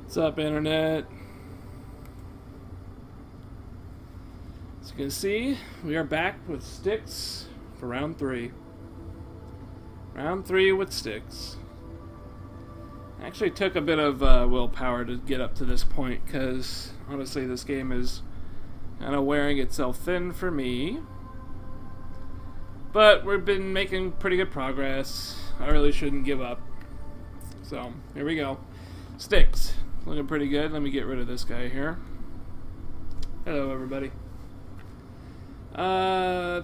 What's up, Internet? As you can see, we are back with Styx for round 3. Round 3 with Styx. Actually took a bit of willpower to get up to this point, because honestly this game is kind of wearing itself thin for me. But we've been making pretty good progress. I really shouldn't give up. So, here we go. Styx. Looking pretty good. Let me get rid of this guy here. Hello, everybody. I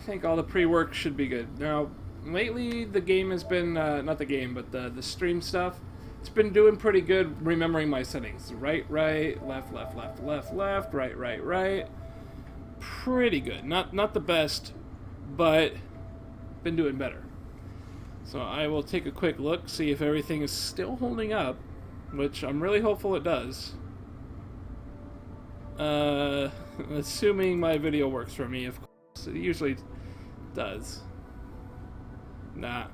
think all the pre-work should be good. Now, lately the game has been, not the game, but the stream stuff, it's been doing pretty good remembering my settings. Right, left, right. Pretty good. Not the best, but been doing better. So I will take a quick look, see if everything is still holding up, which I'm really hopeful it does. Assuming my video works for me, of course. It usually does. Nah,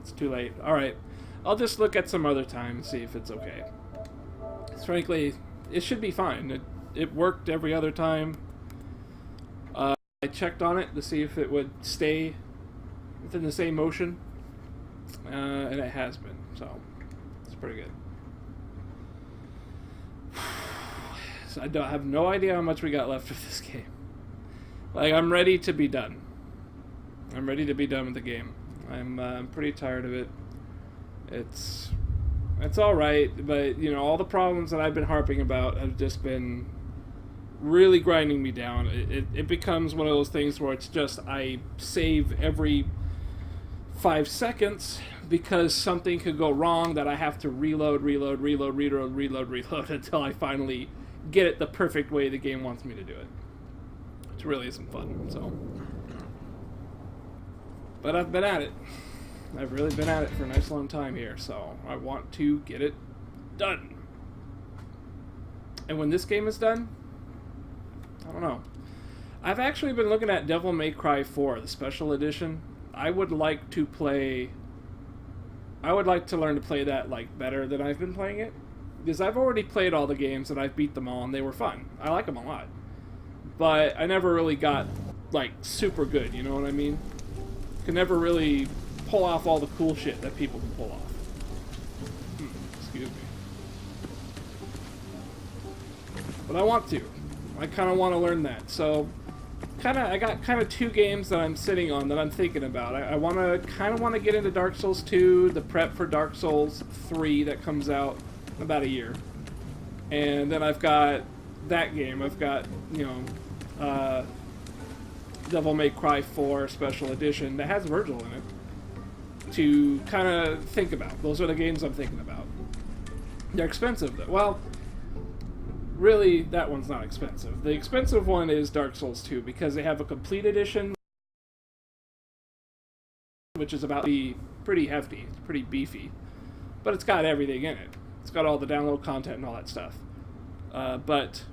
it's too late. Alright, I'll just look at some other time and see if it's okay. Frankly, it should be fine. It worked every other time. I checked on it to see if it would stay within the same motion. And it has been, so it's pretty good. So I have no idea how much we got left of this game. Like, I'm ready to be done. I'm ready to be done with the game. I'm pretty tired of it. It's all right, but you know, all the problems that I've been harping about have just been really grinding me down. It becomes one of those things where it's just I save every 5 seconds because something could go wrong that I have to reload until I finally get it the perfect way the game wants me to do it. Which really isn't fun, so. But I've been at it. I've really been at it for a nice long time here, so I want to get it done. And when this game is done, I don't know. I've actually been looking at Devil May Cry 4, the special edition. I would like to learn to play that like better than I've been playing it. Because I've already played all the games and I've beat them all and they were fun. I like them a lot. But I never really got like super good, you know what I mean? Could never really pull off all the cool shit that people can pull off. Excuse me. But I want to. I kind of want to learn that. So I got kind of 2 games that I'm sitting on that I'm thinking about. I kind of want to get into Dark Souls 2, the prep for Dark Souls 3 that comes out in about a year. And then I've got that game. I've got, you know, Devil May Cry 4 Special Edition that has Virgil in it to kind of think about. Those are the games I'm thinking about. They're expensive, though. Well, really, that one's not expensive. The expensive one is Dark Souls 2 because they have a complete edition, which is about to be pretty hefty, it's pretty beefy, but it's got everything in it. It's got all the download content and all that stuff. But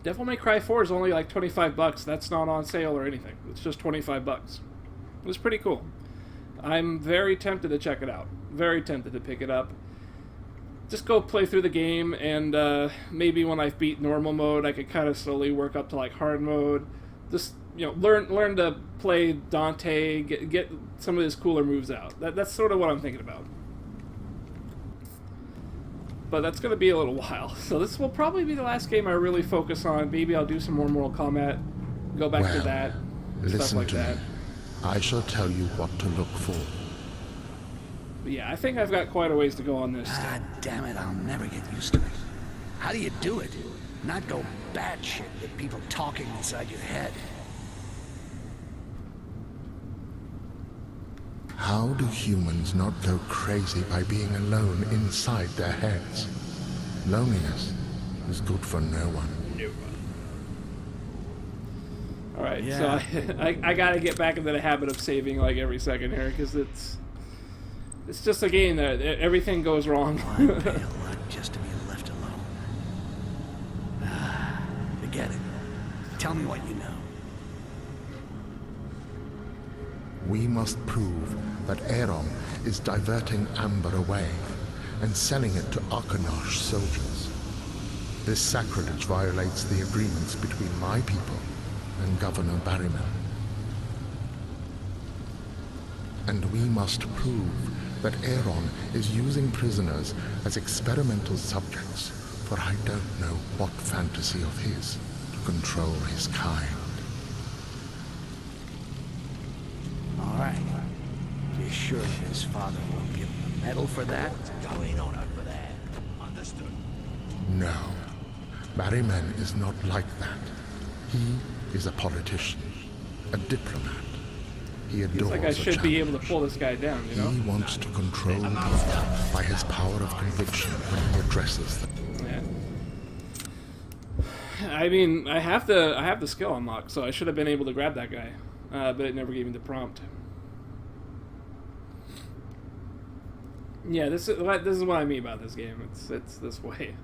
Devil May Cry 4 is only like $25. That's not on sale or anything. It's just $25. It was pretty cool. I'm very tempted to check it out. Very tempted to pick it up. Just go play through the game, and maybe when I've beat normal mode, I could kind of slowly work up to like hard mode. Just, you know, learn to play Dante, get some of his cooler moves out. That's sort of what I'm thinking about. But that's going to be a little while. So this will probably be the last game I really focus on. Maybe I'll do some more Mortal Kombat, go back to that, stuff like that. I shall tell you what to look for. But yeah, I think I've got quite a ways to go on this. Ah, damn it, I'll never get used to it. How do you do it? Not go batshit with people talking inside your head. How do humans not go crazy by being alone inside their heads? Loneliness is good for no one. Alright, yeah. So I gotta get back into the habit of saving like every second here, because it's just a game that everything goes wrong. I'd pay a lot just to be left alone. Forget it. Tell me what you know. We must prove that Aeron is diverting Amber away. and selling it to Arkanash soldiers. This sacrilege violates the agreements between my people and Governor Barryman. And we must prove that Aaron is using prisoners as experimental subjects, for I don't know what fantasy of his to control his kind. All right. You're sure his father won't give him a medal for that? What's going on over there? Understood. No. Barryman is not like that. He is a politician, a diplomat. He adores Seems like I a should be challenge. able to pull this guy down, you know? He wants to control people by his power of conviction when he addresses them. Yeah. I mean, I have the skill unlocked, so I should have been able to grab that guy, but it never gave me the prompt. Yeah, this is what I mean about this game. It's this way.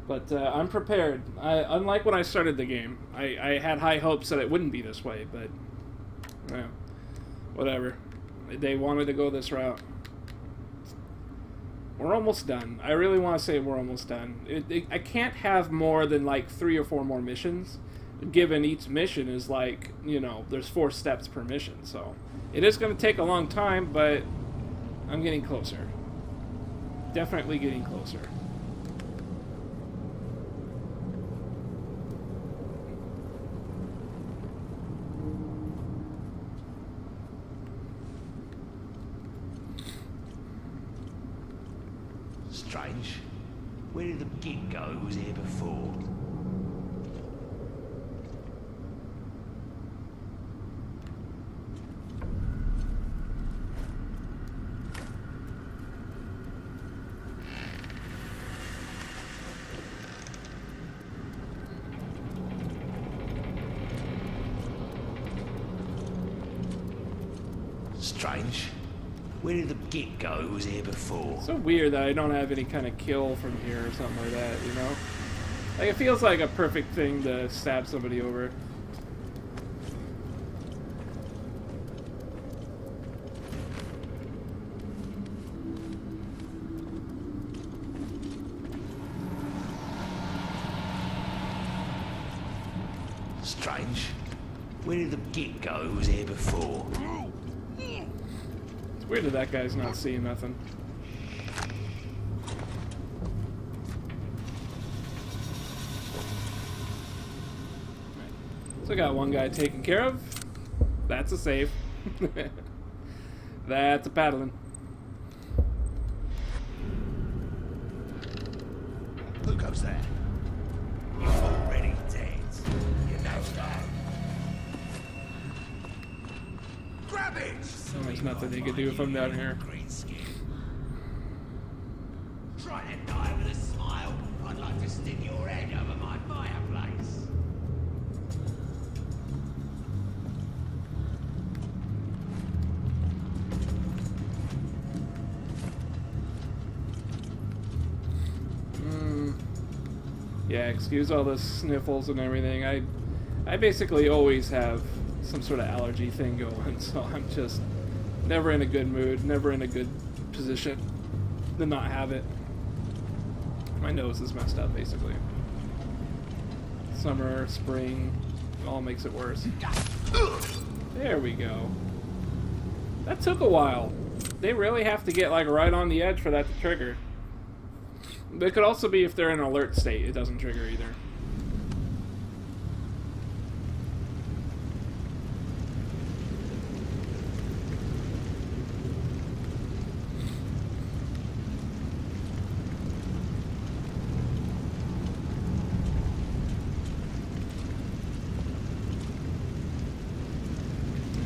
But I'm prepared. Unlike when I started the game, I had high hopes that it wouldn't be this way, but yeah, whatever. They wanted to go this route. We're almost done. I really want to say we're almost done. I can't have more than like 3 or 4 more missions, given each mission is like, you know, there's 4 steps per mission. So it is going to take a long time, but I'm getting closer. Definitely getting closer. Strange. Where did the git go who was here before? Strange. Where did the git go who was here before? So weird that I don't have any kind of kill from here or something like that, you know? Like, it feels like a perfect thing to stab somebody over. Strange. Where did the git go who was here before? It's weird that that guy's not seeing nothing. So I got one guy taken care of. That's a save. That's a paddling. Who goes there? You're already dead. You know that. Grab it! There's nothing he could do if I'm down here. Green skin. Try to die with a smile. I'd like to stick your head over my fireplace. Yeah, excuse all the sniffles and everything. I basically always have some sort of allergy thing going, so I'm just never in a good mood, never in a good position to not have it. My nose is messed up, basically. Summer, spring, all makes it worse. There we go. That took a while. They really have to get like right on the edge for that to trigger. It could also be if they're in an alert state, it doesn't trigger either.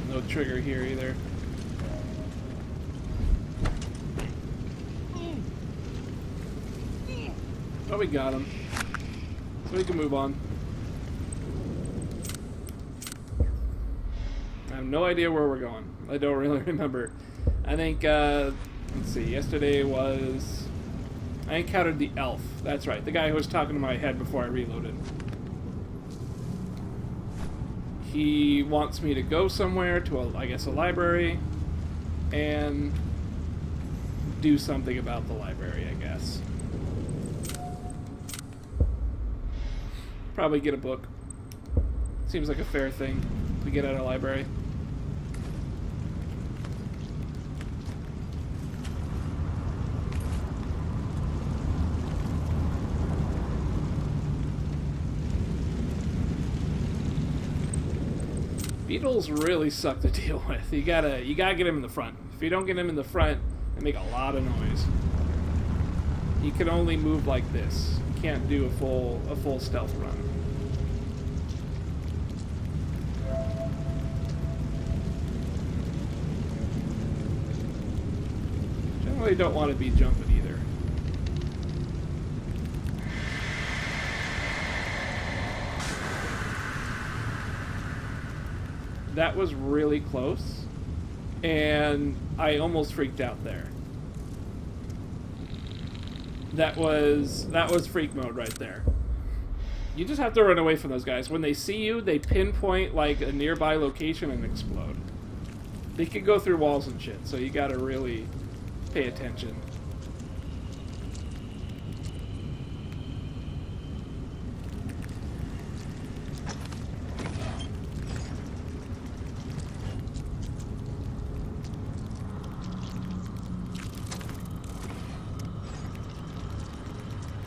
No trigger here either. Oh, we got him. So we can move on. I have no idea where we're going. I don't really remember. I think, let's see, yesterday was... I encountered the elf. That's right, the guy who was talking to my head before I reloaded. He wants me to go somewhere to, I guess, a library, and do something about the library, I guess. Probably get a book. Seems like a fair thing to get at a library. Beetles really suck to deal with. You gotta get him in the front. If you don't get him in the front, they make a lot of noise. You can only move like this. You can't do a full stealth run. Generally don't want to be jumping either. That was really close, and I almost freaked out there. That was freak mode right there. You just have to run away from those guys. When they see you, they pinpoint like a nearby location and explode. They can go through walls and shit, so you gotta really pay attention.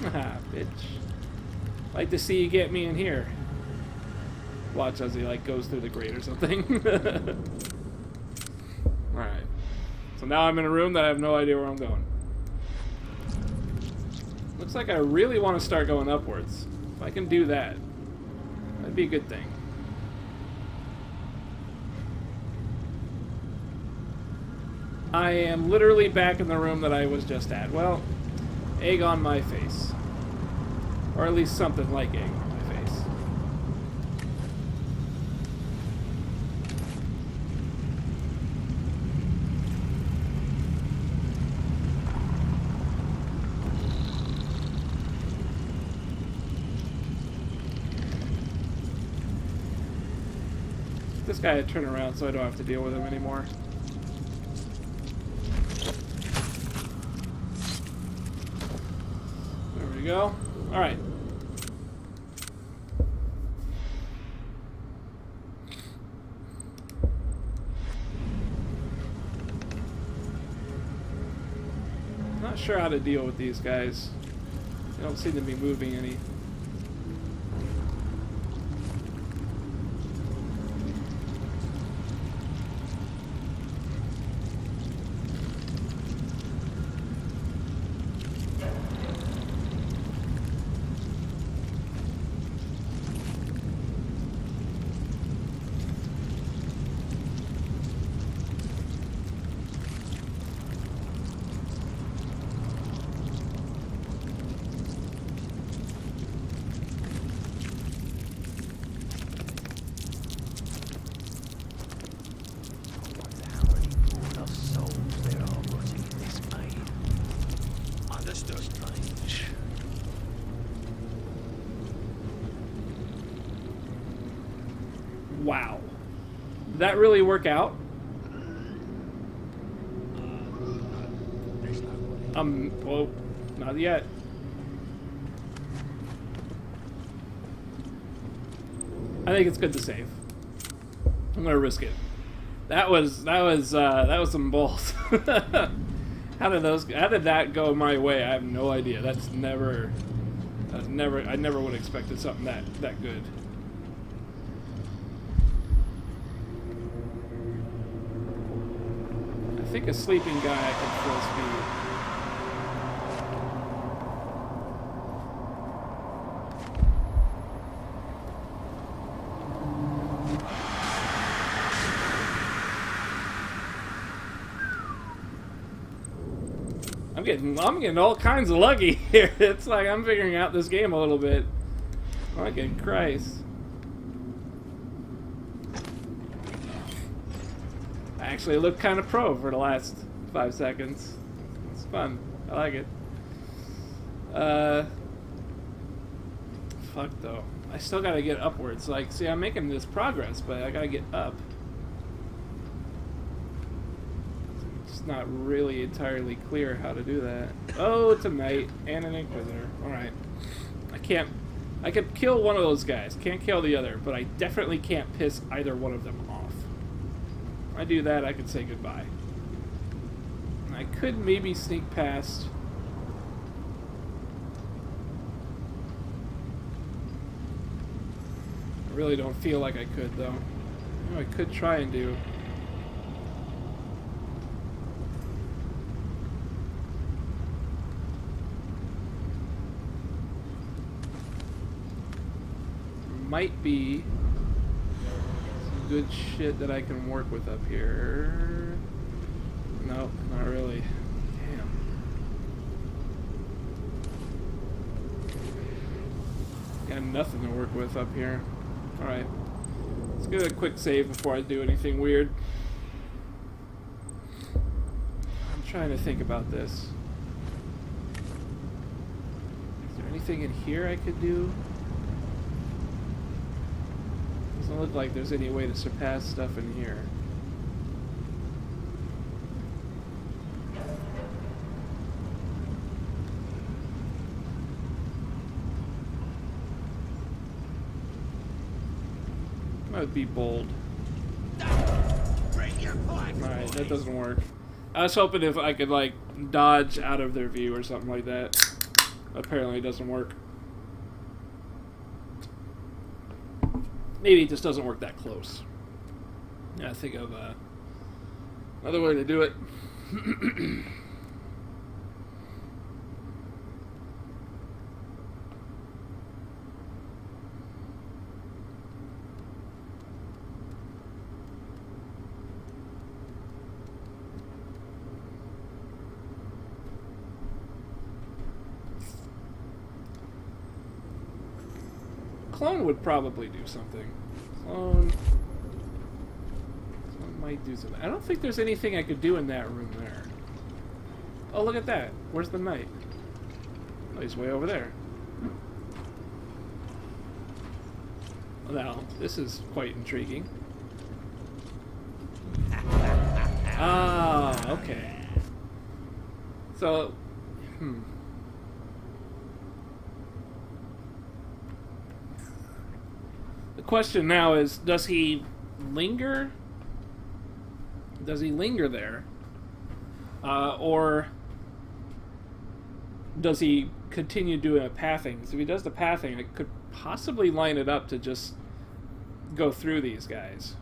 Haha, bitch. Like to see you get me in here. Watch as he like goes through the grate or something. Alright. So now I'm in a room that I have no idea where I'm going. Looks like I really want to start going upwards. If I can do that, that'd be a good thing. I am literally back in the room that I was just at. Well, egg on my face. Or at least something like egg on my face. This guy had turned around so I don't have to deal with him anymore. There we go. Alright. Not sure how to deal with these guys. They don't seem to be moving any. Wow. Did that really work out? Well, not yet. I think it's good to save. I'm gonna risk it. That was some balls. How did that go my way? I have no idea. I never would have expected something that good. I think a sleeping guy I can full speed. I'm getting all kinds of lucky here. It's like I'm figuring out this game a little bit. Fucking Christ. I actually looked kind of pro for the last 5 seconds. It's fun. I like it. Fuck though. I still gotta get upwards. Like, see, I'm making this progress, but I gotta get up. Just not really entirely clear how to do that. Oh, it's a knight and an inquisitor. Alright. I could kill one of those guys. Can't kill the other, but I definitely can't piss either one of them off. If I do that, I could say goodbye. I could maybe sneak past. I really don't feel like I could, though. I could try and do. Might be some good shit that I can work with up here. Nope, not really. Damn. Got nothing to work with up here. Alright. Let's get a quick save before I do anything weird. I'm trying to think about this. Is there anything in here I could do? Doesn't look like there's any way to surpass stuff in here. That would be bold. Alright, that doesn't work. I was hoping if I could, like, dodge out of their view or something like that. Apparently it doesn't work. Maybe it just doesn't work that close. Yeah, I think of another way to do it. Clone would probably do something. Clone might do something. I don't think there's anything I could do in that room there. Oh, look at that. Where's the knight? Oh, he's way over there. Now, this is quite intriguing. Ah, okay. So, The question now is, does he linger? Does he linger there? Or does he continue doing a pathing? So if he does the pathing, I could possibly line it up to just go through these guys.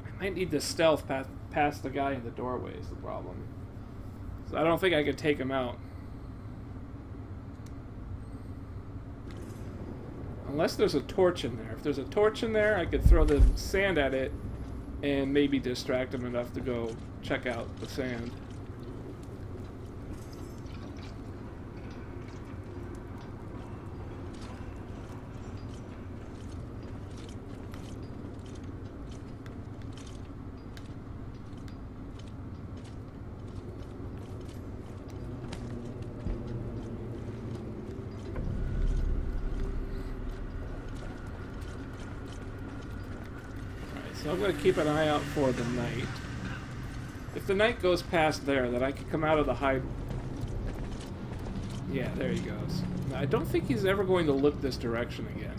I might need to stealth past the guy in the doorway is the problem. So I don't think I could take him out. Unless there's a torch in there. If there's a torch in there, I could throw the sand at it and maybe distract him enough to go check out the sand. So I'm going to keep an eye out for the knight. If the knight goes past there, then I can come out of the high... Yeah, there he goes. I don't think he's ever going to look this direction again.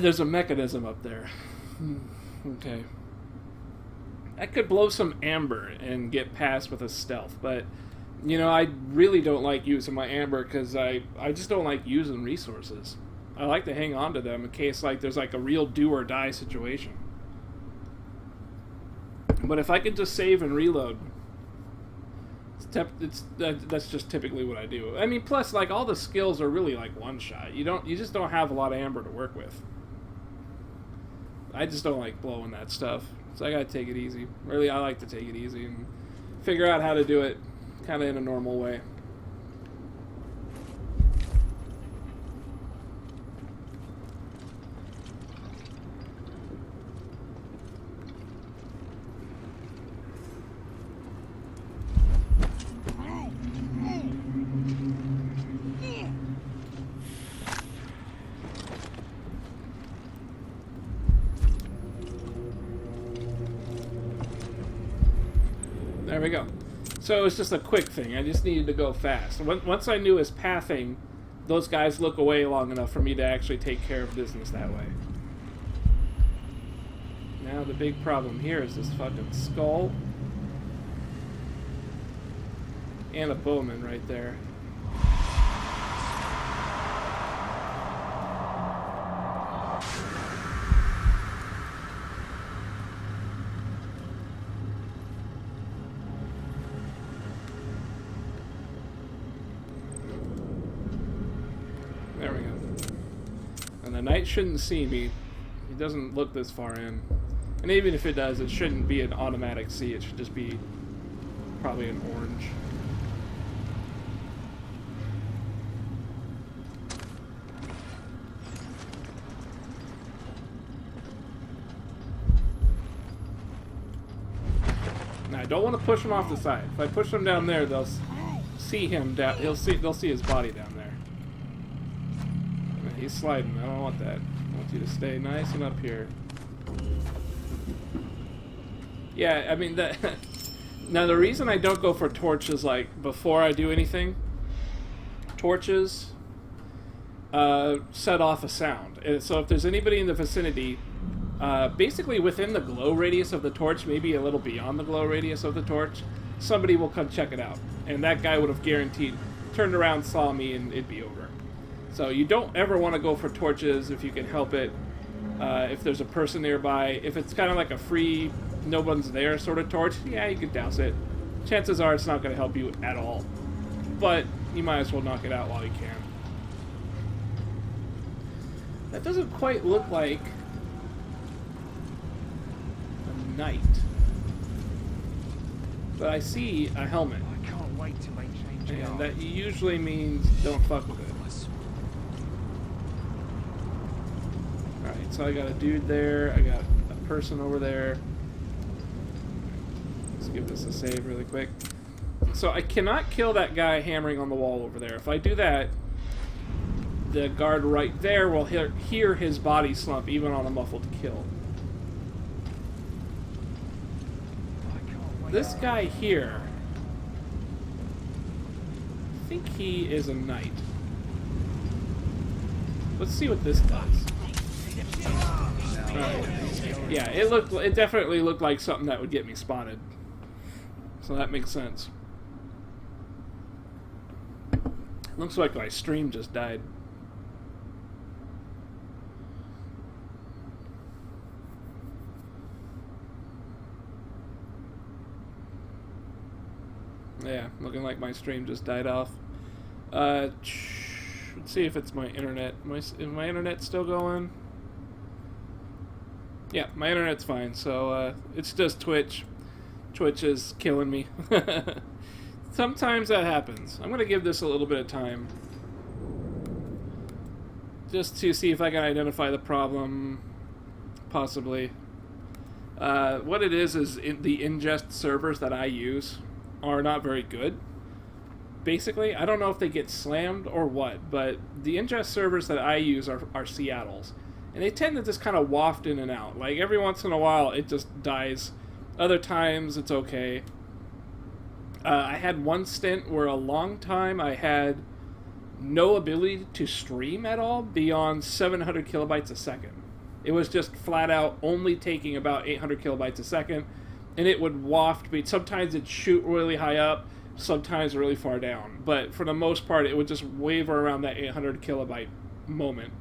There's a mechanism up there. Okay. I could blow some amber and get past with a stealth, but, you know, I really don't like using my amber because I just don't like using resources. I like to hang on to them in case, like, there's, like, a real do-or-die situation. But if I can just save and reload, that's just typically what I do. I mean, plus, like, all the skills are really, like, one-shot. You just don't have a lot of amber to work with. I just don't like blowing that stuff. So I gotta take it easy. Really, I like to take it easy and figure out how to do it kind of in a normal way. There we go. So it was just a quick thing. I just needed to go fast. Once I knew his pathing, those guys look away long enough for me to actually take care of business that way. Now the big problem here is this fucking skull. And a bowman right there. There we go. And the knight shouldn't see me. He doesn't look this far in. And even if it does, it shouldn't be an automatic see. It should just be probably an orange. Now I don't want to push him off the side. If I push him down there, they'll see him down. They'll see his body down there. He's sliding. I don't want that. I want you to stay nice and up here. Yeah, I mean that. Now the reason I don't go for torches like before I do anything, torches set off a sound. And so if there's anybody in the vicinity, basically within the glow radius of the torch, maybe a little beyond the glow radius of the torch, somebody will come check it out. And that guy would have guaranteed turned around, saw me, and it'd be over. So you don't ever want to go for torches if you can help it. If there's a person nearby, if it's kind of like a free, no one's there sort of torch, yeah, you can douse it. Chances are it's not going to help you at all. But you might as well knock it out while you can. That doesn't quite look like a knight. But I see a helmet. I can't wait till they change it. And that usually means don't fuck with it. Alright, so I got a dude there, I got a person over there. Let's give this a save really quick. So I cannot kill that guy hammering on the wall over there. If I do that, the guard right there will hear his body slump even on a muffled kill. This guy here, I think he is a knight. Let's see what this does. Right. Yeah, it definitely looked like something that would get me spotted. So that makes sense. Looks like my stream just died. Yeah, looking like my stream just died off. Let's see if it's my internet. Is my internet still going? Yeah, my internet's fine, so it's just Twitch. Twitch is killing me. Sometimes that happens. I'm going to give this a little bit of time. Just to see if I can identify the problem. Possibly. What it is the ingest servers that I use are not very good. Basically, I don't know if they get slammed or what, but the ingest servers that I use are Seattle's. And they tend to just kind of waft in and out. Like, every once in a while, it just dies. Other times, it's okay. I had one stint where a long time I had no ability to stream at all beyond 700 kilobytes a second. It was just flat out only taking about 800 kilobytes a second, and it would waft. Sometimes it'd shoot really high up, sometimes really far down. But for the most part, it would just waver around that 800 kilobyte moment.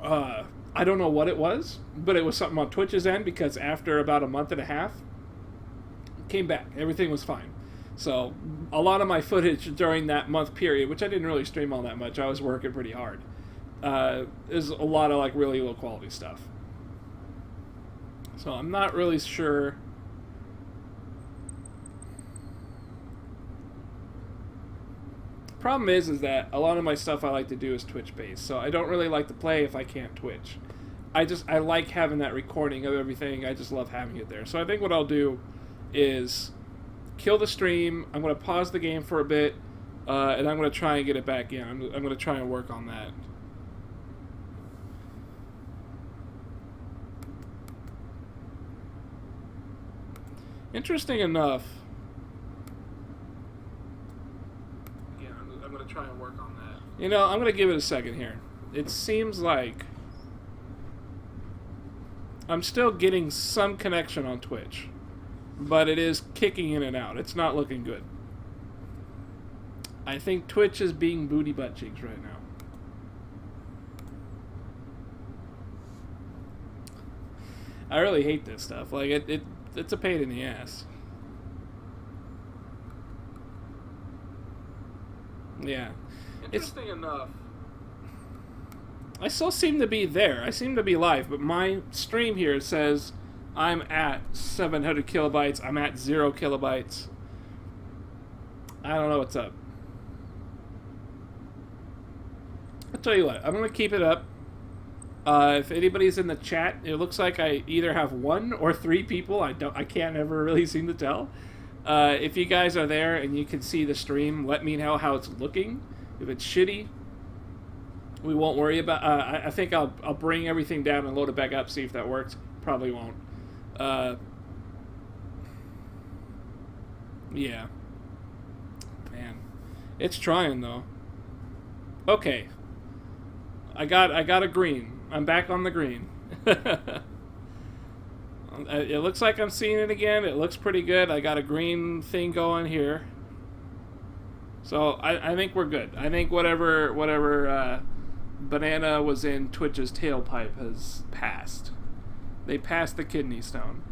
I don't know what it was, but it was something on Twitch's end, because after about a month and a half, it came back. Everything was fine. So a lot of my footage during that month period, which I didn't really stream all that much, I was working pretty hard, is a lot of like really low quality stuff. So I'm not really sure. Problem is that a lot of my stuff I like to do is Twitch based, so I don't really like to play if I can't Twitch. I like having that recording of everything. I just love having it there. So I think what I'll do is kill the stream. I'm going to pause the game for a bit, and I'm going to try and get it back in. I'm going to try and work on that. Interesting enough. Yeah, I'm going to try and work on that. You know, I'm going to give it a second here. It seems like I'm still getting some connection on Twitch, but it is kicking in and out. It's not looking good. I think Twitch is being booty butt cheeks right now. I really hate this stuff. Like, it's a pain in the ass. Yeah. Interesting enough. I still seem to be there. I seem to be live, but my stream here says I'm at 700 kilobytes. I'm at 0 kilobytes. I don't know what's up. I'll tell you what. I'm going to keep it up. If anybody's in the chat, it looks like I either have 1 or 3 people. I can't ever really seem to tell. If you guys are there and you can see the stream, let me know how it's looking. If it's shitty, we won't worry about. I think I'll bring everything down and load it back up, see if that works. Probably won't. Yeah. Man, it's trying though. Okay. I got a green. I'm back on the green. It looks like I'm seeing it again. It looks pretty good. I got a green thing going here. So I think we're good. I think whatever banana was in Twitch's tailpipe has passed. They passed the kidney stone.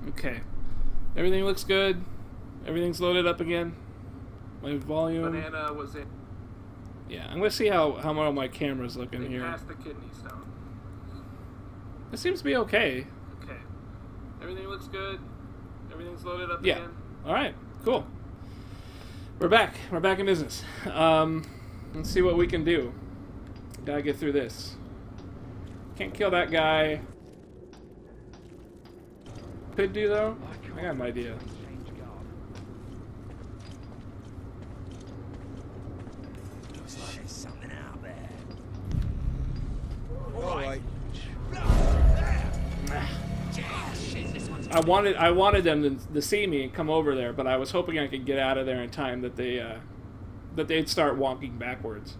Okay. Everything looks good. Everything's loaded up again. My volume. Banana was in. Yeah, I'm gonna see how well my camera's looking here. They passed the kidney stone. It seems to be okay. Okay. Everything looks good. Everything's loaded up again. All right. Cool. We're back. We're back in business. Let's see what we can do. Gotta get through this. Can't kill that guy. Could do though. I got an idea. Looks like there's something out there. All right. I wanted them to see me and come over there, but I was hoping I could get out of there in time that they'd start walking backwards.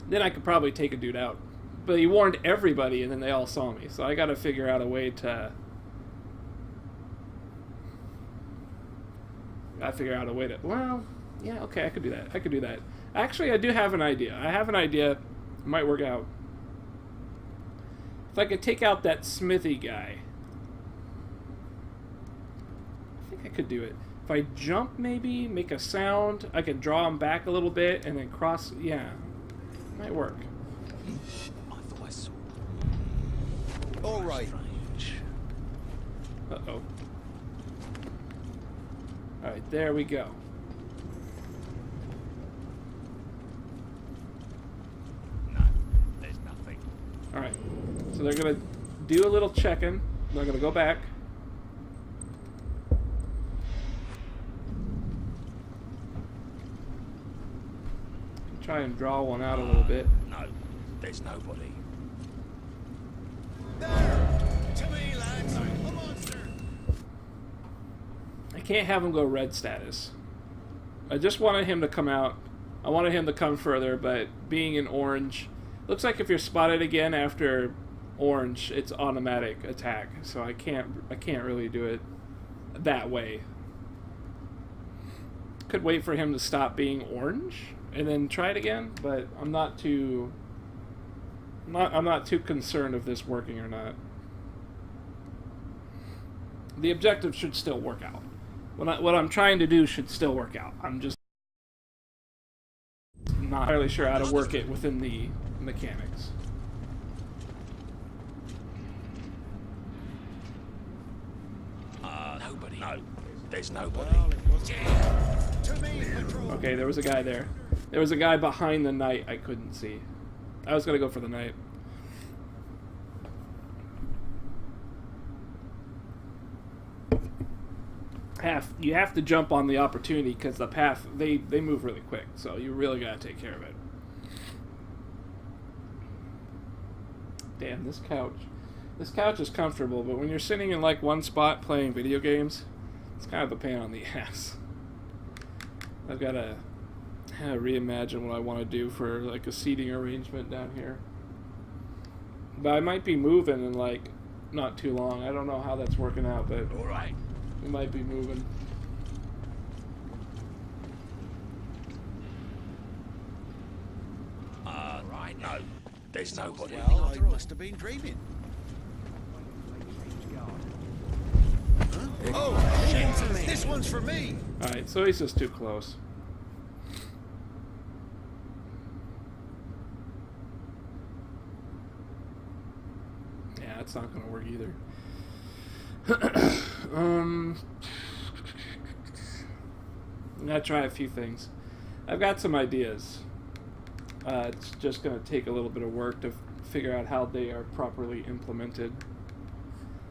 Then I could probably take a dude out. But he warned everybody, and then they all saw me. So I got to figure out a way to. Well, yeah, okay, I could do that. Actually, I do have an idea. It might work out. If I could take out that smithy guy. I think I could do it. If I jump, maybe, make a sound, I could draw him back a little bit, and then cross. Yeah, might work. I thought I saw. All right. Uh-oh. Alright, there we go. No, there's nothing. Alright, so they're gonna do a little check-in. They're gonna go back. Try and draw one out a little bit. No, there's nobody. There! To me, lads! A monster! I can't have him go red status. I just wanted him to come out. I wanted him to come further, but being in orange... Looks like if you're spotted again after orange, it's automatic attack. So I can't really do it that way. Could wait for him to stop being orange and then try it again, but I'm not too concerned of this working or not. The objective should still work out. What I'm trying to do should still work out. I'm just not entirely sure how to work it within the mechanics. nobody. No, there's nobody. Well, it was to me, Patrol. Okay, there was a guy there. There was a guy behind the knight I couldn't see. I was gonna go for the knight. You have to jump on the opportunity because the path, they move really quick, so you really gotta take care of it. Damn, this couch is comfortable, but when you're sitting in like one spot playing video games, it's kind of a pain on the ass. I've gotta reimagine what I want to do for like a seating arrangement down here. But I might be moving in like not too long. I don't know how that's working out, but All right. we might be moving. Right. No, there's nobody. Well, I must have been dreaming. Huh? Oh, shit! This one's for me. Alright, so he's just too close. Yeah, that's not gonna work either. I'm gonna try a few things. I've got some ideas. It's just gonna take a little bit of work to figure out how they are properly implemented.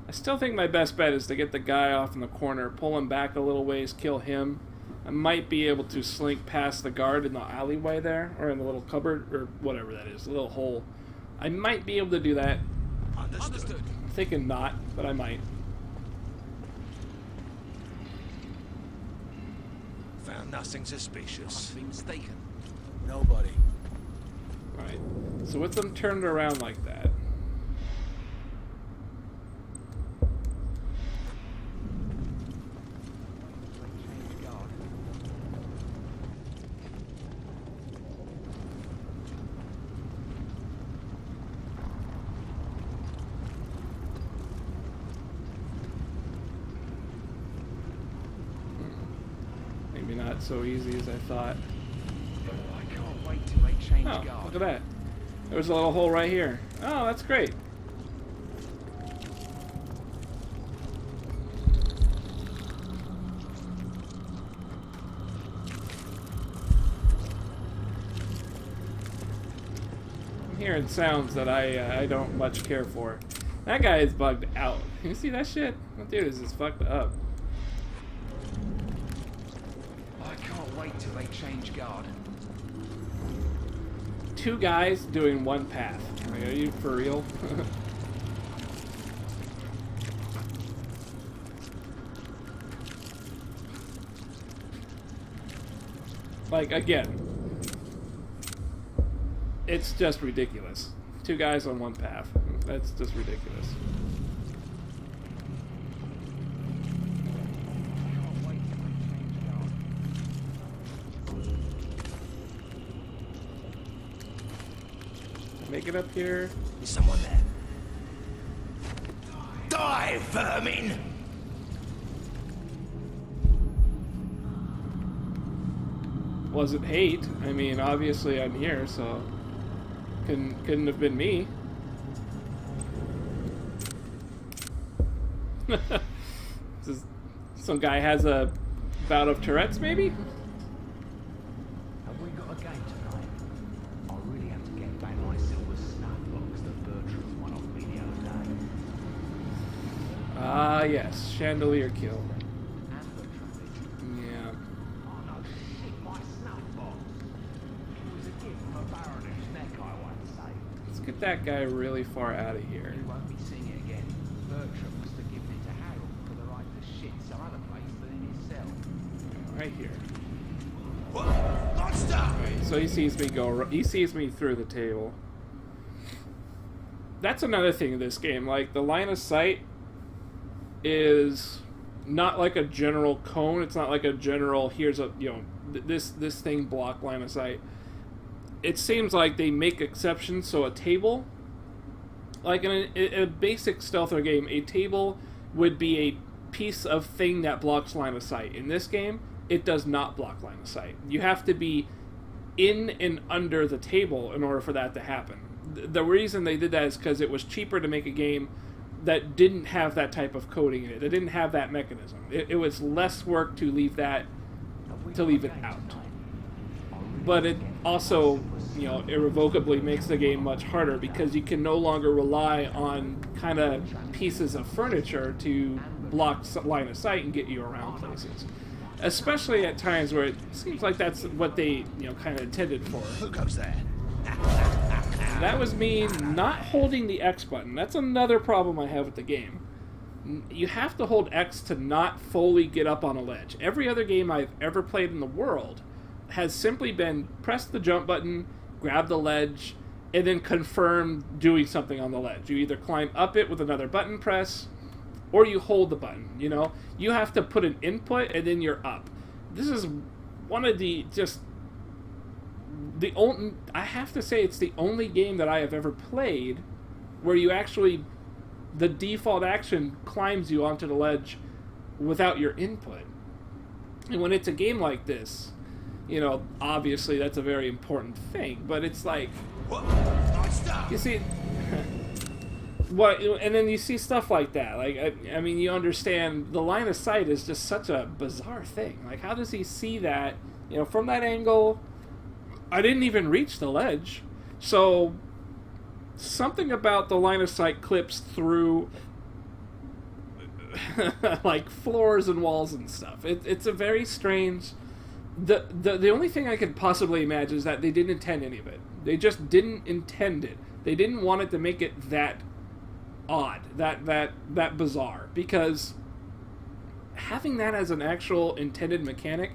I still think my best bet is to get the guy off in the corner, pull him back a little ways, kill him. I might be able to slink past the guard in the alleyway there, or in the little cupboard, or whatever that is, the little hole. I might be able to do that. Understood. I'm thinking not, but I might. Found nothing suspicious. Been mistaken. Nobody. Alright, so with them turned around like that. Maybe not so easy as I thought. I can't wait till they change Oh, guard. look at that. There's a little hole right here. Oh, that's great. I'm hearing sounds that I don't much care for. That guy is bugged out. You see that shit? That dude is just fucked up. I can't wait till they change guard. Two guys doing one path. Like, are you for real? Like, again, it's just ridiculous. Two guys on one path. That's just ridiculous. Can't wait till they change guard. Make it up here. Is someone there? Die, vermin! Was it hate? I mean, obviously I'm here, so couldn't have been me. Some guy has a bout of Tourette's, maybe? Have we got a game tonight? I really have to get back my silver snuff box that Bertram won off me the other day. Ah, yes. Chandelier kill. And the trumpet. Yeah. Oh no, shit, my snuff box. It was a gift from a baroness neck, I won't say. Let's get that guy really far out of here. You won't be seeing it again. Bertram must have given it to Harold for the right to shit some other place than in his cell. Right here. Monster! Right, so he sees me go. He sees me through the table. That's another thing in this game. Like, the line of sight is not like a general cone. It's not like a general, here's a, you know, this thing block line of sight. It seems like they make exceptions. So a table, like in a basic stealther game, a table would be a piece of thing that blocks line of sight. In this game, it does not block line of sight. You have to be in and under the table in order for that to happen. The reason they did that is because it was cheaper to make a game that didn't have that type of coding in it. That didn't have that mechanism. It was less work to leave that it out. But it also, you know, irrevocably makes the game much harder because you can no longer rely on kind of pieces of furniture to block line of sight and get you around places. Especially at times where it seems like that's what they, you know, kind of intended for. Who goes there? That was me not holding the X button. That's another problem I have with the game. You have to hold X to not fully get up on a ledge. Every other game I've ever played in the world has simply been press the jump button, grab the ledge, and then confirm doing something on the ledge. You either climb up it with another button press, or you hold the button, you know? You have to put an input, and then you're up. This is one of the, just, the only, I have to say it's the only game that I have ever played where you actually, the default action climbs you onto the ledge without your input. And when it's a game like this, you know, obviously that's a very important thing, but it's like, you see, what, and then you see stuff like that. Like, I mean, you understand the line of sight is just such a bizarre thing. Like, how does he see that? You know, from that angle, I didn't even reach the ledge. So, something about the line of sight clips through, like, floors and walls and stuff. It's a very strange... The only thing I could possibly imagine is that they didn't intend any of it. They just didn't intend it. They didn't want it to make it that odd, that bizarre, because having that as an actual intended mechanic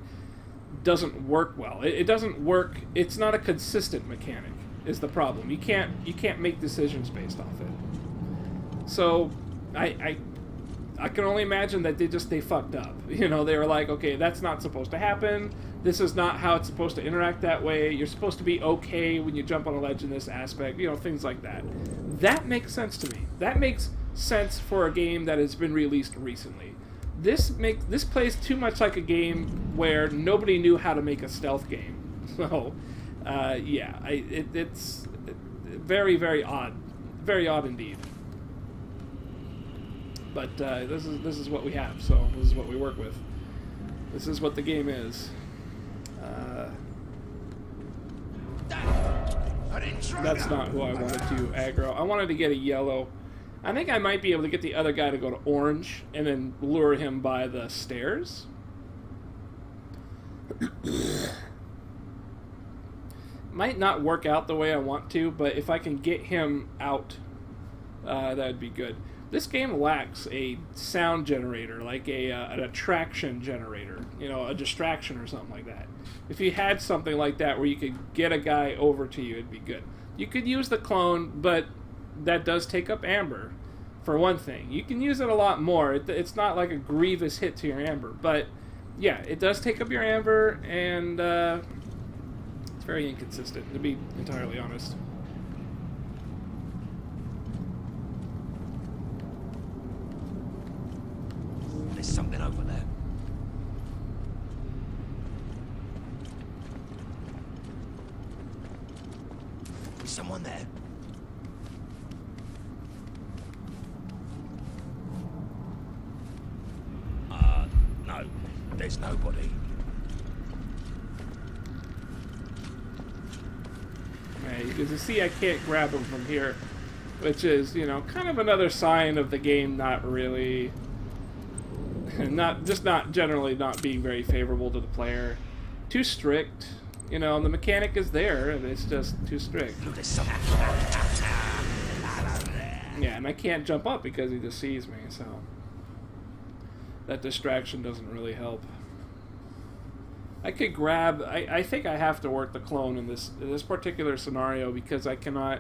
doesn't work well. It doesn't work. It's not a consistent mechanic is the problem. You can't make decisions based off it. So I can only imagine that they fucked up. You know, they were like, okay, that's not supposed to happen. This is not how it's supposed to interact that way. You're supposed to be okay when you jump on a ledge in this aspect. You know, things like that. That makes sense to me. That makes sense for a game that has been released recently. This plays too much like a game where nobody knew how to make a stealth game. So, yeah, it's very, very odd. Very odd indeed. But this is what we have, so this is what we work with. This is what the game is. That's not who I wanted to aggro. I wanted to get a yellow. I think I might be able to get the other guy to go to orange and then lure him by the stairs. Might not work out the way I want to, but if I can get him out, that would be good. This game lacks a sound generator, like an attraction generator, you know, a distraction or something like that. If you had something like that where you could get a guy over to you, it'd be good. You could use the clone, but that does take up amber, for one thing. You can use it a lot more. It's not like a grievous hit to your amber, but yeah, it does take up your amber, and it's very inconsistent, to be entirely honest. There's something over there. Is someone there? No. There's nobody. Okay, as you see, I can't grab him from here, which is, you know, kind of another sign of the game not really... not generally not being very favorable to the player. Too strict, you know, and the mechanic is there, and it's just too strict. Yeah, and I can't jump up because he just sees me, so that distraction doesn't really help. I could grab... I think I have to work the clone in this particular scenario because I cannot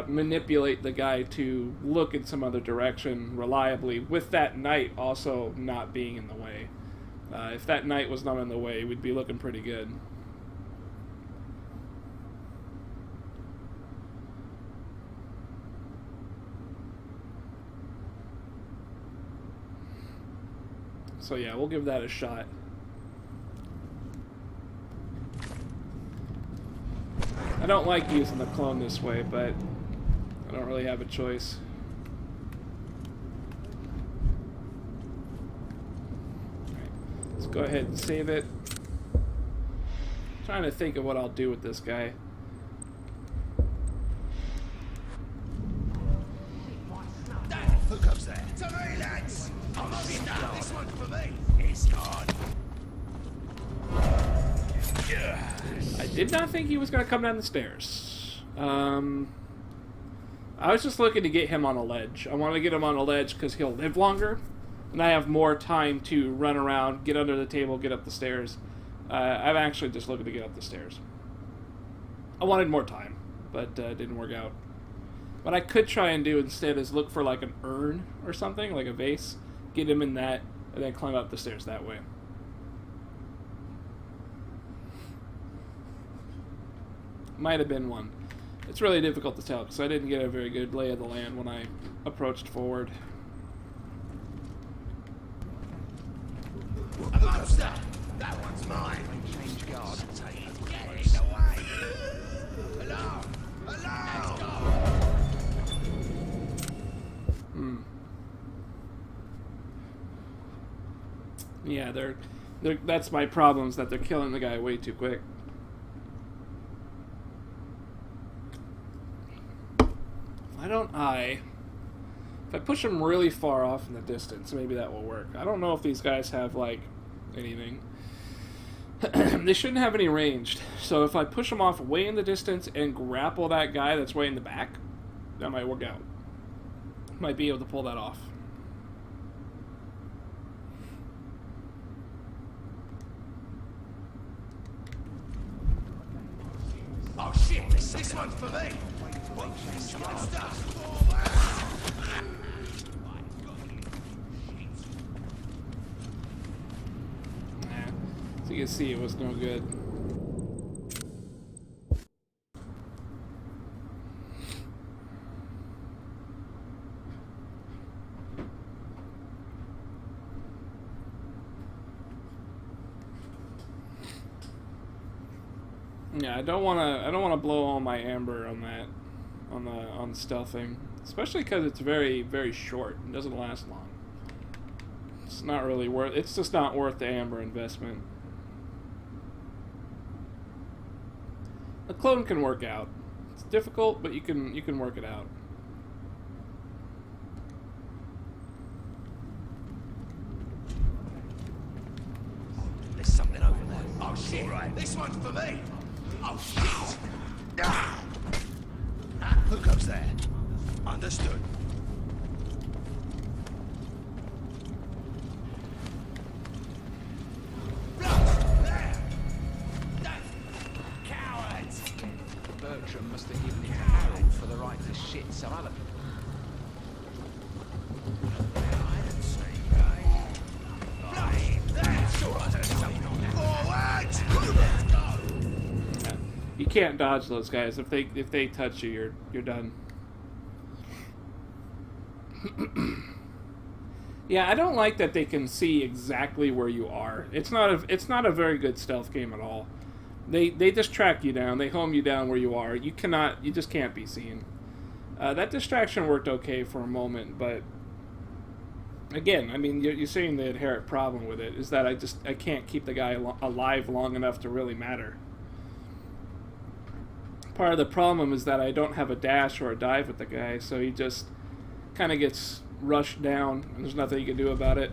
manipulate the guy to look in some other direction reliably, with that knight also not being in the way. If that knight was not in the way, we'd be looking pretty good. So yeah, we'll give that a shot. I don't like using the clone this way, but I don't really have a choice. Go ahead and save it. Trying to think of what I'll do with this guy. Who comes there? To me, lads! I'm not stuck. This one's for me. It's gone. I did not think he was going to come down the stairs. I was just looking to get him on a ledge. I wanted to get him on a ledge because he'll live longer, and I have more time to run around, get under the table, get up the stairs. I'm actually just looking to get up the stairs. I wanted more time, but it didn't work out. What I could try and do instead is look for like an urn or something, like a vase, get him in that, and then climb up the stairs that way. Might have been one. It's really difficult to tell because I didn't get a very good lay of the land when I approached forward. A monster! That one's mine. Change guard. Get it away! Alarm! Alarm! Yeah, that's my problem, is that they're killing the guy way too quick. If I push him really far off in the distance, maybe that will work. I don't know if these guys have, like, anything. They shouldn't have any ranged. So if I push them off way in the distance and grapple that guy that's way in the back, that might work out. Might be able to pull that off. Oh shit! This one's for me! Good stuff! So you can see it was no good. Yeah, I don't wanna blow all my amber on that, on stealthing, especially because it's very, very short and doesn't last long. It's not really worth. It's just not worth the amber investment. A clone can work out. It's difficult, but you can work it out. There's something over there. Oh shit! Right. This one's for me! Oh shit! Ah. Who comes there? Understood. Bertram must have given it to Harold for the right to shit some other. You can't dodge those guys. If they touch you, you're done. Yeah, I don't like that they can see exactly where you are. It's not a very good stealth game at all. They just track you down. They home you down where you are. You just can't be seen. That distraction worked okay for a moment, but again, I mean, you're seeing the inherent problem with it is that I can't keep the guy alive long enough to really matter. Part of the problem is that I don't have a dash or a dive with the guy, so he just kind of gets rushed down, and there's nothing you can do about it.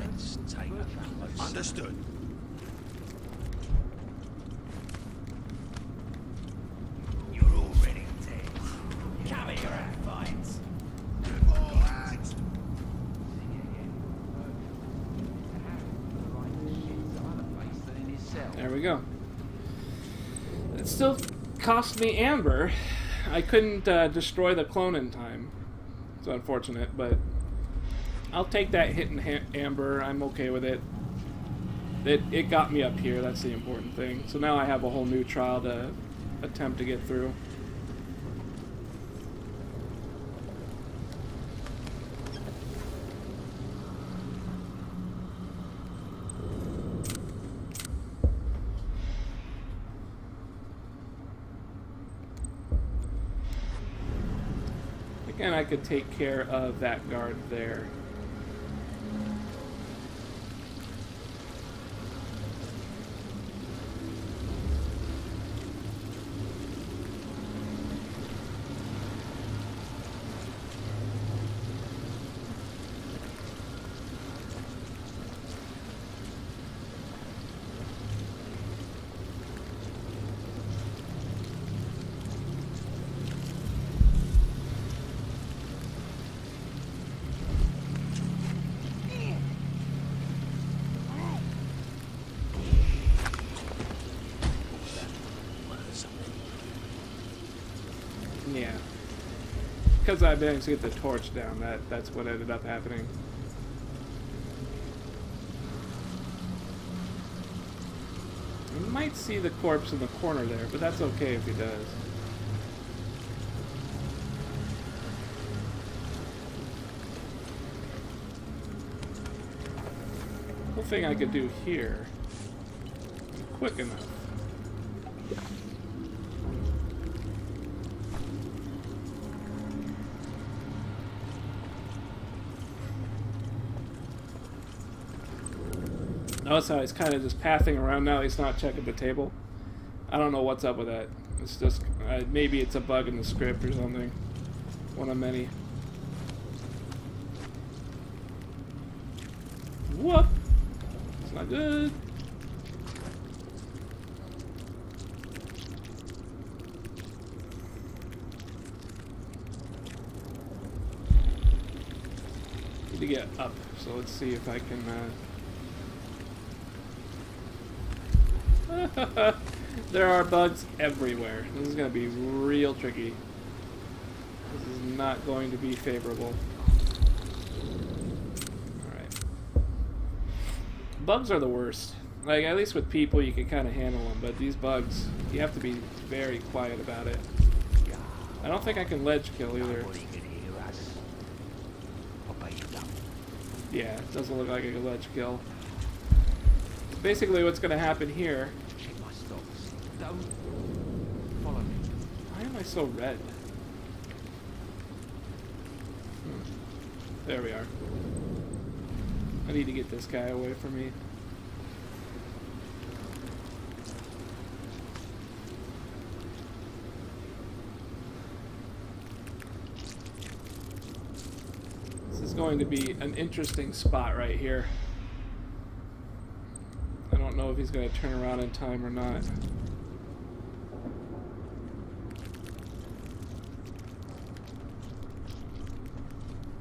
Let's take a close. Understood. You're already dead. Cover your fights. All right. There we go. It still cost me amber. I couldn't destroy the clone in time. It's unfortunate, but I'll take that hit in amber. I'm okay with it. It got me up here. That's the important thing. So now I have a whole new trial to attempt to get through. And I could take care of that guard there. Yeah. Because I managed to get the torch down, that's what ended up happening. You might see the corpse in the corner there, but that's okay if he does. Whole thing I could do here, quick enough. Notice how he's kind of just pathing around now. He's not checking the table. I don't know what's up with that. It's just maybe it's a bug in the script or something. One of many. Whoop! It's not good. Need to get up. So let's see if I can. There are bugs everywhere. This is going to be real tricky. This is not going to be favorable. Alright. Bugs are the worst. Like, at least with people you can kind of handle them, but these bugs, you have to be very quiet about it. I don't think I can ledge kill either. Yeah, it doesn't look like I can ledge kill. Basically what's going to happen here... Don't follow me. Why am I so red? There we are. I need to get this guy away from me. This is going to be an interesting spot right here. I don't know if he's going to turn around in time or not.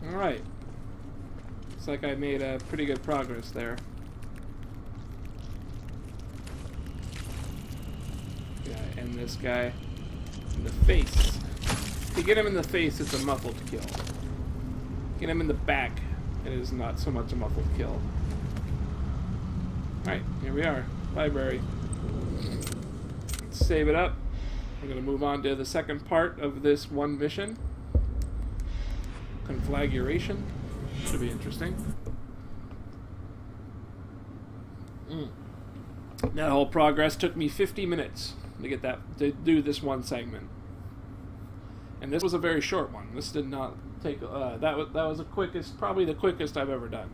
Alright. Looks like I made pretty good progress there. Yeah, and this guy in the face. If you get him in the face, it's a muffled kill. Get him in the back, it is not so much a muffled kill. Alright, here we are. Library. Let's save it up. We're going to move on to the second part of this one mission. Conflagration. Should be interesting. That whole progress took me 50 minutes to get that, to do this one segment. And this was a very short one. This did not take, that was the quickest, probably the quickest I've ever done.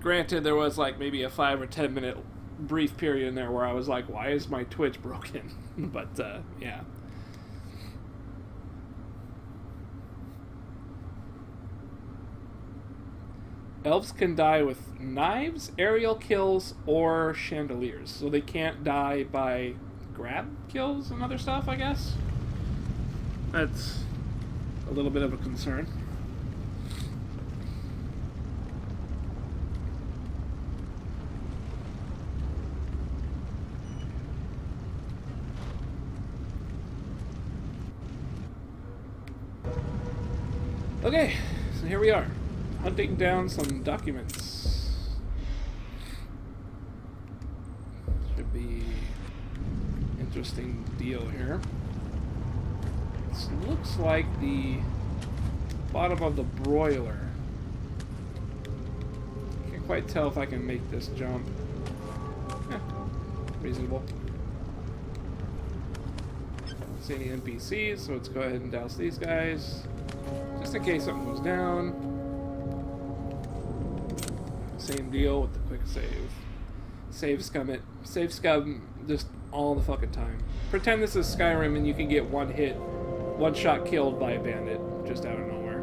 Granted, there was like maybe a 5 or 10 minute brief period in there where I was like, why is my Twitch broken? But, yeah. Elves can die with knives, aerial kills, or chandeliers. So they can't die by grab kills and other stuff, I guess. That's a little bit of a concern. Okay, so here we are. Hunting down some documents. Should be interesting deal here. This looks like the bottom of the broiler. Can't quite tell if I can make this jump. Reasonable. see any NPCs, so let's go ahead and douse these guys. Just in case something goes down. Same deal with the quick save. Save scum just all the fucking time. Pretend this is Skyrim and you can get one shot killed by a bandit just out of nowhere.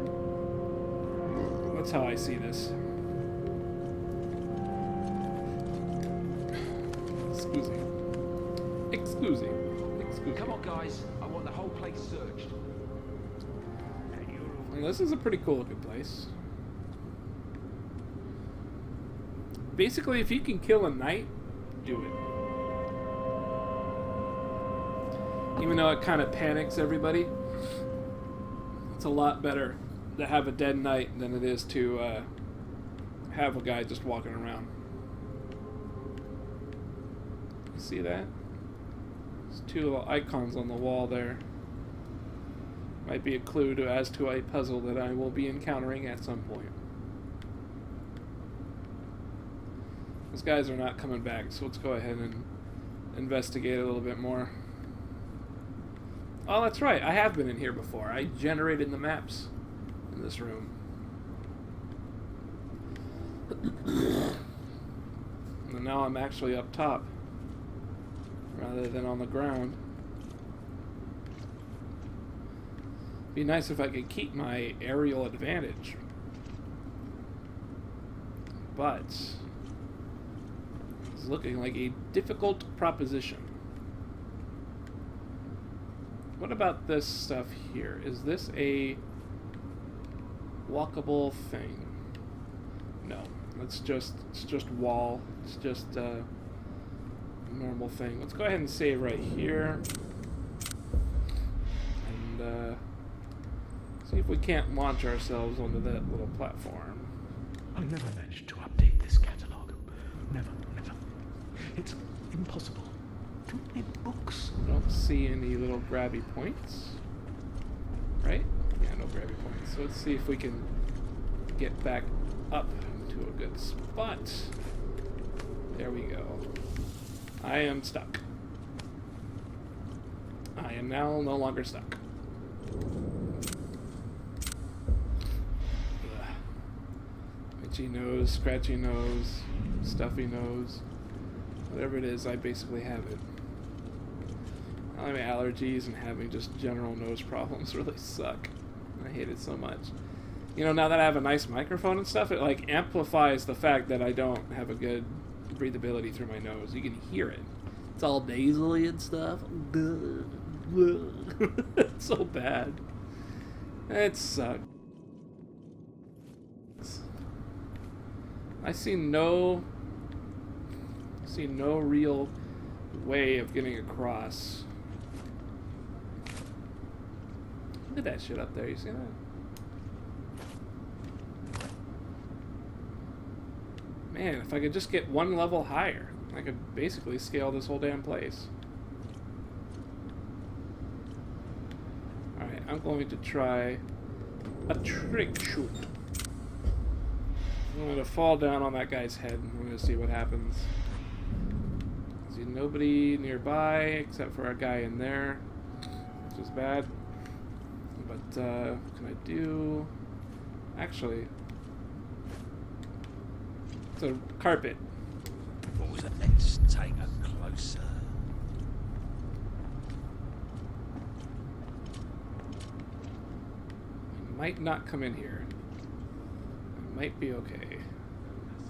That's how I see this. Excuse me. Come on, guys. I want the whole place searched. Well, this is a pretty cool looking place. Basically, if you can kill a knight, do it. Even though it kind of panics everybody, it's a lot better to have a dead knight than it is to have a guy just walking around. You see that? There's two little icons on the wall there. Might be a clue as to a puzzle that I will be encountering at some point. Those guys are not coming back, so let's go ahead and investigate a little bit more. Oh, that's right. I have been in here before. I generated the maps in this room. And now I'm actually up top rather than on the ground. Be nice if I could keep my aerial advantage. But it's looking like a difficult proposition. What about this stuff here? Is this a walkable thing? No, it's just wall. It's just a normal thing. Let's go ahead and save right here. And see if we can't launch ourselves onto that little platform. I never managed to update this catalog. Never. It's impossible. Too many books. Don't see any little grabby points. Right? Yeah, no grabby points. So let's see if we can get back up to a good spot. There we go. I am stuck. I am now no longer stuck. Itchy nose, scratchy nose, stuffy nose. Whatever it is, I basically have it. My allergies and having just general nose problems really suck. I hate it so much. You know, now that I have a nice microphone and stuff, it like amplifies the fact that I don't have a good breathability through my nose. You can hear it. It's all nasally and stuff. It's so bad. It sucks. I see no real way of getting across. Look at that shit up there, you see that? Man, if I could just get one level higher, I could basically scale this whole damn place. Alright, I'm going to try a trick shoot. I'm going to fall down on that guy's head and I'm going to see what happens. See nobody nearby except for a guy in there, which is bad. But what can I do? Actually, it's a carpet. What was that? Let's take a closer. It might not come in here. It might be okay.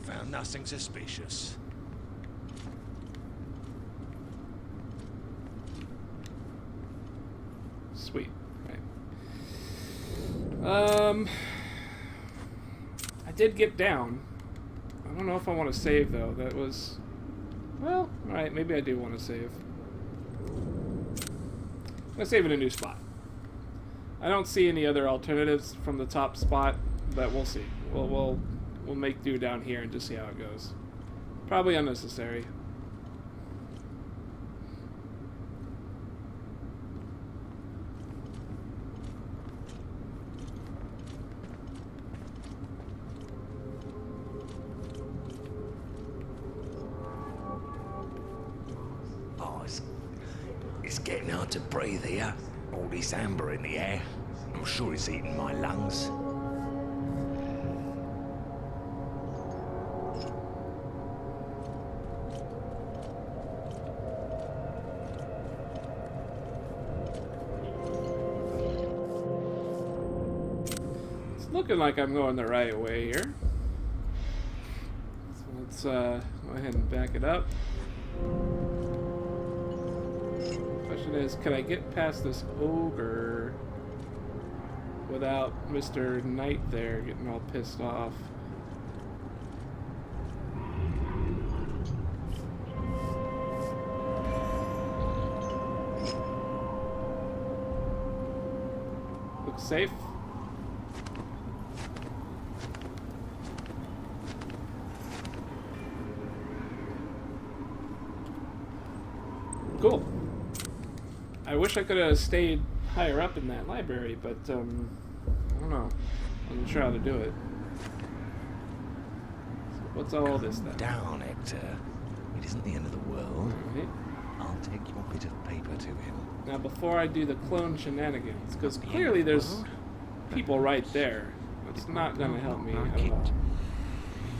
Found nothing suspicious. Sweet. Right. I did get down. I don't know if I want to save though. That was, well, alright, maybe I do want to save. I'm gonna save in a new spot. I don't see any other alternatives from the top spot, but we'll see. We'll make do down here and just see how it goes. Probably unnecessary. Oh, it's getting hard to breathe here. this amber in the air. I'm sure it's eating my lungs. It's looking like I'm going the right way here. So let's go ahead and back it up. Question is, can I get past this ogre without Mr. Knight there getting all pissed off? Looks safe. Cool. I wish I could have stayed higher up in that library, but I don't know. I'm not sure how to do it. So what's all this then? Down, Hector. It isn't the end of the world. Alright. I'll take your bit of paper to him. Now before I do the clone shenanigans, because clearly there's people right there. It's not going to help me at all.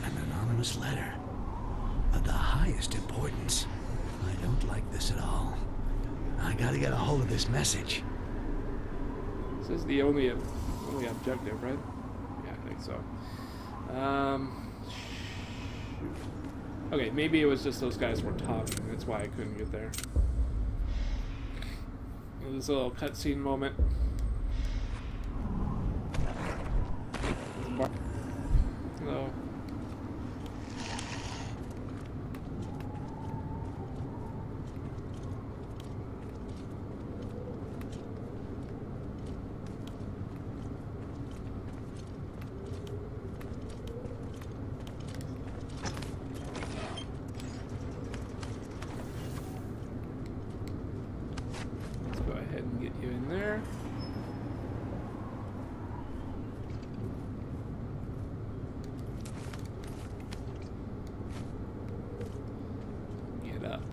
An anonymous letter. Of the highest importance. I don't like this at all. I gotta get a hold of this message. This is the only objective, right? Yeah, I think so. Shoot. Okay, maybe it was just those guys were talking. That's why I couldn't get there. This little cutscene moment. Hello.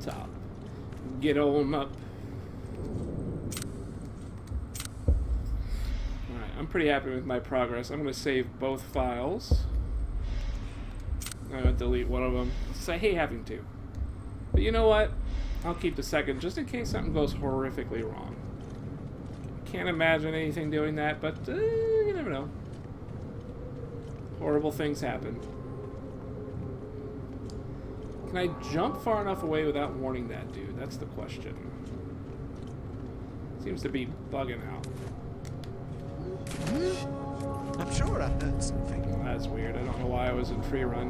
Top. Get on up. Alright, I'm pretty happy with my progress. I'm going to save both files. I'm going to delete one of them. I hate having to. But you know what? I'll keep the second just in case something goes horrifically wrong. Can't imagine anything doing that, but you never know. Horrible things happen. Can I jump far enough away without warning that dude? That's the question. Seems to be bugging out. I'm sure I heard something. Well, that's weird. I don't know why I was in free run.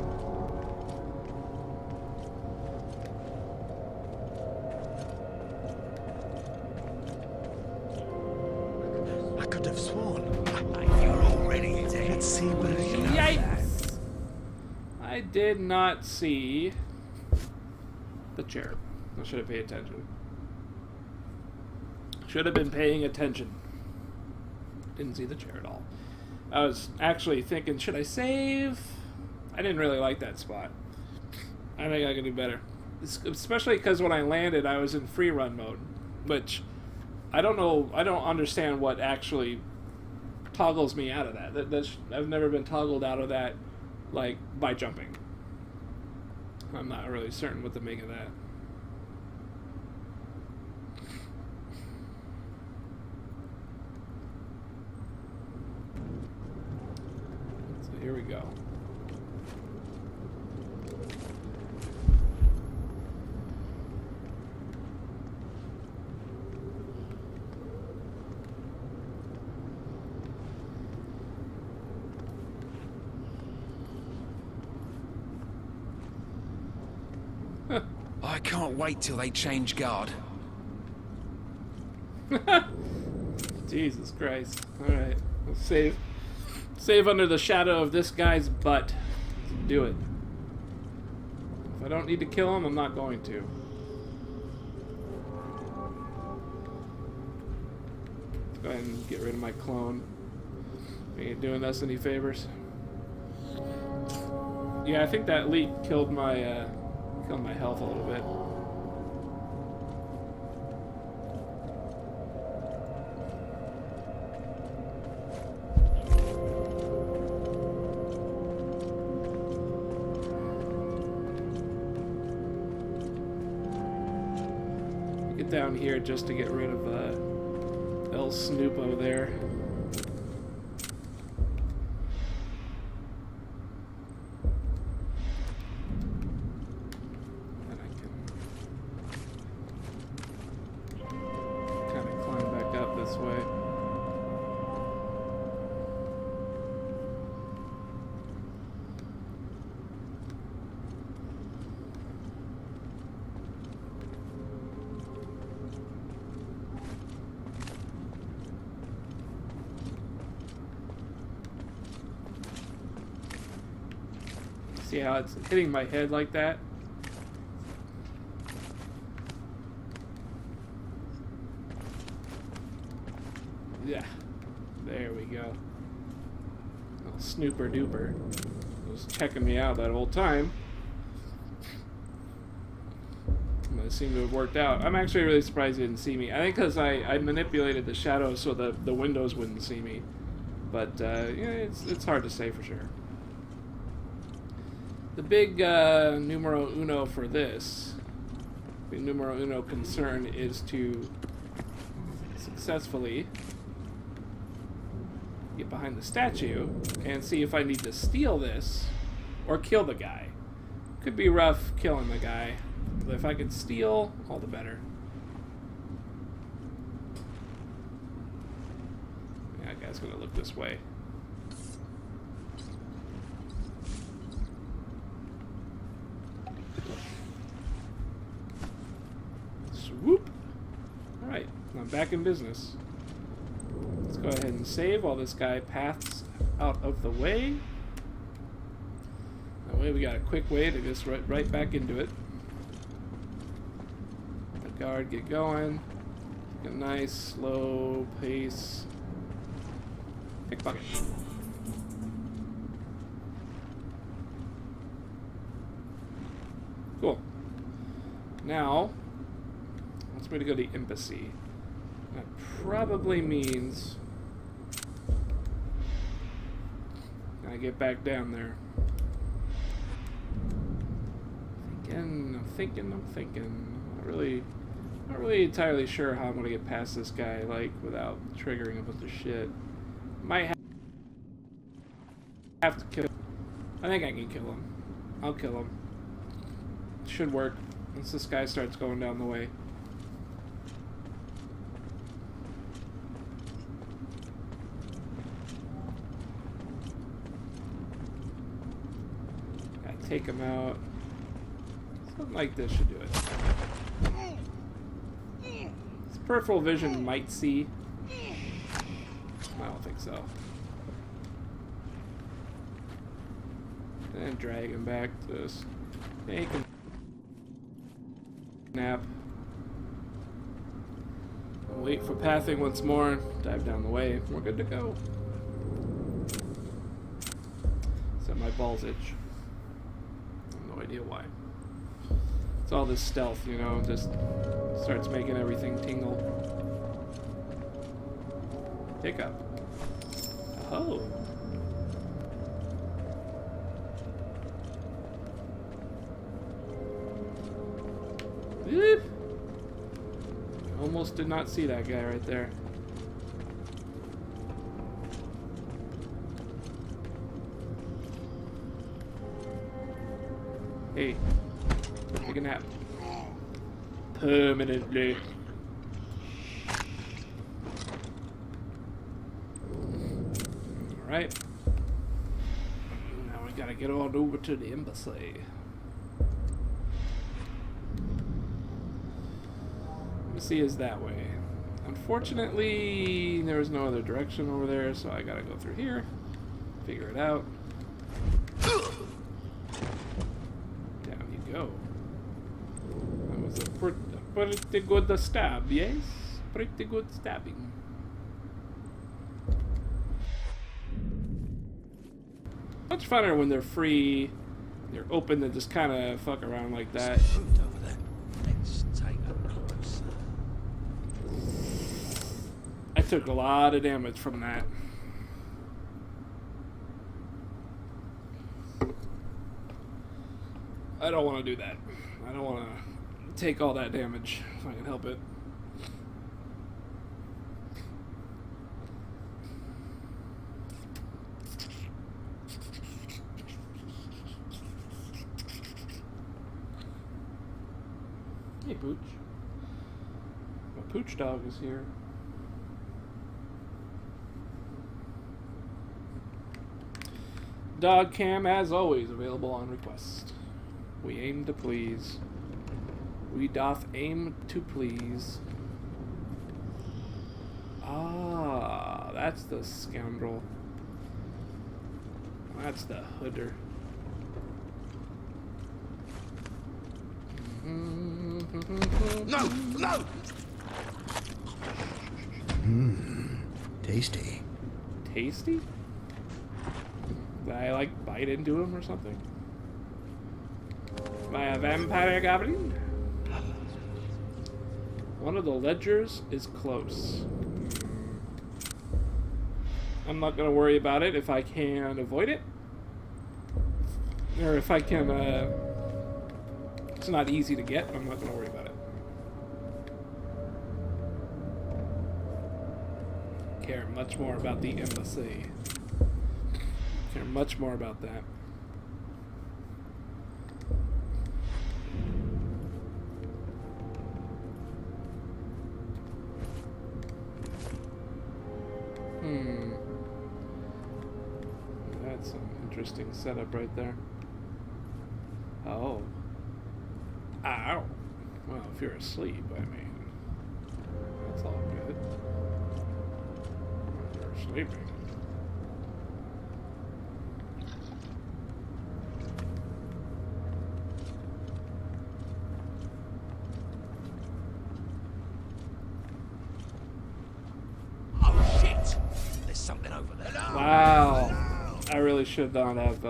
I could have sworn. You're already dead. Let's see where you know. Yikes! I did not see the chair. I should have paid attention. Should have been paying attention. Didn't see the chair at all. I was actually thinking, should I save? I didn't really like that spot. I think I can do better. Especially because when I landed, I was in free run mode, which I don't know. I don't understand what actually toggles me out of that. I've never been toggled out of that, like by jumping. I'm not really certain what to make of that. So here we go. I can't wait till they change guard. Jesus Christ. Alright. Let's save. Save under the shadow of this guy's butt. Let's do it. If I don't need to kill him, I'm not going to. Let's go ahead and get rid of my clone. Ain't doing us any favors. Yeah, I think that leak killed my health a little bit. get down here just to get rid of El Snoopo there. And I can kind of climb back up this way. See how it's hitting my head like that? Yeah. There we go. Little snooper duper. Was checking me out that whole time. And it seemed to have worked out. I'm actually really surprised he didn't see me. I think because I manipulated the shadows so the windows wouldn't see me. But yeah, it's hard to say for sure. The big numero uno for this, the numero uno concern is to successfully get behind the statue and see if I need to steal this or kill the guy. Could be rough killing the guy, but if I can steal, all the better. Yeah, that guy's gonna look this way. Swoop! Alright, I'm back in business. Let's go ahead and save while this guy paths out of the way. That way we got a quick way to just right back into it. The guard get going. Take a nice slow pace. Pickpocket. Cool. Now, wants me to go to the embassy. That probably means I get back down there. I'm thinking. Not really entirely sure how I'm gonna get past this guy, like, without triggering a bunch of shit. Might have to kill him. I think I can kill him. I'll kill him. Should work once this guy starts going down the way. Take him out. Something like this should do it. His peripheral vision might see. I don't think so. And drag him back to this. Take him. Nap. Wait for pathing once more. Dive down the way. We're good to go. Set my balls itch. No idea why. It's all this stealth, you know, just starts making everything tingle. Pick up. Oh. Whoop. Almost did not see that guy right there. Hey, take a nap. Permanently. Alright. Now we gotta get on over to the embassy. Embassy is that way. Unfortunately, there's no other direction over there, so I gotta go through here. Figure it out. Go. That was a pretty good stab, yes? Pretty good stabbing. Much funner when they're free, they're open to just kind of fuck around like that. Let's take a closer. I took a lot of damage from that. I don't want to do that. I don't want to take all that damage if I can help it. Hey, Pooch. My Pooch dog is here. Dog cam, as always, available on request. We aim to please. We doth aim to please. Ah, that's the scoundrel. That's the hooder. No! No! Tasty. Tasty? Did I like bite into him or something? Am I a vampire goblin? One of the ledgers is close. I'm not gonna worry about it if I can avoid it. Or if I can, it's not easy to get, I'm not gonna worry about it. Care much more about the embassy. Care much more about that. That's some interesting setup right there. Oh. Ow. Well, if you're asleep, I mean, that's all good. If you're sleeping. Oh shit! There's something over there. Wow. I really should not have,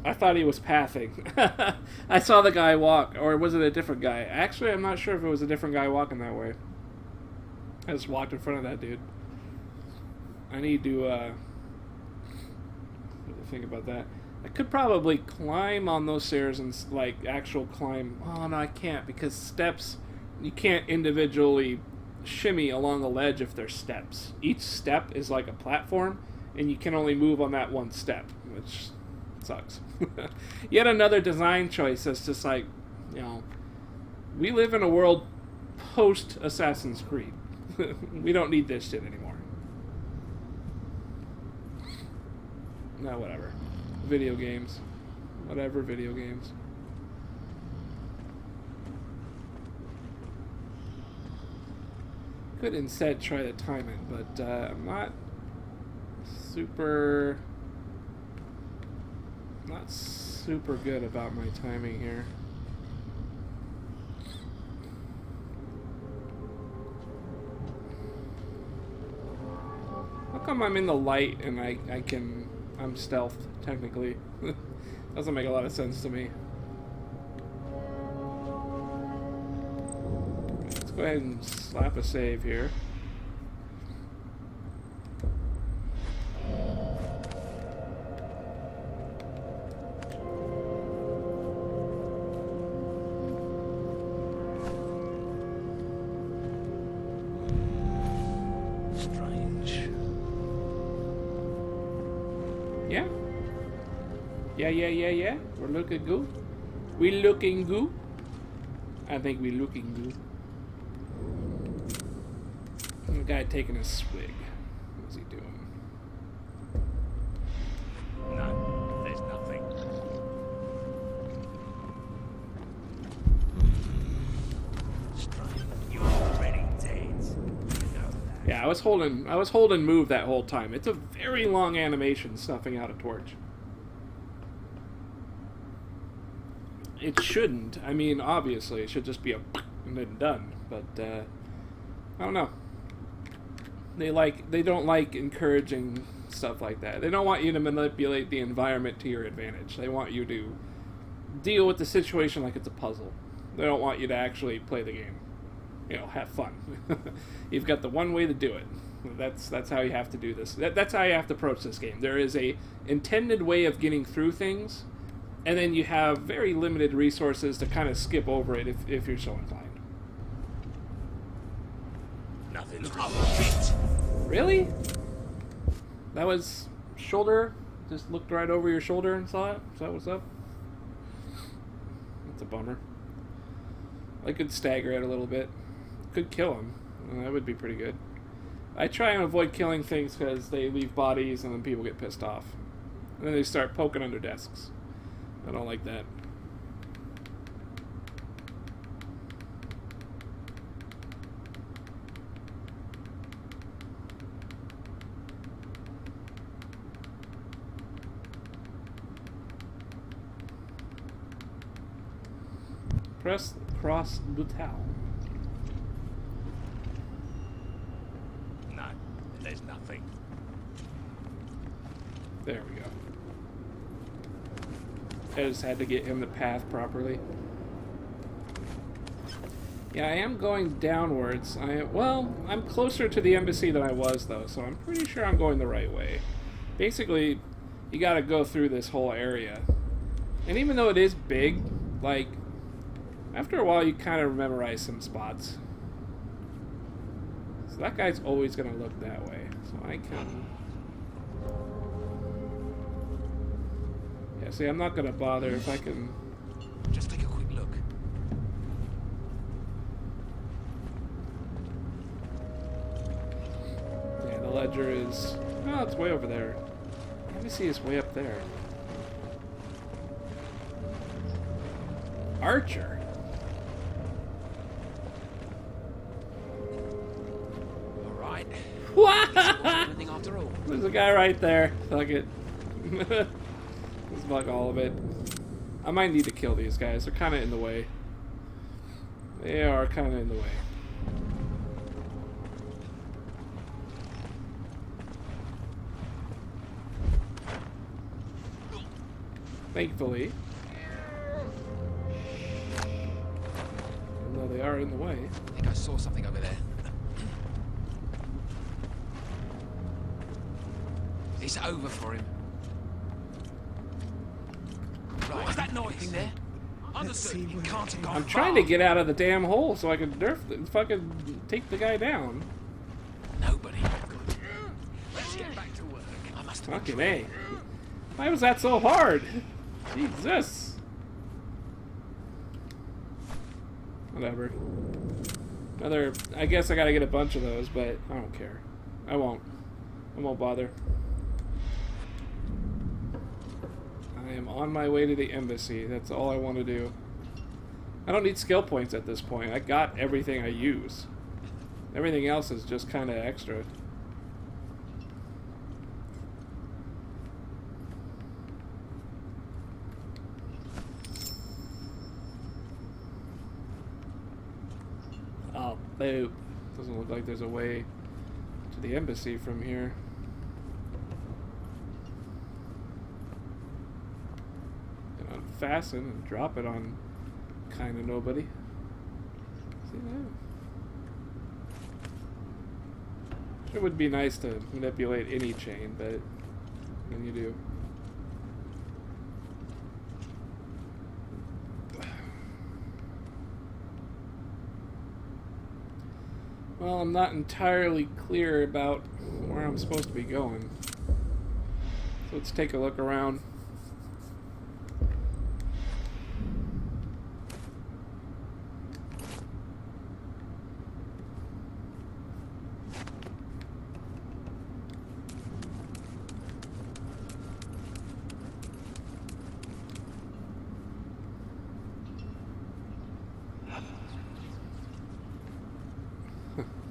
I thought he was pathing. I saw the guy walk, or was it a different guy? Actually, I'm not sure if it was a different guy walking that way. I just walked in front of that dude. I need to think about that. I could probably climb on those stairs and, like, actual climb. Oh, no, I can't, because steps, you can't individually shimmy along a ledge if they're steps. Each step is like a platform, and you can only move on that one step, which sucks. Yet another design choice that's just like, you know, we live in a world post Assassin's Creed. We don't need this shit anymore. No, whatever. Video games. Whatever, video games. Could instead try to time it, but I'm not super good about my timing here. How come I'm in the light and I'm stealthed, technically? Doesn't make a lot of sense to me. Let's go ahead and slap a save here. Yeah. We're looking good. We looking good. I think we looking good. The guy taking a swig. What's he doing? No, there's nothing. Strange. You're already dead. You know that. Yeah, I was holding move that whole time. It's a very long animation snuffing out a torch. It shouldn't. I mean, obviously, it should just be a and then done. But I don't know. They don't like encouraging stuff like that. They don't want you to manipulate the environment to your advantage. They want you to deal with the situation like it's a puzzle. They don't want you to actually play the game. You know, have fun. You've got the one way to do it. That's how you have to do this. That's how you have to approach this game. There is a intended way of getting through things, and then you have very limited resources to kind of skip over it if you're so inclined. Nothing's shit. Really? That was shoulder? Just looked right over your shoulder and saw it? Is that what's up? That's a bummer. I could stagger it a little bit. Could kill him. Well, that would be pretty good. I try and avoid killing things because they leave bodies and then people get pissed off. And then they start poking under desks. I don't like that. Press cross butal. No, there's nothing. There we go. I just had to get him the path properly. Yeah, I am going downwards. Well, I'm closer to the embassy than I was, though, so I'm pretty sure I'm going the right way. Basically, you gotta go through this whole area. And even though it is big, like, after a while you kind of memorize some spots. So that guy's always gonna look that way. So I can... Yeah, see, I'm not gonna bother if I can... Just take a quick look. Yeah, the ledger is... Oh, it's way over there. Let me see, it's way up there. Archer? Alright. What? After all. There's a guy right there. Fuck it. Let's fuck all of it. I might need to kill these guys. They're kind of in the way. They are kind of in the way. Thankfully. Although they are in the way. I think I saw something over there. It's over for him. Right, what's that noise in there? Understood. He can't have gone I'm trying to far. get out of the damn hole so I can fucking take the guy down. Nobody. Let's get back to work. I must have Fucking A. Why was that so hard? Jesus. Whatever. I guess I gotta get a bunch of those, but I don't care. I won't bother. I am on my way to the embassy. That's all I want to do. I don't need skill points at this point. I got everything I use. Everything else is just kind of extra. Oh, boop. Doesn't look like there's a way to the embassy from here. Unfasten and drop it on kind of nobody. See that? It would be nice to manipulate any chain, but when you do. Well, I'm not entirely clear about where I'm supposed to be going. So let's take a look around.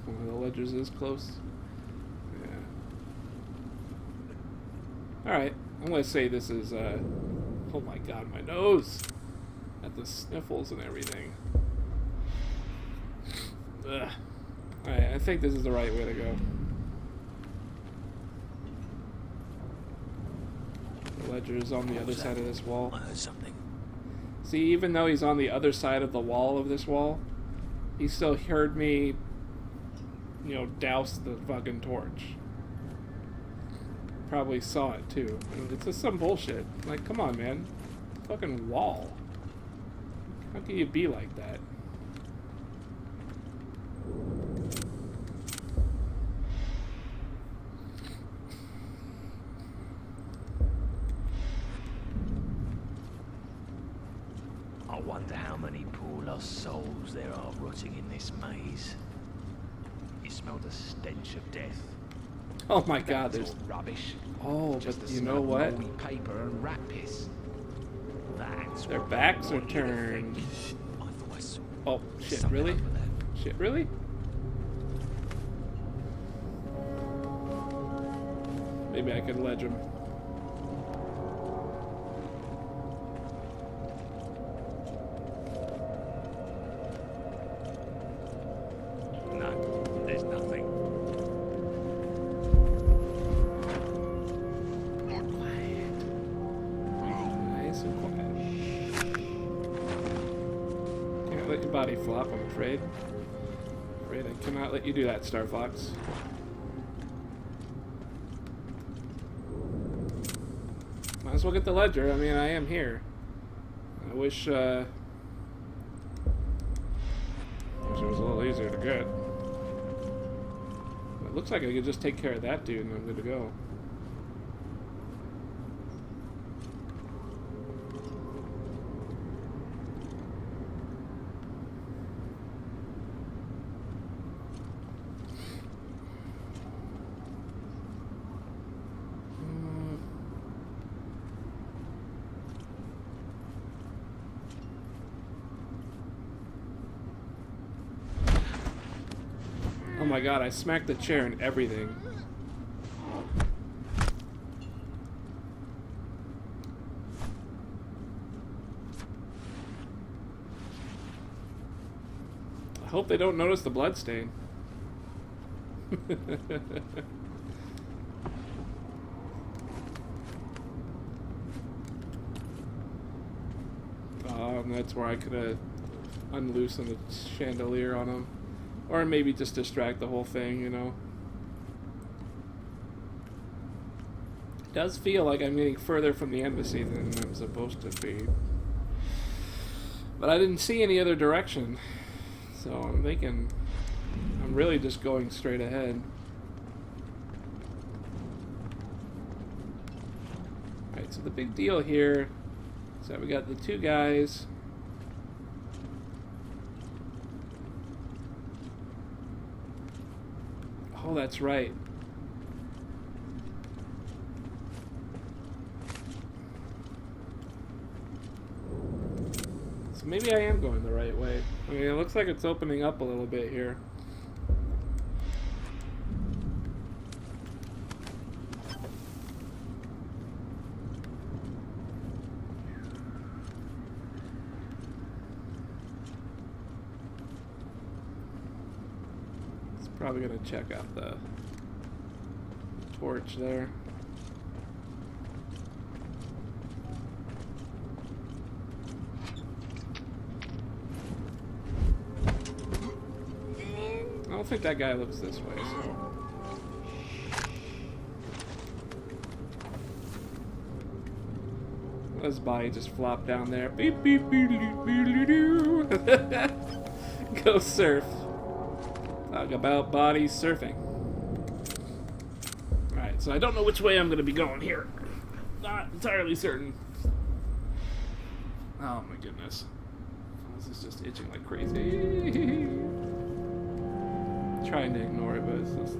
One of the ledgers is close. Yeah. Alright, I'm gonna say this is, oh my god, my nose! Got the sniffles and everything. Ugh. Alright, I think this is the right way to go. The ledger is on the other side of this wall. I heard something. See, even though he's on the other side of the wall of this wall, he still heard me, you know, douse the fucking torch. Probably saw it too. It's just some bullshit. Like, come on, man. Fucking wall. How can you be like that? Oh, wonder how many poor lost souls there are rotting in this maze. You smell the stench of death. Oh my God, there's... That's all rubbish. Oh, Just but the you smell know of what? moldy paper and rat piss. That's Their what backs I are want you to turned. think. I thought I saw Oh, shit, something really? over there. Shit, really? Maybe I could ledge him. No, there's nothing. Nice and quiet. Can't let your body flop, I'm afraid. Afraid I cannot let you do that, Star Fox. Might as well get the ledger. I mean, I am here. I wish it was a little easier to get. It looks like I could just take care of that dude and I'm good to go. Oh my God, I smacked the chair and everything. I hope they don't notice the blood stain. And that's where I could have unloosened the chandelier on him. Or maybe just distract the whole thing, you know. It does feel like I'm getting further from the embassy than I'm supposed to be. But I didn't see any other direction. So I'm thinking I'm really just going straight ahead. Alright, so the big deal here is that we got the two guys. Oh, that's right. So maybe I am going the right way. I mean, it looks like it's opening up a little bit here. Probably gonna check out the torch there. I don't think that guy looks this way, so. His body just flopped down there. Beep beep beep beep beep doo. Go surf. Talk about body surfing. Alright, so I don't know which way I'm going to be going here. Not entirely certain. Oh my goodness. This is just itching like crazy. Trying to ignore it, but it's just...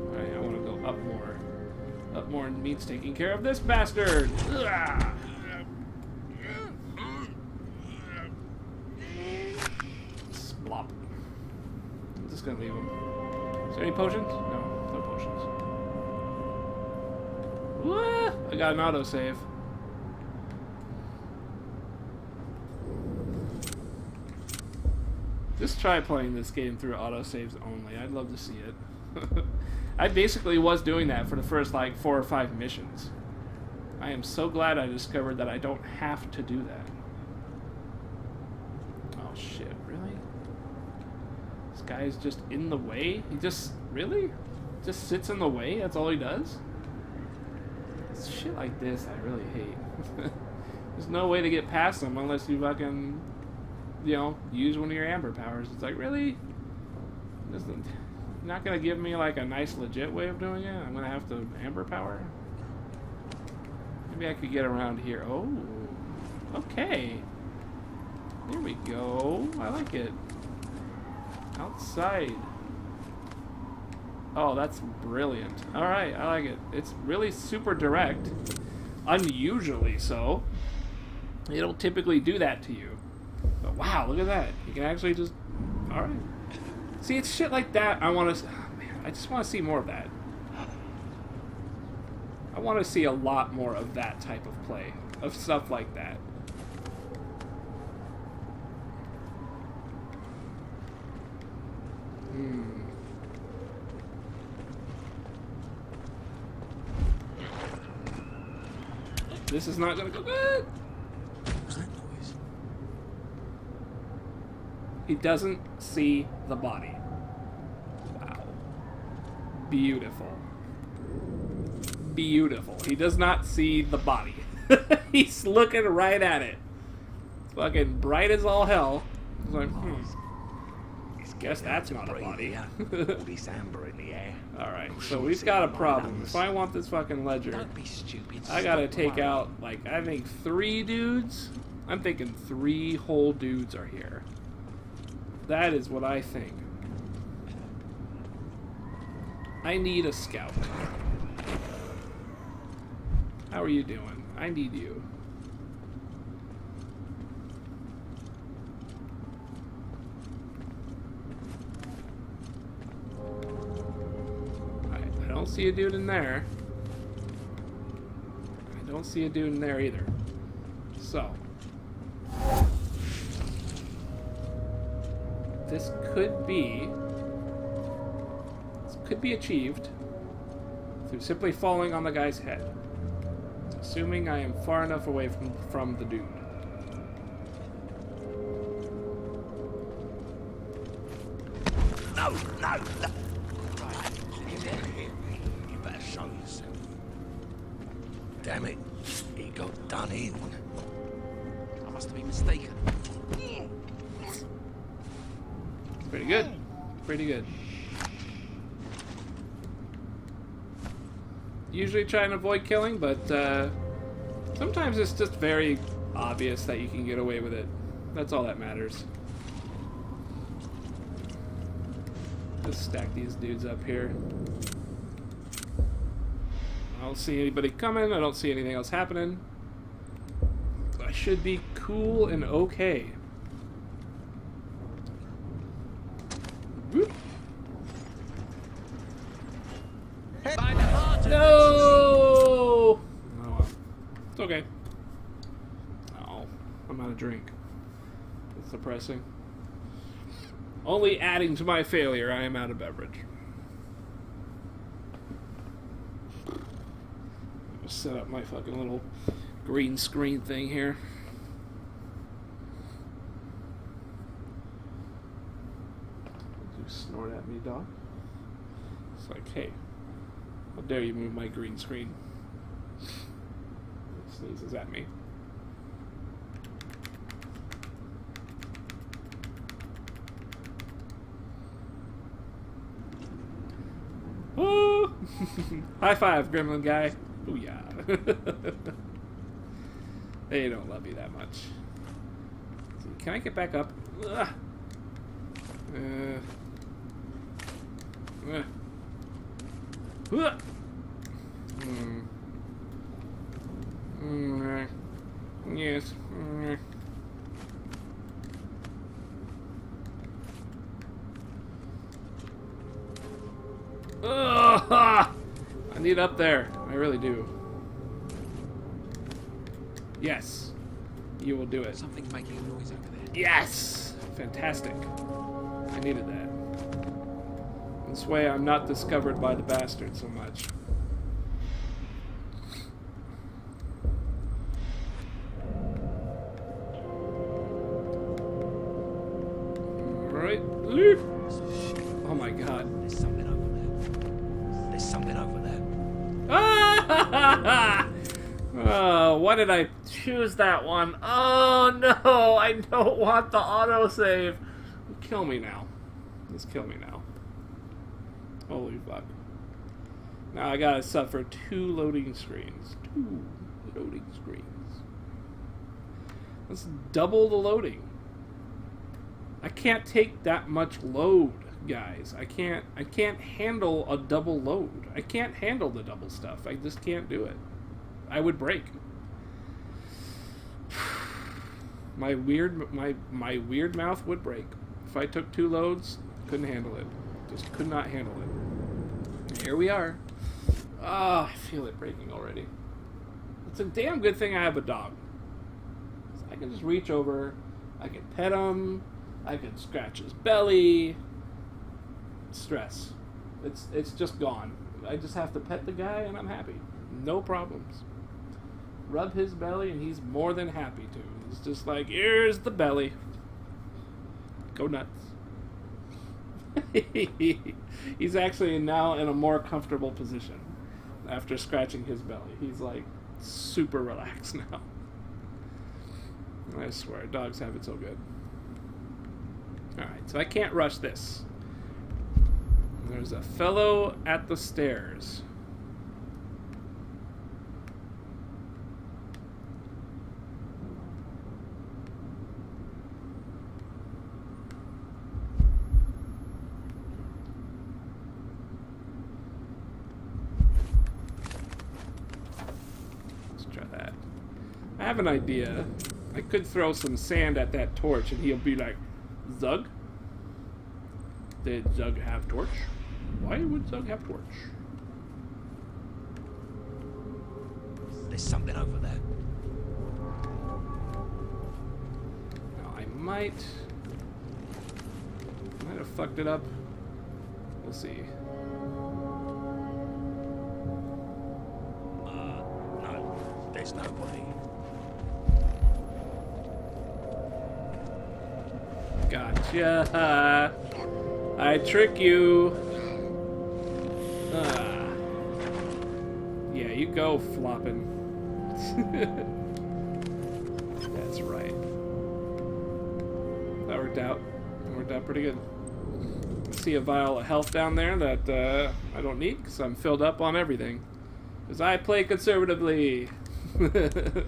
Alright, I want to go up more. Up more means taking care of this bastard! Ugh. I'm just gonna leave him. Is there any potions? No, no potions. Woo! I got an autosave. Just try playing this game through autosaves only. I'd love to see it. I basically was doing that for the first like 4 or 5 missions. I am so glad I discovered that I don't have to do that. Oh shit, really? This guy is just in the way? He just, really? Just sits in the way? That's all he does? It's shit like this I really hate. There's no way to get past him unless you fucking, you know, use one of your amber powers. It's like, really? You're not gonna give me like a nice legit way of doing it? I'm gonna have to amber power? Maybe I could get around here. Oh. Okay. There we go. I like it. Outside. Oh, that's brilliant. Alright, I like it. It's really super direct. Unusually so. They don't typically do that to you. But wow, look at that. You can actually just... Alright. See, it's shit like that I want to... Oh, man, I just want to see more of that. I want to see a lot more of that type of play. Of stuff like that. This is not gonna go good. What was that noise? He doesn't see the body. Wow. Beautiful. Beautiful. He does not see the body. He's looking right at it. It's fucking bright as all hell. He's like, guess that's not a body. All this amber in the air. Alright, so we've got a problem. If I want this fucking ledger, Don't be stupid. I gotta Stop take worrying. out, like, I think 3 dudes. I'm thinking 3 whole dudes are here. That is what I think. I need a scout. How are you doing? I need you. I don't see a dude in there. I don't see a dude in there either. So. This could be achieved through simply falling on the guy's head. Assuming I am far enough away from the dude. No, no, no. Right, you better show yourself. Damn it, he got done in. I must have been mistaken. Pretty good. Pretty good. Usually try and avoid killing, but sometimes it's just very obvious that you can get away with it. That's all that matters. Let's stack these dudes up here. I don't see anybody coming. I don't see anything else happening. I should be cool and okay. Whoop. No! Oh, well. It's okay. Oh, I'm out of drink. It's depressing. Only adding to my failure, I am out of beverage. Just set up my fucking little green screen thing here. You snort at me, dog. It's like, hey, how dare you move my green screen? It sneezes at me. Oh! High five, gremlin guy. Booyah. They don't love you that much. Can I get back up? Ugh. Yes. I need up there. I really do. Yes. You will do it. Something's making a noise over there. Yes! Fantastic. I needed that. This way I'm not discovered by the bastard so much. Alright. Oh my god. There's something over there. There's something over there. Oh, why did I choose that one? Oh no, I don't want the autosave. Kill me now. Just kill me now. Holy fuck. Now I gotta suffer 2 loading screens. 2 loading screens. That's double the loading. I can't take that much load, guys. I can't handle a double load. I can't handle the double stuff. I just can't do it. I would break. My weird mouth would break. If I took 2 loads, couldn't handle it. Just could not handle it. Here we are. Ah, I feel it breaking already. It's a damn good thing I have a dog. I can just reach over, I can pet him, I can scratch his belly. Stress. It's just gone. I just have to pet the guy and I'm happy. No problems. Rub his belly and he's more than happy to. He's just like, here's the belly. Go nuts. He's actually now in a more comfortable position after scratching his belly. He's like super relaxed now. I swear, dogs have it so good. Alright, so I can't rush this. There's a fellow at the stairs. Let's try that. I have an idea. I could throw some sand at that torch and he'll be like, Zug? Did Zug have torch? Why would Zug have torch? There's something over there. Now, I might have fucked it up. We'll see. No, there's nobody. Gotcha. I trick you. Yeah, you go flopping. That's right. That worked out. That worked out pretty good. I see a vial of health down there that I don't need because I'm filled up on everything. Because I play conservatively. That's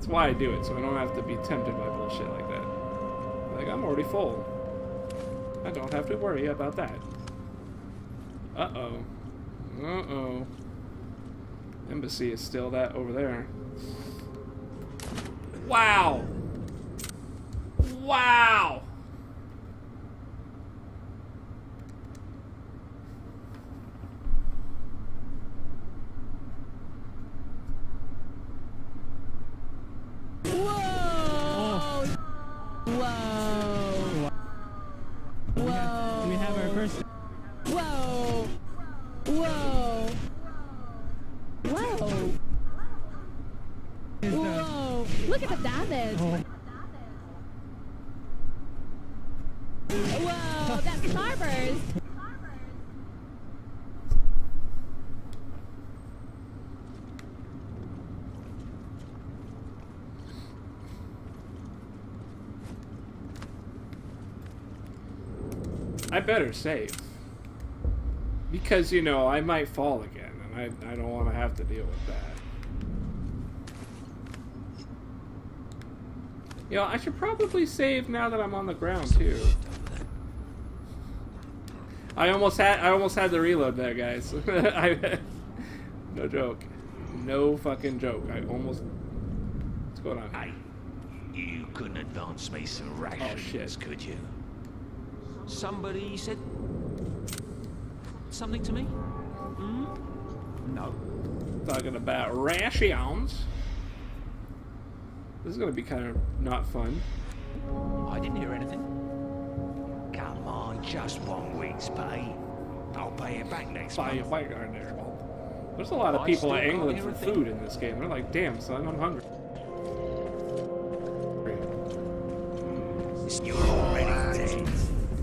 why I do it, so I don't have to be tempted by bullshit like that. Like, I'm already full. I don't have to worry about that. Uh-oh. Uh-oh. Embassy is still that over there. Wow! Wow! Whoa! Whoa! Whoa! We have our first. Whoa! Whoa! Whoa! Whoa! Look at the damage! Whoa! That's Starburst! I better save. Because, you know, I might fall again, and I don't want to have to deal with that. You know, I should probably save now that I'm on the ground, too. I almost had the reload there, guys. No joke. No fucking joke. I almost... What's going on? Hey, you couldn't advance me some rations, shit. could you? Somebody said something to me? No. Talking about rations. This is gonna be kind of not fun. I didn't hear anything. Come on, just 1 week's pay. I'll pay you back next month. There's a lot of I people still can't angling hear for a thing. food in this game. They're like, damn, son, I'm hungry. You're already dead.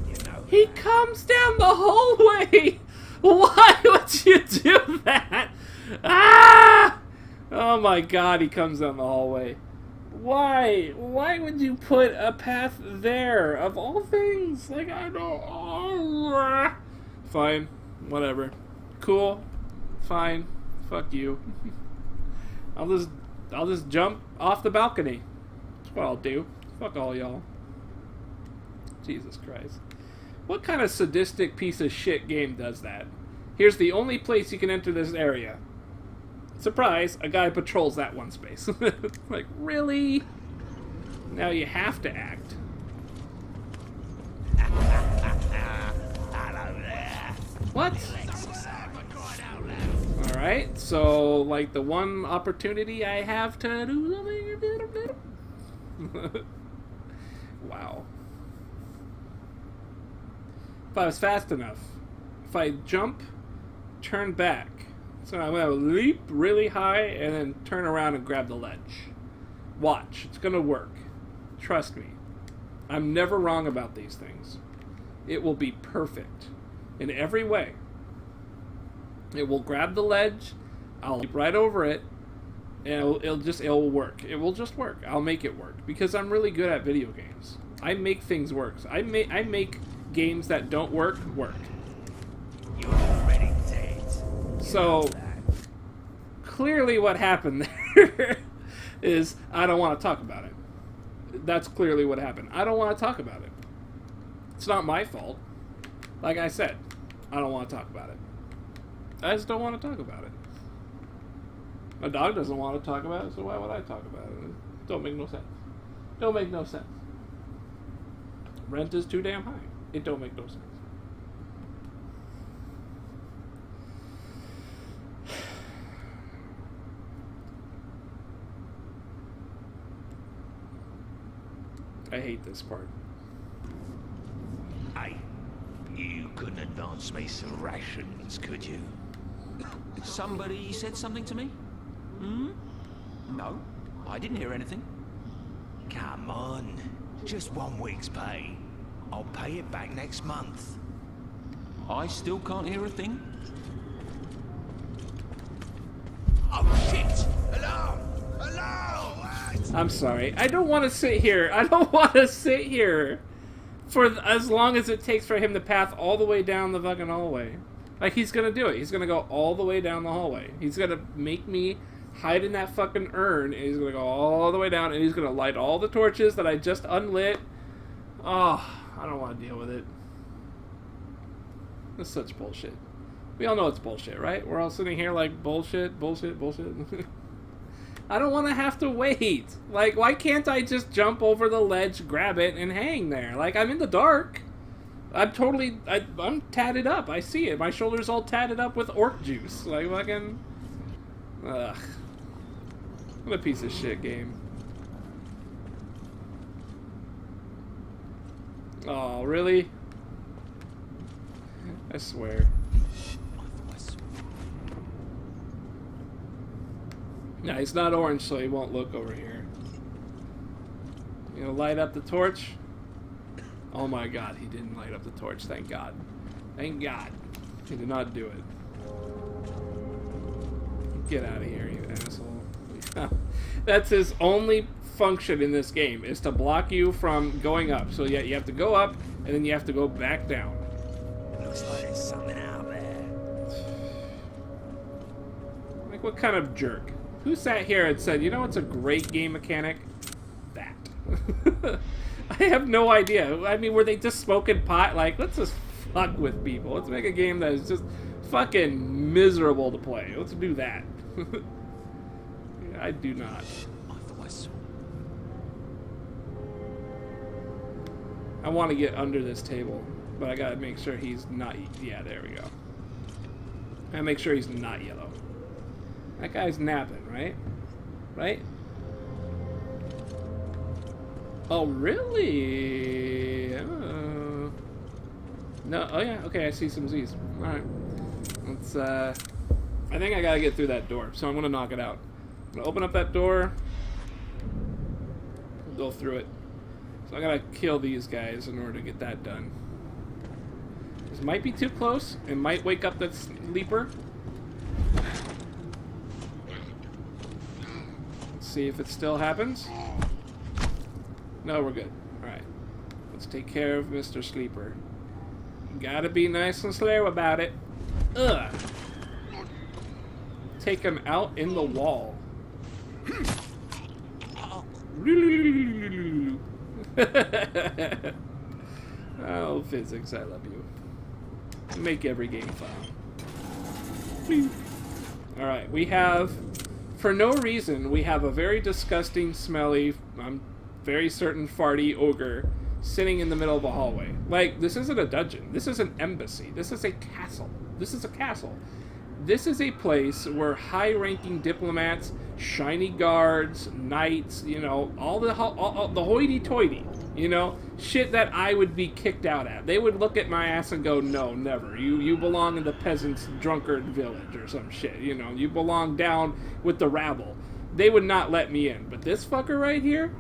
You know. He comes down the hallway! Why would you do that? Ah! Oh my god, he comes down the hallway. Why? Why would you put a path there? Of all things? Like, I don't... Oh. Fine. Whatever. Cool. Fine. Fuck you. I'll just jump off the balcony. That's what I'll do. Fuck all y'all. Jesus Christ. What kind of sadistic piece of shit game does that? Here's the only place you can enter this area. Surprise, a guy patrols that one space. Like, really? Now you have to act. What? Alright, so, like, the one opportunity I have to do something... Wow. If I was fast enough, if I jump, turn back, so I'm going to leap really high and then turn around and grab the ledge. Watch, it's going to work. Trust me. I'm never wrong about these things. It will be perfect in every way. It will grab the ledge, I'll leap right over it, and it'll work. It will just work. I'll make it work because I'm really good at video games. I make things work. I make games that don't work. You're already dead. So clearly what happened there is I don't want to talk about it. That's clearly what happened. I don't want to talk about it. It's not my fault. Like I said, I don't want to talk about it. I just don't want to talk about it. My dog doesn't want to talk about it, so why would I talk about it? It don't make no sense. Don't make no sense. Rent is too damn high. It don't make no sense. I hate this part. Hey, you couldn't advance me some rations, could you? Somebody said something to me? Hmm? No, I didn't hear anything. Come on, just 1 week's pay. I'll pay it back next month. I still can't hear a thing. Oh shit! Alarm! Alarm! What? I'm sorry. I don't want to sit here. I don't want to sit here for as long as it takes for him to path all the way down the fucking hallway. Like, he's gonna do it. He's gonna go all the way down the hallway. He's gonna make me hide in that fucking urn, and he's gonna go all the way down, and he's gonna light all the torches that I just unlit. Oh, I don't want to deal with it. That's such bullshit. We all know it's bullshit, right? We're all sitting here like, bullshit, bullshit, bullshit. I don't want to have to wait. Like, why can't I just jump over the ledge, grab it, and hang there? Like, I'm in the dark. I'm tatted up. I see it. My shoulder's all tatted up with orc juice. Like, fucking... Ugh. What a piece of shit game. Oh, really? I swear. No, he's not orange, so he won't look over here. You know, light up the torch. Oh my god, he didn't light up the torch, thank God. Thank God. He did not do it. Get out of here, you asshole. That's his only function in this game, is to block you from going up. So yeah, you have to go up, and then you have to go back down. Looks like there's something out there. Like, what kind of jerk? Who sat here and said, you know what's a great game mechanic? That. I have no idea. I mean, were they just smoking pot? Like, let's just fuck with people. Let's make a game that is just fucking miserable to play. Let's do that. I do not. I want to get under this table, but I gotta make sure he's not... Yeah, there we go. I gotta make sure he's not yellow. That guy's napping, right? Right? Oh, really? No, oh yeah, okay, I see some Z's. Alright. Let's, I think I gotta get through that door, so I'm gonna knock it out. I'm gonna open up that door. Go through it. So I gotta kill these guys in order to get that done. This might be too close. It might wake up that sleeper. Let's see if it still happens. No, we're good. Alright. Let's take care of Mr. Sleeper. Gotta be nice and slow about it. Ugh. Take him out in the wall. Oh, physics, I love you. Make every game fun. Alright, we have, for no reason, we have a very disgusting, smelly, I'm very certain farty ogre sitting in the middle of a hallway. Like, this isn't a dungeon. This is an embassy. This is a castle. This is a castle. This is a place where high-ranking diplomats, shiny guards, knights, you know, all the hoity-toity, you know, shit that I would be kicked out at. They would look at my ass and go, no, never. You belong in the peasants' drunkard village or some shit, you know. You belong down with the rabble. They would not let me in. But this fucker right here,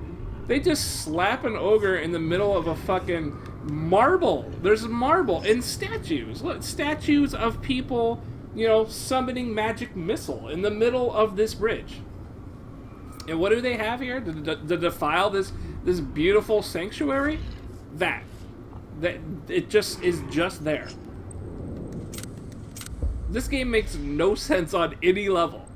they just slap an ogre in the middle of a fucking marble. There's marble and statues. Look, statues of people, you know, summoning magic missile in the middle of this bridge. And what do they have here to defile this beautiful sanctuary? That it just is just there. This game makes no sense on any level.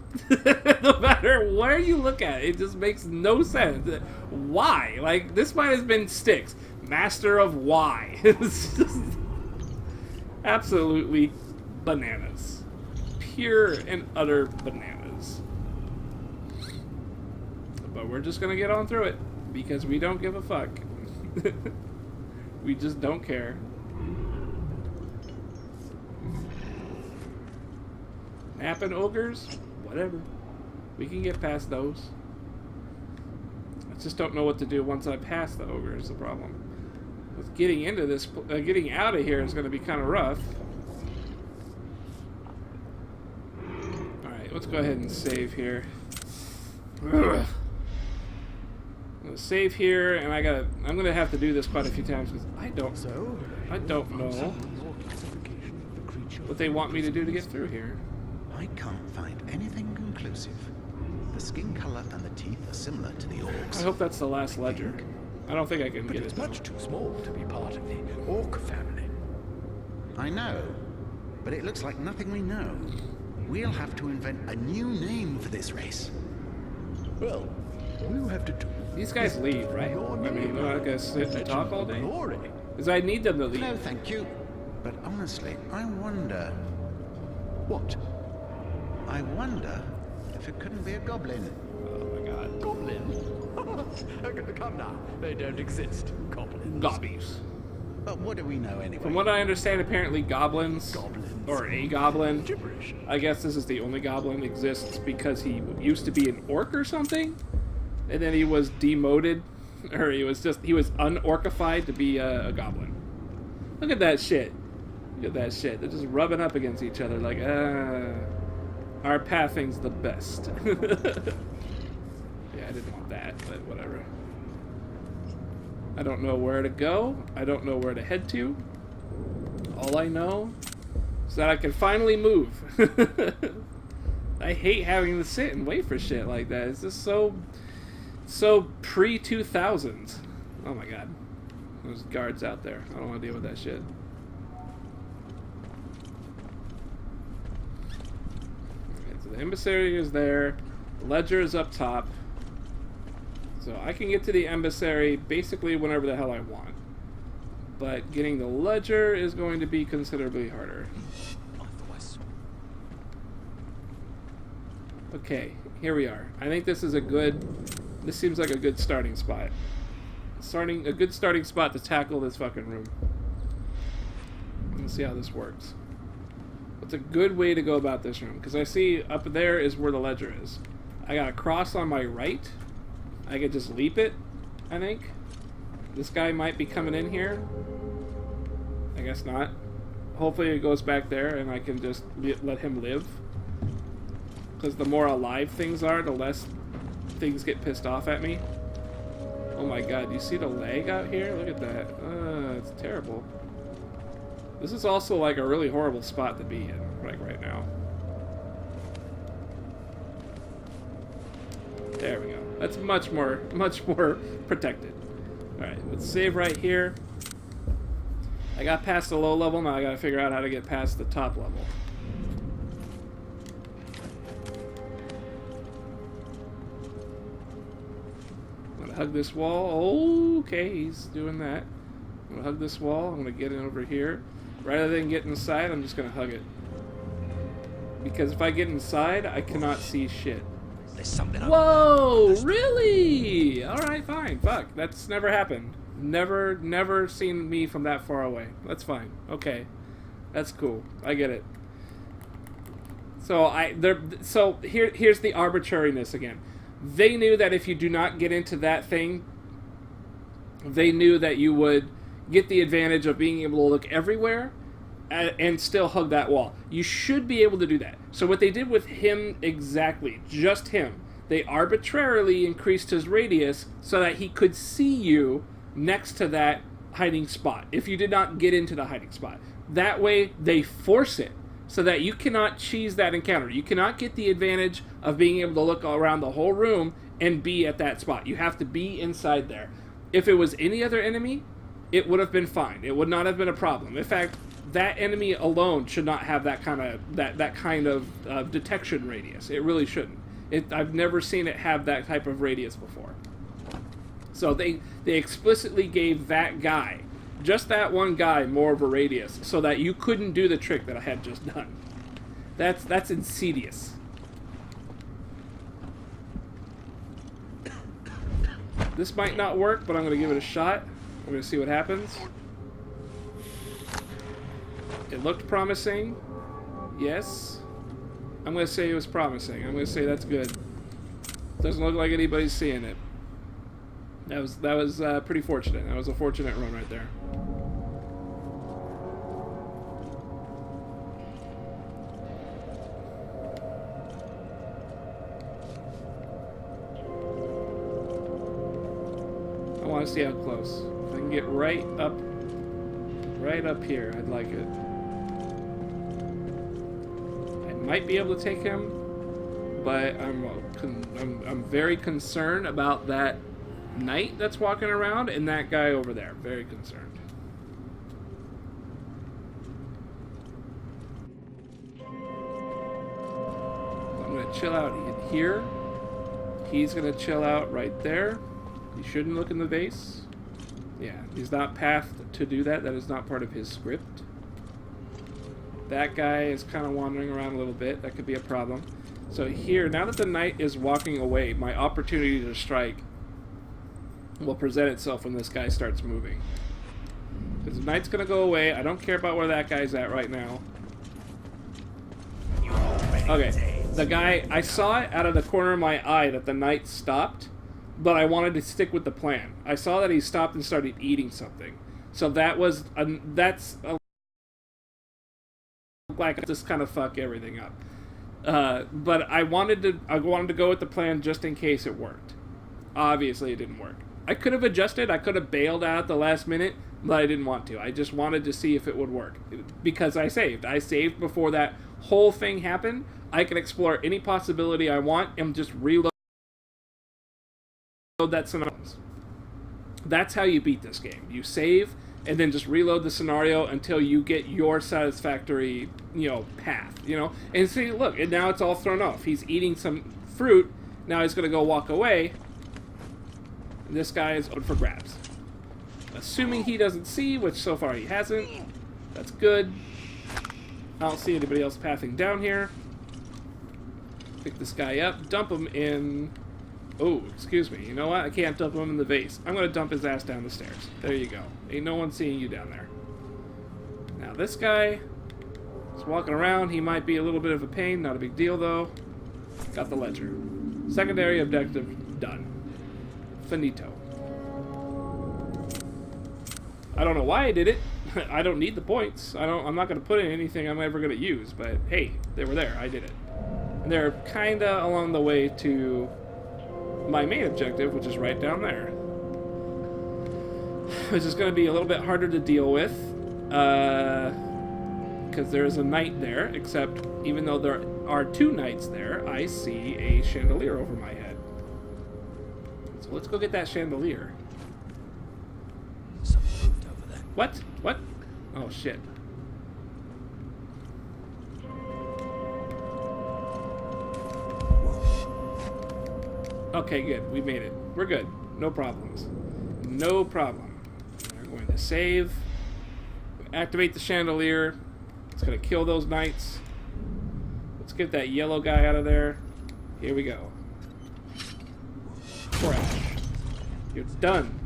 No matter where you look at it, it just makes no sense. Why? Like, this might have been Styx, master of why. It's just absolutely bananas. Pure and utter bananas. But we're just gonna get on through it, because we don't give a fuck. We just don't care. Napping ogres? Whatever. We can get past those. I just don't know what to do once I pass the ogre is the problem. With getting into this, getting out of here is going to be kind of rough. Alright, let's go ahead and save here. Ugh. I'm gonna save here, and I'm gonna have to do this quite a few times because I don't know what they want me to do to get through here. I can't find anything conclusive. The skin color and the teeth are similar to the orcs. I hope that's the last ledger. I don't think I can But get it's it. much too small to be part of the orc family. I know, but it looks like nothing we know. We'll have to invent a new name for this race. Well, all you have to do. These guys leave, right? I mean, they're not gonna sit and talk all day. Because I need them to leave. No, thank you. But honestly, I wonder... What? I wonder if it couldn't be a goblin. Oh my god. Goblin? Come now, they don't exist. Goblins. Gobbies. But what do we know anyway? From what I understand, apparently goblins, or a goblin, Gibberish. I guess this is the only goblin exists because he used to be an orc or something, and then he was demoted, or he was unorcified to be a goblin. Look at that shit. Look at that shit. They're just rubbing up against each other like, our pathing's the best. Yeah, I didn't want that, but whatever. I don't know where to go. I don't know where to head to. All I know is that I can finally move. I hate having to sit and wait for shit like that. It's just so pre-2000s. Oh my god. There's guards out there. I don't want to deal with that shit. Okay, so the emissary is there. The ledger is up top. So I can get to the emissary basically whenever the hell I want. But getting the ledger is going to be considerably harder. Okay, here we are. I think this seems like a good starting spot. A good starting spot to tackle this fucking room. Let's see how this works. What's a good way to go about this room? Because I see up there is where the ledger is. I got a cross on my right. I could just leap it, I think. This guy might be coming in here. I guess not. Hopefully it goes back there and I can just let him live. Because the more alive things are, the less things get pissed off at me. Oh my god, you see the lag out here? Look at that. It's terrible. This is also like a really horrible spot to be in, like right now. There we go. That's much more protected. Alright, let's save right here. I got past the low level, now I gotta figure out how to get past the top level. gonna hug this wall. Oh, okay, he's doing that. I'm gonna hug this wall. I'm gonna get in over here. Rather than get inside, I'm just gonna hug it. Because if I get inside, I cannot see shit. There's something Whoa, really? Alright, fine. Fuck. That's never happened. Never seen me from that far away. That's fine. Okay. That's cool. I get it. So here's the arbitrariness again. They knew that if you do not get into that thing, they knew that you would get the advantage of being able to look everywhere and still hug that wall. You should be able to do that. So what they did with him exactly, just him, they arbitrarily increased his radius so that he could see you next to that hiding spot if you did not get into the hiding spot. That way they force it so that you cannot cheese that encounter. You cannot get the advantage of being able to look around the whole room and be at that spot. You have to be inside there. If it was any other enemy, it would have been fine. It would not have been a problem. In fact, that enemy alone should not have that kind of detection radius. It really shouldn't. I've never seen it have that type of radius before. So they explicitly gave that guy, just that one guy, more of a radius, so that you couldn't do the trick that I had just done. That's insidious. This might not work, but I'm going to give it a shot. We're going to see what happens. It looked promising. Yes. I'm going to say it was promising. I'm going to say that's good. Doesn't look like anybody's seeing it. That was pretty fortunate. That was a fortunate run right there. I want to see how close. If I can get right up here, I'd like it. I might be able to take him, but I'm very concerned about that knight that's walking around and that guy over there. Very concerned. I'm gonna chill out here. He's gonna chill out right there. He shouldn't look in the vase. Yeah, he's not pathed to do that. That is not part of his script. That guy is kind of wandering around a little bit. That could be a problem. So here, now that the knight is walking away, my opportunity to strike will present itself when this guy starts moving. Because the knight's going to go away. I don't care about where that guy's at right now. Okay, the guy, I saw it out of the corner of my eye that the knight stopped, but I wanted to stick with the plan. I saw that he stopped and started eating something. So that's like just kind of fuck everything up. But I wanted to go with the plan just in case it worked. Obviously, it didn't work. I could have adjusted. I could have bailed out at the last minute, but I didn't want to. I just wanted to see if it would work because I saved. I saved before that whole thing happened. I can explore any possibility I want and just reload that scenario. That's how you beat this game. You save and then just reload the scenario until you get your satisfactory, path, And see, look, and now it's all thrown off. He's eating some fruit. Now he's going to go walk away. And this guy is open for grabs. Assuming he doesn't see, which so far he hasn't. That's good. I don't see anybody else pathing down here. Pick this guy up. Dump him in... Oh, excuse me. You know what? I can't dump him in the vase. I'm going to dump his ass down the stairs. There you go. Ain't no one seeing you down there. Now, this guy is walking around. He might be a little bit of a pain. Not a big deal, though. Got the ledger. Secondary objective done. Finito. I don't know why I did it. I don't need the points. I'm not going to put in anything I'm ever going to use. But, hey, they were there. I did it. And they're kind of along the way to... my main objective, which is right down there. Which is going to be a little bit harder to deal with, because there's a knight there, except even though there are two knights there, I see a chandelier over my head. So let's go get that chandelier. Something moved over there. What? What? Oh, shit. Okay, good. We made it. We're good. No problems. No problem. We're going to save. Activate the chandelier. It's going to kill those knights. Let's get that yellow guy out of there. Here we go. Crash. You're done.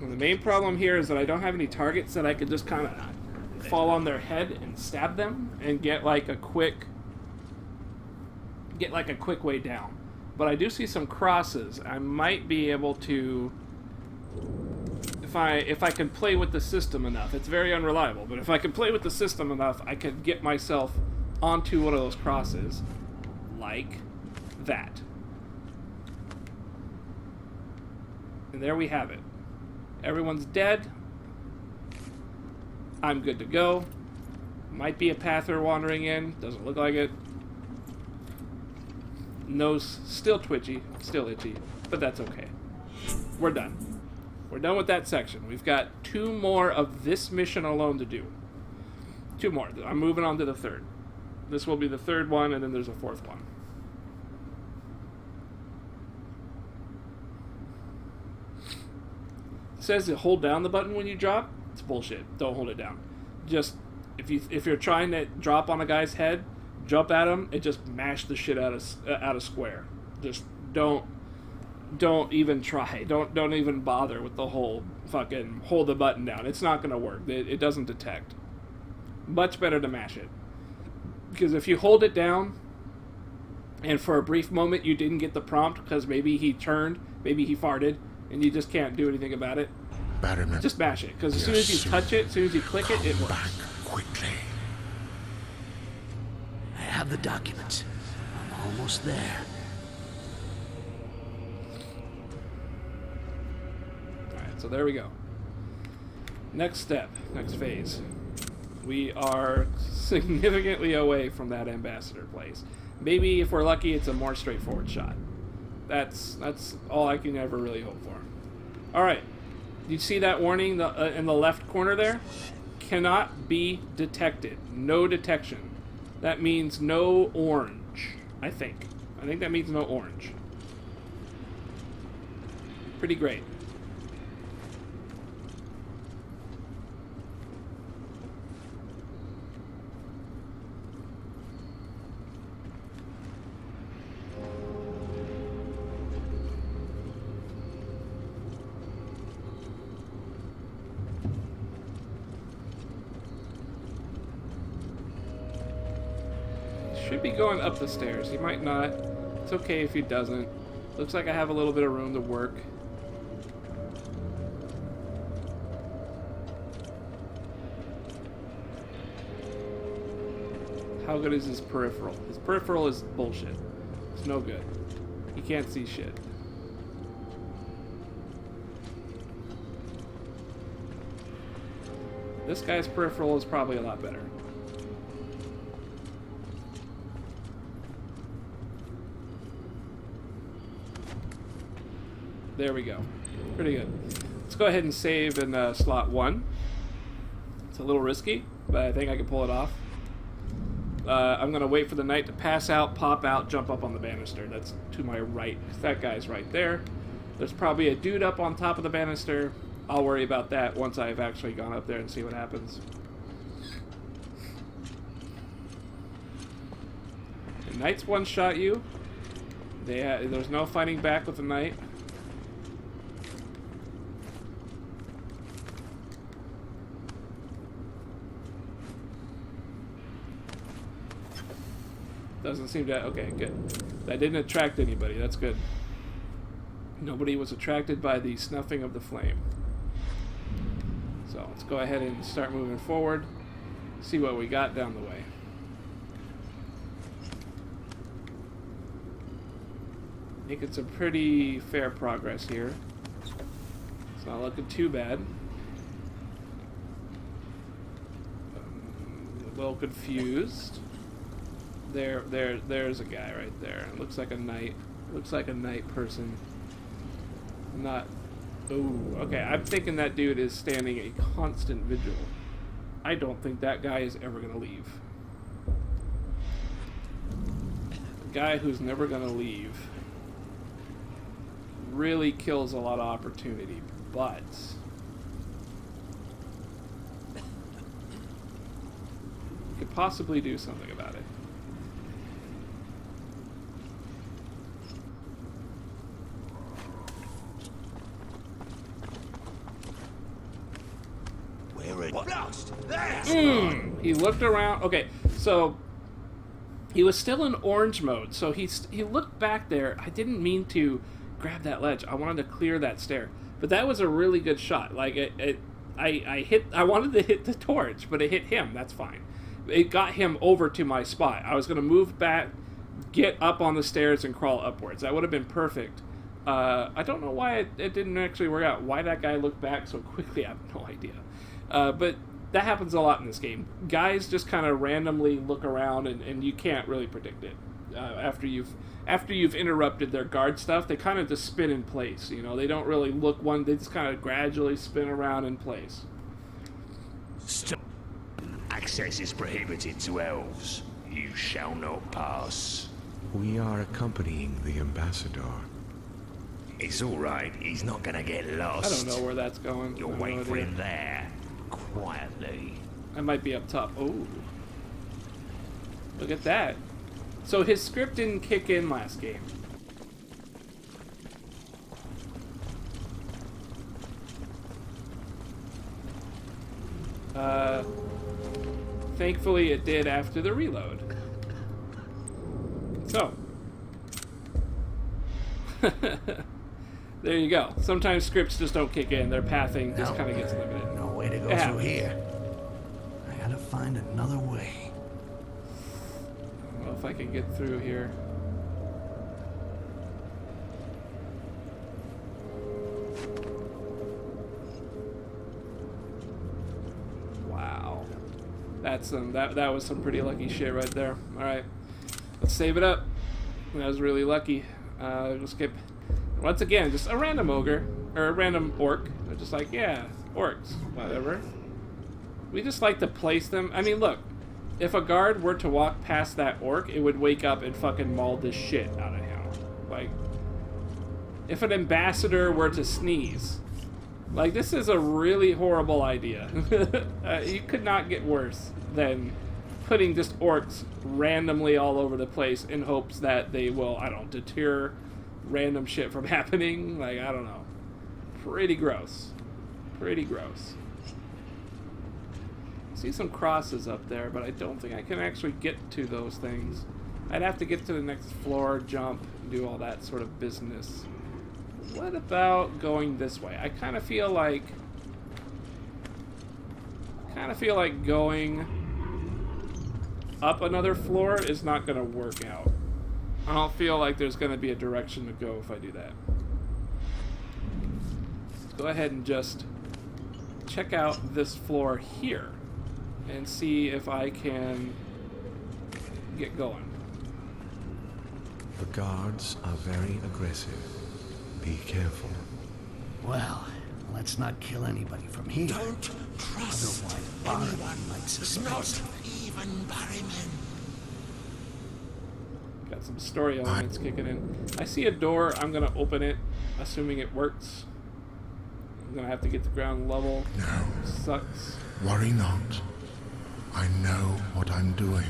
And the main problem here is that I don't have any targets that I could just kind of fall on their head and stab them and get like a quick way down. But I do see some crosses. I might be able to, if I can play with the system enough. It's very unreliable, but if I can play with the system enough, I could get myself onto one of those crosses, like that. And there we have it. Everyone's dead. I'm good to go. Might be a pather wandering in. Doesn't look like it. Nose still twitchy, still itchy, but that's okay. We're done. We're done with that section. We've got 2 more of this mission alone to do. 2 more. I'm moving on to the 3rd. This will be the 3rd one, and then there's a 4th one. It says to hold down the button when you drop. It's bullshit. Don't hold it down. Just if you're trying to drop on a guy's head, jump at him and just mash the shit out of square. Just don't even try. Don't even bother with the whole fucking hold the button down. It's not gonna work. It doesn't detect. Much better to mash it. Because if you hold it down and for a brief moment you didn't get the prompt because maybe he turned, maybe he farted, and you just can't do anything about it, Barryman, just mash it. Because as soon as you touch it, as soon as you click it, it works. back quickly. I have the documents. I'm almost there. Alright, so there we go. Next step, next phase. We are significantly away from that ambassador place. Maybe if we're lucky, it's a more straightforward shot. That's all I can ever really hope for. Alright, you see that warning in the left corner there? Cannot be detected. No detection. That means no orange, I think. I think that means no orange. Pretty great. Should be going up the stairs. He might not. It's okay if he doesn't. Looks like I have a little bit of room to work. How good is his peripheral? His peripheral is bullshit. It's no good. He can't see shit. This guy's peripheral is probably a lot better. There we go. Pretty good. Let's go ahead and save in slot 1. It's a little risky, but I think I can pull it off. I'm going to wait for the knight to pass out, pop out, jump up on the banister. That's to my right. That guy's right there. There's probably a dude up on top of the banister. I'll worry about that once I've actually gone up there and see what happens. The knights one-shot you. There's no fighting back with the knight. Doesn't seem to... Okay, good. That didn't attract anybody. That's good. Nobody was attracted by the snuffing of the flame. So let's go ahead and start moving forward. See what we got down the way. Making some pretty fair progress here. It's not looking too bad. A little confused. There's a guy right there. It looks like a knight. Looks like a knight person. Not... Ooh, okay, I'm thinking that dude is standing a constant vigil. I don't think that guy is ever gonna leave. A guy who's never gonna leave. really kills a lot of opportunity, but you could possibly do something about it. What? Lost! There! He looked around. Okay, so he was still in orange mode, so he looked back there. I didn't mean to grab that ledge. I wanted to clear that stair, but that was a really good shot. Like I wanted to hit the torch, but it hit him. That's fine. It got him over to my spot. I was gonna move back, get up on the stairs, and crawl upwards. That would have been perfect. I don't know why it didn't actually work out. Why that guy looked back so quickly, I have no idea. But that happens a lot in this game. Guys just kind of randomly look around, and you can't really predict it. After you've interrupted their guard stuff, they kind of just spin in place. You know, they don't really look one. They just kind of gradually spin around in place. Stop. Access is prohibited to elves. You shall not pass. We are accompanying the ambassador. It's all right. He's not gonna get I lost. don't know where that's going. You'll I have wait no for idea. him there, quietly. I might be up top. Oh, look at that. So his script didn't kick in last game. Thankfully it did after the reload. So. There you go. Sometimes scripts just don't kick in. Their pathing just kind of gets limited. No way to go Yeah. through here. I gotta find another way. I don't know if I can get through here. Wow. That's that was some pretty lucky shit right there. Alright. Let's save it up. That was really lucky. We'll skip. Once again, just a random ogre. Or a random orc. They're just like, yeah, orcs. Whatever. We just like to place them. I mean, look. If a guard were to walk past that orc, it would wake up and fucking maul the shit out of him. Like, if an ambassador were to sneeze. Like, this is a really horrible idea. You could not get worse than putting just orcs randomly all over the place in hopes that they will, I don't know, deter random shit from happening. Like, I don't know. Pretty gross. Pretty gross. See some crosses up there, but I don't think I can actually get to those things. I'd have to get to the next floor, jump, and do all that sort of business. What about going this way? I kind of feel like going up another floor is not going to work out. I don't feel like there's going to be a direction to go if I do that. Let's go ahead and just check out this floor here and see if I can get going. The guards are very aggressive. Be careful. Well, let's not kill anybody from here. Don't trust Otherwise, Barnaby anyone. might Not suspect. even Barryman. Got some story elements kicking in. I see a door. I'm going to open it, assuming it works. I'm going to have to get to ground level. No, Sucks. worry not. I know what I'm doing.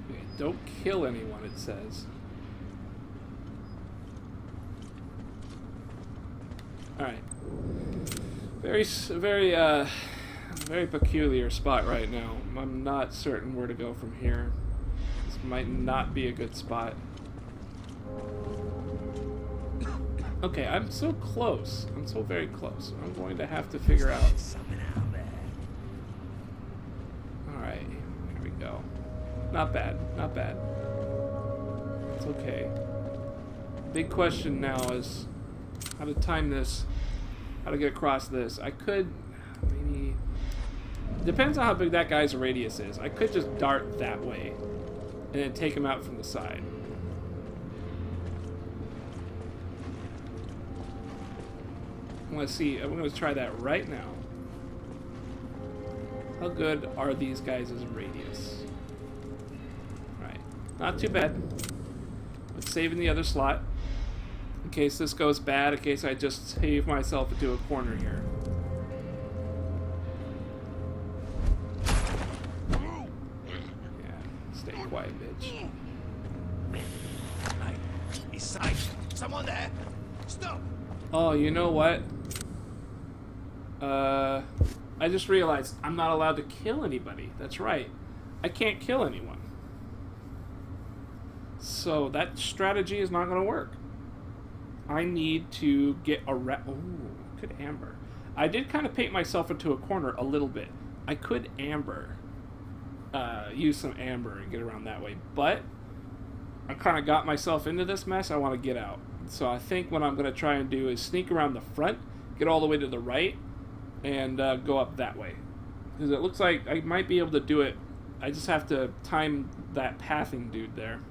Okay, don't kill anyone, it says. Alright. Very peculiar spot right now. I'm not certain where to go from here. This might not be a good spot. Okay, I'm so close. I'm so very close. I'm going to have to figure out. Something out there. Alright, here we go. Not bad, not bad. It's okay. Big question now is how to time this, how to get across this. I could, maybe, depends on how big that guy's radius is. I could just dart that way and then take him out from the side. I'm gonna see, I'm gonna try that right now. How good are these guys' radius? Alright. Not too bad. Let's save in the other slot. In case this goes bad, in case I just save myself into a corner here. Yeah, stay quiet, bitch. Hey, he's safe. Someone there. Stop. Oh, you know what? I just realized I'm not allowed to kill anybody. That's right. I can't kill anyone. So that strategy is not going to work. I need to get around. Oh, could amber. I did kind of paint myself into a corner a little bit. I could amber. Use some amber and get around that way. But I kind of got myself into this mess. I want to get out. So I think what I'm going to try and do is sneak around the front, get all the way to the right, and go up that way. Because it looks like I might be able to do it. I just have to time that pathing dude there.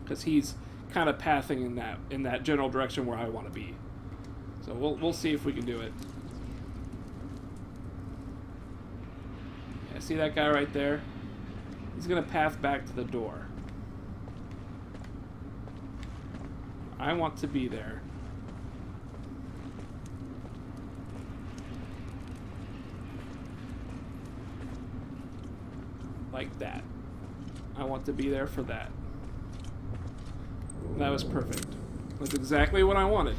Because he's kind of pathing in that general direction where I want to be. So we'll see if we can do it. Yeah, see that guy right there? He's going to path back to the door. I want to be there. Like that. I want to be there for that. That was perfect. That's exactly what I wanted.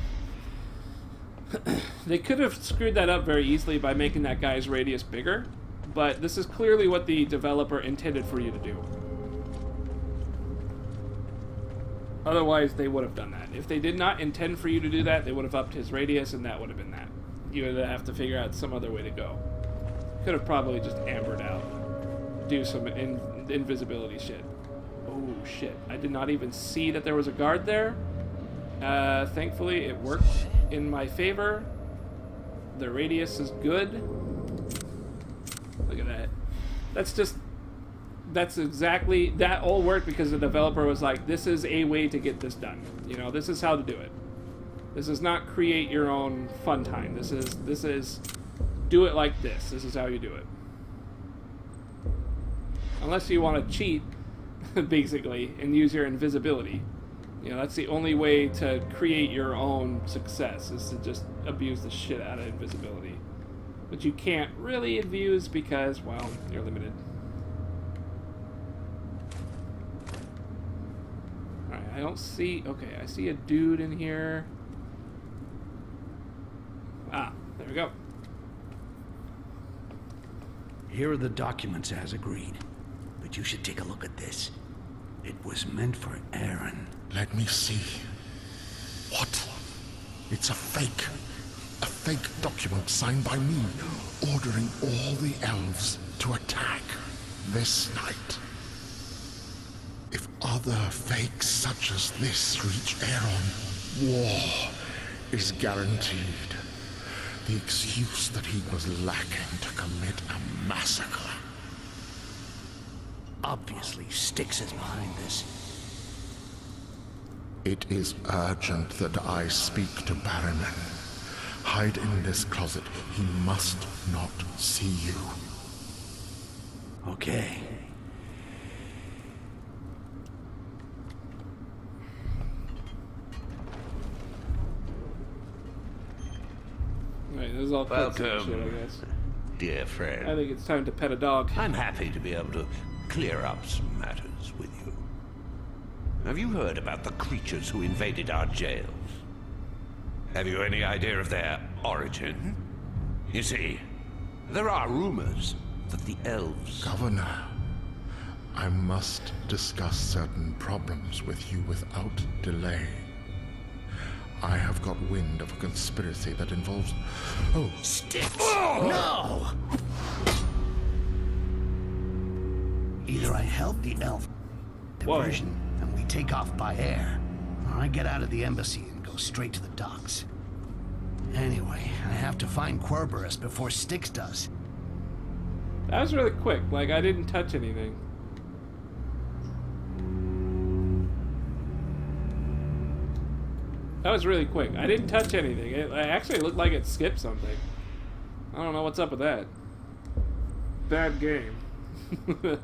They could have screwed that up very easily by making that guy's radius bigger, but this is clearly what the developer intended for you to do. Otherwise, they would have done that. If they did not intend for you to do that, they would have upped his radius, and that would have been that. You would have to figure out some other way to go. Could have probably just ambered out. Do some invisibility shit. Oh, shit. I did not even see that there was a guard there. Thankfully, it worked in my favor. The radius is good. Look at that. That's exactly, that all worked because the developer was like, this is a way to get this done. You know, this is how to do it. This is not create your own fun time. This is do it like this. This is how you do it. Unless you want to cheat, basically, and use your invisibility. You know, that's the only way to create your own success, is to just abuse the shit out of invisibility. But you can't really abuse because, well, you're limited. Alright, I don't see... Okay, I see a dude in here. Ah, there we go. Here are the documents as agreed. But you should take a look at this. It was meant for Aaron. Let me see. What? It's a fake. A fake document signed by me, ordering all the elves to attack this night. If other fakes such as this reach Aaron, war is guaranteed. The excuse that he was lacking to commit a massacre. Obviously, Styx is behind this. It is urgent that I speak to Baronin. Hide in this closet. He must not see you. Okay. Right, this is all cutscene shit, I guess. Dear friend. I think it's time to pet a dog. I'm happy to be able to clear up some matters with you. Have you heard about the creatures who invaded our jails? Have you any idea of their origin? You see, there are rumors that the elves... Governor, I must discuss certain problems with you without delay. I have got wind of a conspiracy that involves... Oh, Styx! No! Either I help the elf diversion and we take off by air, or I get out of the embassy and go straight to the docks. Anyway, I have to find Querberus before Styx does. That was really quick. Like, I didn't touch anything. That was really quick. I didn't touch anything. It actually looked like it skipped something. I don't know what's up with that. bad game. I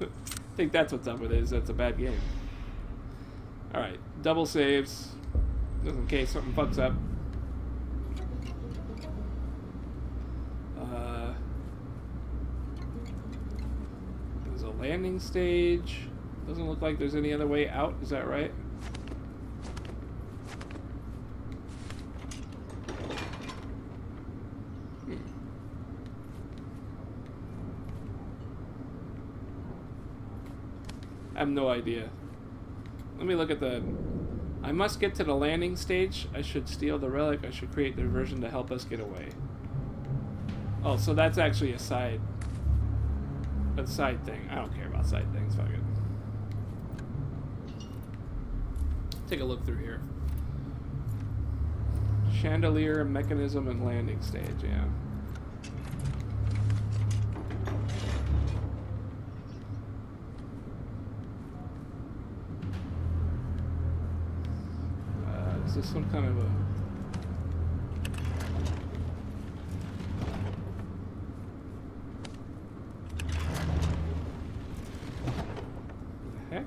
think that's what's up with it, is that's a bad game. Alright, double saves. Just in case something fucks up. There's a landing stage. Doesn't look like there's any other way out, is that right? I have no idea. Let me look at the... I must get to the landing stage. I should steal the relic. I should create the diversion to help us get away. Oh, so that's actually a side thing. I don't care about side things. Fuck it. Take a look through here. Chandelier, mechanism, and landing stage, yeah. Is this some kind of a... heck?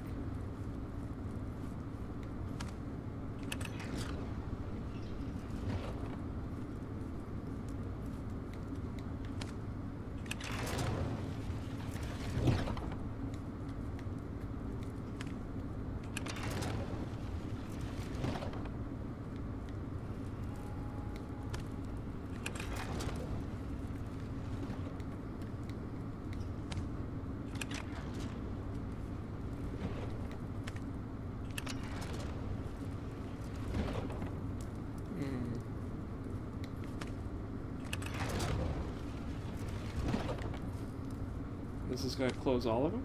This is going to close all of them?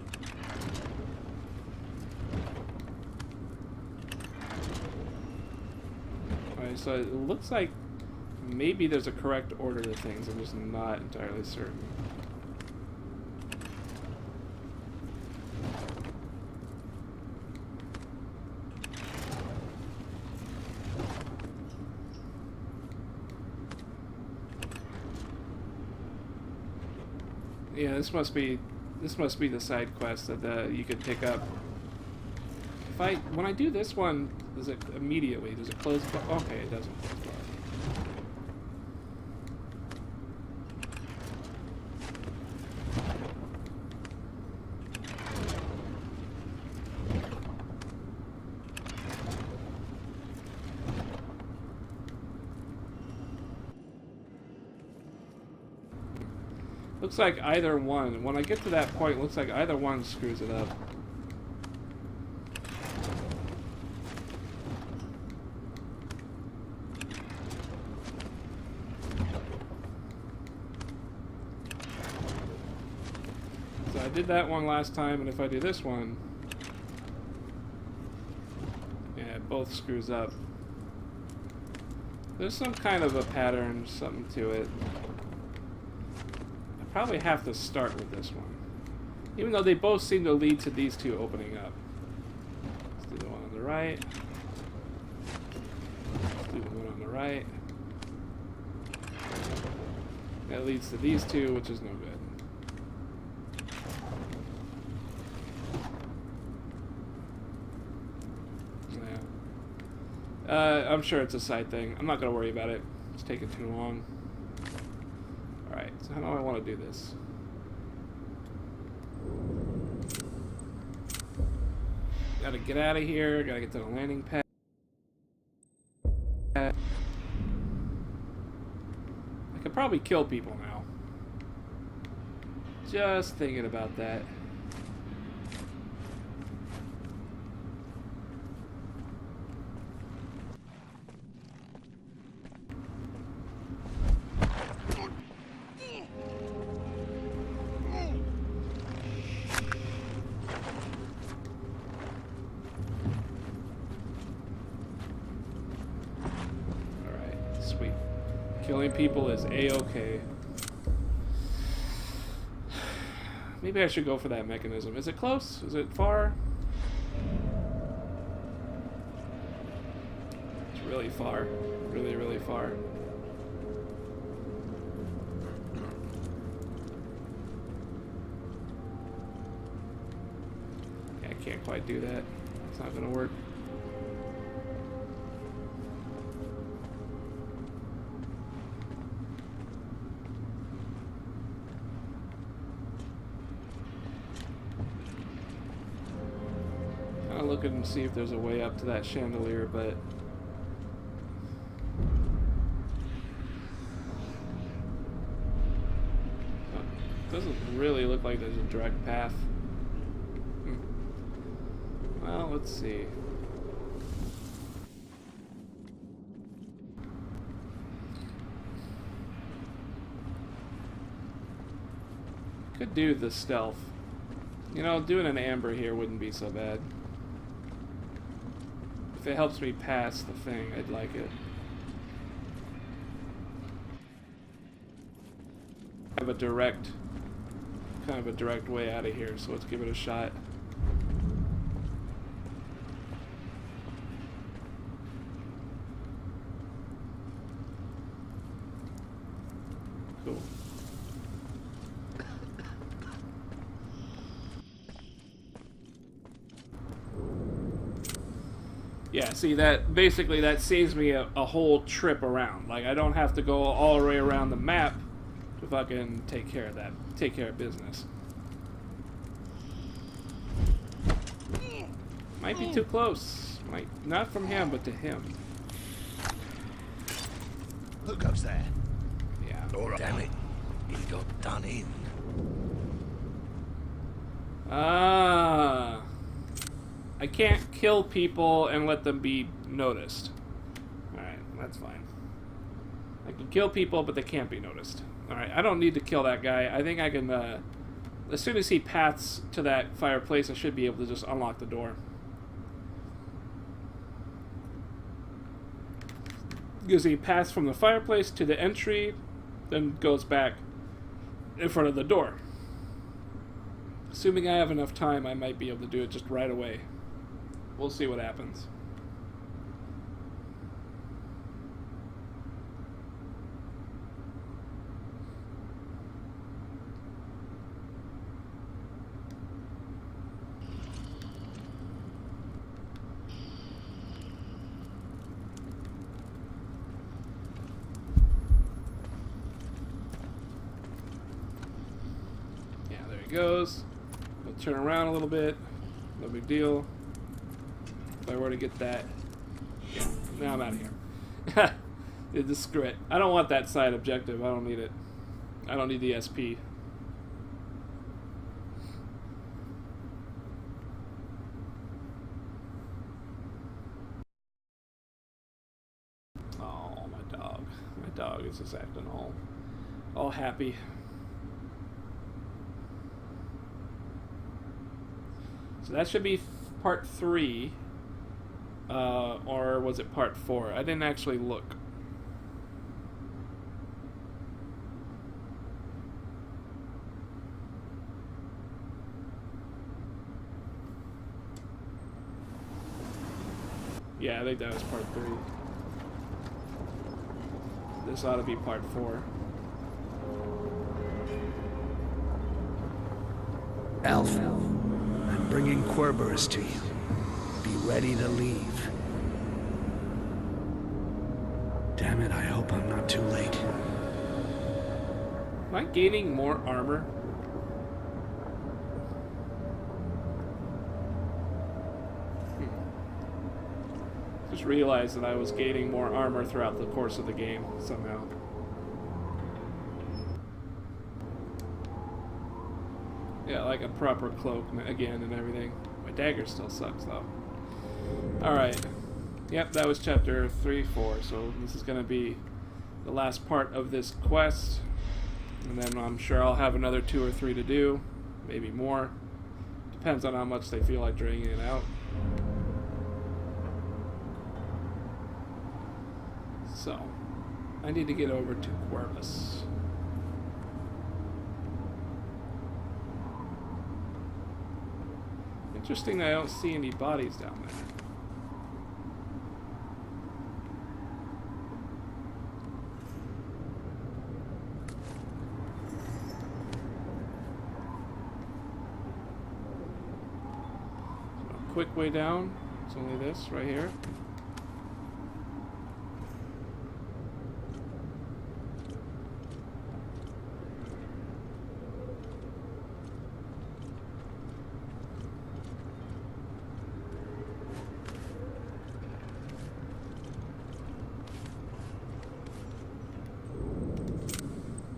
Alright, so it looks like maybe there's a correct order to things. I'm just not entirely certain. Yeah, this must be the side quest that you could pick up. When I do this one, does it immediately? Does it close? Okay, it doesn't close. Looks like either one. When I get to that point, it looks like either one screws it up. So I did that one last time, and if I do this one, yeah, it both screws up. There's some kind of a pattern, something to it. Probably have to start with this one, even though they both seem to lead to these two opening up. Let's do the one on the right. Let's do the one on the right. That leads to these two, which is no good. Yeah. I'm sure it's a side thing. I'm not gonna worry about it. It's taking too long. Alright, so how do I want to do this? Gotta get out of here, gotta get to the landing pad. I could probably kill people now. Just thinking about that. Killing people is A-okay. Maybe I should go for that mechanism. Is it close? Is it far? It's really far. Really, really far. quite do that. It's not gonna work. I'll look and see if there's a way up to that chandelier, but doesn't really look like there's a direct path. Well, let's see. Could do the stealth. You know, doing an amber here wouldn't be so bad. If it helps me pass the thing, I'd like it. I have a direct, kind of a direct way out of here, so let's give it a shot. Cool. Yeah, see, that basically that saves me a whole trip around. Like, I don't have to go all the way around the map to fucking take care of that, take care of business. Might be too close. Might not from him, but to him. Who goes there? Yeah. Oh, damn it. He got done in. Ah. I can't kill people and let them be noticed. Alright, that's fine. I can kill people, but they can't be noticed. Alright, I don't need to kill that guy. I think I can, as soon as he paths to that fireplace, I should be able to just unlock the door. Because he passed from the fireplace to the entry, then goes back in front of the door. Assuming I have enough time, I might be able to do it just right away. We'll see what happens. Yeah, there he goes. We'll turn around a little bit. No big deal. If I were to get that, yeah, now I'm out of here. Just screw it. I don't want that side objective. I don't need it. I don't need the SP. Oh, my dog. My dog is just acting all happy. So that should be part 3. Or was it part 4? I didn't actually look. Yeah, I think that was part 3. This ought to be part 4. Elf, I'm bringing Querberus to you. Be ready to leave. Damn it, I hope I'm not too late. Am I gaining more armor? Just realized that I was gaining more armor throughout the course of the game, somehow. Yeah, like a proper cloak again and everything. My dagger still sucks, though. Alright. Yep, that was chapter 3-4, so this is going to be the last part of this quest. And then I'm sure I'll have another 2 or 3 to do. Maybe more. Depends on how much they feel like dragging it out. So, I need to get over to Querberus. Interesting that I don't see any bodies down there. quick way down. It's only this right here.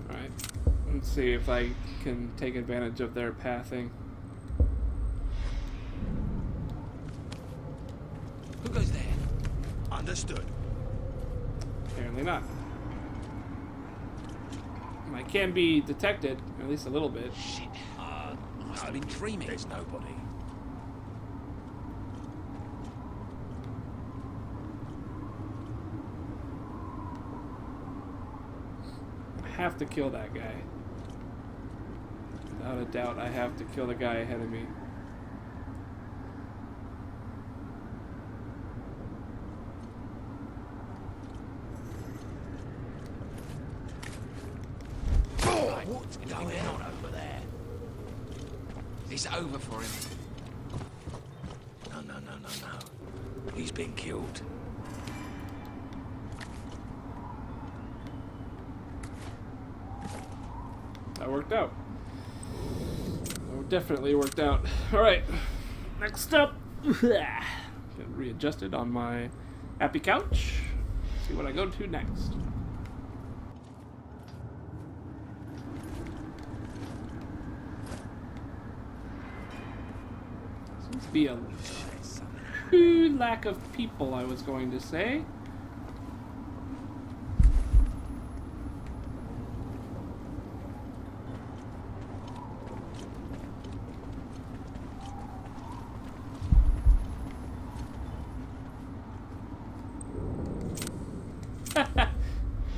Alright, let's see if I can take advantage of their pathing. Who goes there? Understood. Apparently not. I can be detected, at least a little bit. Shit. I must have been dreaming. There's nobody. I have to kill that guy. Without a doubt, I have to kill the guy ahead of me. Right, what's going on over there? It's over for him. No. He's been killed. That worked out. That definitely worked out. Alright, next up. Get readjusted on my happy couch. See what I go to next. Seems to be a lack of people, I was going to say.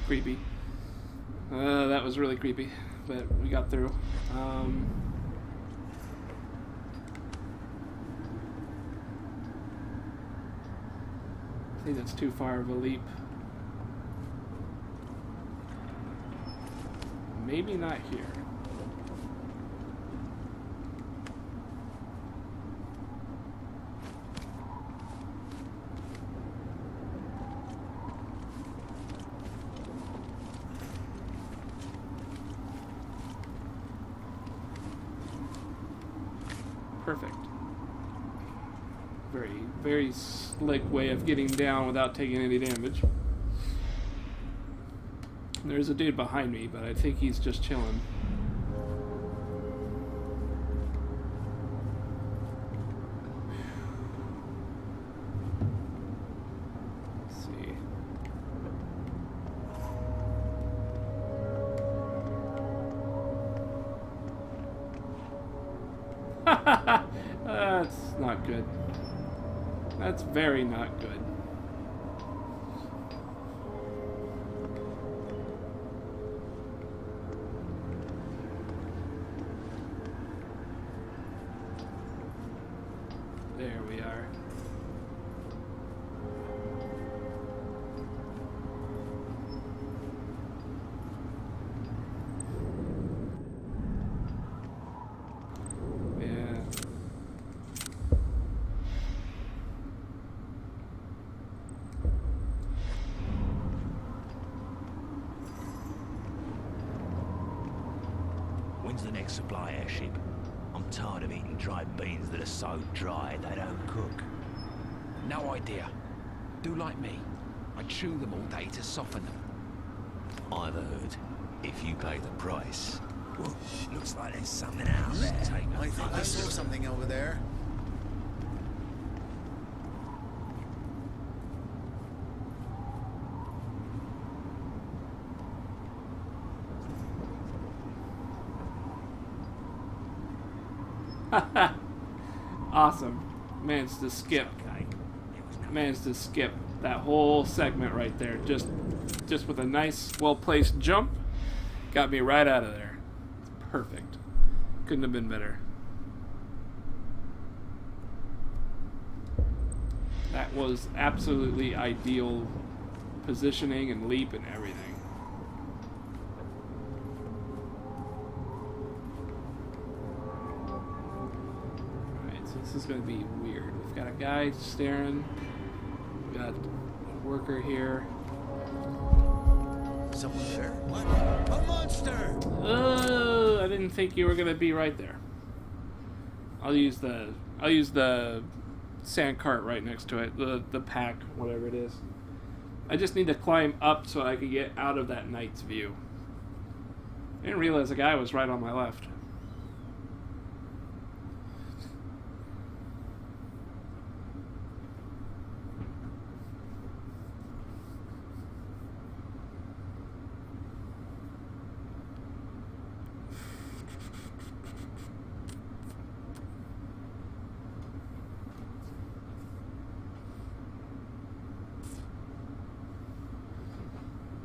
Creepy. That was really creepy, but we got through. I think that's too far of a leap. Maybe not here. Perfect. Very slick way of getting down without taking any damage. There's a dude behind me, but I think he's just chilling. Let's see. That's not good. That's very not good. There we are. When's the next supply airship? I'm tired of eating dry beans that are so dry they don't cook. No idea. Do like me. I chew them all day to soften them. I've heard, if you pay the price. Whoa, looks like there's something out there. I think I saw something over there. Awesome. Managed to skip. Managed to skip that whole segment right there. Just with a nice, well-placed jump. Got me right out of there. It's perfect. Couldn't have been better. That was absolutely ideal positioning and leap and everything. Alright, so this is going to be weird with Got a guy staring. Got a worker here. Someone there? What? A monster! I didn't think you were gonna be right there. I'll use the sand cart right next to it. The pack, whatever it is. I just need to climb up so I can get out of that night's view. I didn't realize the guy was right on my left.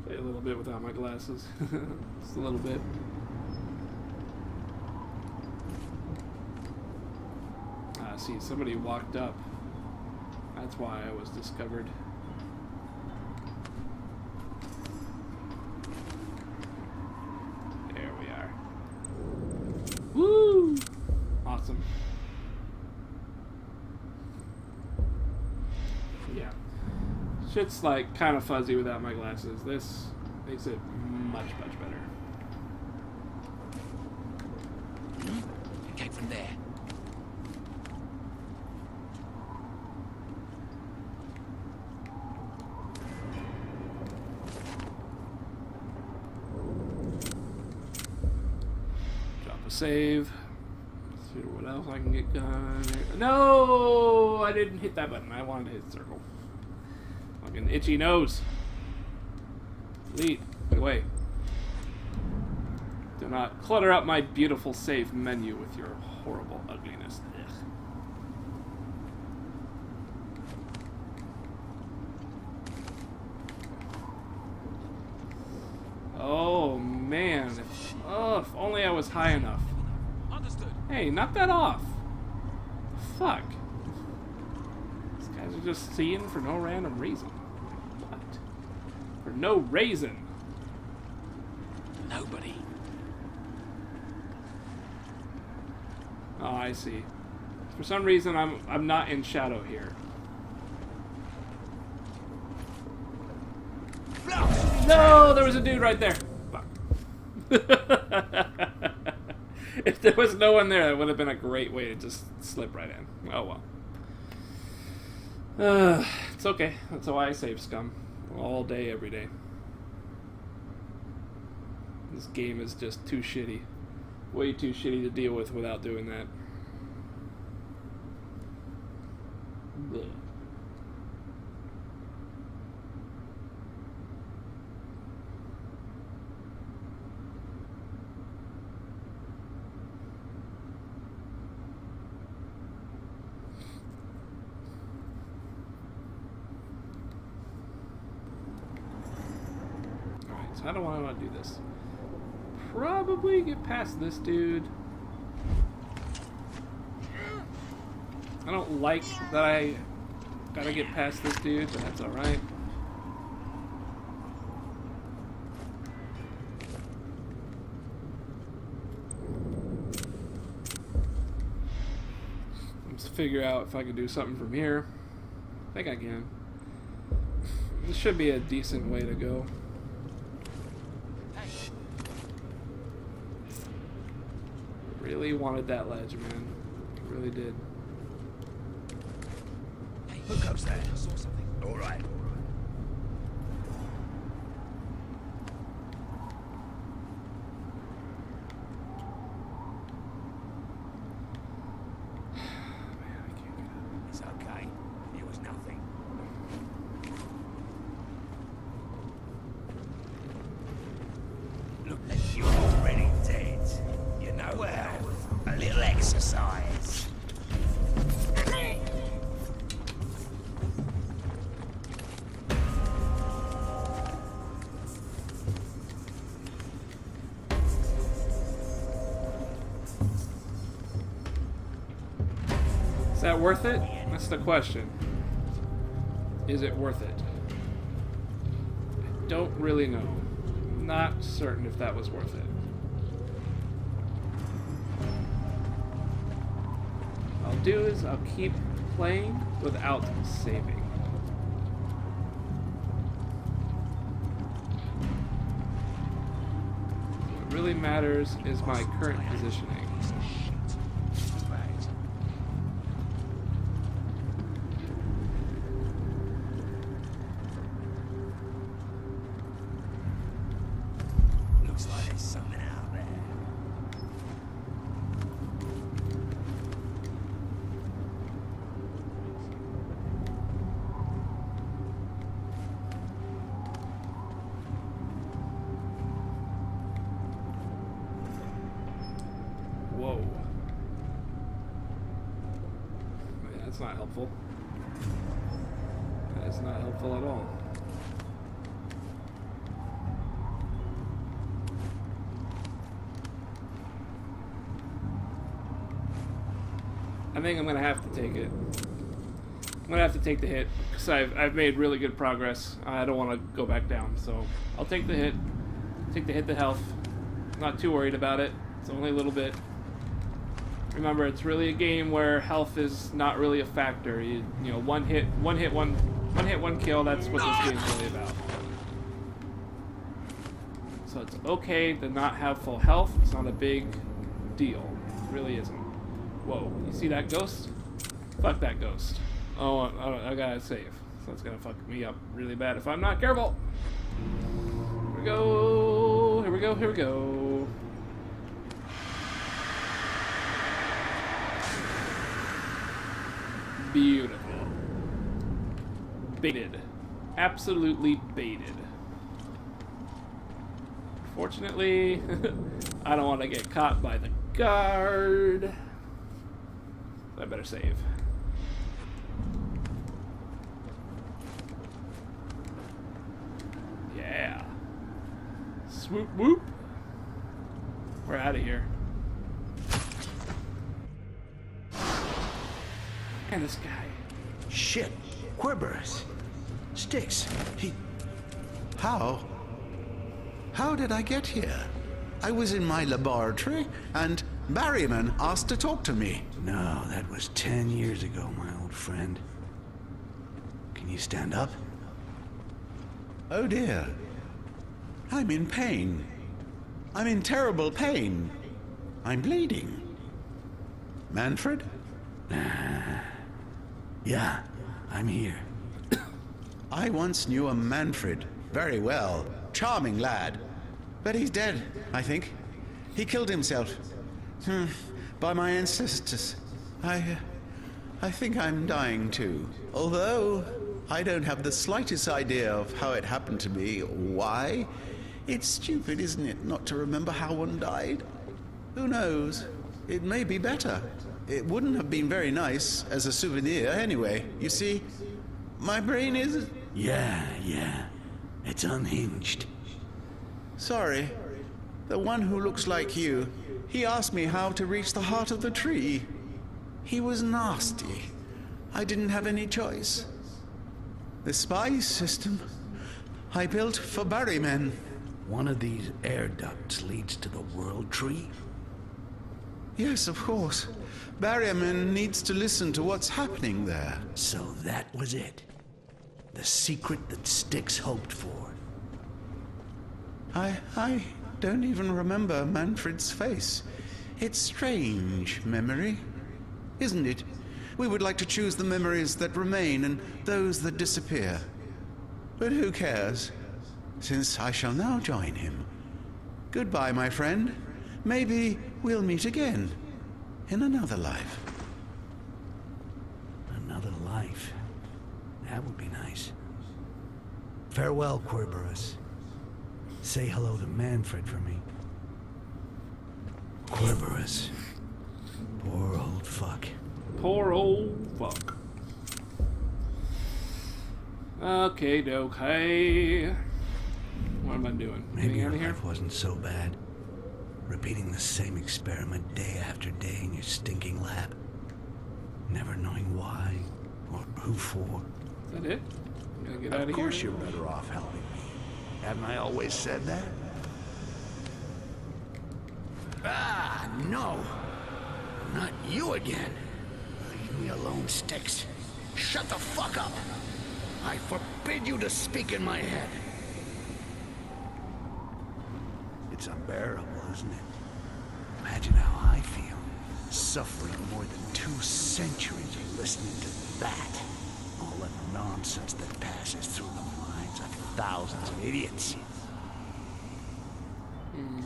A little bit without my glasses. Just a little bit. See, somebody walked up. That's why I was discovered. There we are. Woo! Awesome. Yeah. Shit's like kind of fuzzy without my glasses. This makes it much, much better. It came from there. Drop a save. Let's see what else I can get done. No! I didn't hit that button. I wanted to hit circle. Fucking itchy nose. Delete. Get away. Do not clutter up my beautiful save menu with your horrible ugliness. Ugh. Oh man. If only I was high enough. Understood. Hey, knock that off. Fuck. These guys are just seeing for no random reason. What? For no reason. Nobody. Oh, I see. For some reason, I'm not in shadow here. No, there was a dude right there. Fuck. If there was no one there, it would have been a great way to just slip right in. Oh well. It's okay. That's why I save scum. All day, every day. This game is just too shitty. Way too shitty to deal with without doing that. Ugh. Alright, so how do I want to do this? Probably get past this dude. I don't like that I gotta get past this dude, but that's alright. Let's figure out if I can do something from here. I think I can. This should be a decent way to go. Really wanted that ledge, man. Really did. Hey, who goes there? I saw something. All right. Man, I can't get up. It's okay. It was nothing. Look, you're already dead. You know, well, a little exercise. Is that worth it? That's the question. Is it worth it? I don't really know. Not certain if that was worth it. What I'll do is I'll keep playing without saving. What really matters is my current positioning. Looks like there's something out there. Whoa. Yeah, that's not helpful. That is not helpful at all. I think I'm gonna have to take it. I'm gonna have to take the hit because I've made really good progress. I don't want to go back down, so I'll take the hit. Take the hit to health. Not too worried about it. It's only a little bit. Remember, it's really a game where health is not really a factor. You know, one hit, one kill. That's what this game's really about. So it's okay to not have full health. It's not a big deal. It really isn't. Whoa, you see that ghost? Fuck that ghost. Oh, I gotta save. So it's gonna fuck me up really bad if I'm not careful. Here we go. Here we go. Here we go. Beautiful. Baited. Absolutely baited. Fortunately, I don't want to get caught by the guard. I better save. Yeah. Swoop whoop. We're out of here. And this guy. Shit. Querberus. Styx. How did I get here? I was in my laboratory, and Barryman asked to talk to me. No, that was 10 years ago, my old friend. Can you stand up? Oh dear. I'm in pain. I'm in terrible pain. I'm bleeding. Manfred? Yeah, I'm here. I once knew a Manfred very well. Charming lad. But he's dead, I think. He killed himself. By my ancestors. I think I'm dying too. Although I don't have the slightest idea of how it happened to me or why. It's stupid, isn't it, not to remember how one died? Who knows? It may be better. It wouldn't have been very nice as a souvenir anyway. You see, my brain is... Yeah. It's unhinged. Sorry. The one who looks like you. He asked me how to reach the heart of the tree. He was nasty. I didn't have any choice. The spy system I built for Barrymen. One of these air ducts leads to the World Tree? Yes, of course. Barryman needs to listen to what's happening there. So that was it. The secret that Styx hoped for. I don't even remember Manfred's face. It's strange memory, isn't it? We would like to choose the memories that remain and those that disappear. But who cares, since I shall now join him. Goodbye, my friend. Maybe we'll meet again in another life. Another life? That would be nice. Farewell, Querberus. Say hello to Manfred for me. Querberus. Poor old fuck. Poor old fuck. Okay. What am I doing? Maybe your out of here? life wasn't so bad. Repeating the same experiment day after day in your stinking lab. Never knowing why or who for. Is that it? Gotta get out of here. Of course you're better off helping me. Haven't I always said that? Ah, no. Not you again. Leave me alone, Styx. Shut the fuck up! I forbid you to speak in my head. It's unbearable, isn't it? Imagine how I feel, suffering more than 2 centuries of listening to that. All the nonsense that passes through the minds of thousands of idiots.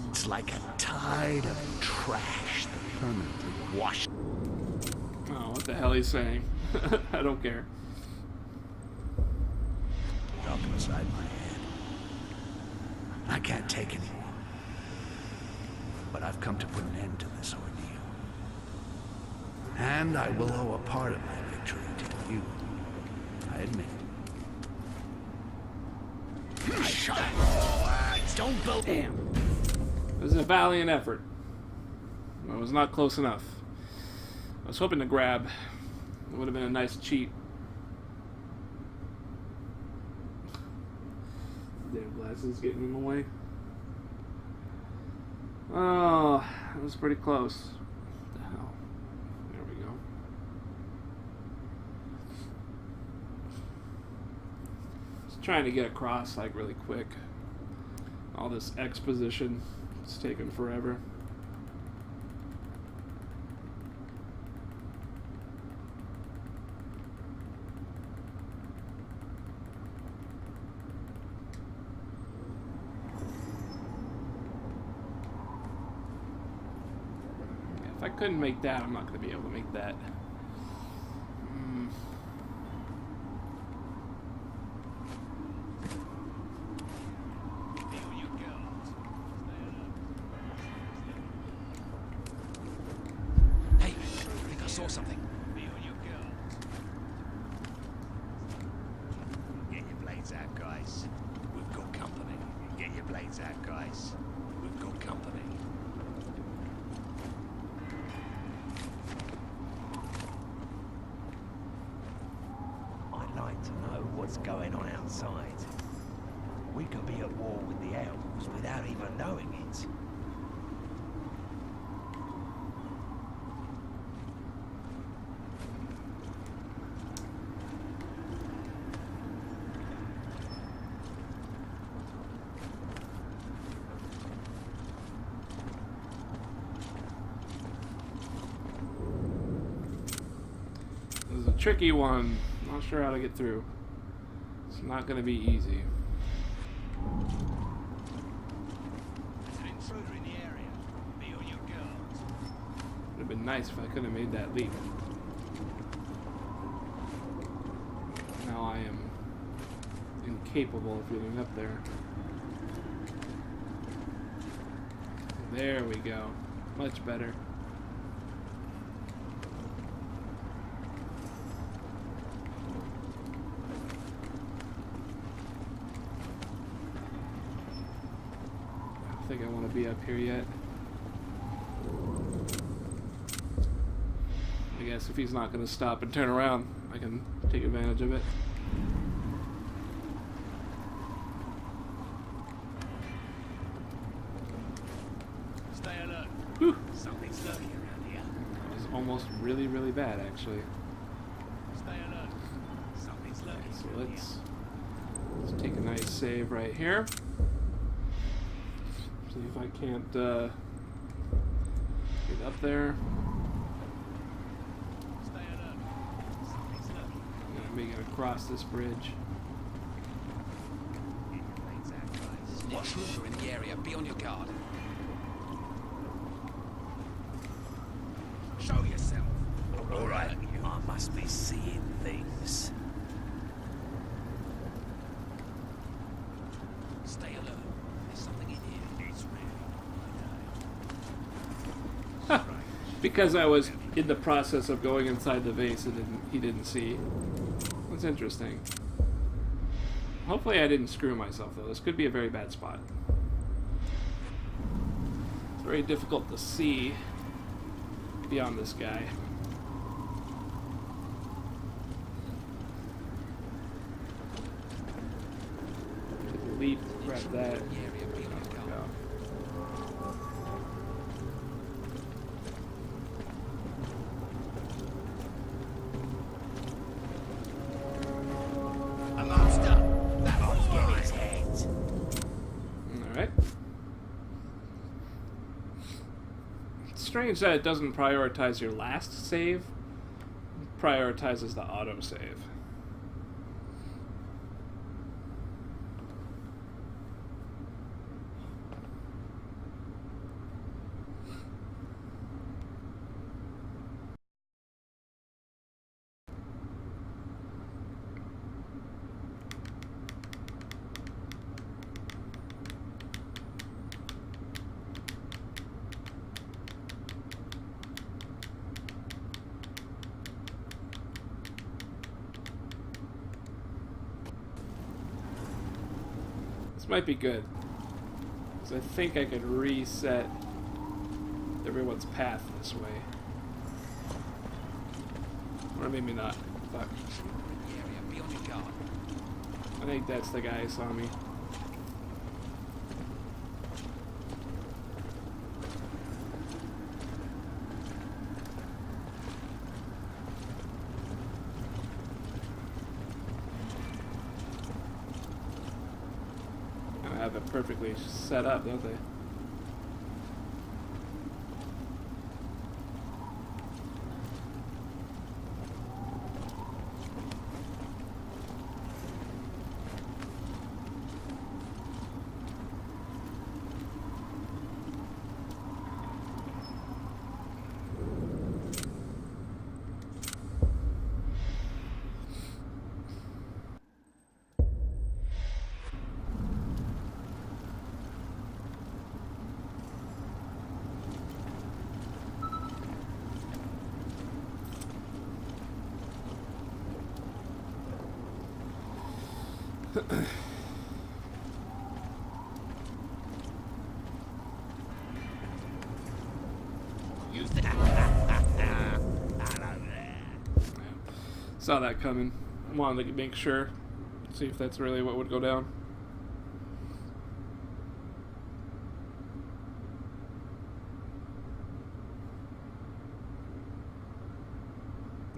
It's like a tide of trash that permanently washes. Oh, what the hell he's saying? I don't care. Up inside my head. I can't take anymore. But I've come to put an end to this ordeal. And I will owe a part of my victory to you. I admit it. Shut up! Don't go. Damn. It was a valiant effort. It was not close enough. I was hoping to grab. It would have been a nice cheat. Damn glasses getting in the way. Oh, that was pretty close. What the hell? There we go. Just trying to get across like really quick. All this exposition is taking forever. If I couldn't make that, I'm not going to be able to make that. Hey, I think I saw something. Get your blades out, guys. We've got company. Get your blades out, guys. We've got company. I'd like to know what's going on outside. We could be at war with the elves without even knowing it. This is a tricky one. Not sure how to get through. It's not going to be easy. There's an intruder in the area. Be on your guard. Would have been nice if I could have made that leap. Now I am incapable of getting up there. There we go. Much better. I don't think I want to be up here yet. I guess if he's not going to stop and turn around, I can take advantage of it. Stay alert. Whew. Something's lurking around here. That was almost really, really bad, actually. Stay alert. Something's lurking Okay, so around let's take a nice save right here. See if I can't get up there. here. Stay alert. Something's lurking. I'm gonna make it across this bridge. Get your blades out, guys. Intruder in the area. Be on your guard. Show yourself. All right. I must be seeing things. Stay alert. There's something in here. It's Because I was in the process of going inside the vase, he didn't see. That's interesting. Hopefully I didn't screw myself, though. This could be a very bad spot. It's very difficult to see beyond this guy. Leap, grab that. In the area. Be on your guard. right? It's strange that it doesn't prioritize your last save. It prioritizes the autosave. This might be good, because I think I could reset everyone's path this way. Or maybe not. Fuck. I think that's the guy who saw me. I have it perfectly set up, don't they? Saw that coming. Wanted to make sure. See if that's really what would go down.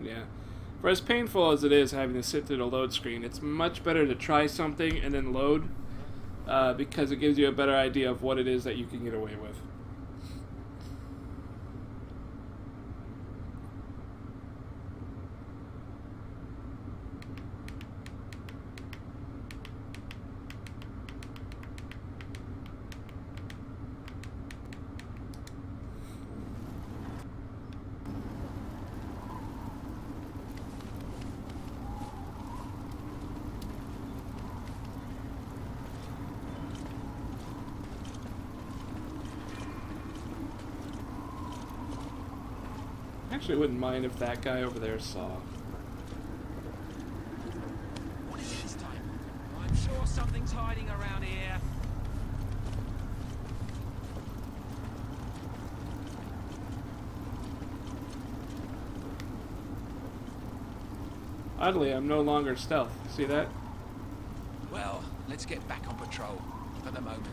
Yeah. For as painful as it is having to sit through the load screen, it's much better to try something and then load, because it gives you a better idea of what it is that you can get away with. Actually, wouldn't mind if that guy over there saw. What is it this time? I'm sure something's hiding around here. Oddly, I'm no longer stealth. See that? Well, let's get back on patrol for the moment.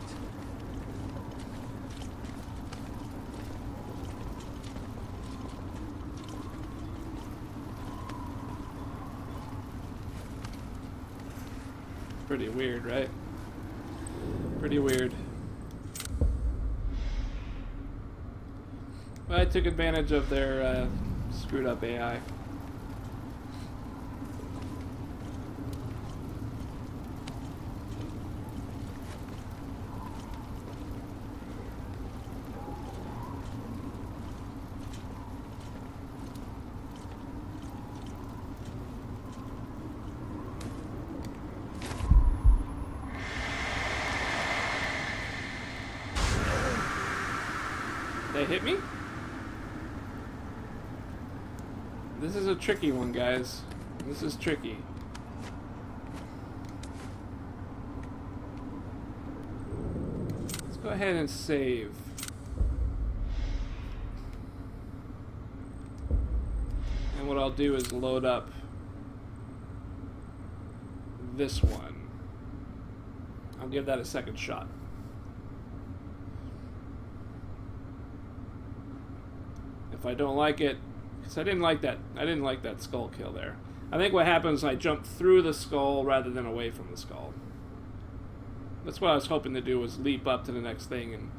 Pretty weird, right? Pretty weird. Well, I took advantage of their screwed up AI. They hit me? This is a tricky one, guys. This is tricky. Let's go ahead and save. And what I'll do is load up this one. I'll give that a second shot. If I don't like it, because I didn't like that skull kill there. I think what happens is I jump through the skull rather than away from the skull. That's what I was hoping to do, was leap up to the next thing and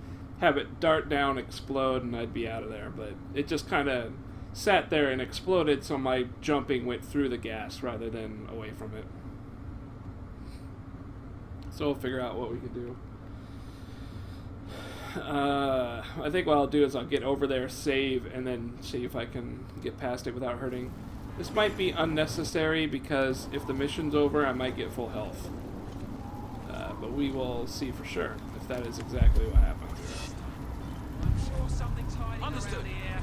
have it dart down, explode, and I'd be out of there. But it just kind of sat there and exploded, so my jumping went through the gas rather than away from it. So we'll figure out what we can do. I think what I'll do is I'll get over there, save, and then see if I can get past it without hurting. This might be unnecessary because if the mission's over, I might get full health. But we will see for sure if that is exactly what happens. I'm sure something's hiding around here.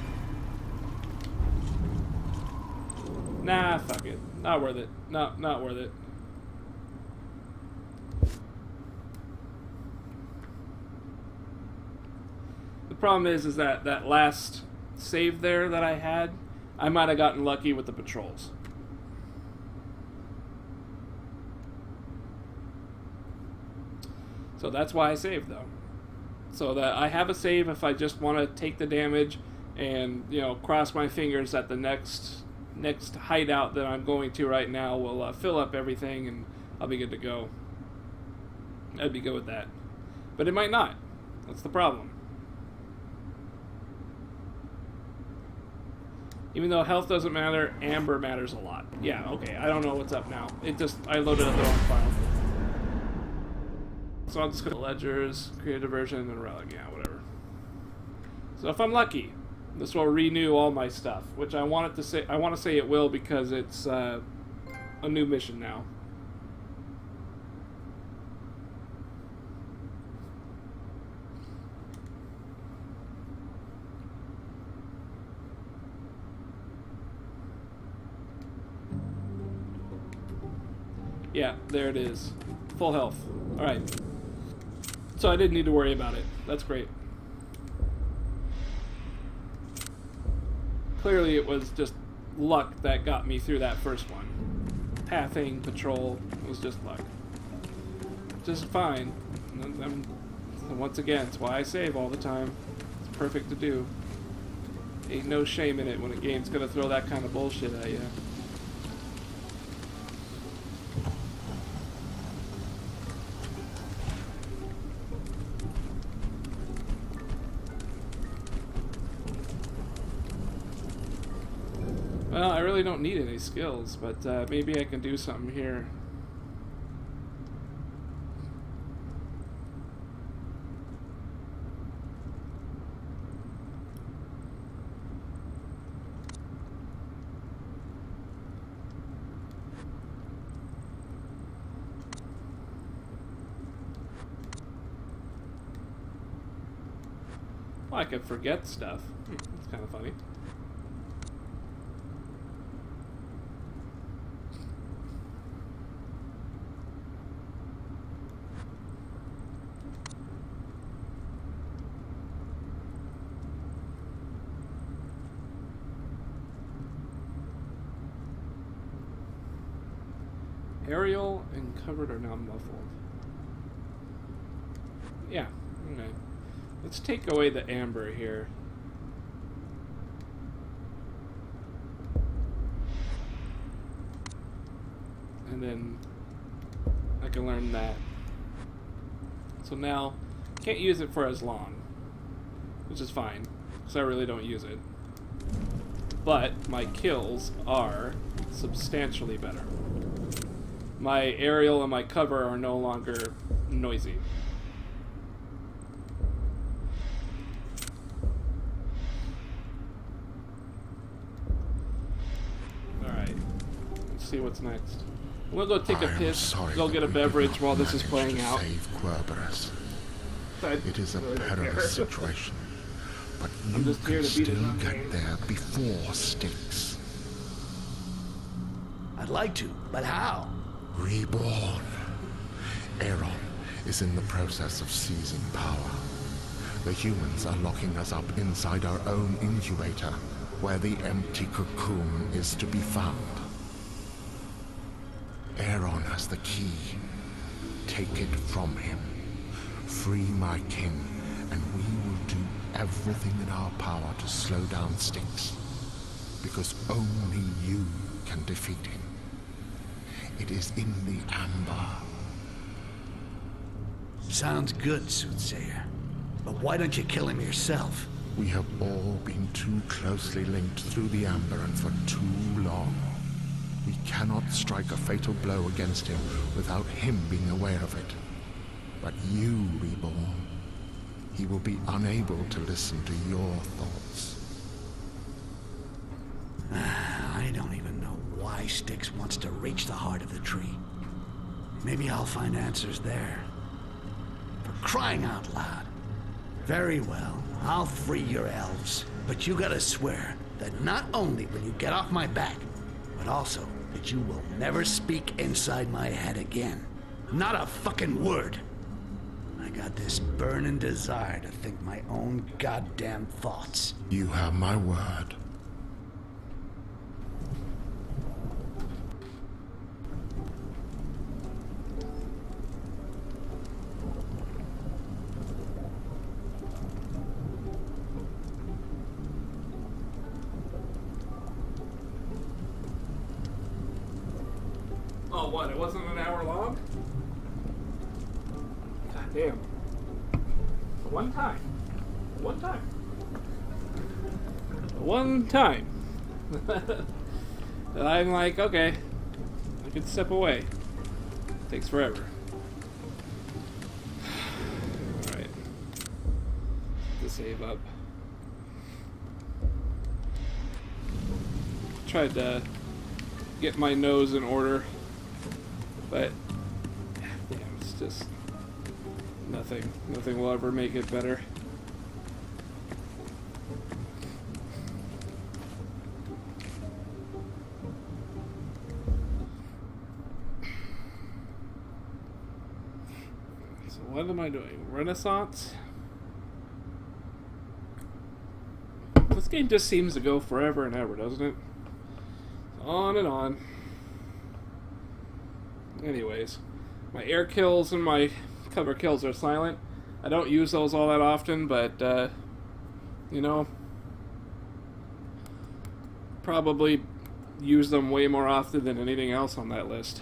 Nah, fuck it. Not worth it. Not worth it. The problem is that that last save there that I had, I might have gotten lucky with the patrols. So that's why I saved, though. So that I have a save if I just want to take the damage and, you know, cross my fingers that the next hideout that I'm going to right now will fill up everything and I'll be good to go. I'd be good with that. But it might not. That's the problem. Even though health doesn't matter, amber matters a lot. Yeah, okay, I don't know what's up now. I loaded up the wrong file. So I'll just go to ledgers, create a diversion, and relic, yeah, whatever. So if I'm lucky, this will renew all my stuff, which I want to say it will because it's a new mission now. Yeah, there it is. Full health. Alright. So I didn't need to worry about it. That's great. Clearly it was just luck that got me through that first one. Pathing, patrol, was just luck. Just fine. Once again, it's why I save all the time. It's perfect to do. Ain't no shame in it when a game's gonna throw that kind of bullshit at you. Well, I really don't need any skills, but maybe I can do something here. Well, I could forget stuff. That's kind of funny. Aerial and covered are now muffled. Yeah, okay. Let's take away the amber here. And then I can learn that. So now, can't use it for as long, which is fine, because I really don't use it. But my kills are substantially better. My aerial and my cover are no longer noisy. Alright. Let's see what's next. We'll go take a piss, go get a beverage while this is playing out. Save Querberus. It is a perilous situation, but you can still get there before Styx. I'd like to, but how? Reborn. Aeron is in the process of seizing power. The humans are locking us up inside our own incubator, where the empty cocoon is to be found. Aeron has the key. Take it from him. Free my kin, and we will do everything in our power to slow down Styx. Because only you can defeat him. It is in the amber. Sounds good, Soothsayer. But why don't you kill him yourself? We have all been too closely linked through the Amber and for too long. We cannot strike a fatal blow against him without him being aware of it. But you, Reborn, he will be unable to listen to your thoughts. I don't even know why Styx wants to reach the heart of the tree. Maybe I'll find answers there. For crying out loud. Very well, I'll free your elves. But you gotta swear that not only will you get off my back, but also that you will never speak inside my head again. Not a fucking word. I got this burning desire to think my own goddamn thoughts. You have my word. Oh, what? It wasn't an hour long? God damn. One time. One time. One time. And I'm like, okay, I can step away. Takes forever. Alright. To save up. Tried to get my nose in order. But, damn, it's just nothing. Nothing will ever make it better. So what am I doing? Renaissance? This game just seems to go forever and ever, doesn't it? On and on. Anyways, my air kills and my cover kills are silent. I don't use those all that often, but, you know, probably use them way more often than anything else on that list.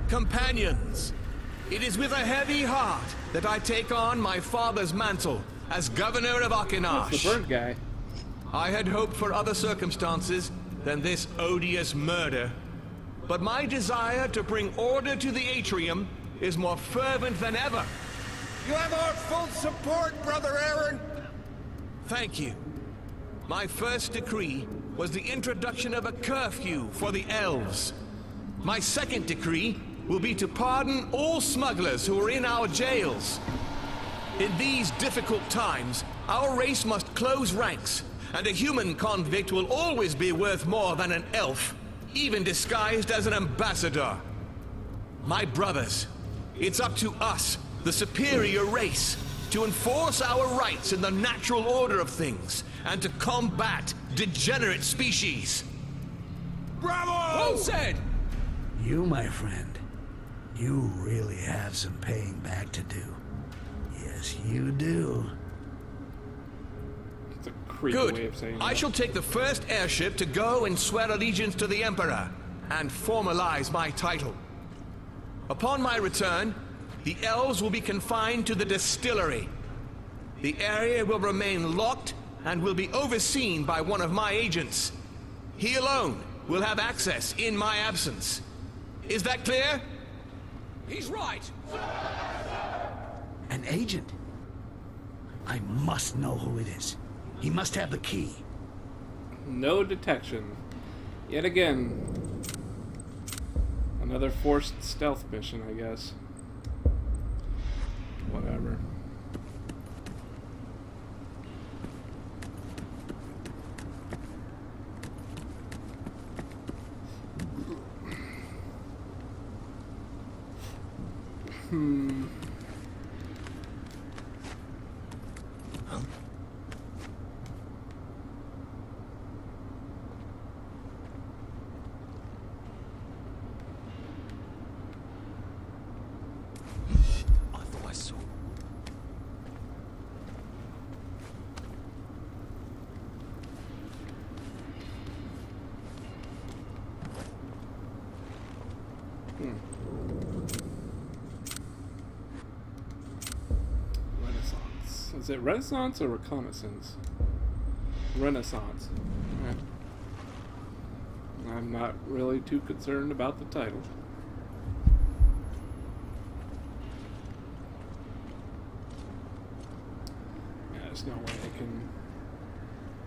Companions, it is with a heavy heart that I take on my father's mantle as governor of Akinash. That's the bird guy. I had hoped for other circumstances than this odious murder, but my desire to bring order to the atrium is more fervent than ever. You have our full support, Brother Aaron. Thank you. My first decree was the introduction of a curfew for the elves. My second decree will be to pardon all smugglers who are in our jails. In these difficult times, our race must close ranks, and a human convict will always be worth more than an elf, even disguised as an ambassador. My brothers, it's up to us, the superior race, to enforce our rights in the natural order of things, and to combat degenerate species. Bravo! Well said! You, my friend, you really have some paying back to do. Yes, you do. It's a creepy way of Good. saying I that. shall take the first airship to go and swear allegiance to the Emperor and formalize my title. Upon my return, the elves will be confined to the distillery. The area will remain locked and will be overseen by one of my agents. He alone will have access in my absence. Is that clear? He's right. An agent? I must know who it is. He must have the key. No detection. Yet again. Another forced stealth mission, I guess. Whatever. I thought I saw. Is it Renaissance or Reconnaissance? Renaissance. Alright. I'm not really too concerned about the title. Yeah, there's no way I can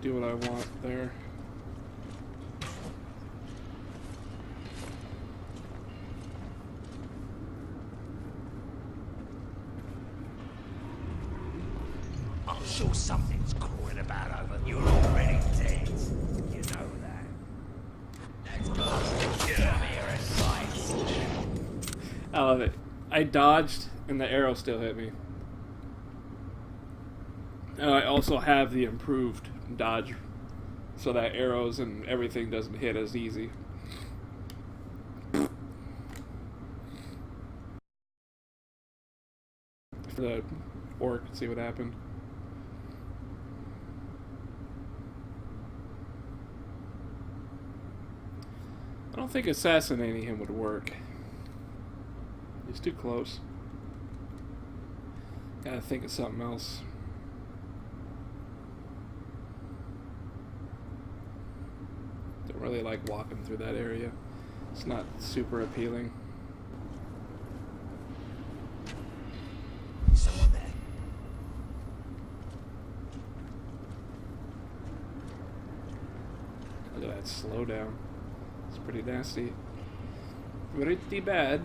do what I want there. I'm sure something's crawling about over. You're already dead. You know that. Let's go. Get out of here and fight. I love it. I dodged and the arrow still hit me. And I also have the improved dodge so that arrows and everything doesn't hit as easy. For the orc, see what happened. I don't think assassinating him would work. He's too close. Gotta think of something else. Don't really like walking through that area. It's not super appealing. Someone there. Look at that slowdown. It's pretty nasty. Pretty bad.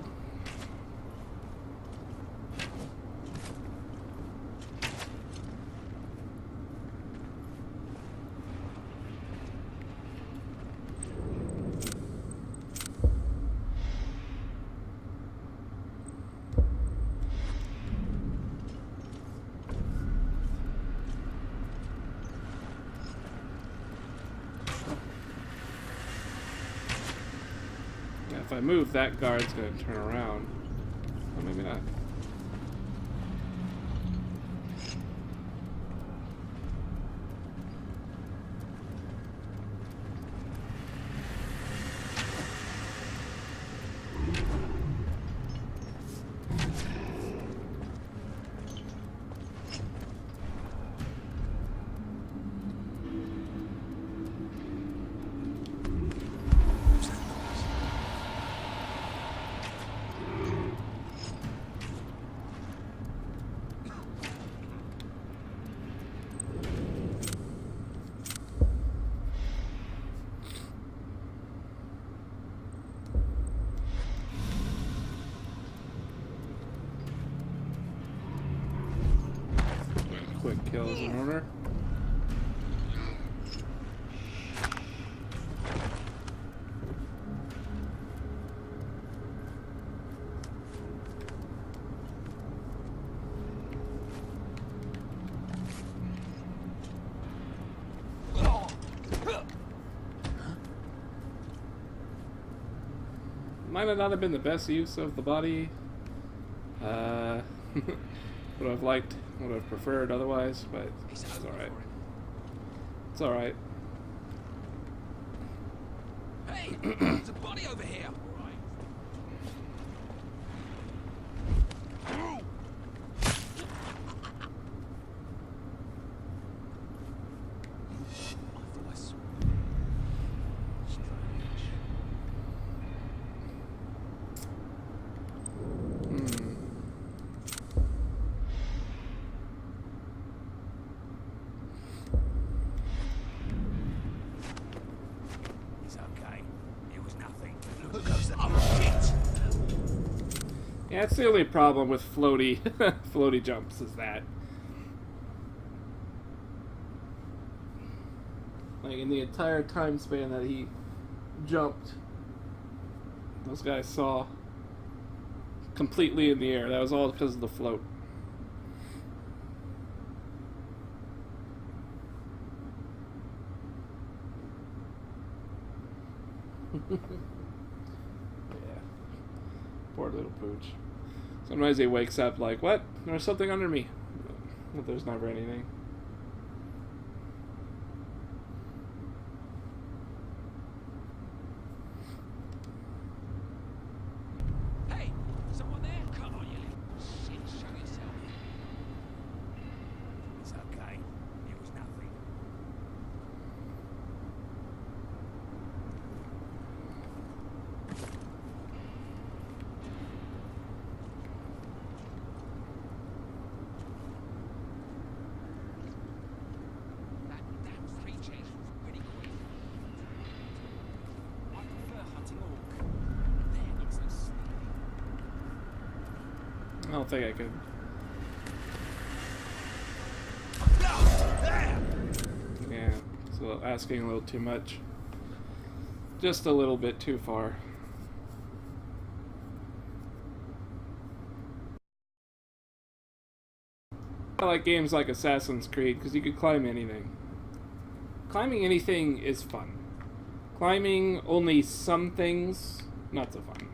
If I move, that guard's gonna turn around. Or maybe not. Quick kills in order. Might have not been the best use of the body. Would have liked, would have preferred otherwise, but it's alright. It's alright. Hey, there's a body over here. Yeah, that's the only problem with floaty floaty jumps is that. Like in the entire time span that he jumped, those guys saw completely in the air. That was all because of the float. Yeah. Poor little pooch. Sometimes he wakes up like, what? There's something under me. But there's never anything. Hey, someone there? Come on, you little shit, show yourself. don't think I could. Yeah, so asking a little too much. Just a little bit too far. I like games like Assassin's Creed because you could climb anything. Climbing anything is fun. Climbing only some things, not so fun.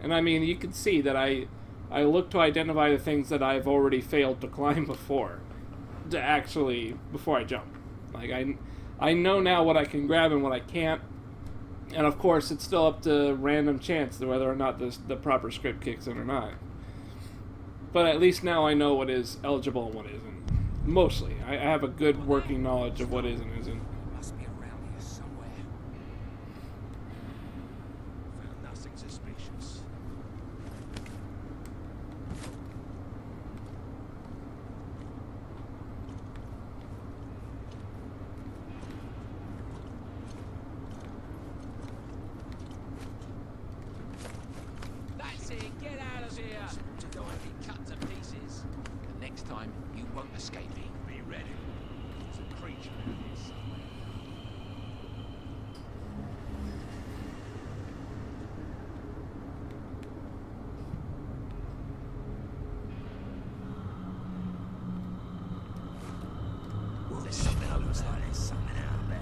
And I mean, you can see that I look to identify the things that I've already failed to climb before, before I jump. Like, I know now what I can grab and what I can't, and of course it's still up to random chance whether or not the proper script kicks in or not. But at least now I know what is eligible and what isn't. Mostly. I have a good working knowledge of what is and isn't. Must be around here somewhere. Found nothing suspicious. That's it, get out of here! To go and be cut to pieces. And next time, you won't escape me. Be ready. There's a creature around here somewhere. There's something that looks like there's something out there.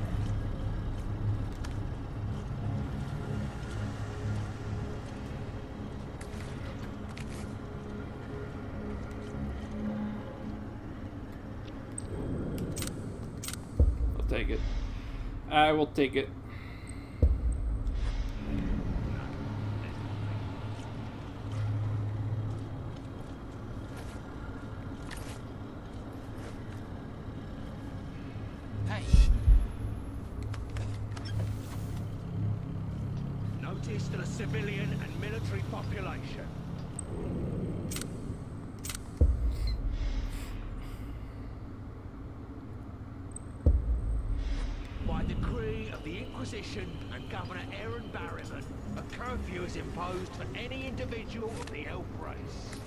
I'll take it. I will take it. Hey. Notice to the civilian and military population. By decree of the Inquisition and Governor Aaron Barryman, a curfew is imposed for any individual of the elf race.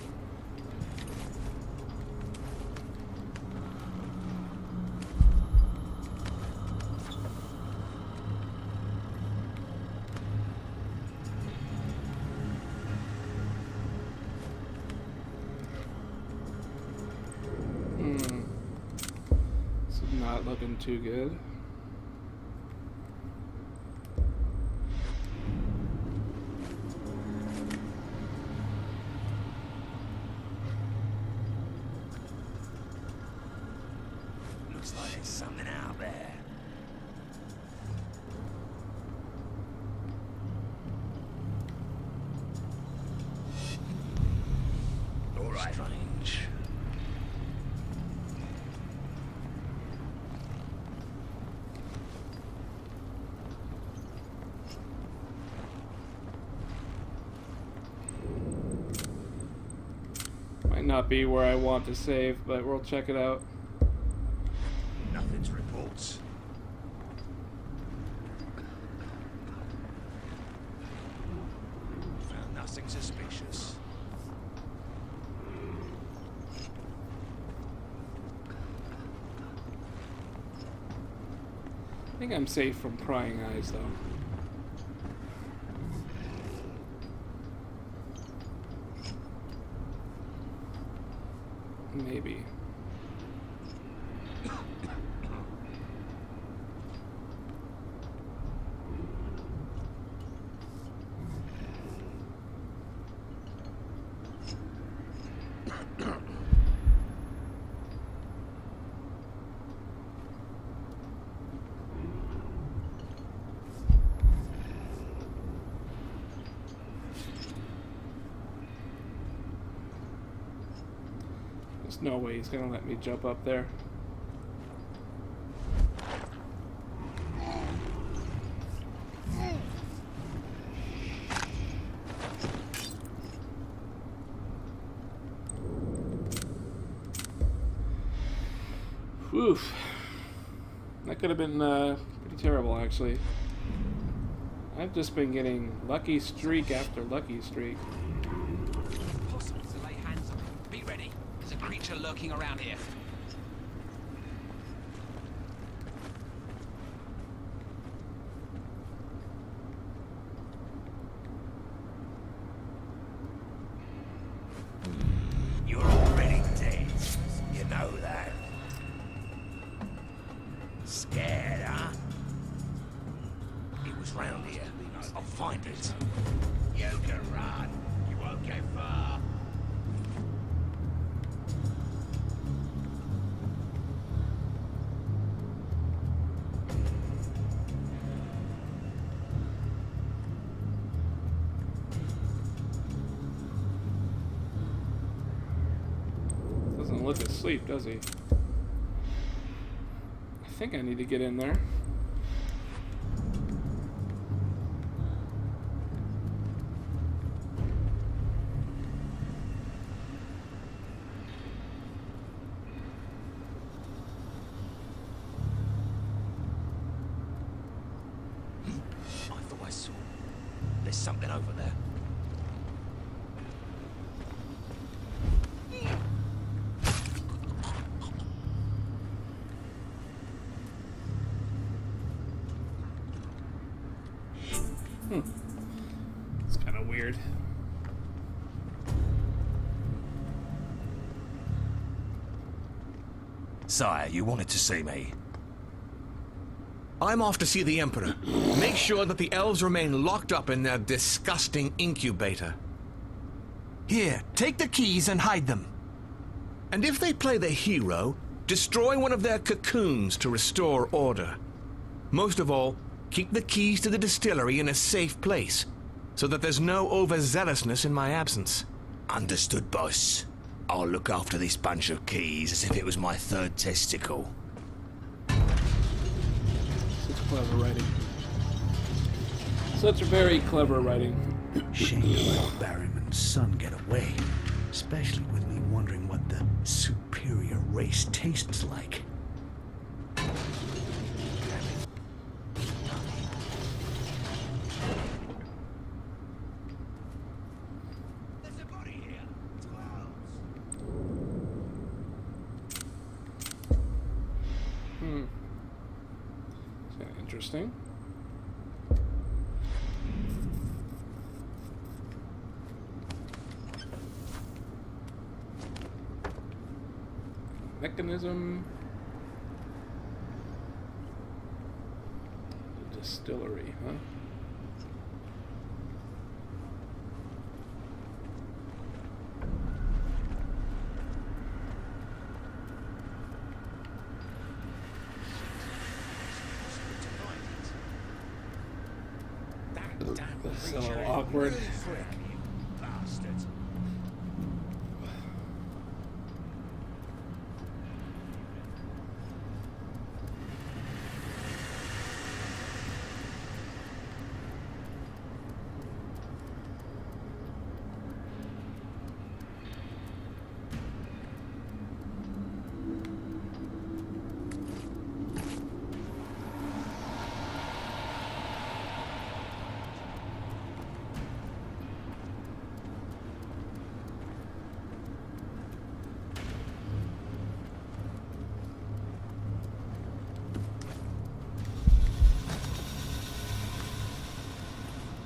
This is not looking too good. Looks like there's something out there. All right. Strange. Might not be where I want to save, but we'll check it out. Nothing to report. Found nothing suspicious. I think I'm safe from prying eyes, though. Maybe. There's no way he's gonna let me jump up there. Oof. That could have been pretty terrible, actually. I've just been getting lucky streak after lucky streak. Impossible to lay hands on him. creature lurking around here. You're already dead. You know that. Scared, huh? It was round here. I'll find it. You can run. You won't get far. Doesn't look asleep, does he? I think I need to get in there. I thought I saw. There's something over there. It's kind of weird. Sire, you wanted to see me. I'm off to see the Emperor. Make sure that the elves remain locked up in their disgusting incubator. Here, take the keys and hide them. And if they play the hero, destroy one of their cocoons to restore order. Most of all, keep the keys to the distillery in a safe place, so that there's no overzealousness in my absence. Understood, boss. I'll look after this bunch of keys as if it was my third testicle. Such clever writing. Such very clever writing. Shame to let Barryman's son get away, especially with me wondering what the superior race tastes like. There's a body here. It's It's kind of interesting. Mechanism. The distillery, huh? This is a little awkward. bastard.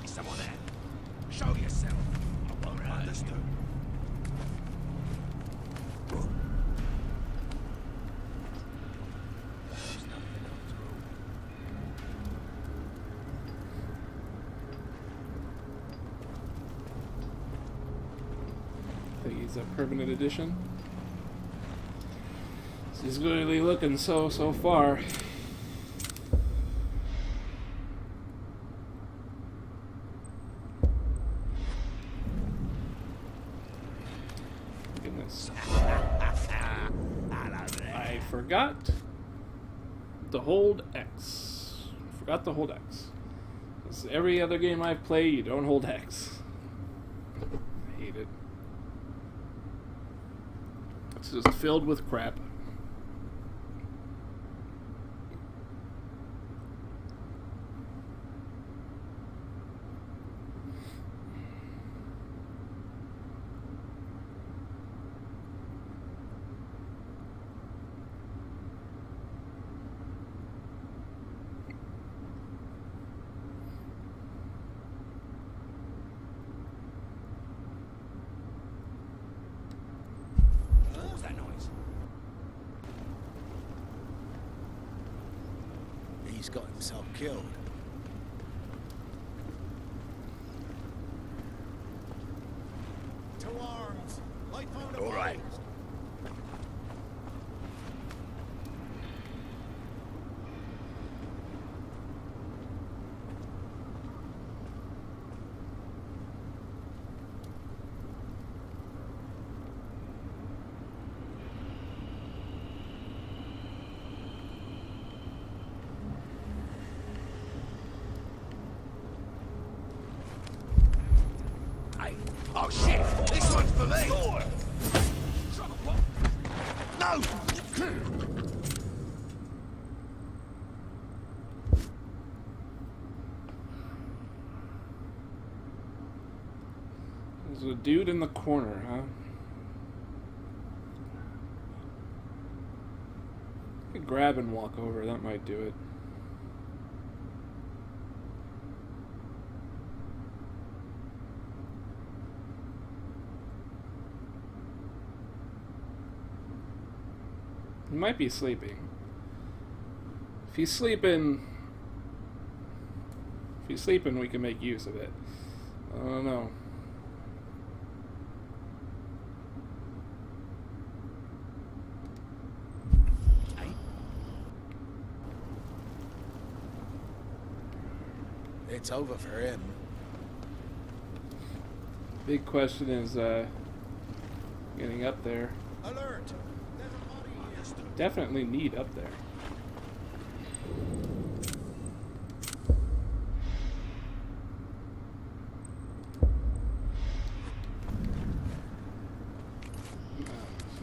Someone there. Show yourself. I won't understood. There's nothing after all. I think he's a permanent edition. He's really looking so far. Goodness. I forgot to hold X. Forgot to hold X. 'Cause every other game I've played, you don't hold X. I hate it. It's just filled with crap. he's got himself killed. To arms! Light found a All right. Oh shit! This one's for me! No! There's a dude in the corner, huh? I could grab and walk over, that might do it. He might be sleeping. If he's sleeping, we can make use of it. I don't know. It's over for him. Big question is getting up there. Alert! Definitely need up there.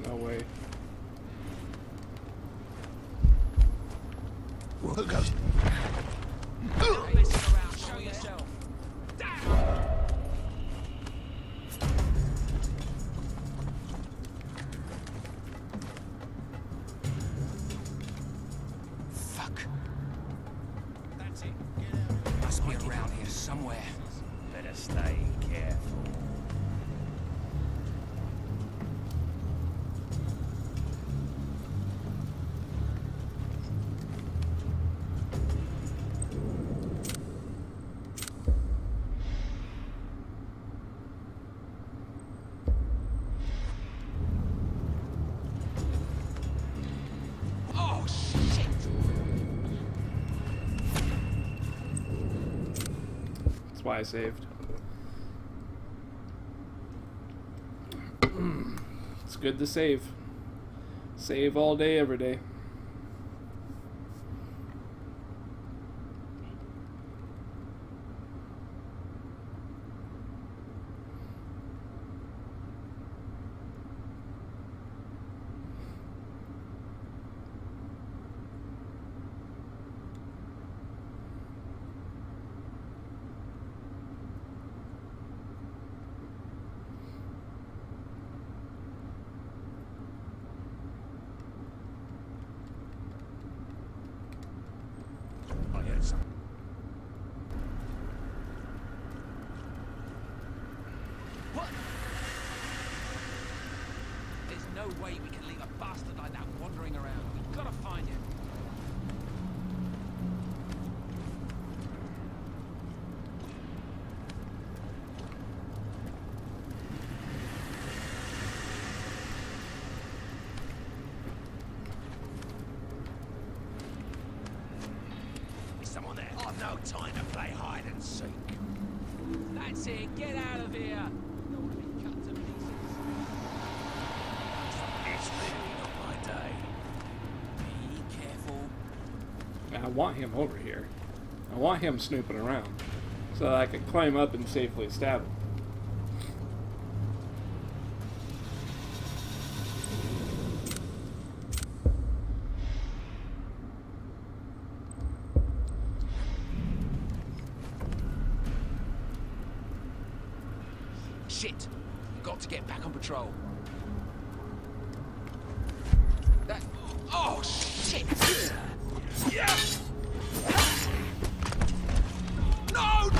No way. Look up. Show yourself. Fuck. That's it. Get out. Must be around here somewhere. Better stay careful. Oh shit! That's why I saved. It's good to save. Save all day, every day. I heard something. What? There's no way we can leave a bastard like that wandering around. We've got to find him. Is someone there? I've no time to play hide and seek. That's it. Get out of here. Don't want to be cut to pieces. It's really not my day. Be careful. I want him over here. I want him snooping around so that I can climb up and safely stab him. Shit! Got to get back on patrol. That. Oh shit! Yeah! No!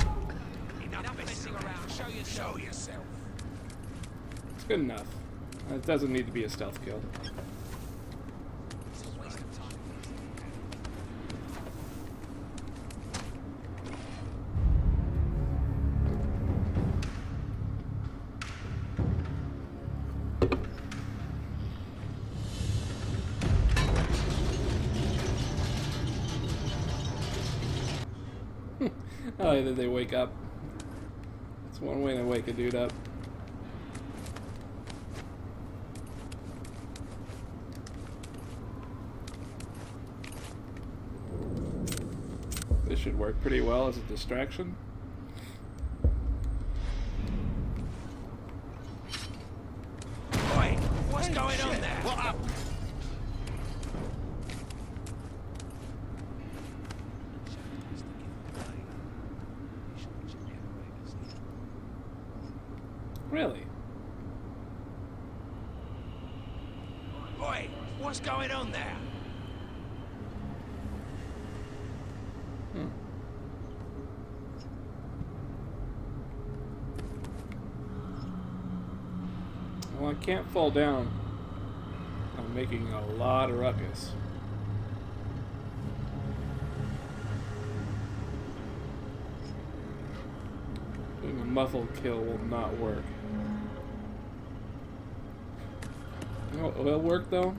Enough messing around. Show yourself. Show yourself. It's good enough. It doesn't need to be a stealth kill. It's a waste of time. I like that they wake up. It's one way to wake a dude up. This should work pretty well as a distraction. Oi, what's going on there? What up? Really? Oi, what's going on there? Well, I can't fall down. I'm making a lot of ruckus. Doing a muffled kill will not work. Oh, it'll work though.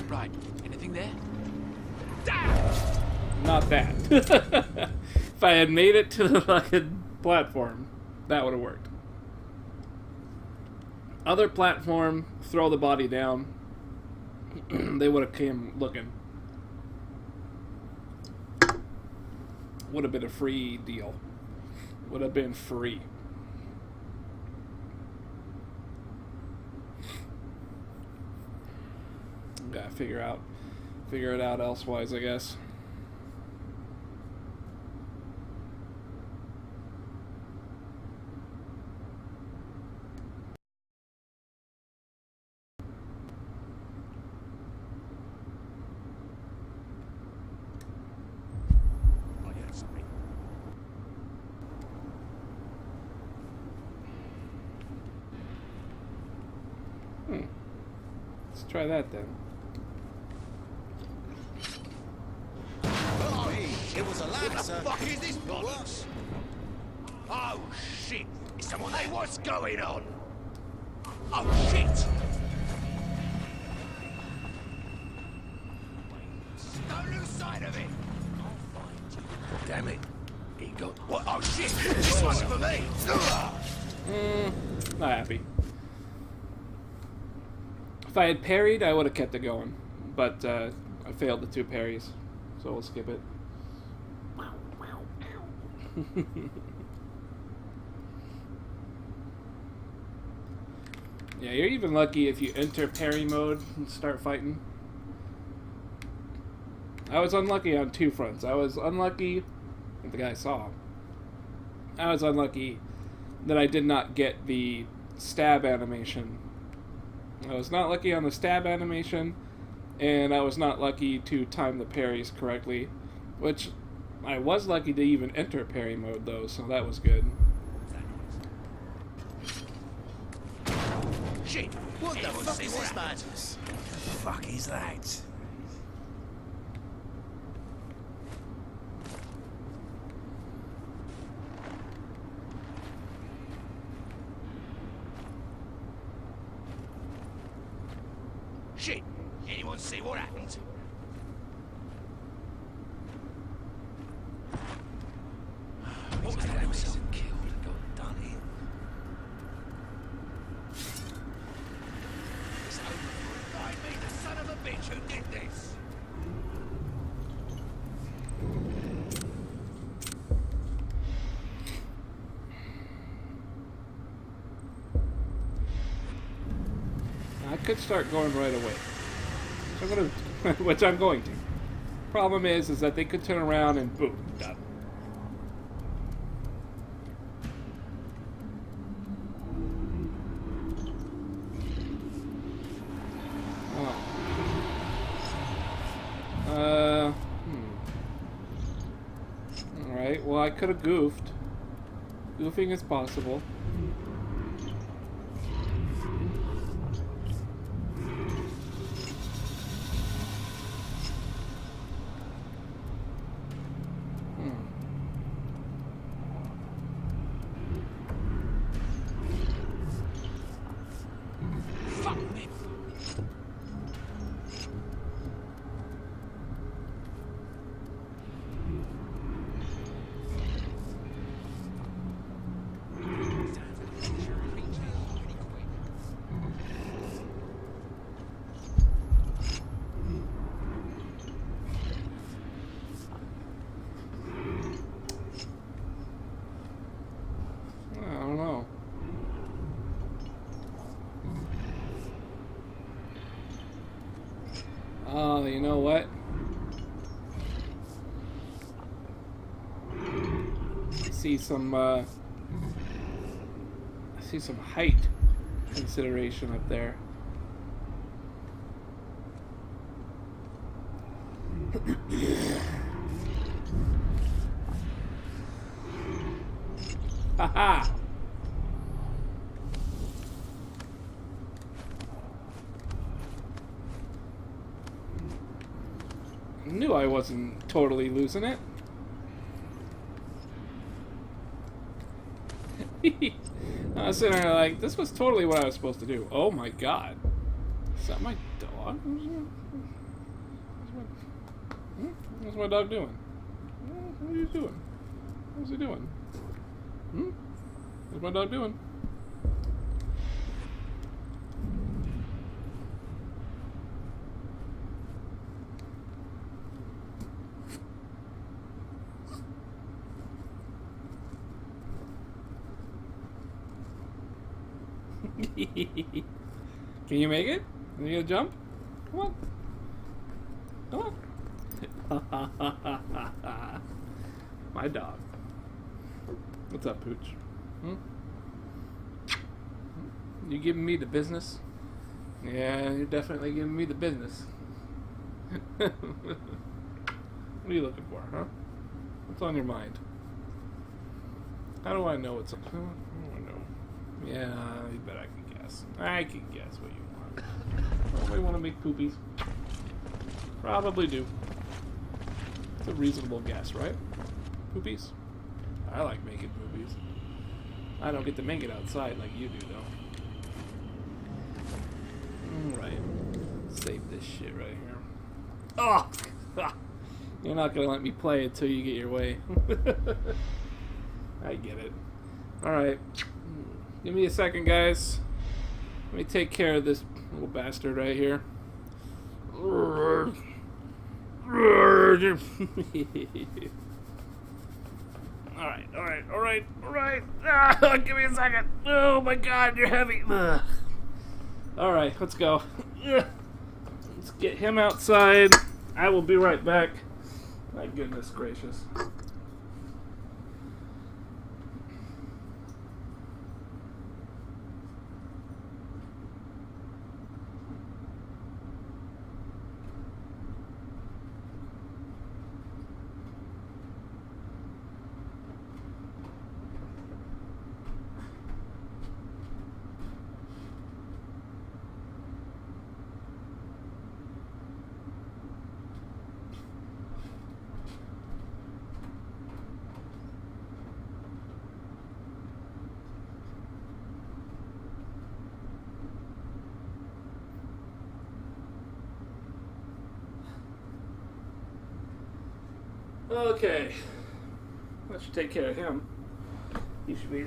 Right, anything there? Not that. If I had made it to the fucking platform, that would have worked. Other platform, throw the body down. They would have came looking. Would have been a free deal. Would have been free. Gotta figure it out elsewise, I guess. Let's try that then. It was a lad, sir. What the fuck is this bollocks? Oh, shit. Is someone there? Hey, what's going on? Oh, shit. Don't lose sight of it. I'll find you. Damn it. He got... What? Oh, shit. This one's for me. Not happy. If I had parried, I would have kept it going. But I failed the 2 parries. So we'll skip it. Yeah, you're even lucky if you enter parry mode and start fighting. I was unlucky on 2 fronts. I was unlucky, what the guy saw. I was unlucky that I did not get the stab animation. I was not lucky on the stab animation, and I was not lucky to time the parries correctly, which I was lucky to even enter parry mode though, so that was good. Shit! What the fuck is this madness? What the fuck is that? Shit! Anyone see what happened? What was that? Himself killed and got done in. It's over. Find me the son of a bitch who did this. I could start going right away. So I'm gonna, which I'm going to. Problem is that they could turn around and boom, done. Alright, well I could have goofed. Goofing is possible. Well, you know what? I see some height consideration up there. Haha! Knew I wasn't totally losing it. I was sitting there like, this was totally what I was supposed to do. Oh my god. Is that my dog? What's my dog doing? What are you doing? What's he doing? What's my dog doing? Can you make it? Can you get a jump? Come on. Come on. My dog. What's up, Pooch? You giving me the business? Yeah, you're definitely giving me the business. What are you looking for, huh? What's on your mind? How do I know what's on? How do I know? Yeah, you bet I can guess. I can guess what you want. Probably want to make poopies. Probably do. It's a reasonable guess, right? Poopies? I like making poopies. I don't get to make it outside like you do, though. Alright. Save this shit right here. Oh! You're not gonna let me play until you get your way. I get it. Alright. Give me a second, guys. Let me take care of this little bastard right here. Alright. Ah, give me a second. Oh my god, you're heavy. Alright, let's go. Let's get him outside. I will be right back. My goodness gracious. Okay, that should take care of him. He should be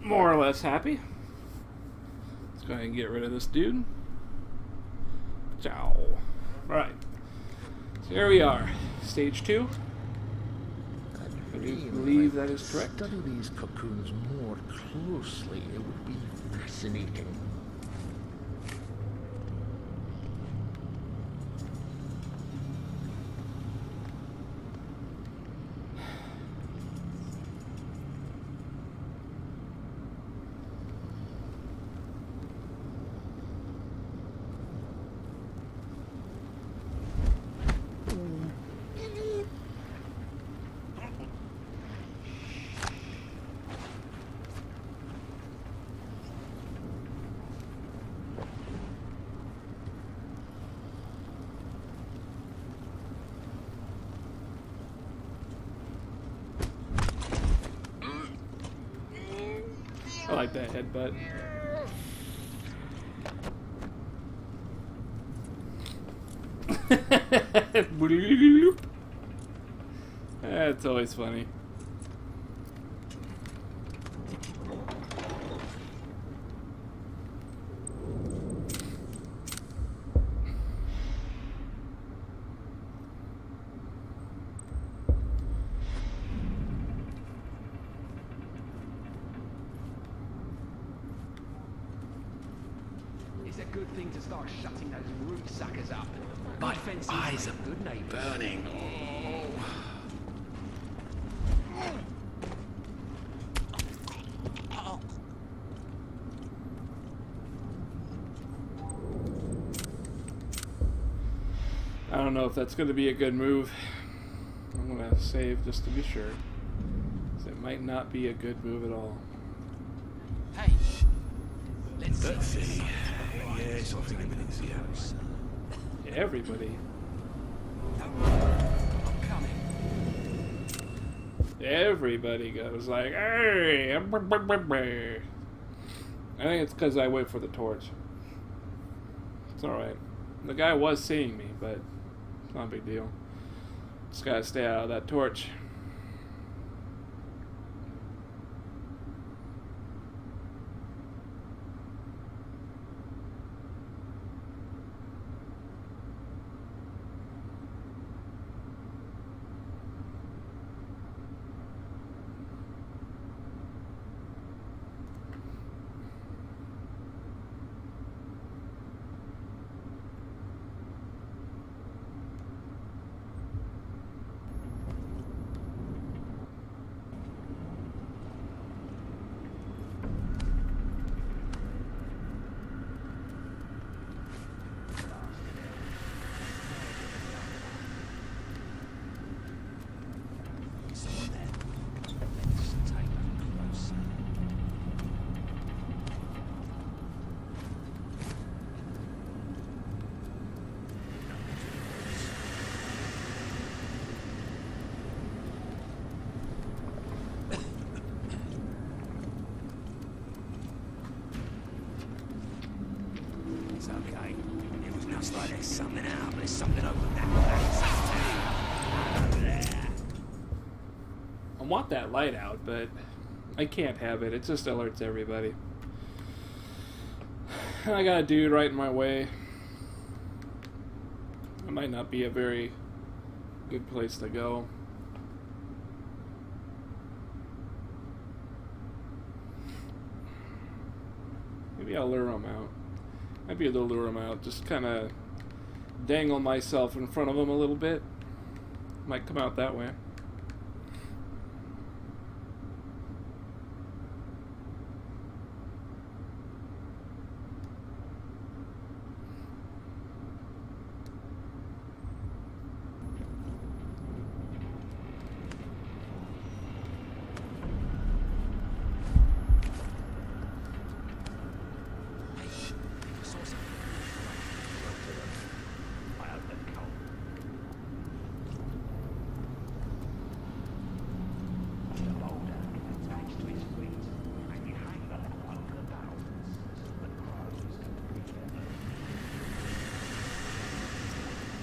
more or less happy. Let's go ahead and get rid of this dude. Ciao. Alright, so here we are, stage 2. I do believe that is correct. Study these cocoons more closely. It would be fascinating. I like that headbutt. That's always funny. It's a good thing to start shutting those root suckers up. My Fences eyes make are good neighbours. burning. I don't know if that's going to be a good move. I'm going to save just to be sure. 'Cause it might not be a good move at all. Hey, Let's see. Yes, I think a minute's the house. Everybody. I'm coming. Everybody goes like, hey! I think it's because I wait for the torch. It's alright. The guy was seeing me, but it's not a big deal. Just gotta stay out of that torch. It's okay. It was just like there's something out, but there's something over that place. Over there. I want that light out, but I can't have it. It just alerts everybody. And I got a dude right in my way. It might not be a very good place to go. Maybe I'll lure him out. Maybe I'll lure him out. Just kind of dangle myself in front of him a little bit. Might come out that way.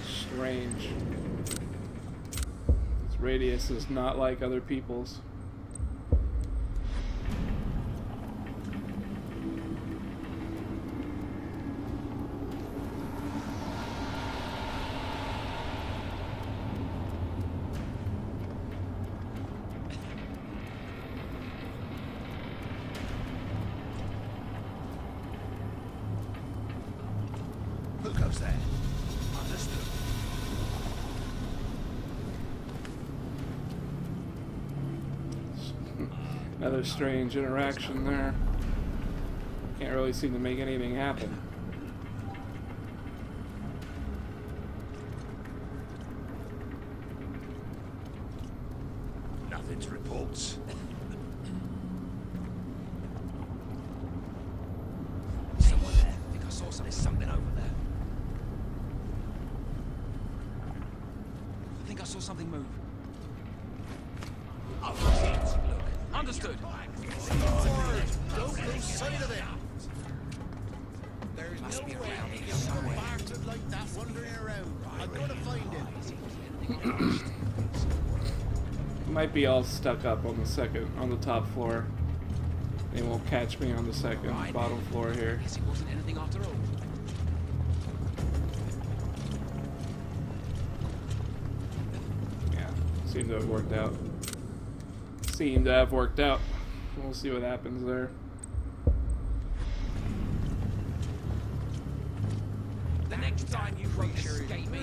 Strange. Its radius is not like other people's. Who goes there? Understood. Another strange interaction there. Can't really seem to make anything happen. Nothing to report. Someone there. I think I saw something. There's something over there. I think I saw something move. Oh, shit. Look. Understood. Don't lose sight of them. There's Must no be way around you here can somewhere. bastard like that wandering around. I'm gonna find it. Might be all stuck up on the top floor. They won't catch me on the second, bottom floor here. Guess it wasn't anything after all. Yeah, seemed to have worked out. Seemed to have worked out. We'll see what happens there. The next time you won't escape me.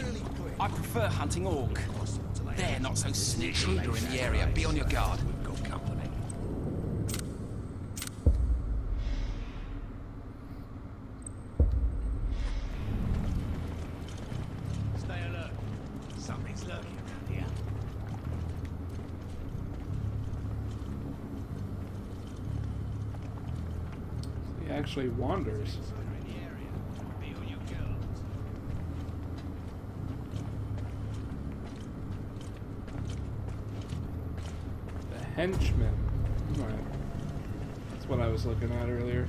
I prefer hunting orc. They're not so sneaky. Intruder in the area. Be on your guard. We've got company. Stay alert. Something's lurking around here. He actually wanders. The henchman. Alright. That's what I was looking at earlier.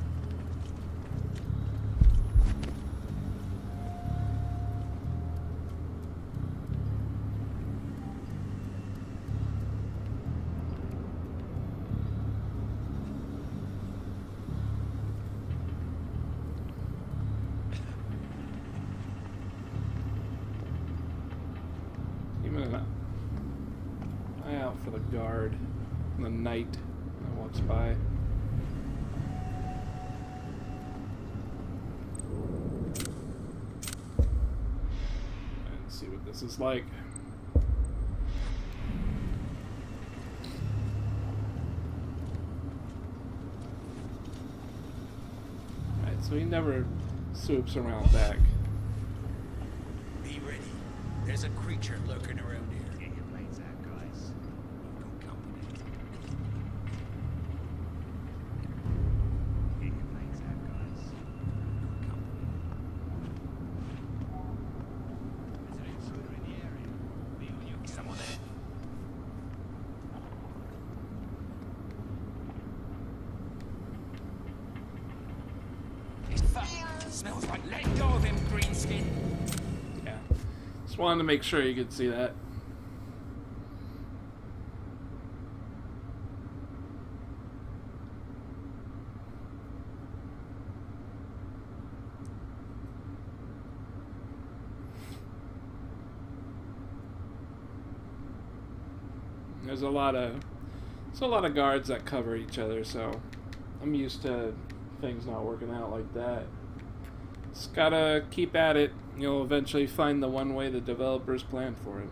Eye out for the guard, the knight that walks by. Let's see what this is like. Alright, so he never swoops around back. Be ready. There's a creature lurking around here. Get your blades out, guys. We've got company. Get your blades out, guys. We've got company. There's an intruder in the area. Be on your guard. Someone there. It's fucked. Smells like let go of him, greenskin. Yeah. Just wanted to make sure you could see that. There's a lot of guards that cover each other, so I'm used to things not working out like that. Just gotta keep at it. You'll eventually find the one way the developers planned for it.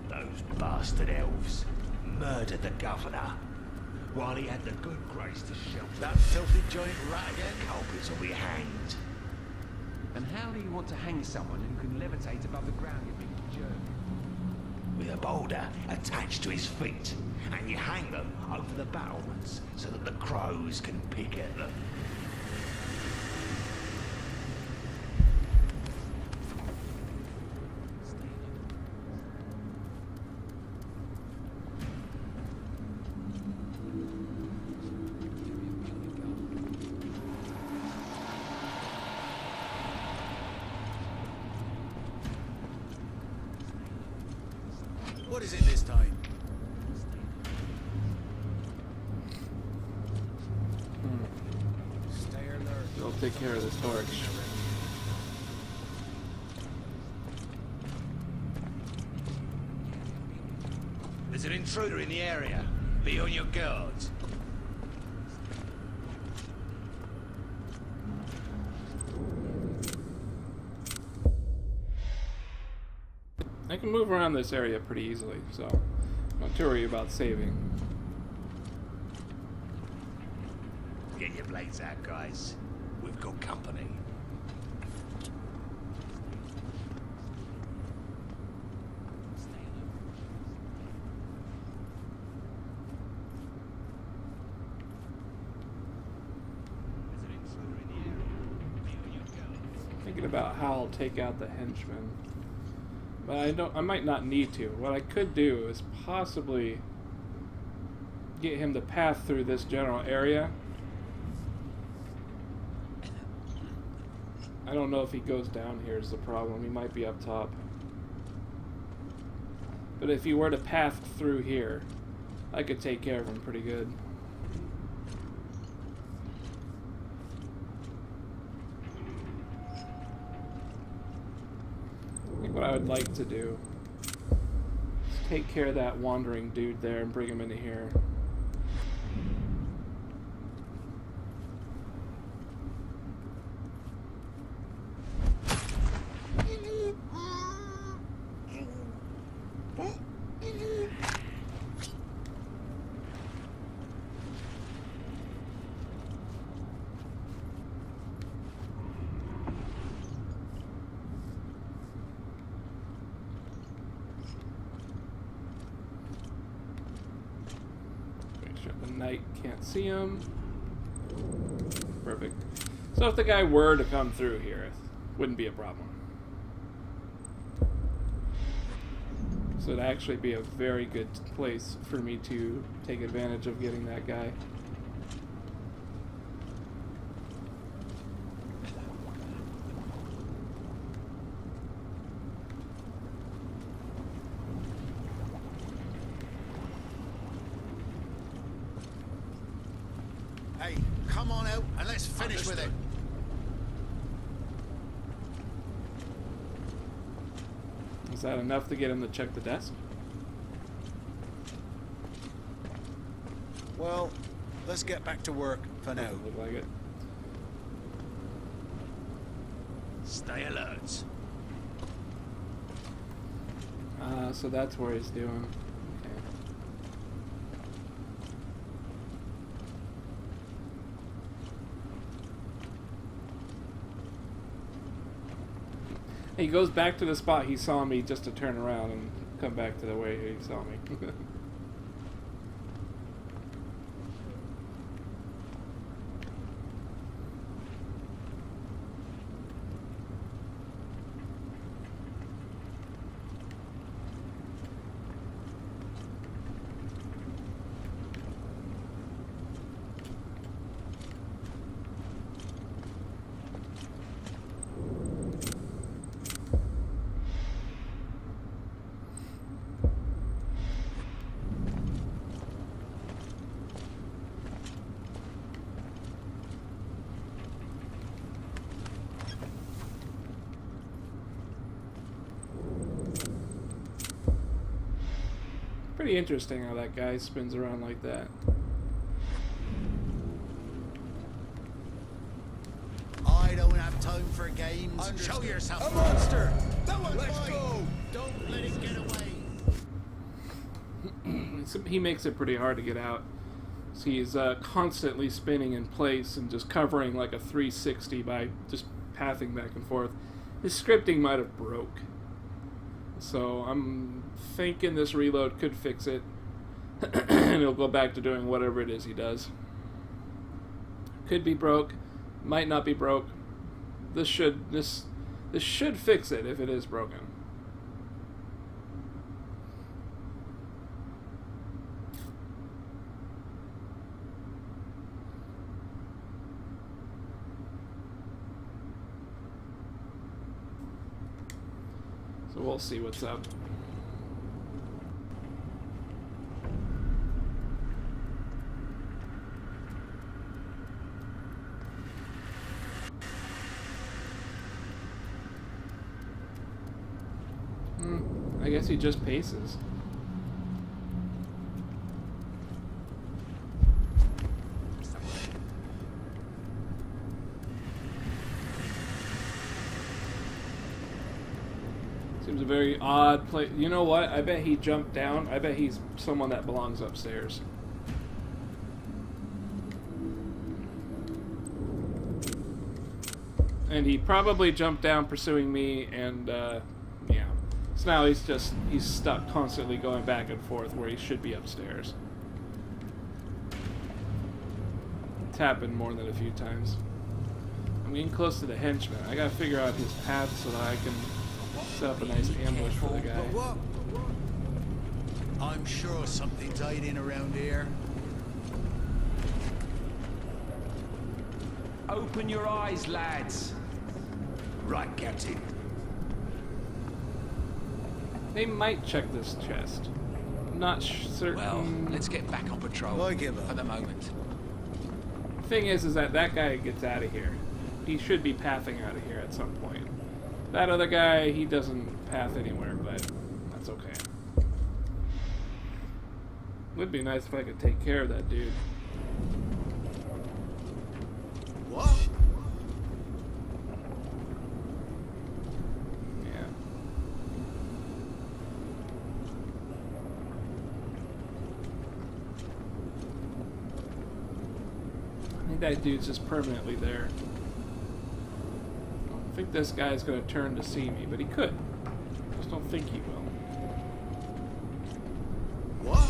Those bastard elves murdered the governor while he had the good grace to shelter that filthy giant rat again. Culprits will be hanged. And how do you want to hang someone who can levitate above the ground, you big jerk? With a boulder attached to his feet, and you hang them over the battlements so that the crows can pick at them. What is it this time? Stay alert. I'll take care of this torch. There's an intruder in the area. Be on your guards. I can move around this area pretty easily, so not to worry about saving. Get your blades out, guys. We've got company. Thinking about how I'll take out the henchman. But I might not need to. What I could do is possibly get him to pass through this general area. I don't know if he goes down here is the problem. He might be up top. But if he were to pass through here, I could take care of him pretty good. what I would like to do. Is take care of that wandering dude there and bring him into here. Knight can't see him. Perfect. So if the guy were to come through here, it wouldn't be a problem. So it'd actually be a very good place for me to take advantage of getting that guy. Hey, come on out and let's finish with it. Is that enough to get him to check the desk? Well, let's get back to work for now. Doesn't look like it. Stay alert. So that's where he's doing. He goes back to the spot he saw me just to turn around and come back to the way he saw me. Pretty interesting how that guy spins around like that. I don't have time for games. Show yourself. A monster! Let's go! Don't let it get away. He makes it pretty hard to get out. So he's constantly spinning in place and just covering like a 360 by just pathing back and forth. His scripting might have broke. So I'm thinking this reload could fix it. And he'll go back to doing whatever it is he does. Could be broke, might not be broke. This should fix it if it is broken. So we'll see what's up. I guess he just paces. Seems a very odd place. You know what? I bet he jumped down. I bet he's someone that belongs upstairs. And he probably jumped down pursuing me, and yeah. So now he's stuck constantly going back and forth where he should be upstairs. It's happened more than a few times. I'm getting close to the henchman. I gotta figure out his path so that I can set up a nice ambush for the guy. What? I'm sure something's hiding around here. Open your eyes, lads. Right, Captain. They might check this chest. I'm not certain. Well, let's get back on patrol. I give up. For the moment. Thing is that guy gets out of here. He should be pathing out of here at some point. That other guy, he doesn't path anywhere, but that's okay. Would be nice if I could take care of that dude. What? Yeah. I think that dude's just permanently there. I don't think this guy's gonna turn to see me, but he could. Just don't think he will. What?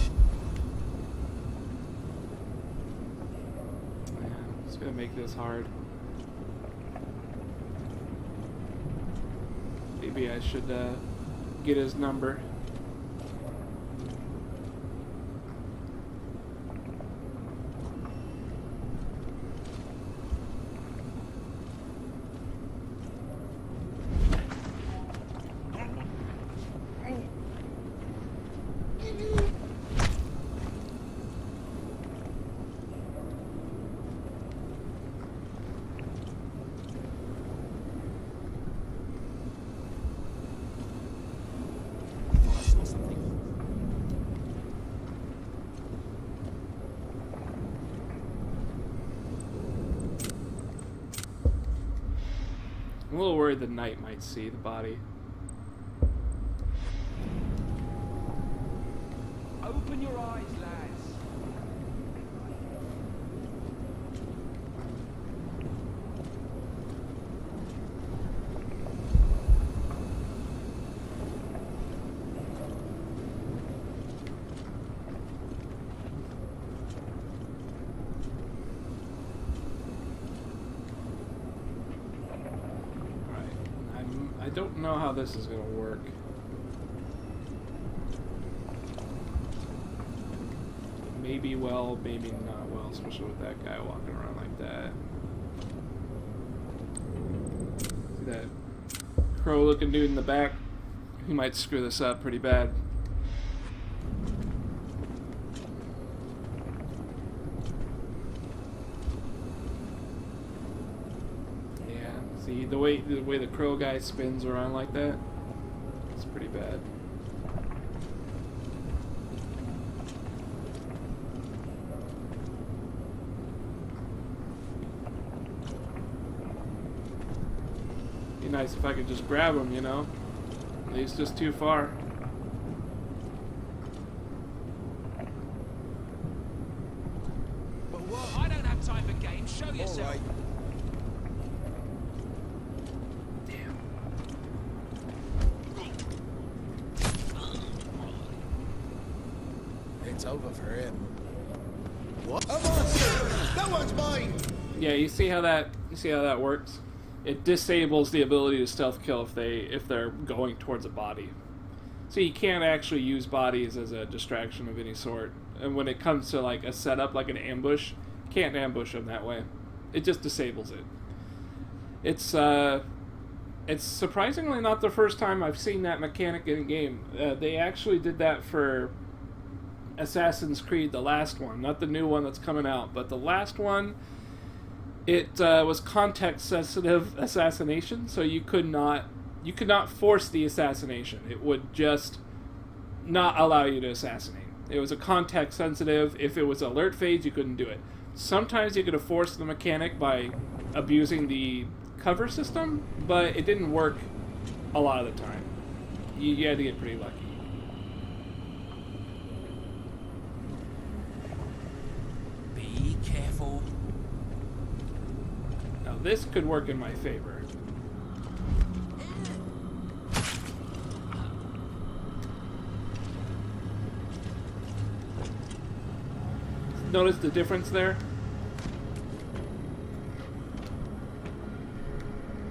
Yeah, it's gonna make this hard. Maybe I should get his number. I'm a little worried the knight might see the body. Open your eyes, lads. I don't know how this is going to work. Maybe well, maybe not well, especially with that guy walking around like that. See that crow-looking dude in the back? He might screw this up pretty bad. See the way the crow guy spins around like that, it's pretty bad. Be nice if I could just grab him, you know. He's just too far. But what? I don't have time for games. Show yourself. All right. It's over for him. What? A monster! That one's mine! Yeah, you see how that works? It disables the ability to stealth kill if they're going towards a body. So you can't actually use bodies as a distraction of any sort. And when it comes to like a setup, like an ambush, can't ambush them that way. It just disables it. It's surprisingly not the first time I've seen that mechanic in a game. They actually did that for Assassin's Creed, the last one, not the new one that's coming out, but the last one. It was context-sensitive assassination, so you could not force the assassination. It would just not allow you to assassinate. It was a context-sensitive. If it was alert phase, you couldn't do it. Sometimes you could have forced the mechanic by abusing the cover system, but it didn't work a lot of the time. You had to get pretty lucky. Be careful. Now this could work in my favor. Notice the difference there?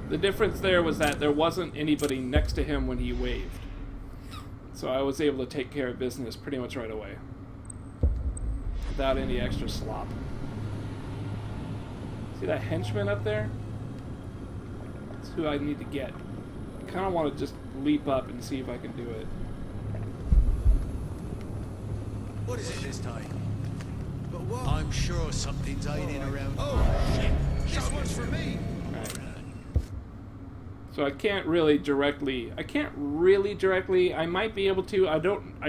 The difference there was that there wasn't anybody next to him when he waved. So I was able to take care of business pretty much right away. Without any extra slop. See that henchman up there? That's who I need to get. I kind of want to just leap up and see if I can do it. What is it this time? But what? I'm sure something's hiding around. Oh, shit! This one's for me! Alright. So I can't really directly, I might be able to. I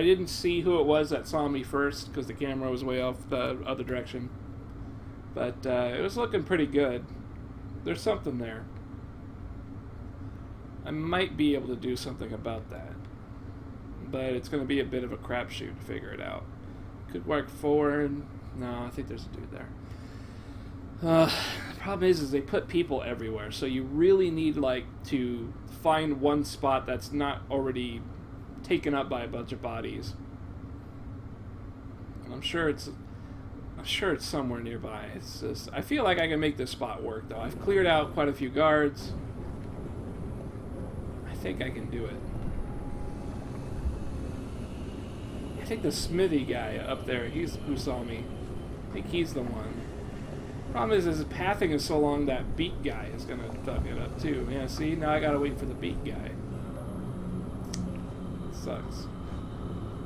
didn't see who it was that saw me first because the camera was way off the other direction. But it was looking pretty good. There's something there. I might be able to do something about that. But it's going to be a bit of a crapshoot to figure it out. Could work forward. No, I think there's a dude there. The problem is they put people everywhere, so you really need like to find one spot that's not already taken up by a bunch of bodies. And I'm sure it's somewhere nearby. It's just, I feel like I can make this spot work though. I've cleared out quite a few guards. I think I can do it. I think the smithy guy up there, he's who saw me. I think he's the one. Problem is his pathing is so long that beak guy is gonna thug it up too. Yeah, see, now I gotta wait for the beak guy. Sucks.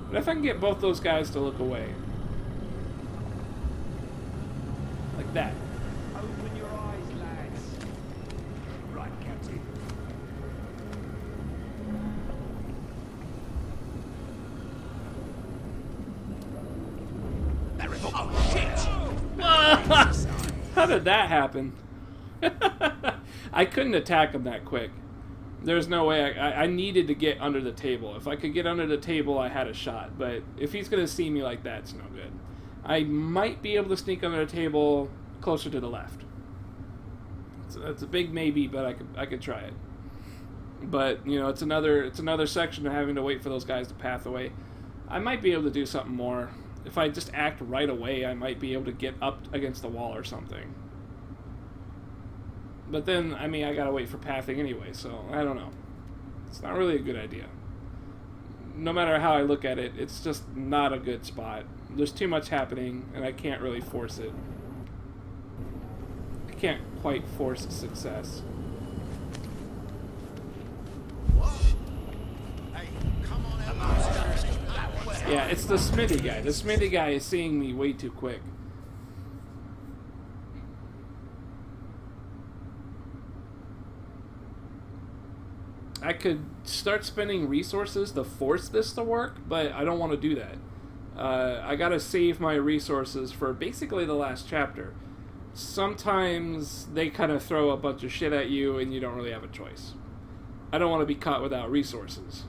But if I can get both those guys to look away. Like that. Open your eyes, lads. Right, Captain. Oh, shit! How did that happen? I couldn't attack him that quick. There's no way. I needed to get under the table. If I could get under the table, I had a shot. But if he's going to see me like that, it's no good. I might be able to sneak under the table closer to the left. It's a big maybe, but I could try it. But, you know, it's another section of having to wait for those guys to path away. I might be able to do something more. If I just act right away, I might be able to get up against the wall or something. But then, I mean, I gotta wait for pathing anyway, so I don't know. It's not really a good idea. No matter how I look at it, it's just not a good spot. There's too much happening, and I can't really force it. I can't quite force success. Hey, come on out. Yeah, it's the smithy guy. The smithy guy is seeing me way too quick. I could start spending resources to force this to work, but I don't want to do that. I gotta save my resources for basically the last chapter. Sometimes they kind of throw a bunch of shit at you and you don't really have a choice. I don't want to be caught without resources.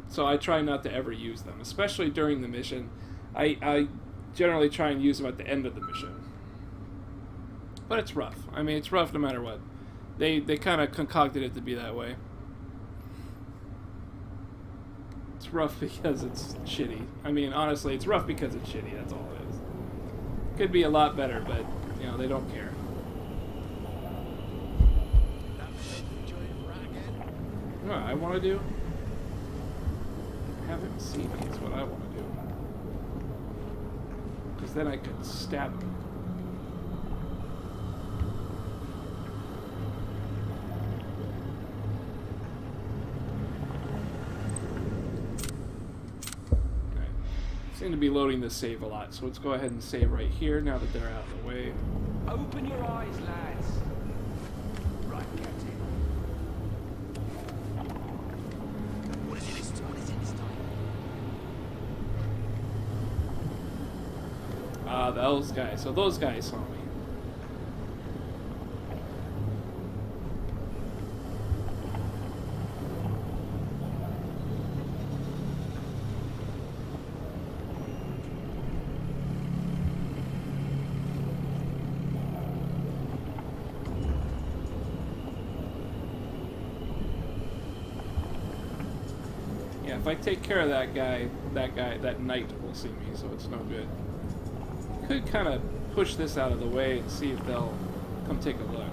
So I try not to ever use them, especially during the mission. I generally try and use them at the end of the mission. But it's rough. I mean, it's rough no matter what. They kind of concocted it to be that way. It's rough because it's shitty. I mean, honestly, it's rough because it's shitty. That's all it is. Could be a lot better, but, you know, they don't care. You know what I want to do? Have him see me is what I want to do. Because then I could stab him. Seem to be loading this save a lot, so let's go ahead and save right here now that they're out of the way. Open your eyes, lads. Right, Captain. What is it this time? What is it this time? Ah, those guys. So those guys saw me. Yeah, if I take care of that knight will see me, so it's no good. Could kind of push this out of the way and see if they'll come take a look.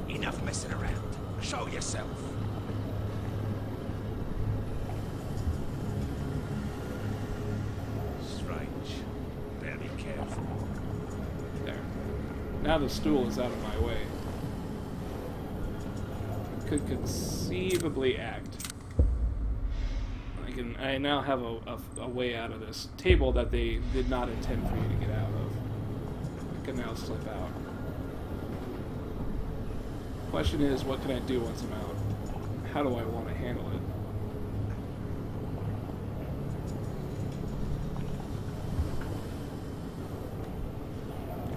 Enough messing around. Show yourself. Strange. Better be careful. There. Now the stool is out of my way. Could conceivably act. I now have a way out of this table that they did not intend for you to get out of. I can now slip out. Question is, what can I do once I'm out? how do I want to handle it?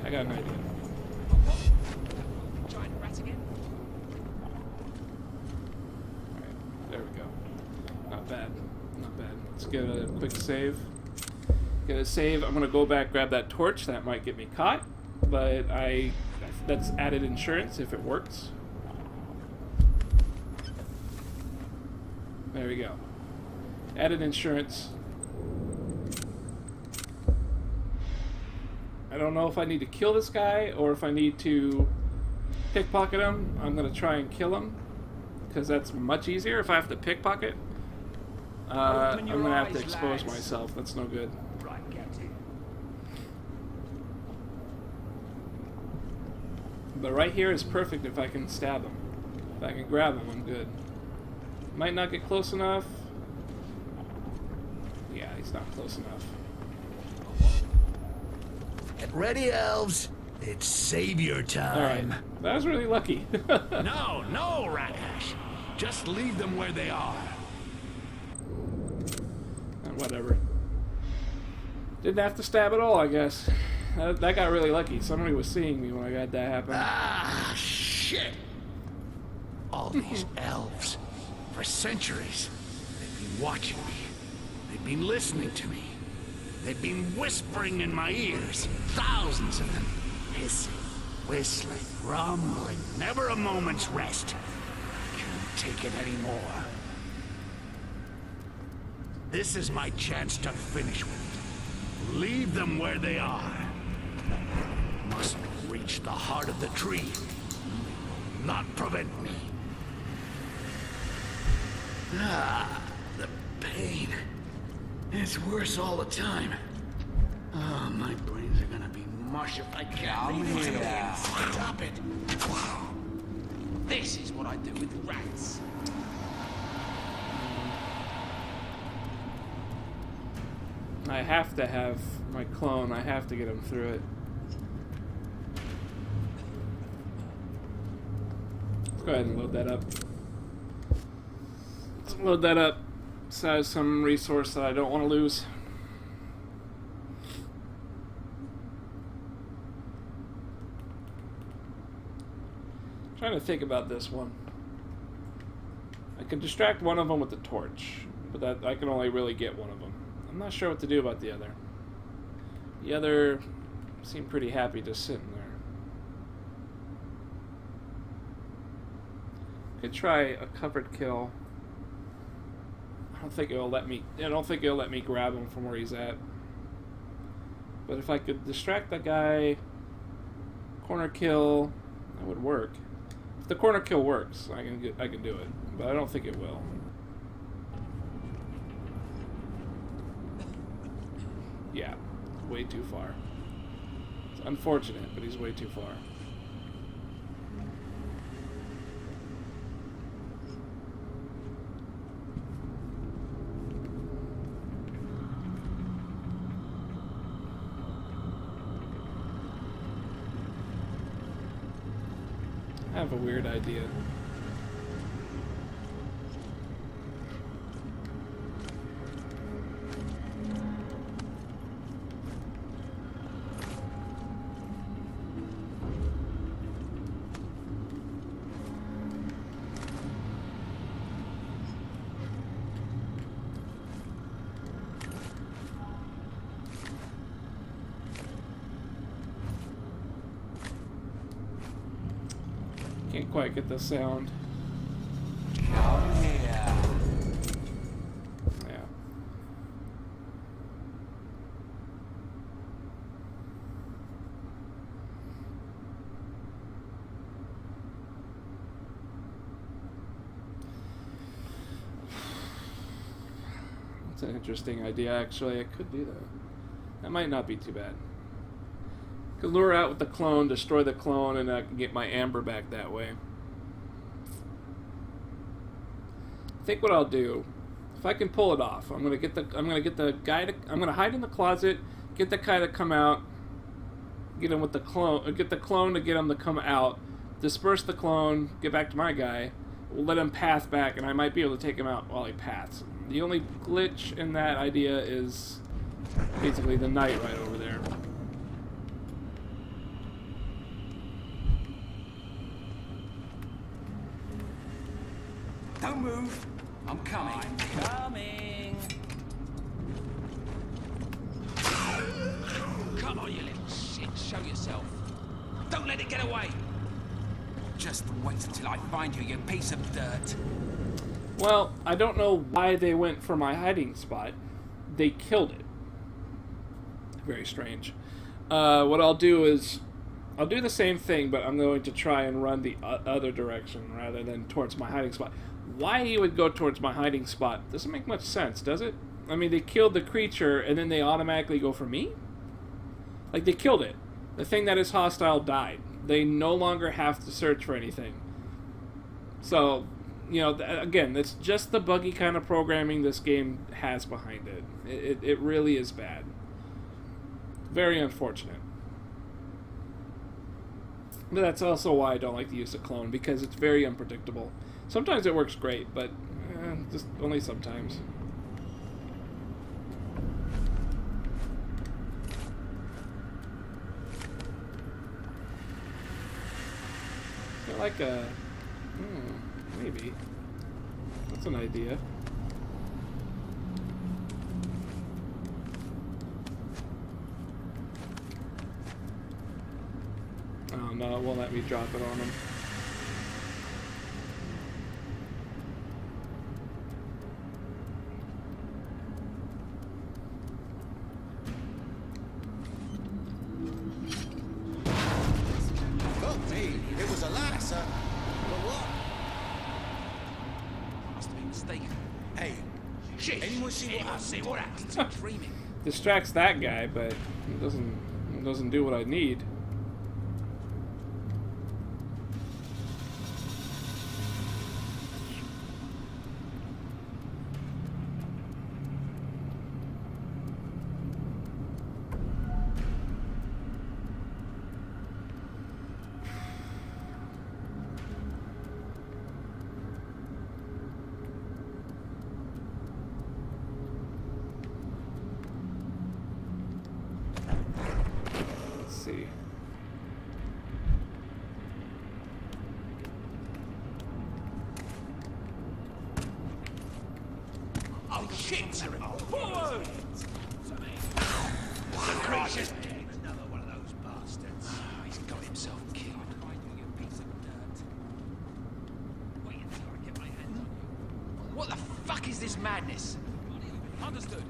I got an idea. Giant rat again? Alright, there we go. Not bad. Not bad. Let's get a quick save. Get a save. I'm gonna go back, grab that torch. That might get me caught, but that's added insurance if it works. There we go. Added insurance. I don't know if I need to kill this guy or if I need to pickpocket him. I'm gonna try and kill him because that's much easier. If I have to pickpocket, I'm gonna have to expose myself. That's no good. Right, Captain. But right here is perfect if I can stab him. If I can grab him, I'm good. Might not get close enough. Yeah, he's not close enough. Get ready, elves. It's savior time. Alright, that was really lucky. No, no, Ratash. Just leave them where they are. Whatever. Didn't have to stab at all, I guess. That got really lucky. Somebody was seeing me when I got that happen. Ah, shit. All these elves, for centuries, they've been watching me. They've been listening to me. They've been whispering in my ears. Thousands of them. Hissing, whistling, rumbling. Never a moment's rest. Can't take it anymore. This is my chance to finish with it. Leave them where they are. Must reach the heart of the tree. Not prevent me. Ah, the pain. It's worse all the time. Oh, my brains are gonna be mush if I can't stop it. This is what I do with rats. I have to have my clone. I have to get him through it. Let's go ahead and load that up. Let's load that up. So I have some resource that I don't want to lose. I'm trying to think about this one. I could distract one of them with the torch, but that I can only really get one of them. I'm not sure what to do about the other. The other seemed pretty happy just sitting there. Could try a covered kill. I don't think it'll let me grab him from where he's at. But if I could distract that guy, corner kill, that would work. If the corner kill works, I can do it. But I don't think it will. Yeah, way too far. It's unfortunate, but he's way too far. I have a weird idea. Can't quite get the sound. Come here. Yeah. That's an interesting idea, actually. I could do that. That might not be too bad. Could lure out with the clone, destroy the clone, and I can get my amber back that way. I think what I'll do, if I can pull it off, I'm gonna get the guy to, I'm gonna hide in the closet, get the guy to come out, get him with the clone, get the clone to get him to come out, disperse the clone, get back to my guy. we'll let him path back, and I might be able to take him out while he paths. The only glitch in that idea is basically the knight right over there. Don't move. I'm coming. I'm coming. Come on, you little shit. Show yourself. Don't let it get away. Just wait until I find you, you piece of dirt. Well, I don't know why they went for my hiding spot. They killed it. Very strange. What I'll do is, I'll do the same thing, but I'm going to try and run the other direction rather than towards my hiding spot. Why he would go towards my hiding spot doesn't make much sense, does it? I mean, they killed the creature and then they automatically go for me? Like, they killed it. The thing that is hostile died. They no longer have to search for anything. So, you know, again, that's just the buggy kind of programming this game has behind it. It really is bad. Very unfortunate. But that's also why I don't like the use of clone, because it's very unpredictable. Sometimes it works great, but just only sometimes. I like a... maybe. That's an idea. Oh no, it won't let me drop it on him. Fuck me, it was a lasser. But what? Must have been mistaken. Hey, Shit. anyone see what happened? See what happened? I'm dreaming. Distracts that guy, but it doesn't do what I need. See. Oh shit! Forward! The creature's dead. Another one of those bastards. He's got himself killed. You piece of dirt. Wait until I get my hands on you. What the fuck is this madness? Understood.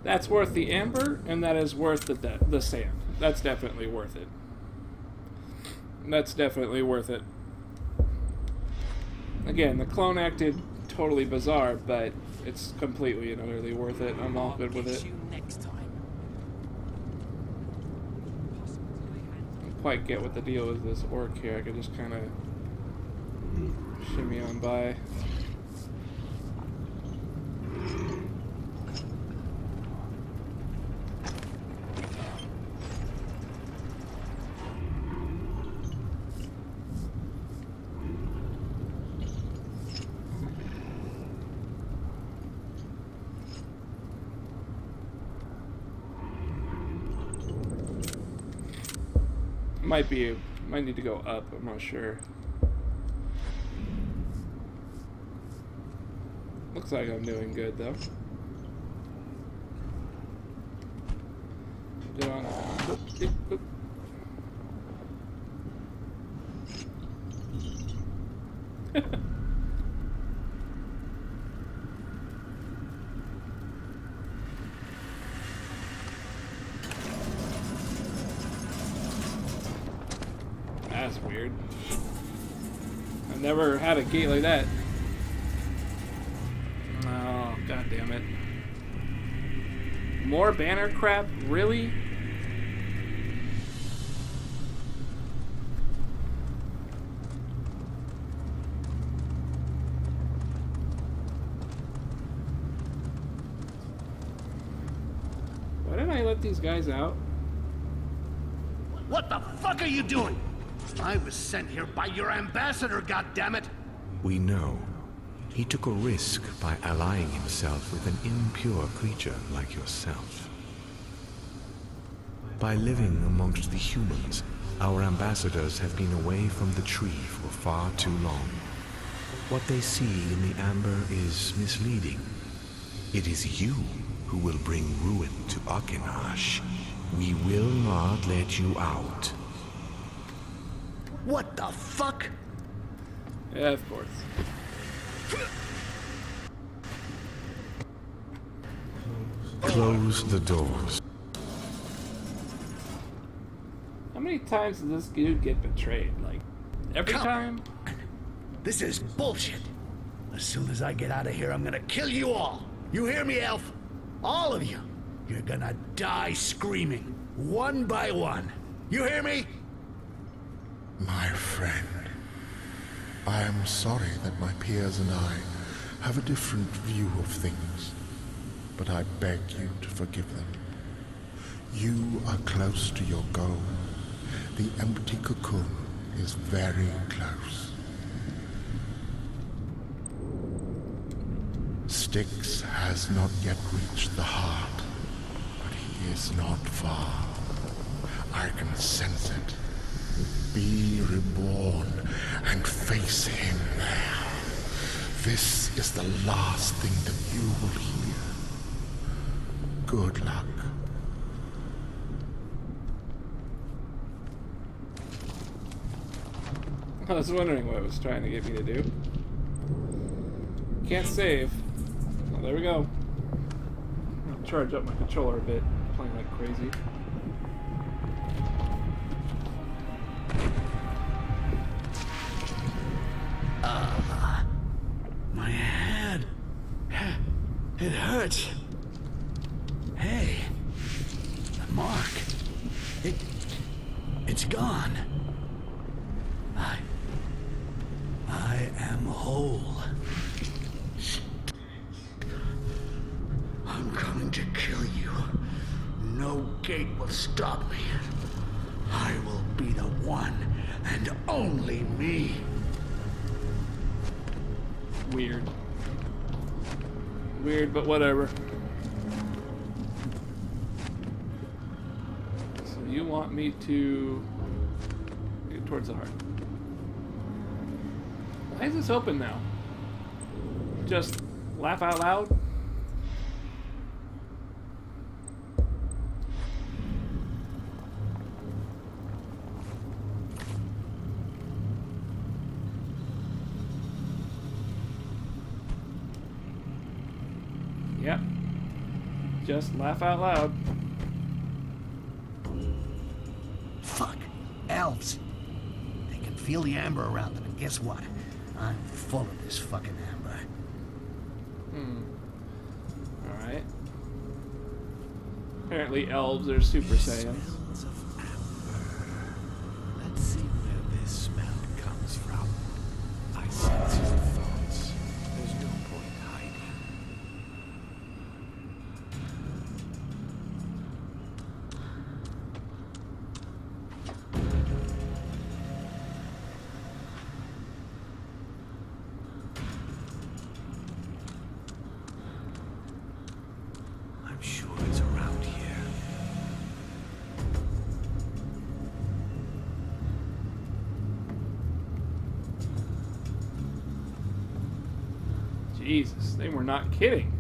That's worth the amber, and that is worth the sand. That's definitely worth it. That's definitely worth it. Again, the clone acted totally bizarre, but it's completely and utterly worth it. I'm all good with it. You next time. I don't quite get what the deal is with this orc here. I could just kind of shimmy on by. Might need to go up, I'm not sure. Looks like I'm doing good though. Get on. Oop, oop, oop. That's weird. I've never had a gate like that. Oh, god damn it. More banner crap? Really? let these guys out? What the fuck are you doing? I was sent here by your ambassador, goddammit! We know. He took a risk by allying himself with an impure creature like yourself. By living amongst the humans, our ambassadors have been away from the tree for far too long. What they see in the amber is misleading. It is you who will bring ruin to Akinash. We will not let you out. What the fuck? Yeah, of course. Close the doors. How many times does this dude get betrayed? Like, every time? This is bullshit. As soon as I get out of here, I'm gonna kill you all. You hear me, Elf? All of you. You're gonna die screaming, one by one. You hear me? My friend, I am sorry that my peers and I have a different view of things, but I beg you to forgive them. You are close to your goal. The empty cocoon is very close. Styx has not yet reached the heart, but he is not far. I can sense it. Be reborn and face him there. This is the last thing that you will hear. Good luck. I was wondering what it was trying to get me to do. Can't save. Well, there we go. I'll charge up my controller a bit. Playing like crazy. My head. It hurts. Hey. The mark. It's gone. I am whole. I'm coming to kill you. No gate will stop me. I will be the one and only me. Weird. Weird, but whatever. So you want me to get towards the heart. Why is this open now? Just laugh out loud? Yep. Just laugh out loud. Fuck. Elves. They can feel the amber around them, and guess what? I'm full of this fucking amber. Alright. Apparently elves are Super Saiyans. Smells of amber. Let's see where this smell comes from. I sense your thoughts. There's no point hiding. I'm sure it's around here. Jesus, they were not kidding.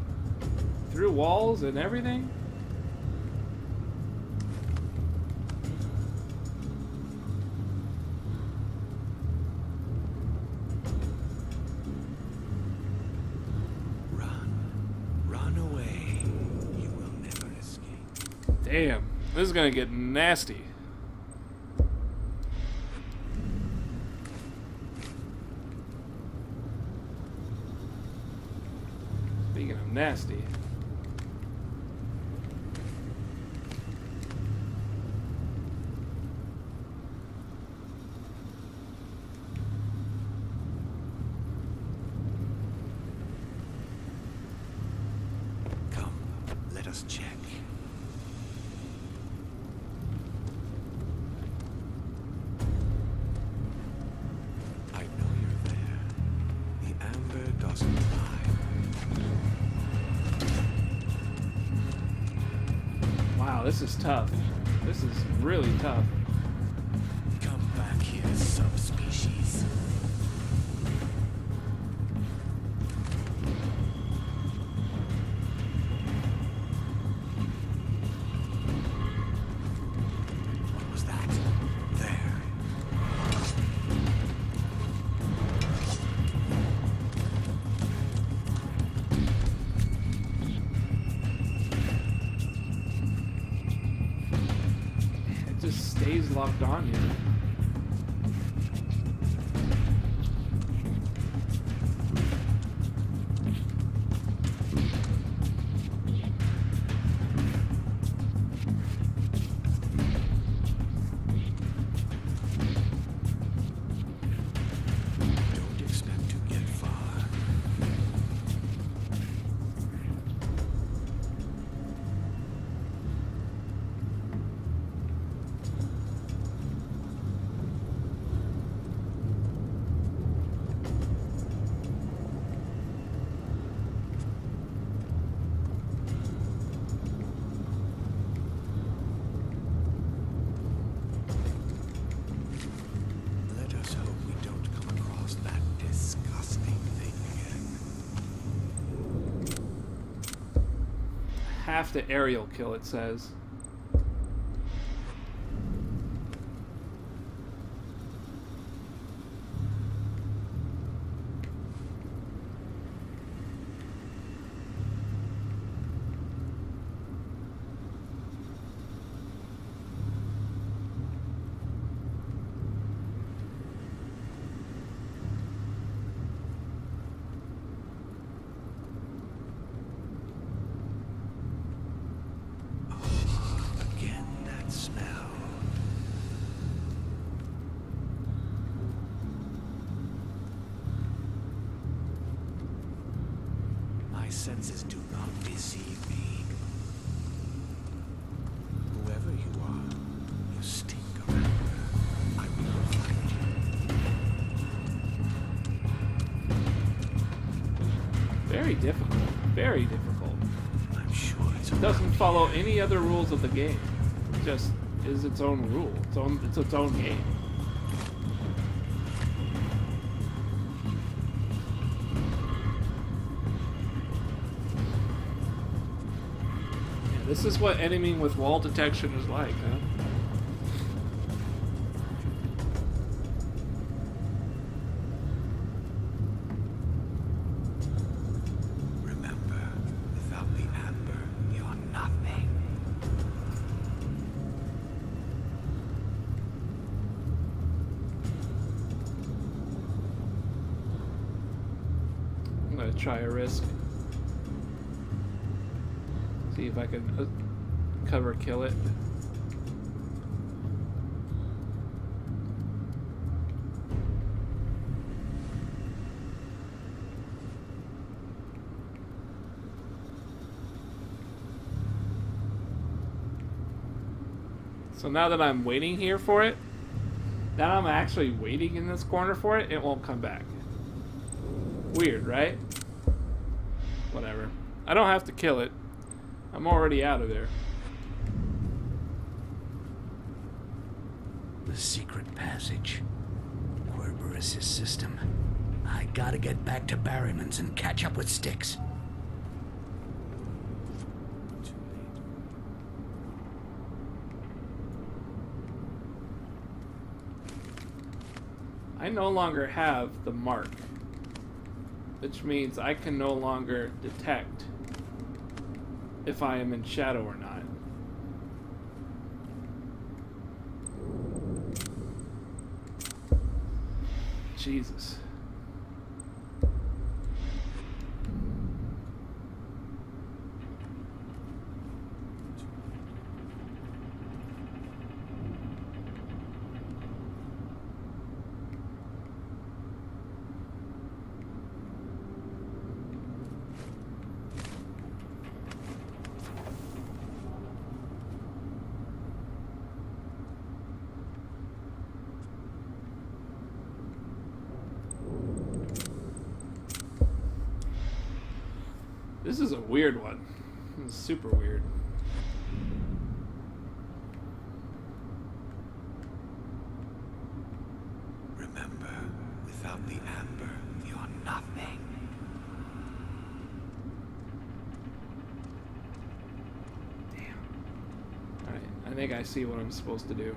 Through walls and everything? Run away. You will never escape. Damn, this is gonna get nasty. Speaking of nasty. Come, let us check. doesn't lie. Wow, this is tough. This is really tough. Come back here, subspecies. What was that? There. It just stays locked on you. Don't expect to get far. Let us hope we don't come across that disgusting thing again. Have to aerial kill, it says. Again, that smell. My senses do not deceive me. Whoever you are, you stink of anger. I will find you. Very difficult. Very difficult. I'm sure it's It doesn't follow any other rules of the game. It just is its own rule. It's its own game. Yeah, this is what enemying with wall detection is like, huh? Remember, without the amber, you're nothing. I'm gonna try a risk. See if I can cover kill it. So now that I'm waiting here for it, now I'm actually waiting in this corner for it, it won't come back. Weird, right? Whatever. I don't have to kill it. I'm already out of there. The secret passage. Cerberus' system. I gotta get back to Barryman's and catch up with Styx. I no longer have the mark, which means I can no longer detect if I am in shadow or not. Jesus. This is a weird one. This is super weird. Remember, without the amber, you're nothing. Damn. Alright, I think I see what I'm supposed to do.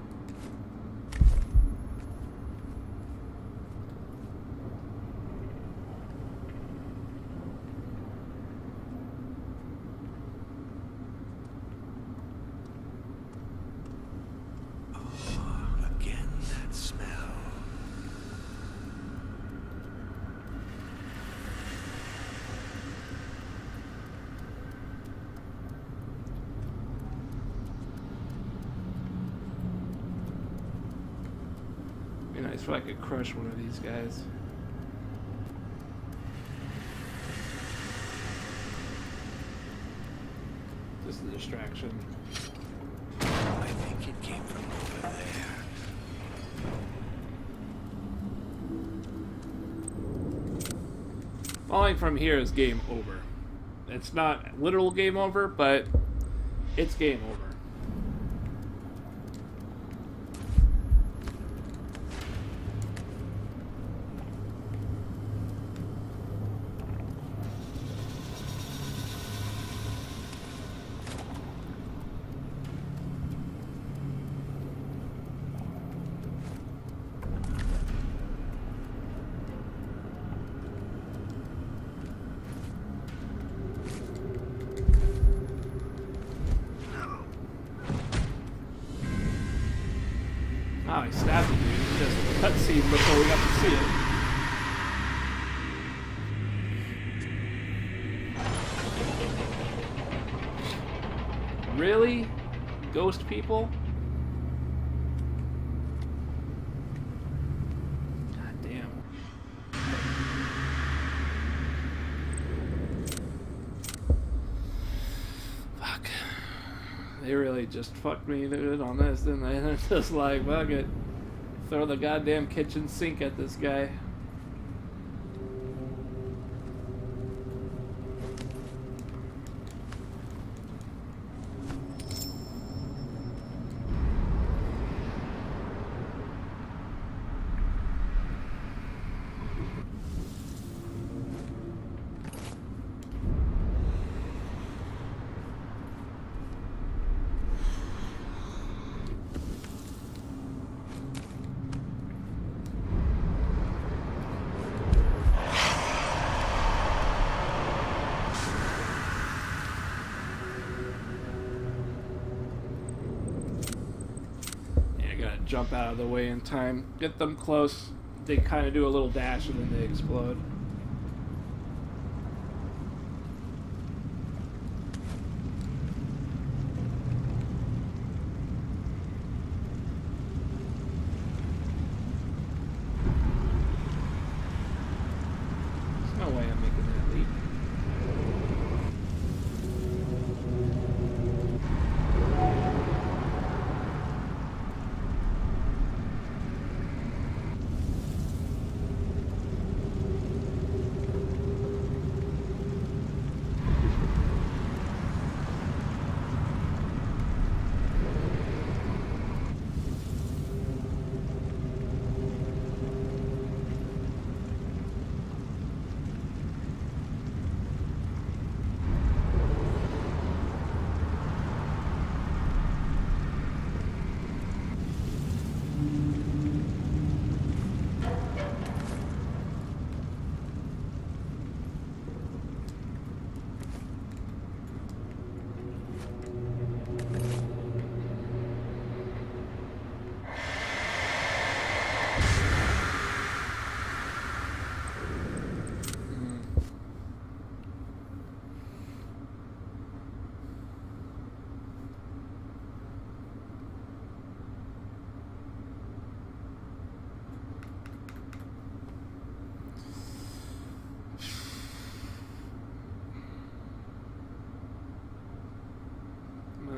Again, that smell. Be nice if I could crush one of these guys. Just a distraction. I think it came from over there. Falling from here is game over. It's not literal game over, but it's game over. Oh, he stabbed him. Just a cutscene before we got to see it. Really? Ghost people? God damn. Fuck. They really just fucked me dude, on this, didn't they? They're just like, fuck it. Throw the goddamn kitchen sink at this guy. Jump out of the way in time, get them close, they kind of do a little dash and then they explode. There's no way I'm making that leap.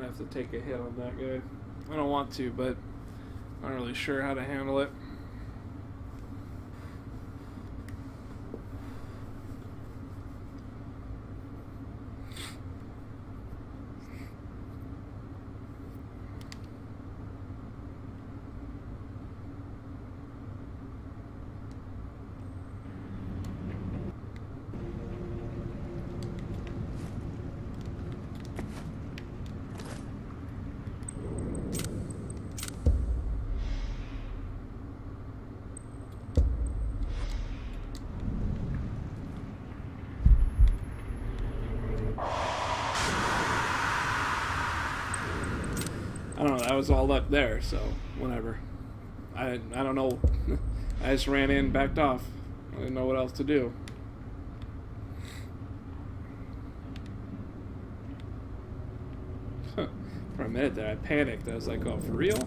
Have to take a hit on that guy. I don't want to, but I'm not really sure how to handle it. I don't know, that was all luck there, so whatever. I don't know. I just ran in and backed off. I didn't know what else to do. For a minute there, I panicked. I was like, oh, for real?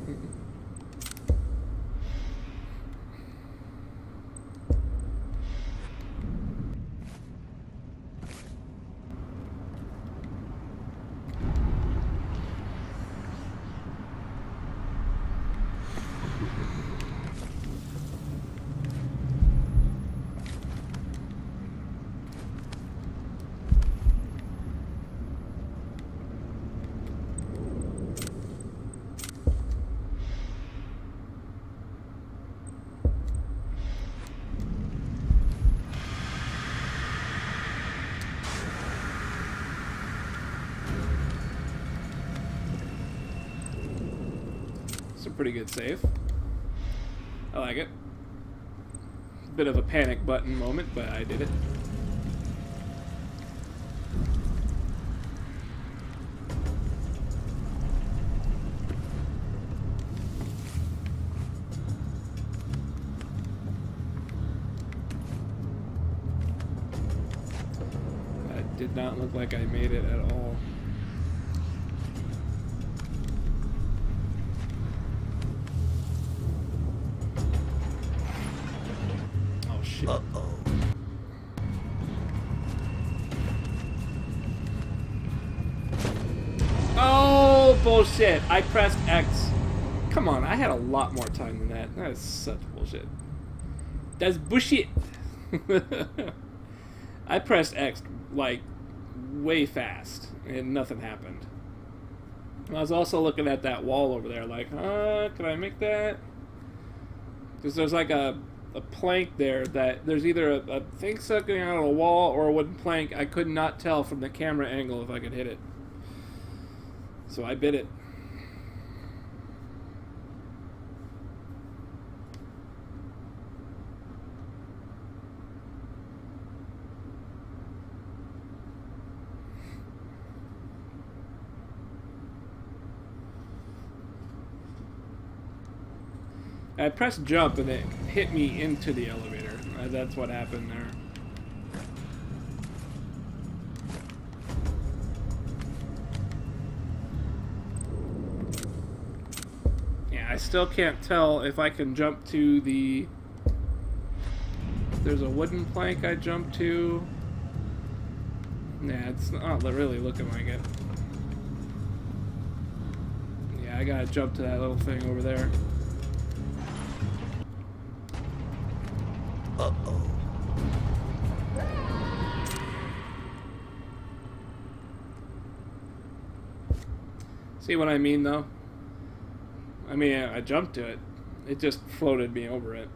Pretty good save. I like it. Bit of a panic button moment, but I did it. That did not look like I made it at all. Uh-oh. Oh, bullshit. I pressed X. Come on, I had a lot more time than that. That is such bullshit. That's bullshit. I pressed X, like, way fast, and nothing happened. I was also looking at that wall over there, like, can I make that? Because there's like a plank there that there's either a thing sucking out of a wall or a wooden plank. I could not tell from the camera angle if I could hit it. So I bit it. I pressed jump and it hit me into the elevator. That's what happened there. Yeah, I still can't tell if I can jump to the... There's a wooden plank I jump to. Nah, it's not really looking like it. Yeah, I gotta jump to that little thing over there. Uh-oh. See what I mean, though? I mean, I jumped to it. It just floated me over it.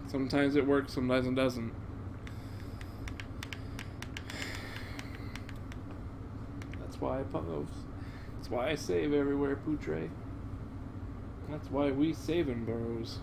Sometimes it works, sometimes it doesn't. That's why I pose. That's why I save everywhere, Poutre. That's why we saving bros.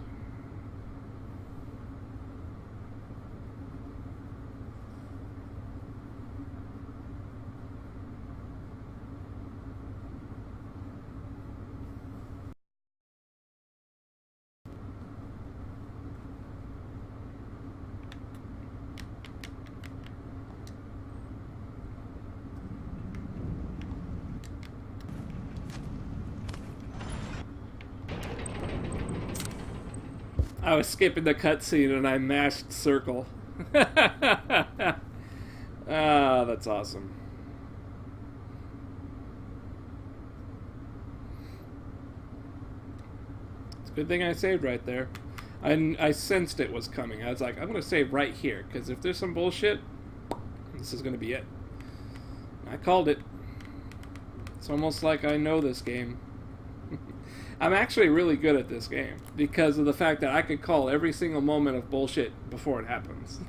I was skipping the cutscene and I mashed circle. Ah, that's awesome. It's a good thing I saved right there. I sensed it was coming. I was like, I'm going to save right here, because if there's some bullshit, this is going to be it. I called it. It's almost like I know this game. I'm actually really good at this game because of the fact that I could call every single moment of bullshit before it happens.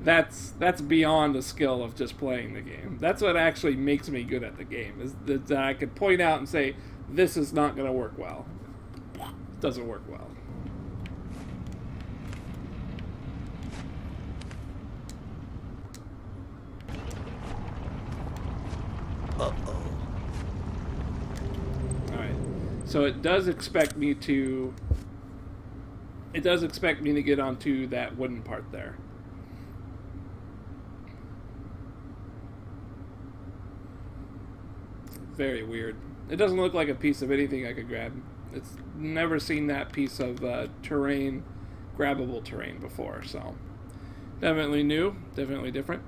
That's beyond the skill of just playing the game. That's what actually makes me good at the game, is that I could point out and say, this is not going to work well. It doesn't work well. Uh-oh. So it does expect me to... It does expect me to get onto that wooden part there. Very weird. It doesn't look like a piece of anything I could grab. It's never seen that piece of terrain, grabbable terrain before, so definitely new, definitely different.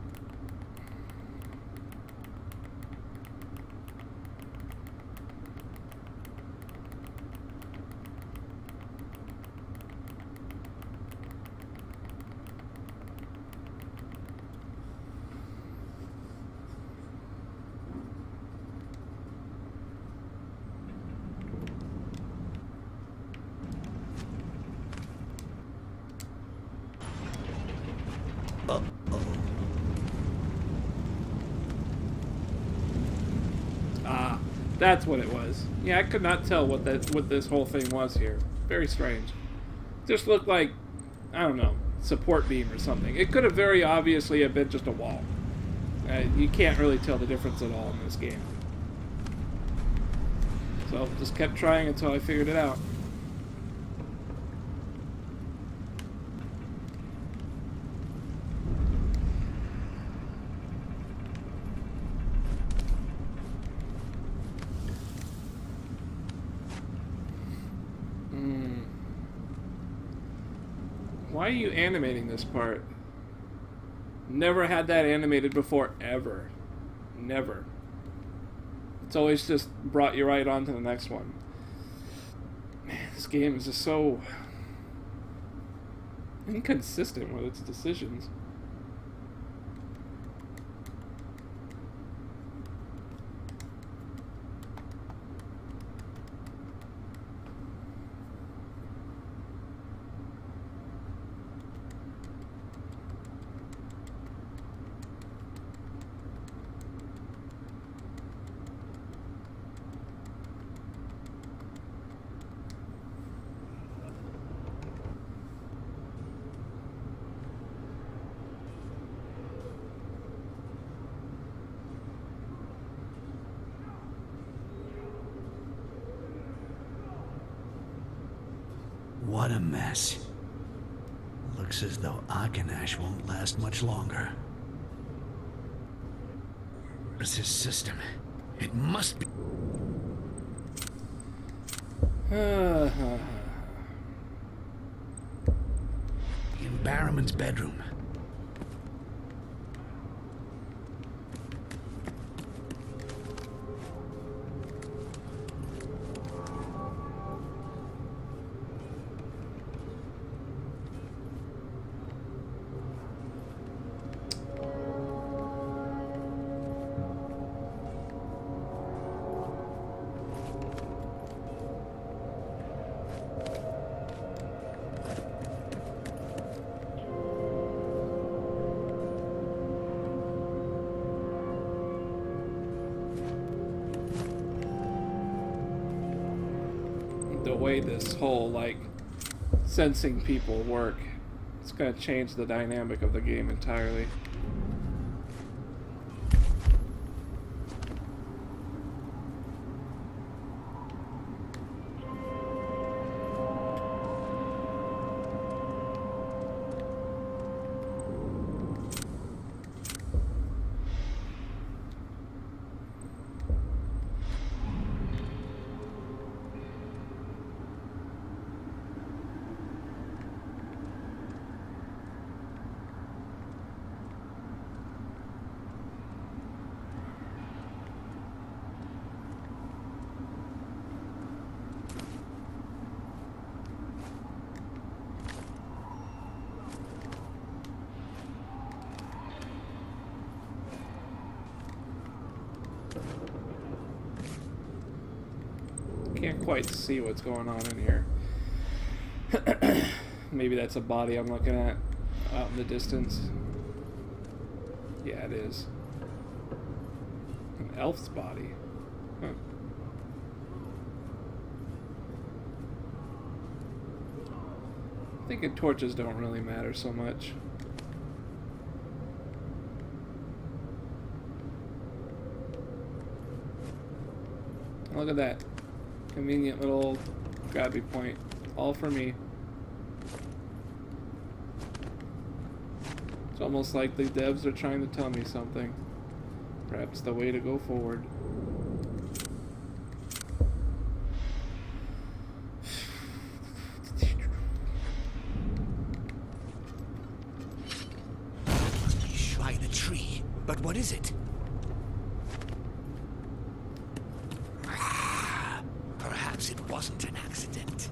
That's what it was. Yeah, I could not tell what this whole thing was here. Very strange. Just looked like, I don't know, support beam or something. It could have very obviously have been just a wall. You can't really tell the difference at all in this game. So just kept trying until I figured it out. Why are you animating this part? Never had that animated before, ever. Never. It's always just brought you right on to the next one. Man, this game is just so inconsistent with its decisions. What a mess. Looks as though Akanash won't last much longer. Where's his system? It must be... The Barrowman's bedroom. The way this whole, like, sensing people work, it's gonna change the dynamic of the game entirely. Can't quite see what's going on in here. Maybe that's a body I'm looking at out in the distance. Yeah, it is. An elf's body. Huh. I'm thinking torches don't really matter so much. Look at that. Convenient little grabby point. All for me. It's almost like the devs are trying to tell me something. Perhaps the way to go forward. Must be shy the tree. But what is it? Perhaps it wasn't an accident.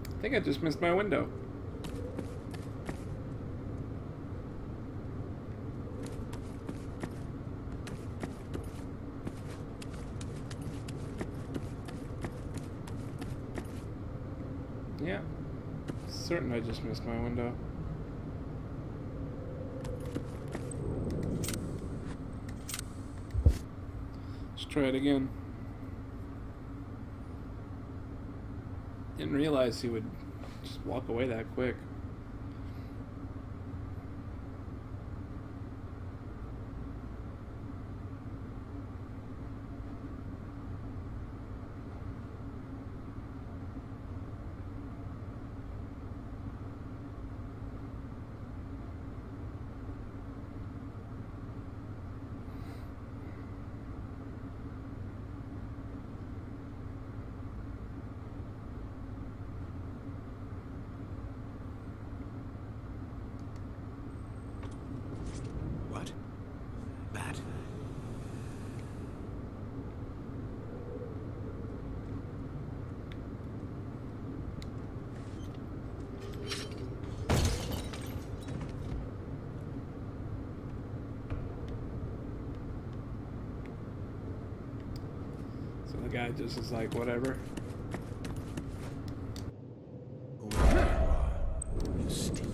I think I just missed my window. Yeah, certain I just missed my window. Let's try it again. Didn't realize he would just walk away that quick. What? That? So the guy just is like, whatever. You stink.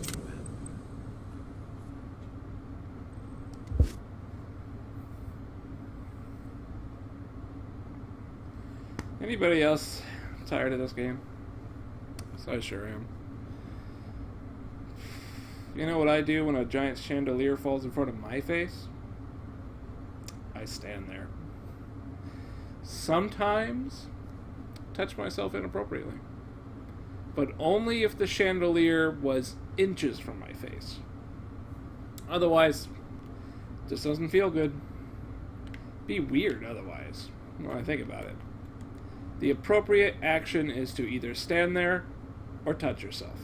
Anybody else tired of this game? So I sure am. You know what I do when a giant chandelier falls in front of my face? I stand there. Sometimes touch myself inappropriately. But only if the chandelier was inches from my face. Otherwise, it just doesn't feel good. Be weird otherwise, when I think about it. The appropriate action is to either stand there or touch yourself.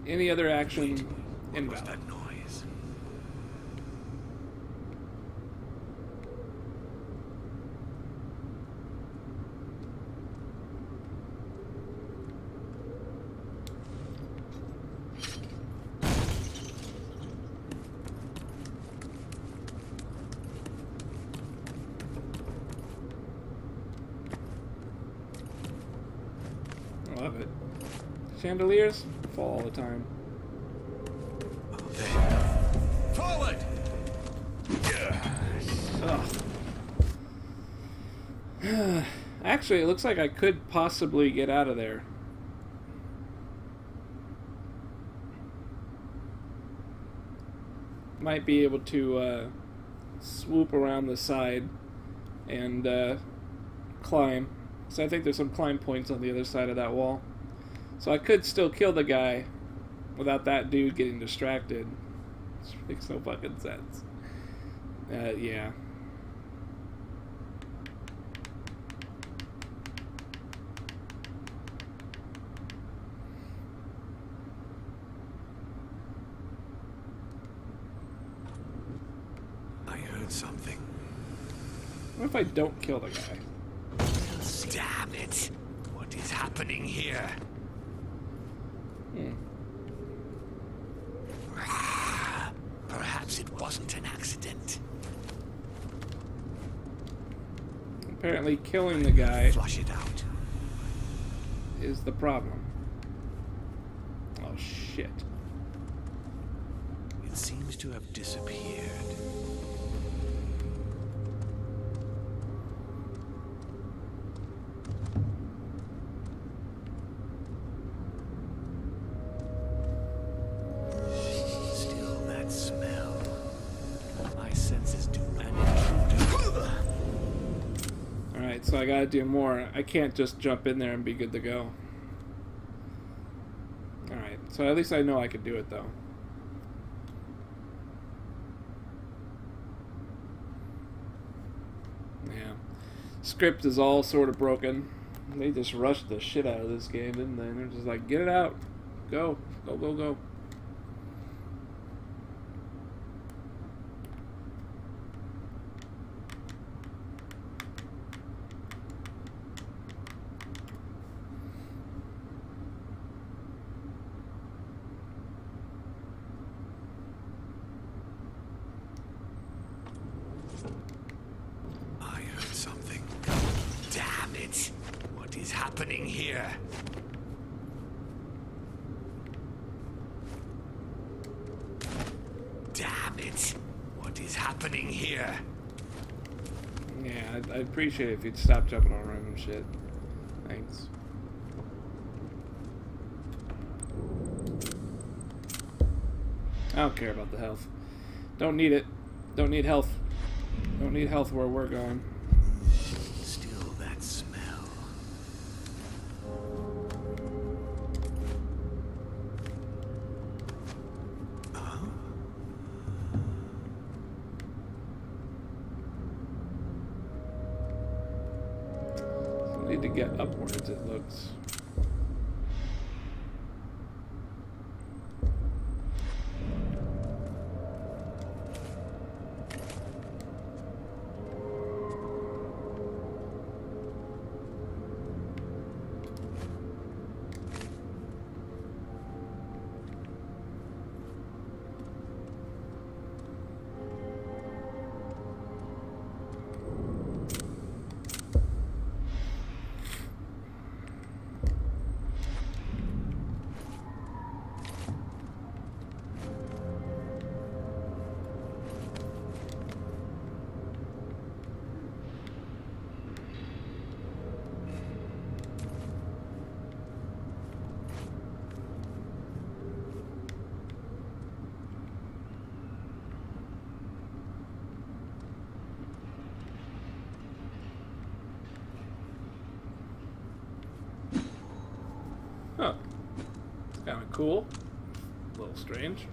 Any other action, invalid. What's that noise? I love it. Chandeliers fall all the time. Forward! Ugh. Actually, it looks like I could possibly get out of there. Might be able to swoop around the side and climb. So I think there's some climb points on the other side of that wall. So I could still kill the guy without that dude getting distracted. Which makes no fucking sense. Yeah. I heard something. What if I don't kill the guy? Damn it! What is happening here? Perhaps it wasn't an accident. Apparently killing the guy Flush it out. is the problem. Oh shit. It seems to have disappeared. So I gotta do more. I can't just jump in there and be good to go. Alright, so at least I know I can do it though. Yeah. Script is all sort of broken. They just rushed the shit out of this game, didn't they? They're just like, get it out. Go. Go, go, go. I heard something. Damn it! What is happening here? Damn it! What is happening here? Yeah, I'd appreciate it if you'd stop jumping on random shit. Thanks. I don't care about the health. Don't need it. Don't need health. Don't need health where we're going. Still that smell. So I need to get upwards, it looks. Huh. It's kind of cool. A little strange.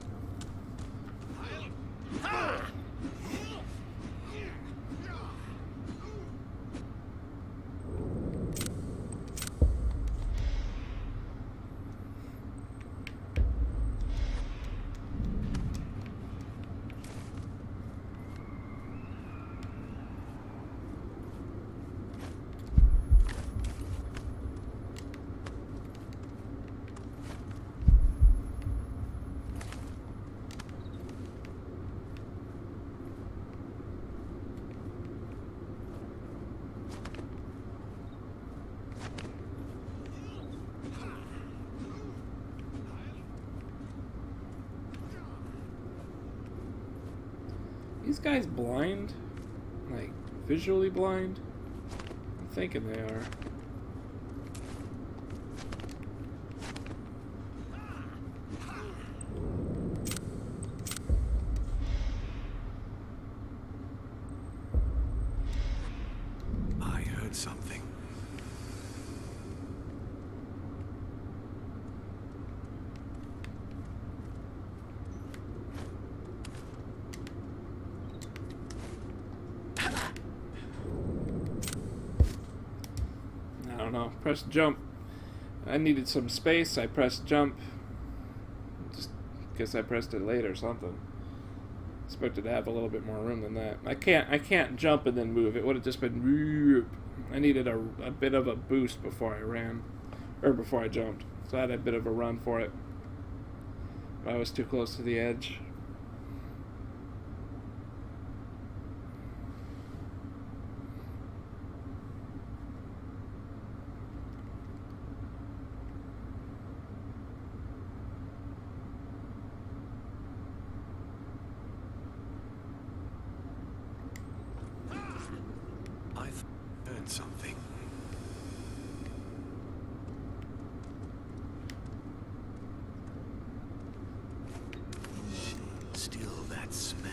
These guys blind? Like, visually blind? I'm thinking they are. I heard something. I don't know. Press jump. I needed some space. I pressed jump. Just guess I pressed it late or something. Expected to have a little bit more room than that. I can't jump and then move. It would have just been. I needed a bit of a boost before I ran, or before I jumped. So I had a bit of a run for it. I was too close to the edge. I've heard something. Still that smell.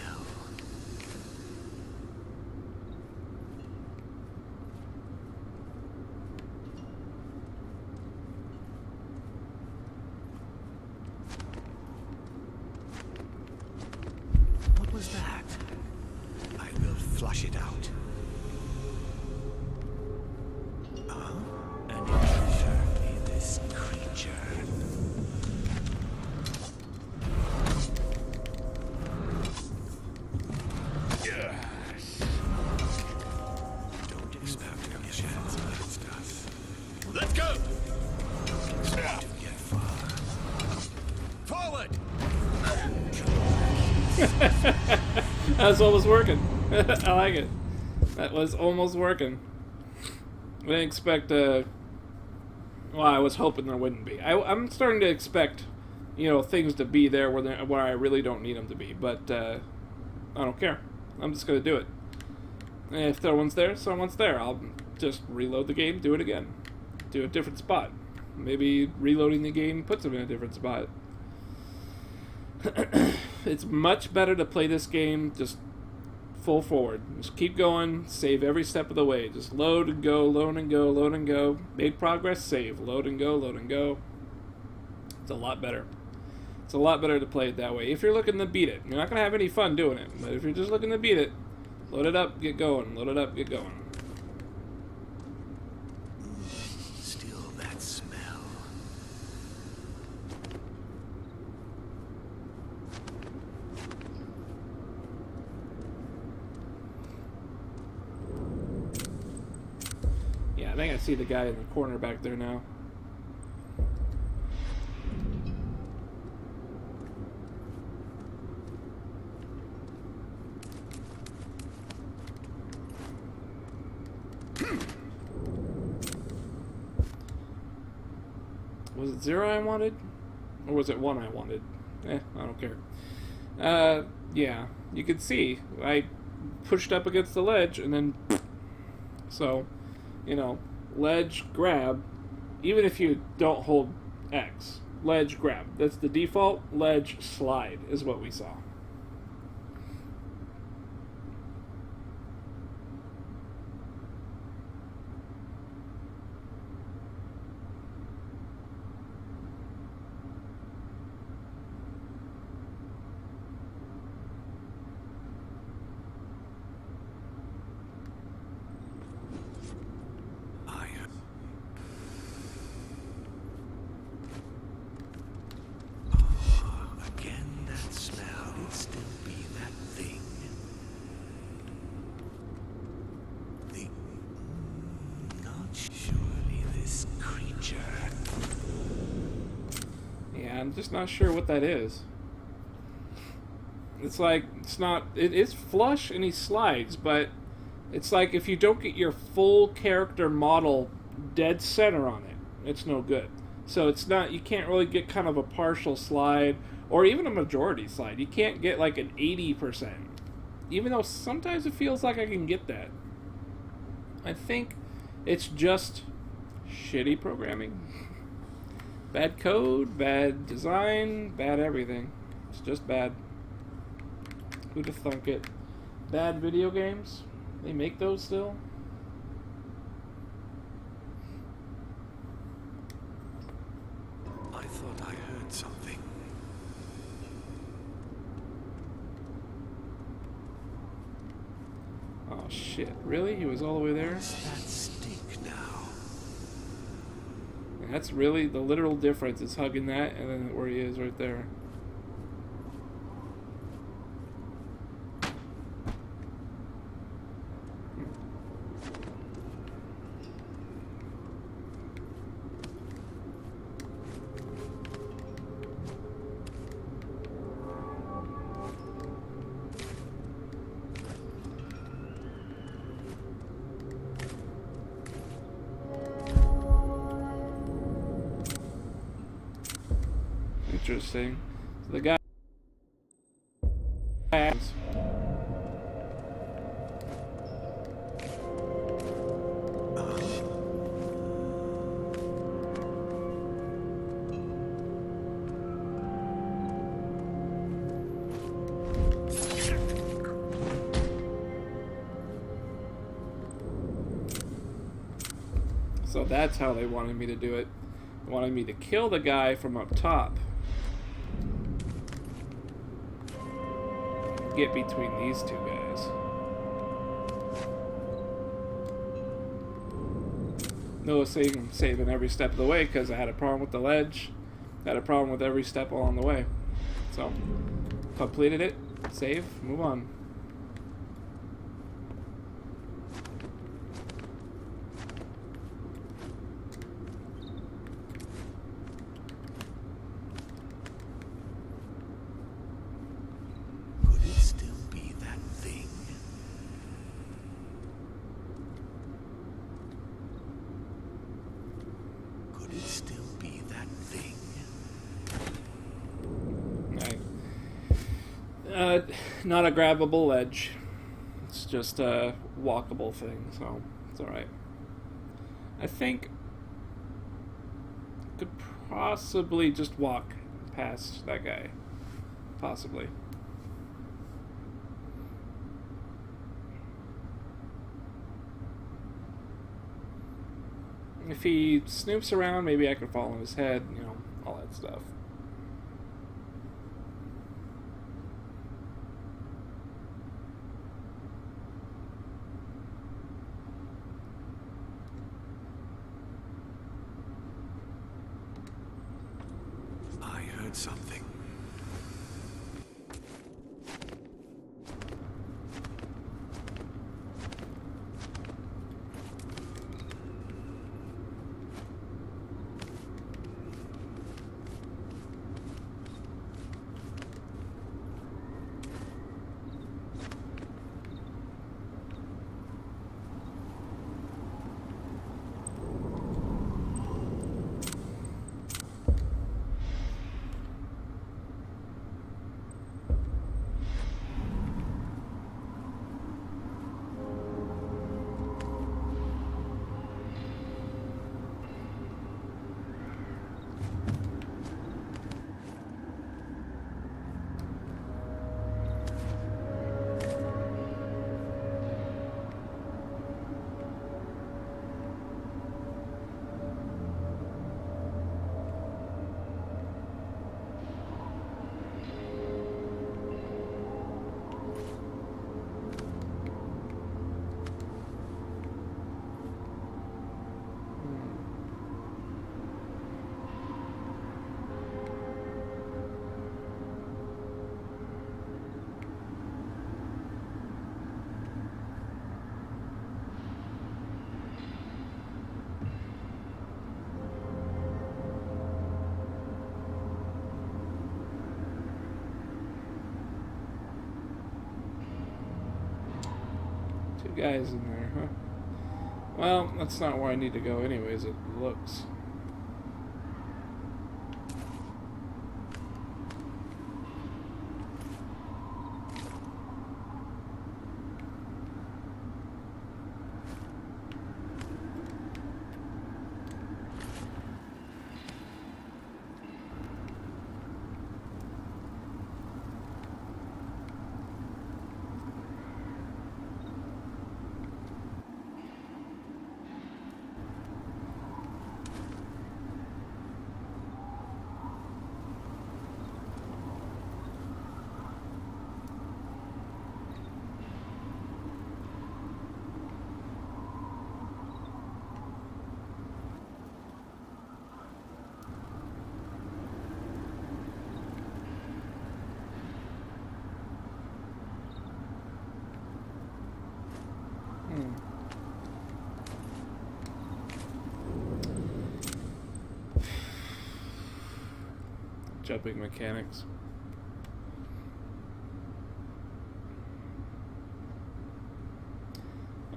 That's almost working. I like it. That was almost working. I didn't expect, well, I was hoping there wouldn't be. I'm starting to expect, things to be there where I really don't need them to be, but I don't care. I'm just going to do it. And if someone's there. I'll just reload the game, do it again. Do a different spot. Maybe reloading the game puts them in a different spot. It's much better to play this game just full forward. Just keep going, save every step of the way. Just load and go, load and go, load and go. Make progress, save. Load and go, load and go. It's a lot better. It's a lot better to play it that way. If you're looking to beat it, you're not going to have any fun doing it. But if you're just looking to beat it, load it up, get going. Load it up, get going. Still that smell. Yeah, I think I see the guy in the corner back there now. Was it 0 I wanted? Or was it 1 I wanted? I don't care. Yeah, you can see I pushed up against the ledge and then so, ledge grab, even if you don't hold X, ledge grab. That's the default. Ledge slide is what we saw. Again, that smell. It'd still be that thing. Not surely this creature. Yeah, I'm just not sure what that is. It's like, it is flush and he slides, but it's like if you don't get your full character model dead center on it, it's no good. So it's not, you can't really get kind of a partial slide or even a majority slide. You can't get like an 80%. Even though sometimes it feels like I can get that. I think it's just shitty programming. Bad code, bad design, bad everything. It's just bad. Who'd have thunk it? Bad video games? They make those still? I thought I heard something. Oh shit, really? He was all the way there? What's that stink now? And that's really the literal difference is hugging that and then where he is right there. Interesting. So the guy. So that's how they wanted me to do it. They wanted me to kill the guy from up top. Get between these two guys. No saving every step of the way because I had a problem with the ledge. Had a problem with every step along the way. So, completed it, save, move on. Could it Not a grabbable ledge. It's just a walkable thing, so it's alright. I think I could possibly just walk past that guy. Possibly. If he snoops around, maybe I could fall on his head, you know, all that stuff. I heard something. Two guys in there, huh? Well, that's not where I need to go anyways, it looks. Jumping mechanics.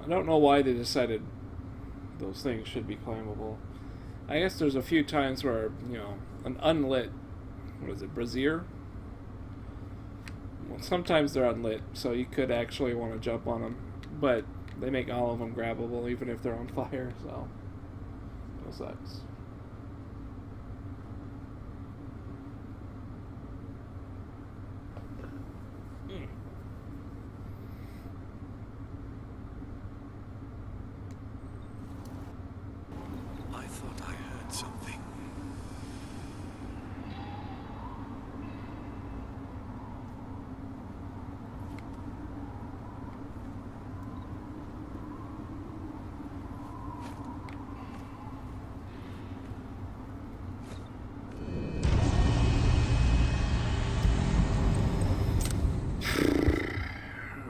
I don't know why they decided those things should be climbable. I guess there's a few times where, you know, an unlit, what is it, brazier? Well, sometimes they're unlit, so you could actually want to jump on them, but they make all of them grabbable even if they're on fire, so that sucks. I thought I heard something.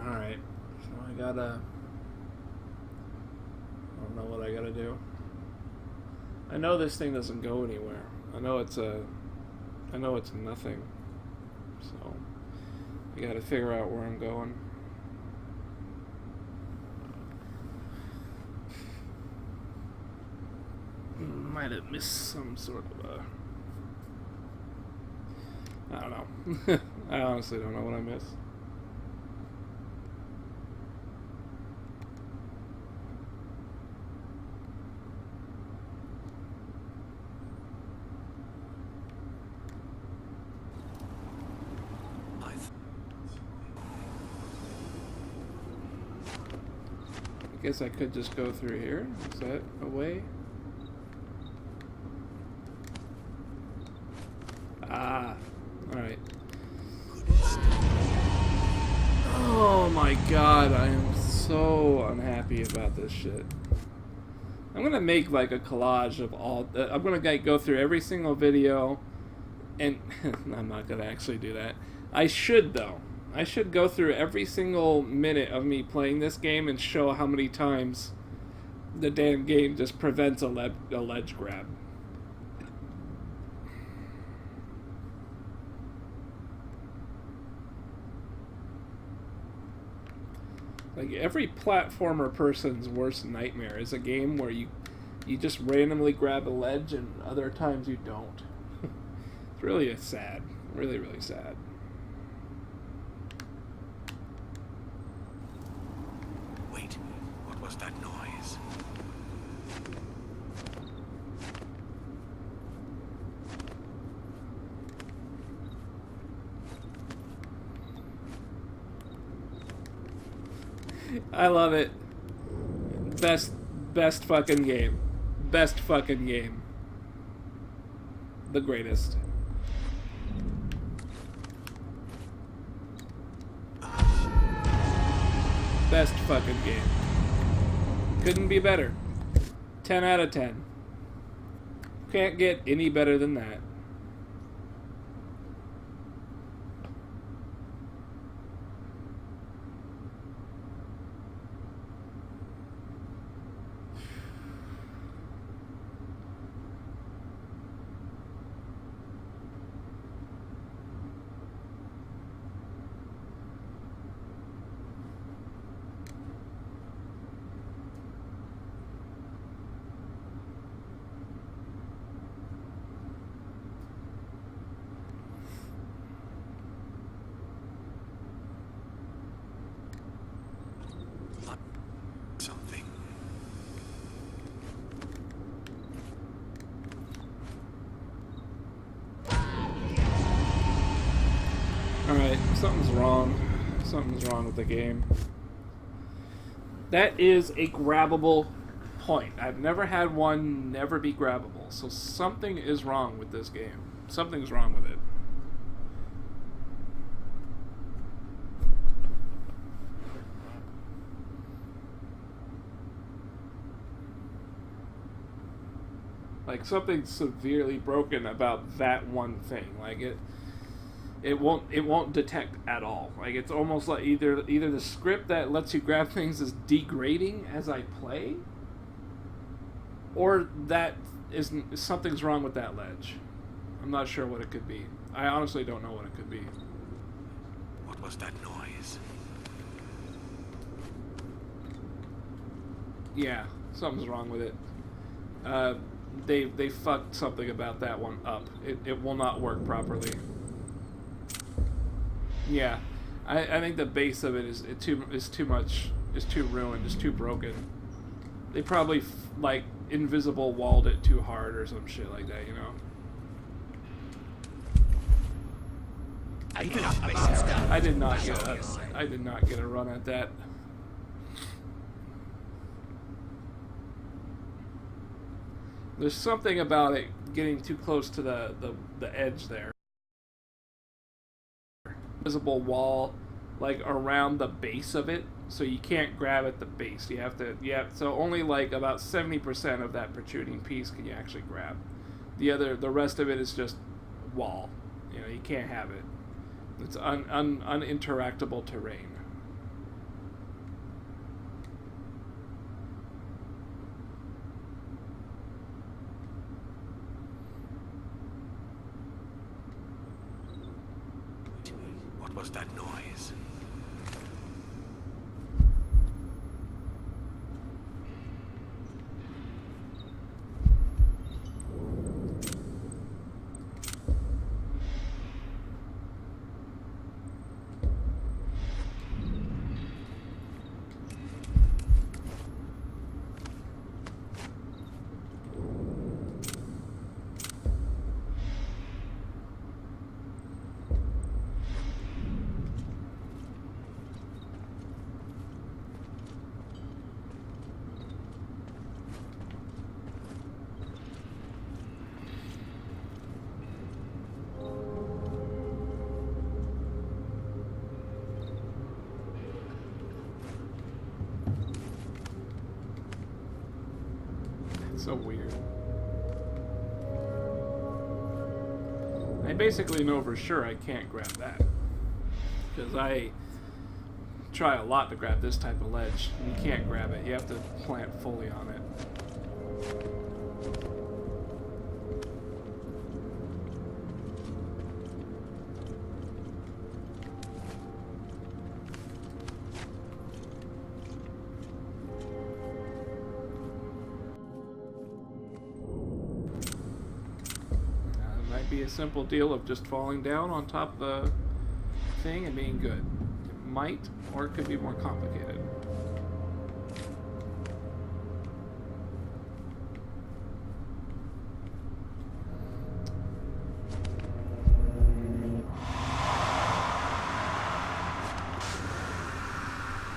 Alright, so I gotta... I don't know what I gotta do. I know this thing doesn't go anywhere. I know it's nothing. So I gotta figure out where I'm going. Might have missed some sort of a... I don't know. I honestly don't know what I missed. Guess I could just go through here. Is that a way? Ah, alright. Oh my god, I am so unhappy about this shit. I'm gonna make like a collage of all. I'm gonna like, go through every single video, and I'm not gonna actually do that. I should though. I should go through every single minute of me playing this game and show how many times the damn game just prevents a ledge grab. Like, every platformer person's worst nightmare is a game where you just randomly grab a ledge and other times you don't. It's really sad. Really, really sad. Wait, what was that noise? I love it. Best fucking game. Best fucking game. The greatest. Best fucking game. Couldn't be better. 10 out of 10. Can't get any better than that. Something. Alright, something's wrong. Something's wrong with the game. That is a grabbable point. I've never had one never be grabbable, so something is wrong with this game. Something's wrong with it. Like, something severely broken about that one thing. Like, it won't detect at all. Like, it's almost like either the script that lets you grab things is degrading as I play, or that something's wrong with that ledge. I'm not sure what it could be. I honestly don't know what it could be. What was that noise? Yeah, something's wrong with it. They fucked something about that one up. It will not work properly. Yeah, I think the base of it is too much, is too ruined, is too broken. They probably like invisible walled it too hard or some shit like that, you know. I did not get a run at that. There's something about it getting too close to the edge there. Visible wall, like around the base of it, so you can't grab at the base. So only like about 70% of that protruding piece can you actually grab. The rest of it is just wall. You know, you can't have it. It's uninteractable terrain. What was that noise? So weird. I basically know for sure I can't grab that. Because I try a lot to grab this type of ledge. You can't grab it. You have to plant fully on it. It might be a simple deal of just falling down on top of the thing and being good. It might, or it could be more complicated.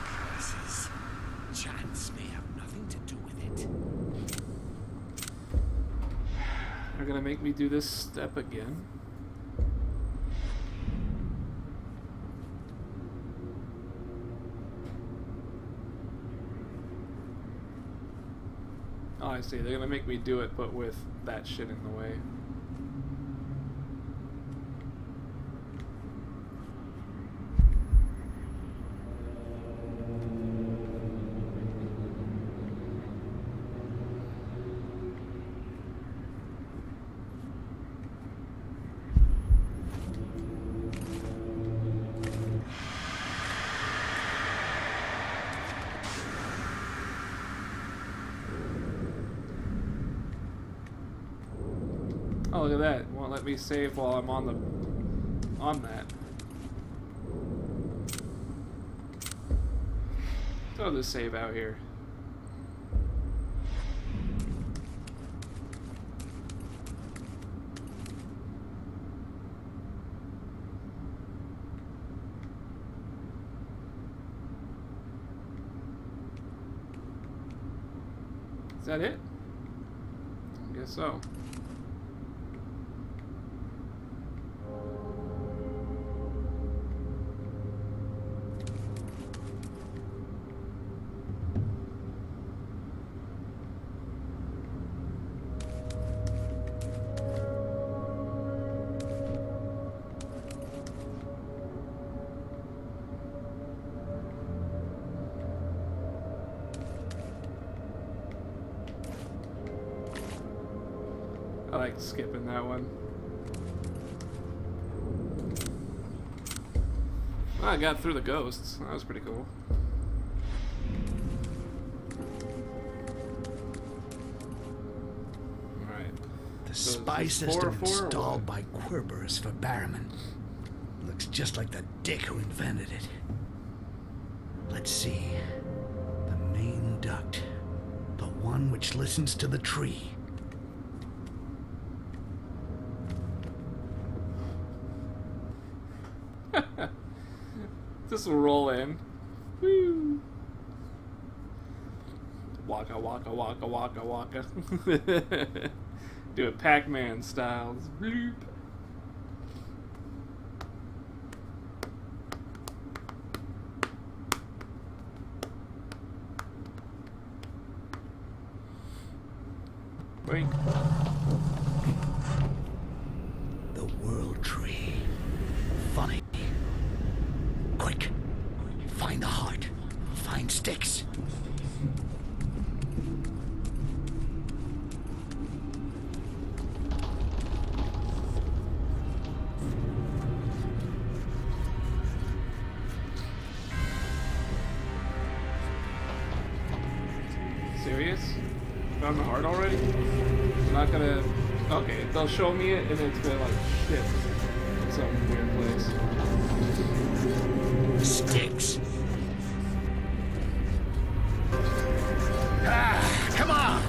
Curses. Chance may have nothing to do with it. They're gonna make me do this step again. Oh, I see. They're gonna make me do it, but with that shit in the way. Oh, look at that. It won't let me save while I'm on that. Throw this save out here. Is that it? I guess so. I like skipping that one. Well, I got through the ghosts. That was pretty cool. Alright. The So spy is this system 4-4 or installed what? by Querberus for Barrowman. Looks just like the dick who invented it. Let's see. The main duct. The one which listens to the tree. This will roll in. Woo! Waka waka waka waka waka. Do it Pac-Man style. Bloop. Wink. The world tree. Funny. Quick. Find the heart. Find Styx. Serious? Found the heart already? I'm not gonna... Okay, they'll show me it and it's gonna like, shit. It's some weird place. Styx. Ah, come on!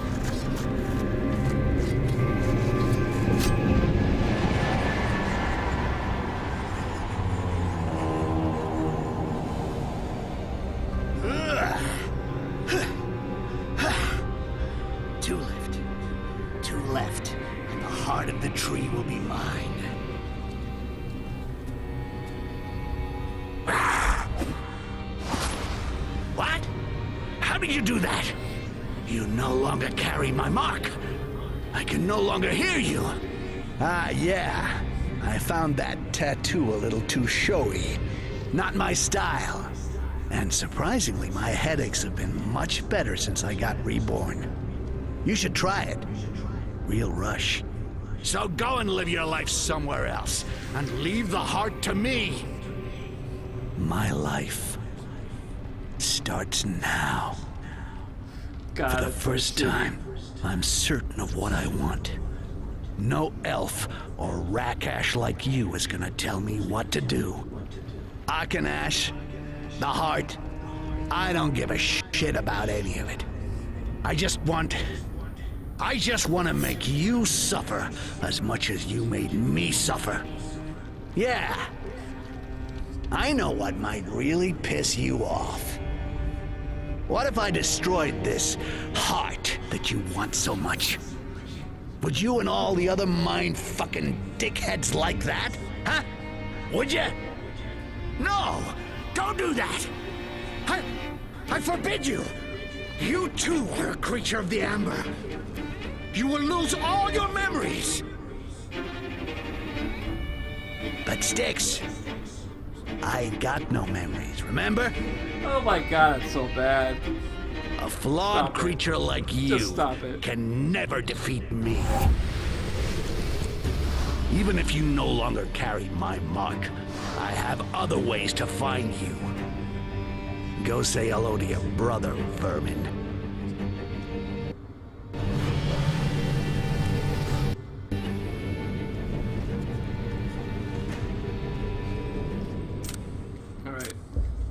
Two left. Two left. And the heart of the tree will be mine. What? How did you do that? You no longer carry my mark. I can no longer hear you. Ah, yeah. I found that tattoo a little too showy. Not my style. And surprisingly, my headaches have been much better since I got reborn. You should try it. Real rush. So go and live your life somewhere else, and leave the heart to me. My life starts now. God, For the it's so first shitty. time, I'm certain of what I want. No elf or Rakash like you is gonna tell me what to do. Akanash, the heart, I don't give a shit about any of it. I just want to make you suffer as much as you made me suffer. Yeah. I know what might really piss you off. What if I destroyed this heart that you want so much? Would you and all the other mind-fucking dickheads like that? Huh? Would you? No! Don't do that! I forbid you! You too are a creature of the Amber. You will lose all your memories. But Styx, I ain't got no memories, remember? Oh my god, it's so bad. A flawed Stop it. creature like you Just stop it. can never defeat me. Even if you no longer carry my mark, I have other ways to find you. Go say hello to your brother, vermin. Alright,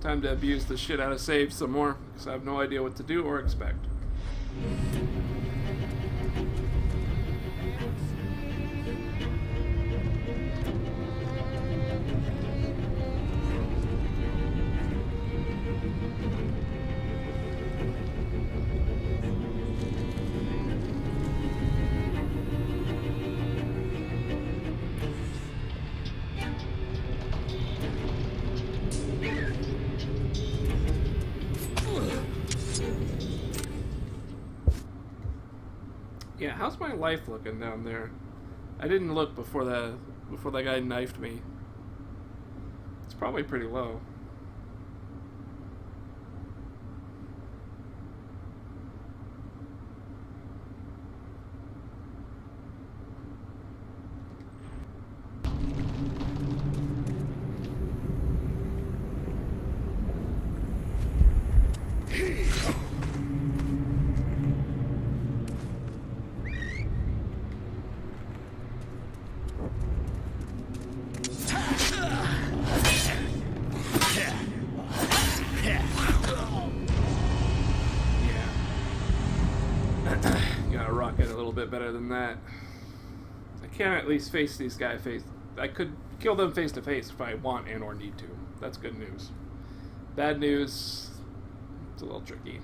time to abuse the shit out of save some more, because I have no idea what to do or expect. Yeah, how's my life looking down there? I didn't look before that guy knifed me. It's probably pretty low. Gotta rock it a little bit better than that. I can at least face these guys face. I could kill them face to face if I want and or need to. That's good news. Bad news, it's a little tricky.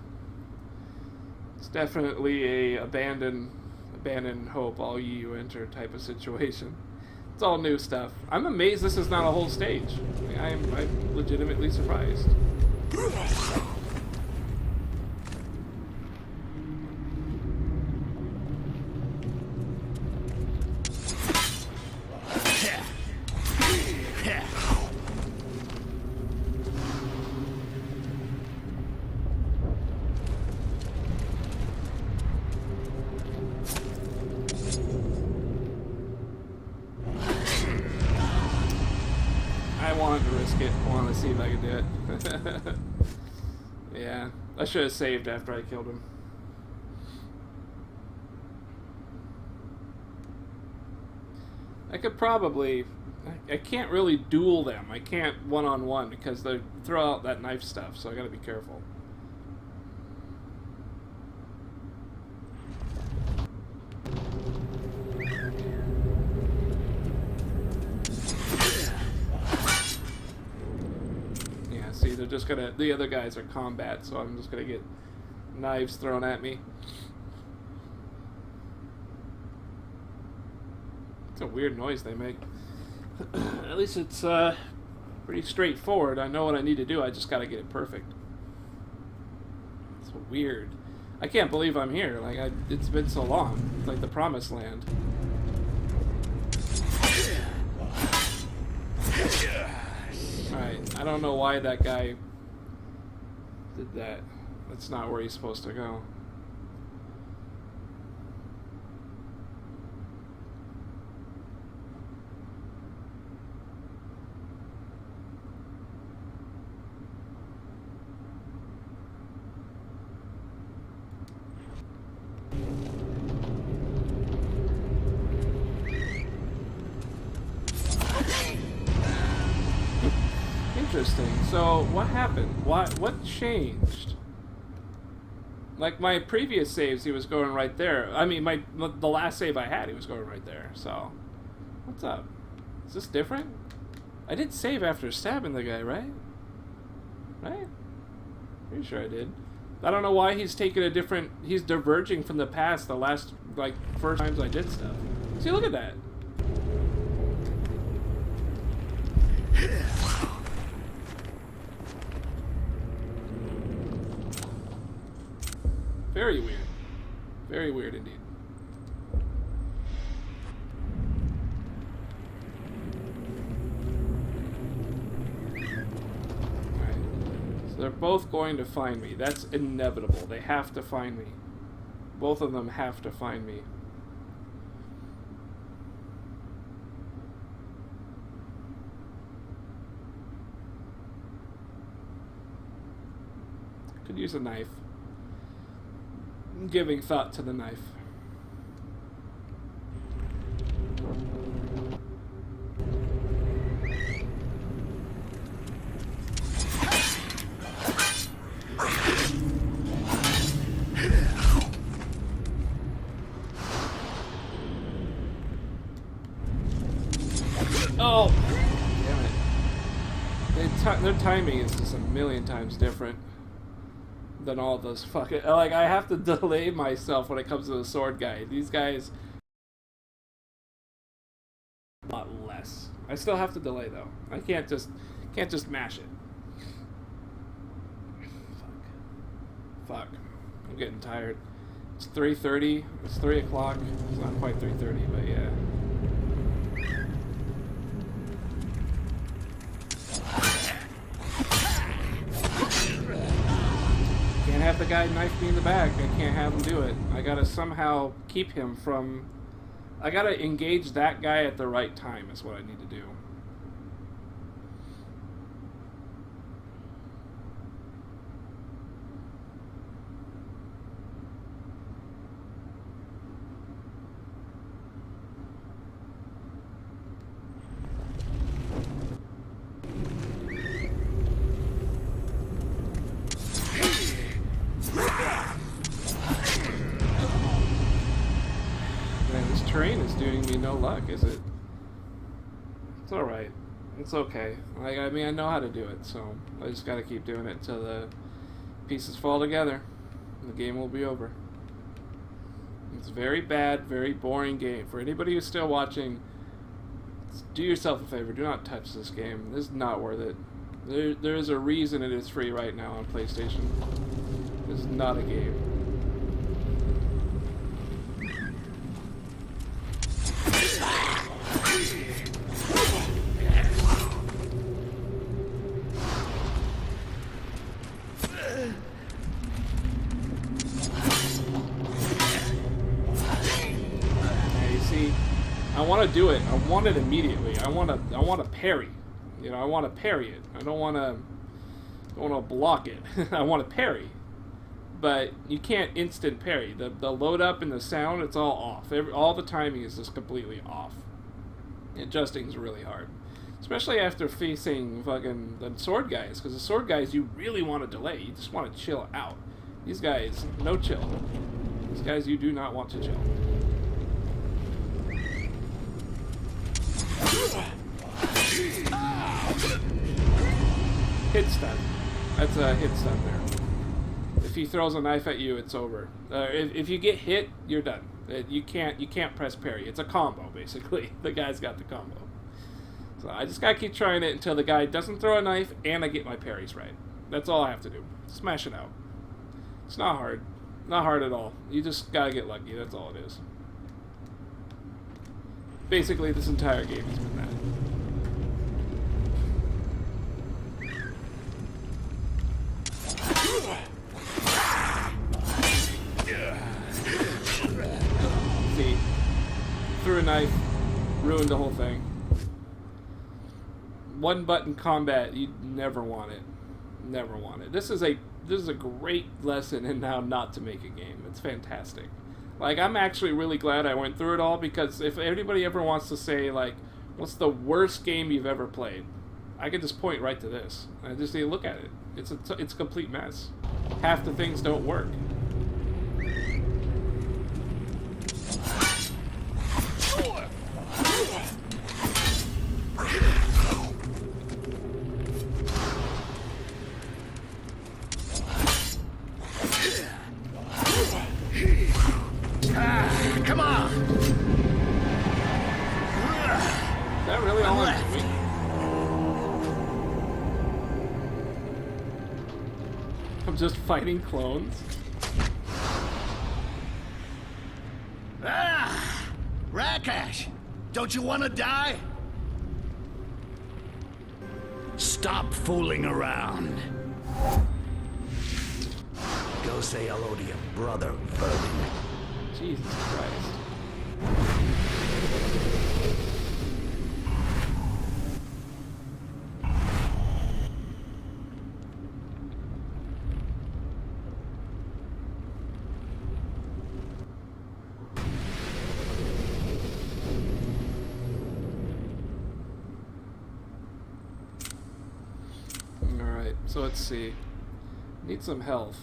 It's definitely a abandon hope, all ye you enter type of situation. It's all new stuff. I'm amazed this is not a whole stage. I'm legitimately surprised. I wanted to risk it. I wanted to see if I could do it. Yeah, I should have saved after I killed him. I could probably... I can't really duel them. I can't one-on-one because they throw out that knife stuff, so I gotta be careful. Yeah, see, they're just gonna... The other guys are combat, so I'm just gonna get knives thrown at me. It's a weird noise they make. At least it's pretty straightforward. I know what I need to do. I just gotta get it perfect. It's weird. I can't believe I'm here. Like, it's been so long. It's like the promised land. Alright, I don't know why that guy did that. That's not where he's supposed to go. Interesting. So, what happened? What changed? Like, my previous saves, he was going right there. I mean, the last save I had, he was going right there. So, what's up? Is this different? I did save after stabbing the guy, right? Right? Pretty sure I did. I don't know why he's taking a different... He's diverging from the past the last, like, first times I did stuff. See, look at that. Very weird. Very weird indeed. Alright. So they're both going to find me. That's inevitable. They have to find me. Both of them have to find me. Could use a knife. Giving thought to the knife. Oh! Damn it. Their timing is just a million times different than all those fucking... Like, I have to delay myself when it comes to the sword guy. These guys... A lot less. I still have to delay, though. I can't just mash it. Fuck. I'm getting tired. It's 3:30. It's 3 o'clock. It's not quite 3:30, but yeah. Can't have the guy knife me in the back. I can't have him do it. I gotta somehow keep him from... I gotta engage that guy at the right time is what I need to do. Terrain is doing me no luck, is it? It's alright. It's okay. Like, I mean, I know how to do it, so I just gotta keep doing it until the pieces fall together. And the game will be over. It's a very bad, very boring game. For anybody who's still watching, do yourself a favor. Do not touch this game. This is not worth it. There is a reason it is free right now on PlayStation. This is not a game. I want to do it. I want it immediately. I want to parry. You know, I want to parry it. I don't want to block it. I want to parry. But you can't instant parry. The load up and the sound, it's all off. All the timing is just completely off. Adjusting is really hard. Especially after facing fucking the sword guys. Because the sword guys, you really want to delay. You just want to chill out. These guys, no chill. These guys, you do not want to chill. Hit stun. That's a hit stun there. If he throws a knife at you, it's over. If you get hit, you're done. You can't press parry. It's a combo, basically. The guy's got the combo. So I just gotta keep trying it until the guy doesn't throw a knife and I get my parries right. That's all I have to do. Smash it out. It's not hard. Not hard at all. You just gotta get lucky, that's all it is. Basically, this entire game has been that. See, threw a knife, ruined the whole thing. One button combat, you never want it. Never want it. This is a great lesson in how not to make a game. It's fantastic. Like, I'm actually really glad I went through it all, because if anybody ever wants to say, like, what's the worst game you've ever played, I could just point right to this. I just need to look at it. It's a complete mess. Half the things don't work. Come on! Is that really all I'm doing? I'm just fighting clones? Ah! Rakash! Don't you want to die? Stop fooling around. Go say hello to your brother, Vermin. Jesus Christ. Alright, so let's see. Need some health.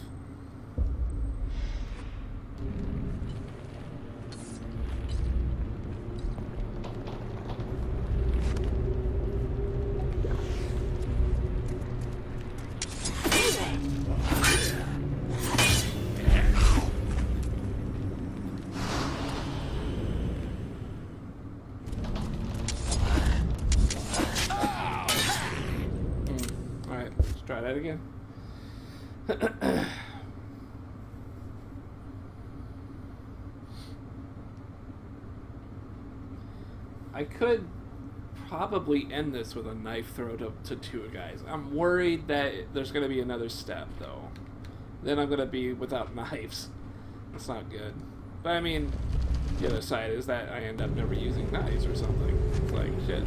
Alright, let's try that again. I could probably end this with a knife throw to two guys. I'm worried that there's going to be another step, though. Then I'm going to be without knives. That's not good. But I mean, the other side is that I end up never using knives or something. It's like, shit.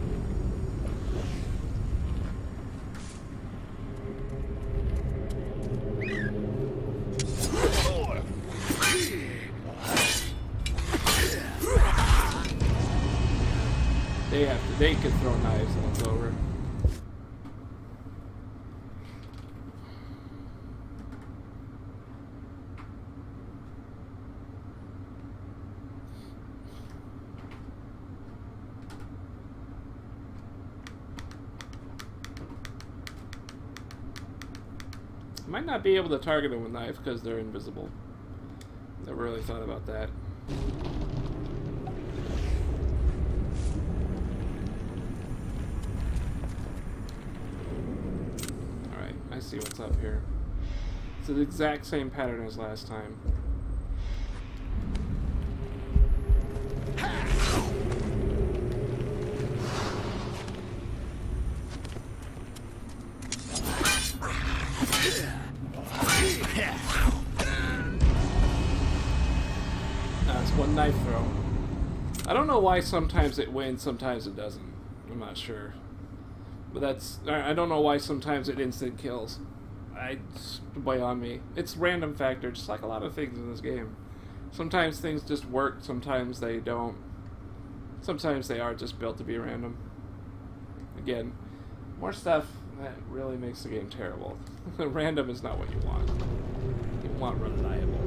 They could throw knives and it's over. Might not be able to target them with knife because they're invisible. Never really thought about that. Alright, I see what's up here. It's the exact same pattern as last time. It's one knife throw. I don't know why sometimes it wins, sometimes it doesn't. I'm not sure. But that's... I don't know why sometimes it instant kills. It's beyond me. It's random factor, just like a lot of things in this game. Sometimes things just work, sometimes they don't. Sometimes they are just built to be random. Again, more stuff that really makes the game terrible. Random is not what you want. You want reliable.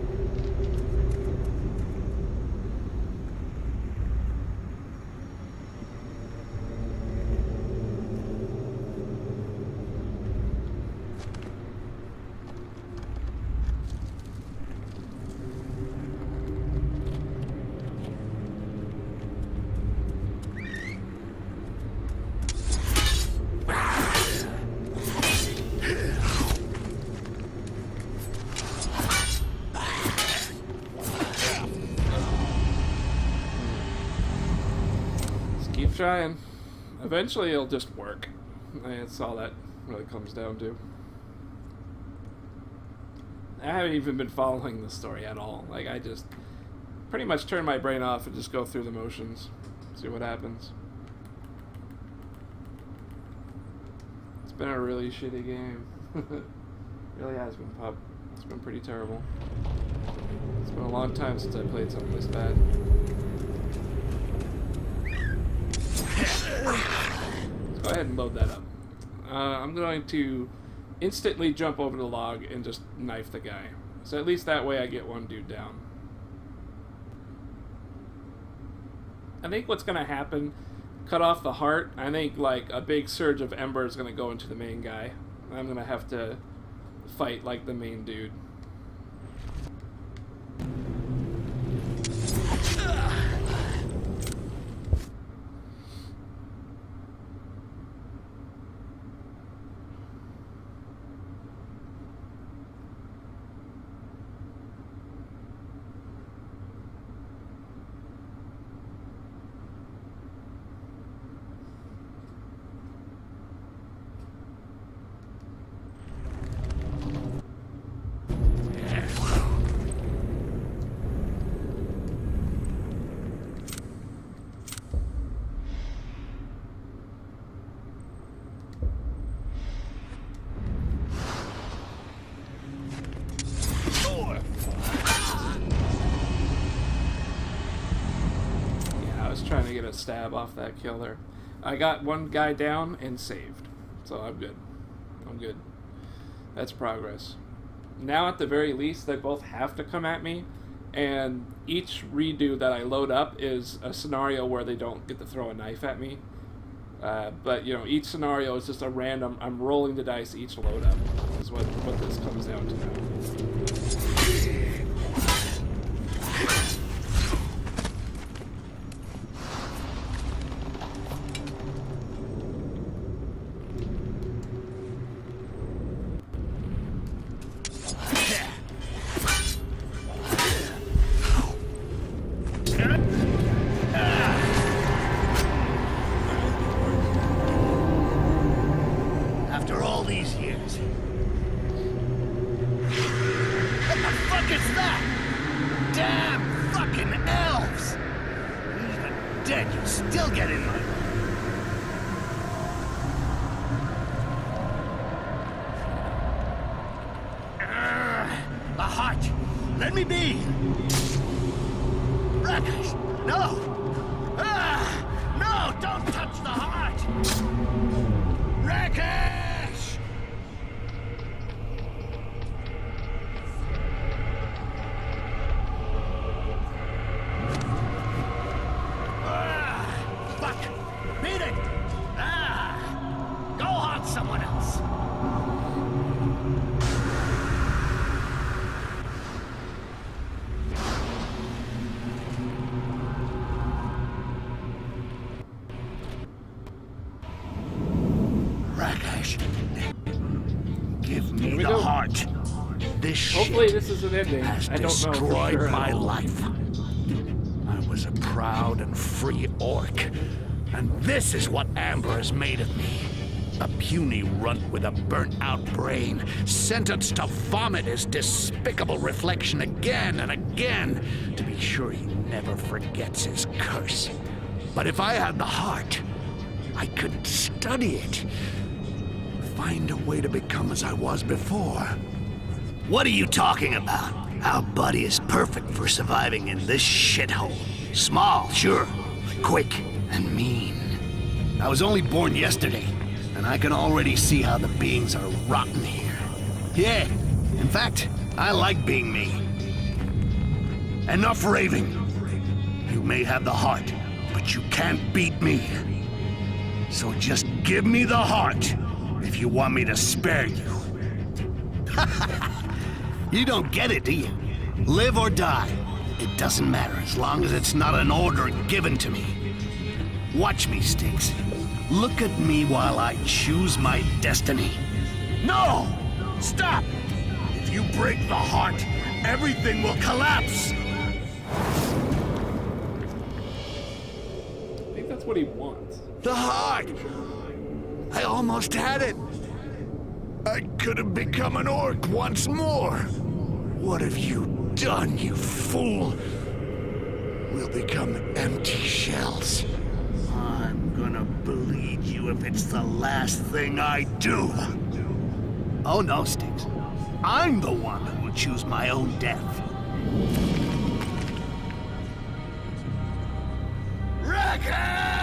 trying. Eventually it'll just work. That's all that really comes down to. I haven't even been following the story at all. Like, I just pretty much turn my brain off and just go through the motions. See what happens. It's been a really shitty game. Really has been, pup. It's been pretty terrible. It's been a long time since I played something this bad. Let's go ahead and load that up. I'm going to instantly jump over the log and just knife the guy. So at least that way I get one dude down. I think what's going to happen, cut off the heart, I think like a big surge of ember is going to go into the main guy. I'm going to have to fight like the main dude. Trying to get a stab off that killer. I got one guy down and saved. So I'm good. I'm good. That's progress. Now at the very least, they both have to come at me, and each redo that I load up is a scenario where they don't get to throw a knife at me. But, you know, each scenario is just a random, I'm rolling the dice each load up, is what this comes down to now. After all these years. What the fuck is that? Damn fucking elves! Even dead, you still get in my way. The heart! Let me be! Rakesh! No! No! Don't touch the heart! Rakesh! Fuck! Beat it! Go haunt someone else! Rakesh, give me the go. heart. This Hopefully shit this is an ending. has I don't know for destroyed sure. my life. I was a proud and free orc, and this is what Amber has made of me. A puny runt with a burnt-out brain, sentenced to vomit his despicable reflection again and again, to be sure he never forgets his curse. But if I had the heart, I could study it. Find a way to become as I was before. What are you talking about? Our buddy is perfect for surviving in this shithole. Small, sure, quick, and mean. I was only born yesterday, and I can already see how the beings are rotten here. Yeah, in fact, I like being me. Enough raving. You may have the heart, but you can't beat me. So just give me the heart if you want me to spare you. You don't get it, do you? Live or die. It doesn't matter as long as it's not an order given to me. Watch me, Styx. Look at me while I choose my destiny. No! Stop! If you break the heart, everything will collapse! I think that's what he wants. The heart! I almost had it! I could have become an orc once more! What have you done, you fool? We'll become empty shells. I'm gonna bleed you if it's the last thing I do. Oh no, Styx. I'm the one who will choose my own death. Wreckage!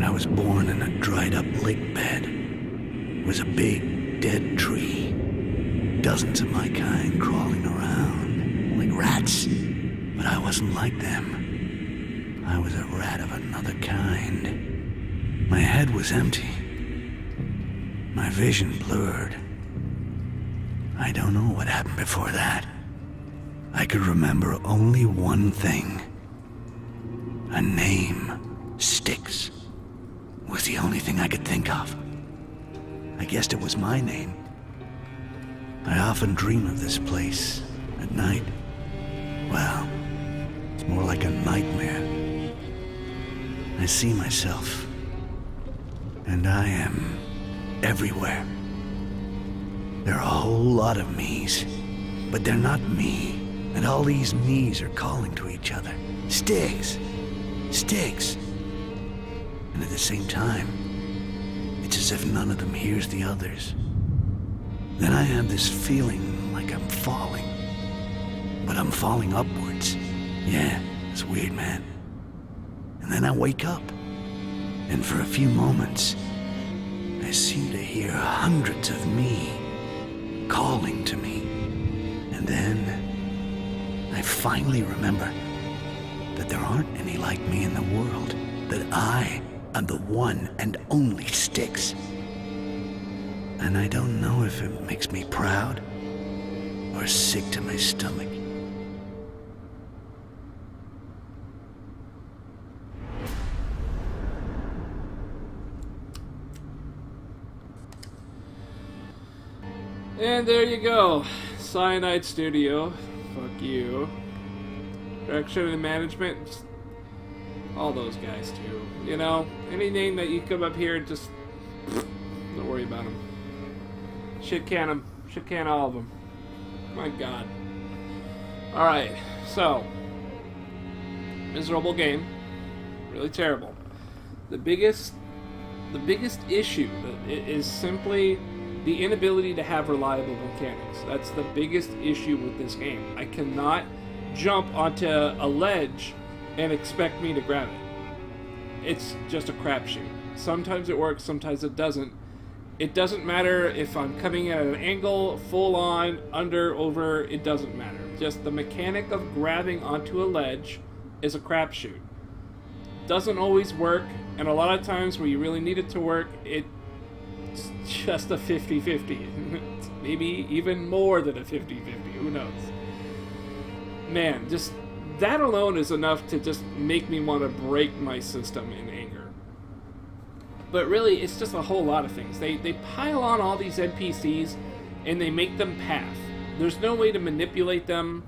I was born in a dried-up lake bed. It was a big, dead tree. Dozens of my kind crawling around, like rats. But I wasn't like them. I was a rat of another kind. My head was empty. My vision blurred. I don't know what happened before that. I could remember only one thing. A name, Styx, was the only thing I could think of. I guessed it was my name. I often dream of this place at night. Well, it's more like a nightmare. I see myself, and I am everywhere. There are a whole lot of me's, but they're not me. And all these me's are calling to each other. Styx! Styx! And at the same time, it's as if none of them hears the others. Then I have this feeling like I'm falling. But I'm falling upwards. Yeah, it's weird, man. And then I wake up. And for a few moments, I seem to hear hundreds of me calling to me. And then I finally remember that there aren't any like me in the world. That I am the one and only Styx. And I don't know if it makes me proud or sick to my stomach. And there you go. Cyanide Studio. Fuck you. Direction and management. Just all those guys too. You know, any name that you come up here, just don't worry about them. Shit can them. Shit can all of them. My God. Alright, so. Miserable game. Really terrible. The biggest issue is simply the inability to have reliable mechanics. That's the biggest issue with this game. I cannot jump onto a ledge and expect me to grab it. It's just a crapshoot. Sometimes it works, sometimes it doesn't. It doesn't matter if I'm coming at an angle, full on, under, over, it doesn't matter. Just the mechanic of grabbing onto a ledge is a crapshoot. Doesn't always work, and a lot of times where you really need it to work, it's just a 50-50. Maybe even more than a 50-50, who knows. Man, just that alone is enough to just make me want to break my system in anger. But really, it's just a whole lot of things. They pile on all these NPCs, and they make them path. There's no way to manipulate them.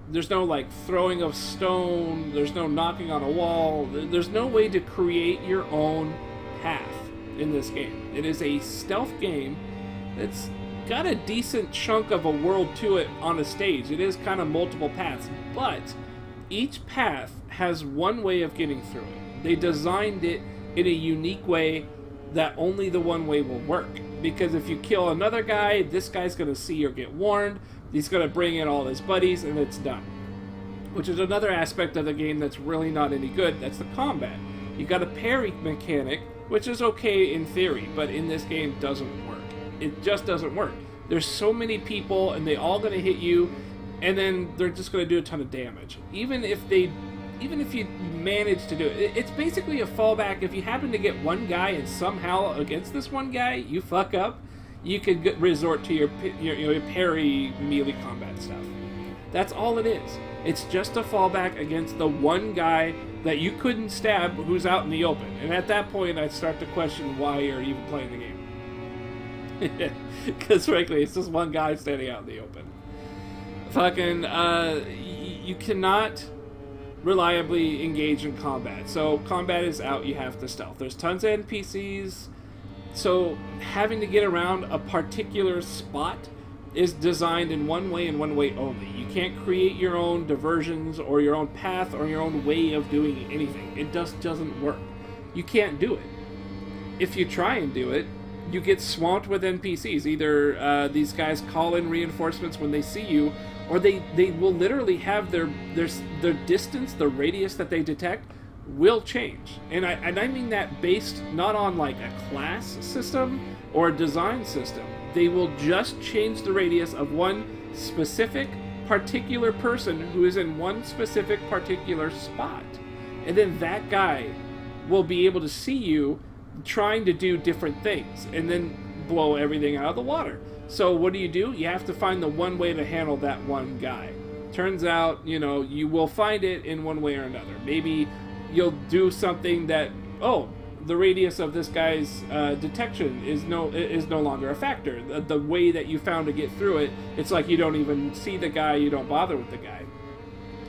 There's no, like, throwing of stone. There's no knocking on a wall. There's no way to create your own path in this game. It is a stealth game that's got a decent chunk of a world to it on a stage. It is kind of multiple paths, but each path has one way of getting through it. They designed it in a unique way that only the one way will work. Because if you kill another guy, this guy's going to see or get warned. He's going to bring in all his buddies, and it's done. which is another aspect of the game that's really not any good. That's the combat. You got a parry mechanic, which is okay in theory, but in this game doesn't work. It just doesn't work. There's so many people, and they all going to hit you, and then they're just going to do a ton of damage. Even if you manage to do it, it's basically a fallback. If you happen to get one guy and somehow against this one guy you fuck up, you could resort to your parry melee combat stuff. That's all it is. It's just a fallback against the one guy that you couldn't stab who's out in the open. And at that point, I'd start to question why you're even playing the game. Because frankly, it's just one guy standing out in the open. Fucking, you cannot reliably engage in combat. So combat is out, you have to stealth. There's tons of NPCs, so having to get around a particular spot is designed in one way and one way only. You can't create your own diversions or your own path or your own way of doing anything. It just doesn't work. You can't do it. If you try and do it, you get swamped with NPCs. Either these guys call in reinforcements when they see you, or they will literally have their distance, the radius that they detect, will change. And I mean that based not on like a class system or a design system. They will just change the radius of one specific particular person who is in one specific particular spot. And then that guy will be able to see you trying to do different things and then blow everything out of the water. So what do? You have to find the one way to handle that one guy. Turns out, you will find it in one way or another. Maybe you'll do something that, the radius of this guy's detection is no longer a factor. The way that you found to get through it, it's like you don't even see the guy, you don't bother with the guy.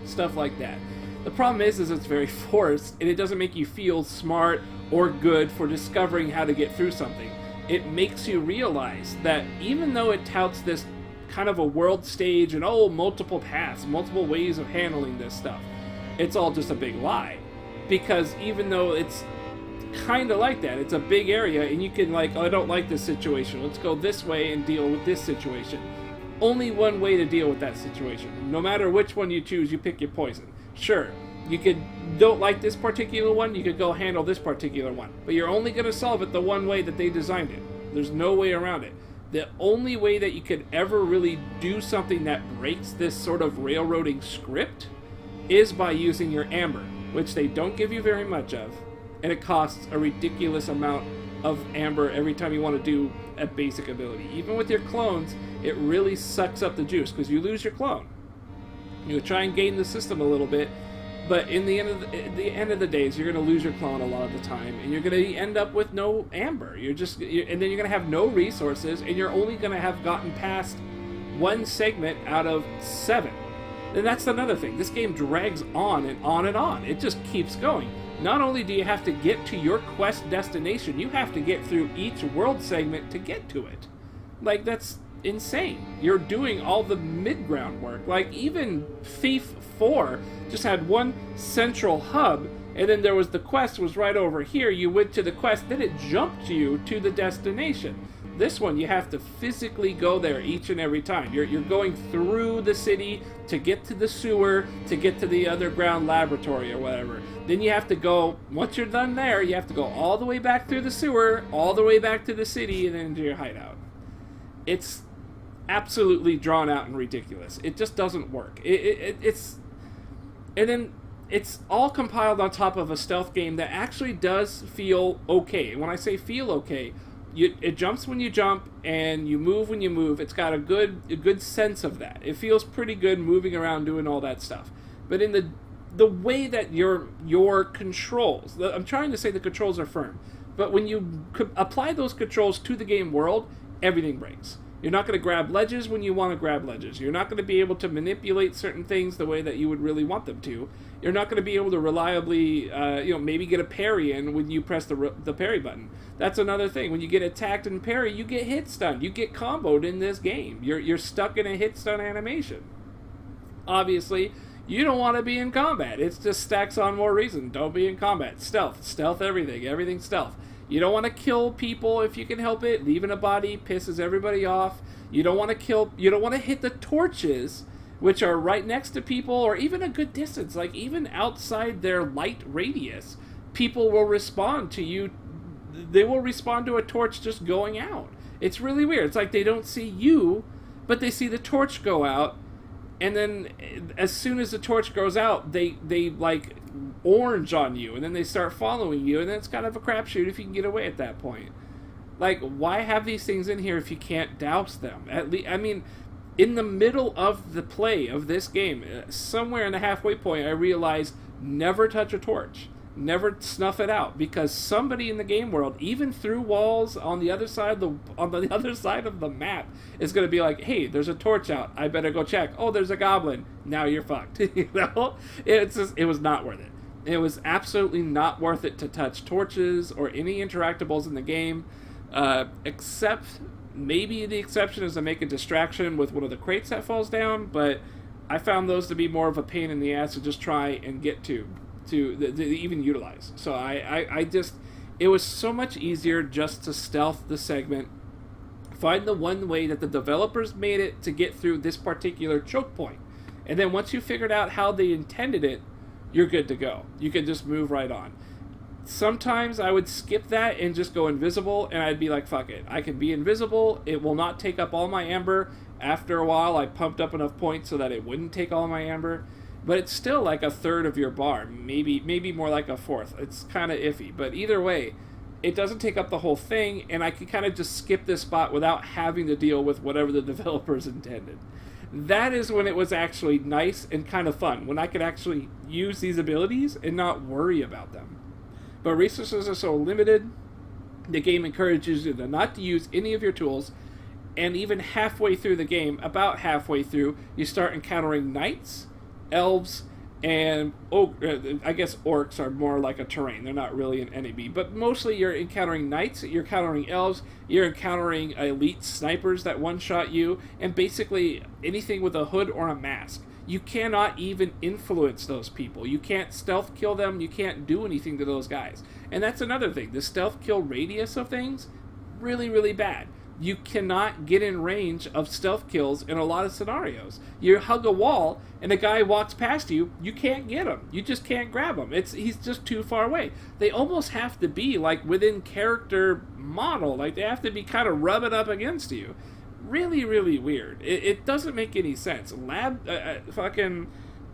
Stuff like that. The problem is it's very forced, and it doesn't make you feel smart or good for discovering how to get through something. It makes you realize that even though it touts this kind of a world stage and multiple paths, multiple ways of handling this stuff, it's all just a big lie. Because even though it's kind of like that, it's a big area, and you can I don't like this situation, let's go this way and deal with this situation. Only one way to deal with that situation. No matter which one you choose, you pick your poison. Sure, you don't like this particular one, you could go handle this particular one, but you're only going to solve it the one way that they designed it. There's no way around it. The only way that you could ever really do something that breaks this sort of railroading script is by using your amber, which they don't give you very much of, and it costs a ridiculous amount of amber every time you want to do a basic ability. Even with your clones, it really sucks up the juice because you lose your clone. You try and gain the system a little bit, but in the end of the days, you're going to lose your clone a lot of the time, and you're going to end up with no amber. And then you're going to have no resources, and you're only going to have gotten past one segment out of 7. And that's another thing. This game drags on and on and on. It just keeps going. Not only do you have to get to your quest destination, you have to get through each world segment to get to it. That's insane. You're doing all the mid-ground work. Even Thief 4 just had one central hub, and then there was the quest was right over here. You went to the quest, then it jumped you to the destination. This one, you have to physically go there each and every time. You're going through the city to get to the sewer, to get to the underground laboratory or whatever. Then you have to go, once you're done there, you have to go all the way back through the sewer, all the way back to the city, and then into your hideout. It's absolutely drawn out and ridiculous. It just doesn't work. And then it's all compiled on top of a stealth game that actually does feel okay. When I say feel okay, it jumps when you jump and you move when you move. It's got a good sense of that. It feels pretty good moving around doing all that stuff. But in the way that your controls, I'm trying to say the controls are firm, but when you apply those controls to the game world, everything breaks. You're not going to grab ledges when you want to grab ledges. You're not going to be able to manipulate certain things the way that you would really want them to. You're not going to be able to reliably, maybe get a parry in when you press the parry button. That's another thing. When you get attacked and parry, you get hit stunned. You get comboed in this game. You're stuck in a hit stun animation. Obviously, you don't want to be in combat. It just stacks on more reason. Don't be in combat. Stealth everything. Everything's stealth. You don't want to kill people if you can help it. Leaving a body pisses everybody off. You don't want to hit the torches which are right next to people or even a good distance, like even outside their light radius, people will respond to you. They will respond to a torch just going out. It's really weird. It's like they don't see you, but they see the torch go out, and then as soon as the torch goes out, they like orange on you, and then they start following you, and then it's kind of a crapshoot if you can get away at that point. Like, why have these things in here if you can't douse them? At least, I mean, in the middle of the play of this game, somewhere in the halfway point, I realized never touch a torch. Never snuff it out, because somebody in the game world, even through walls on the other side of the map, is going to be like, "Hey, there's a torch out. I better go check. Oh, there's a goblin. Now you're fucked." You know, it was not worth it. It was absolutely not worth it to touch torches or any interactables in the game, except maybe the exception is to make a distraction with one of the crates that falls down. But I found those to be more of a pain in the ass to just try and get to even utilize. So I just, it was so much easier just to stealth the segment, find the one way that the developers made it to get through this particular choke point, and then once you figured out how they intended it, you're good to go. You can just move right on. Sometimes I would skip that and just go invisible, and I'd be like, fuck it, I can be invisible, it will not take up all my amber. After a while I pumped up enough points so that it wouldn't take all my amber. But it's still like a third of your bar, maybe more like a fourth. It's kind of iffy, but either way, it doesn't take up the whole thing, and I can kind of just skip this spot without having to deal with whatever the developers intended. That is when it was actually nice and kind of fun, when I could actually use these abilities and not worry about them. But resources are so limited, the game encourages you to not to use any of your tools, and even halfway through the game, about halfway through, you start encountering knights, elves, and I guess orcs are more like a terrain. They're not really an enemy, but mostly you're encountering knights, you're encountering elves, you're encountering elite snipers that one-shot you, and basically anything with a hood or a mask. You cannot even influence those people. You can't stealth kill them. You can't do anything to those guys. And that's another thing. The stealth kill radius of things, really, really bad. You cannot get in range of stealth kills in a lot of scenarios. You hug a wall, and a guy walks past you, you can't get him. You just can't grab him. He's just too far away. They almost have to be, like, within character model. Like, they have to be kind of rubbing up against you. Really, really weird. It doesn't make any sense.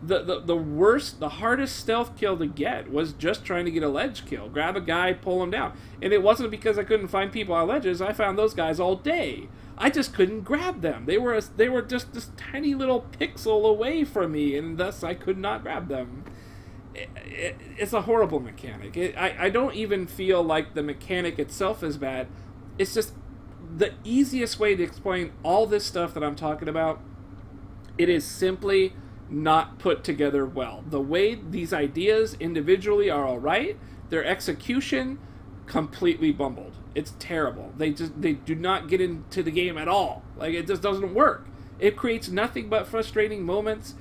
The worst, the hardest stealth kill to get was just trying to get a ledge kill. Grab a guy, pull him down. And it wasn't because I couldn't find people on ledges. I found those guys all day. I just couldn't grab them. They were just this tiny little pixel away from me, and thus I could not grab them. It's a horrible mechanic. I don't even feel like the mechanic itself is bad. It's just the easiest way to explain all this stuff that I'm talking about. It is simply not put together well. The way these ideas individually are alright, their execution completely bumbled. It's terrible. They do not get into the game at all. Like, it just doesn't work. It creates nothing but frustrating moments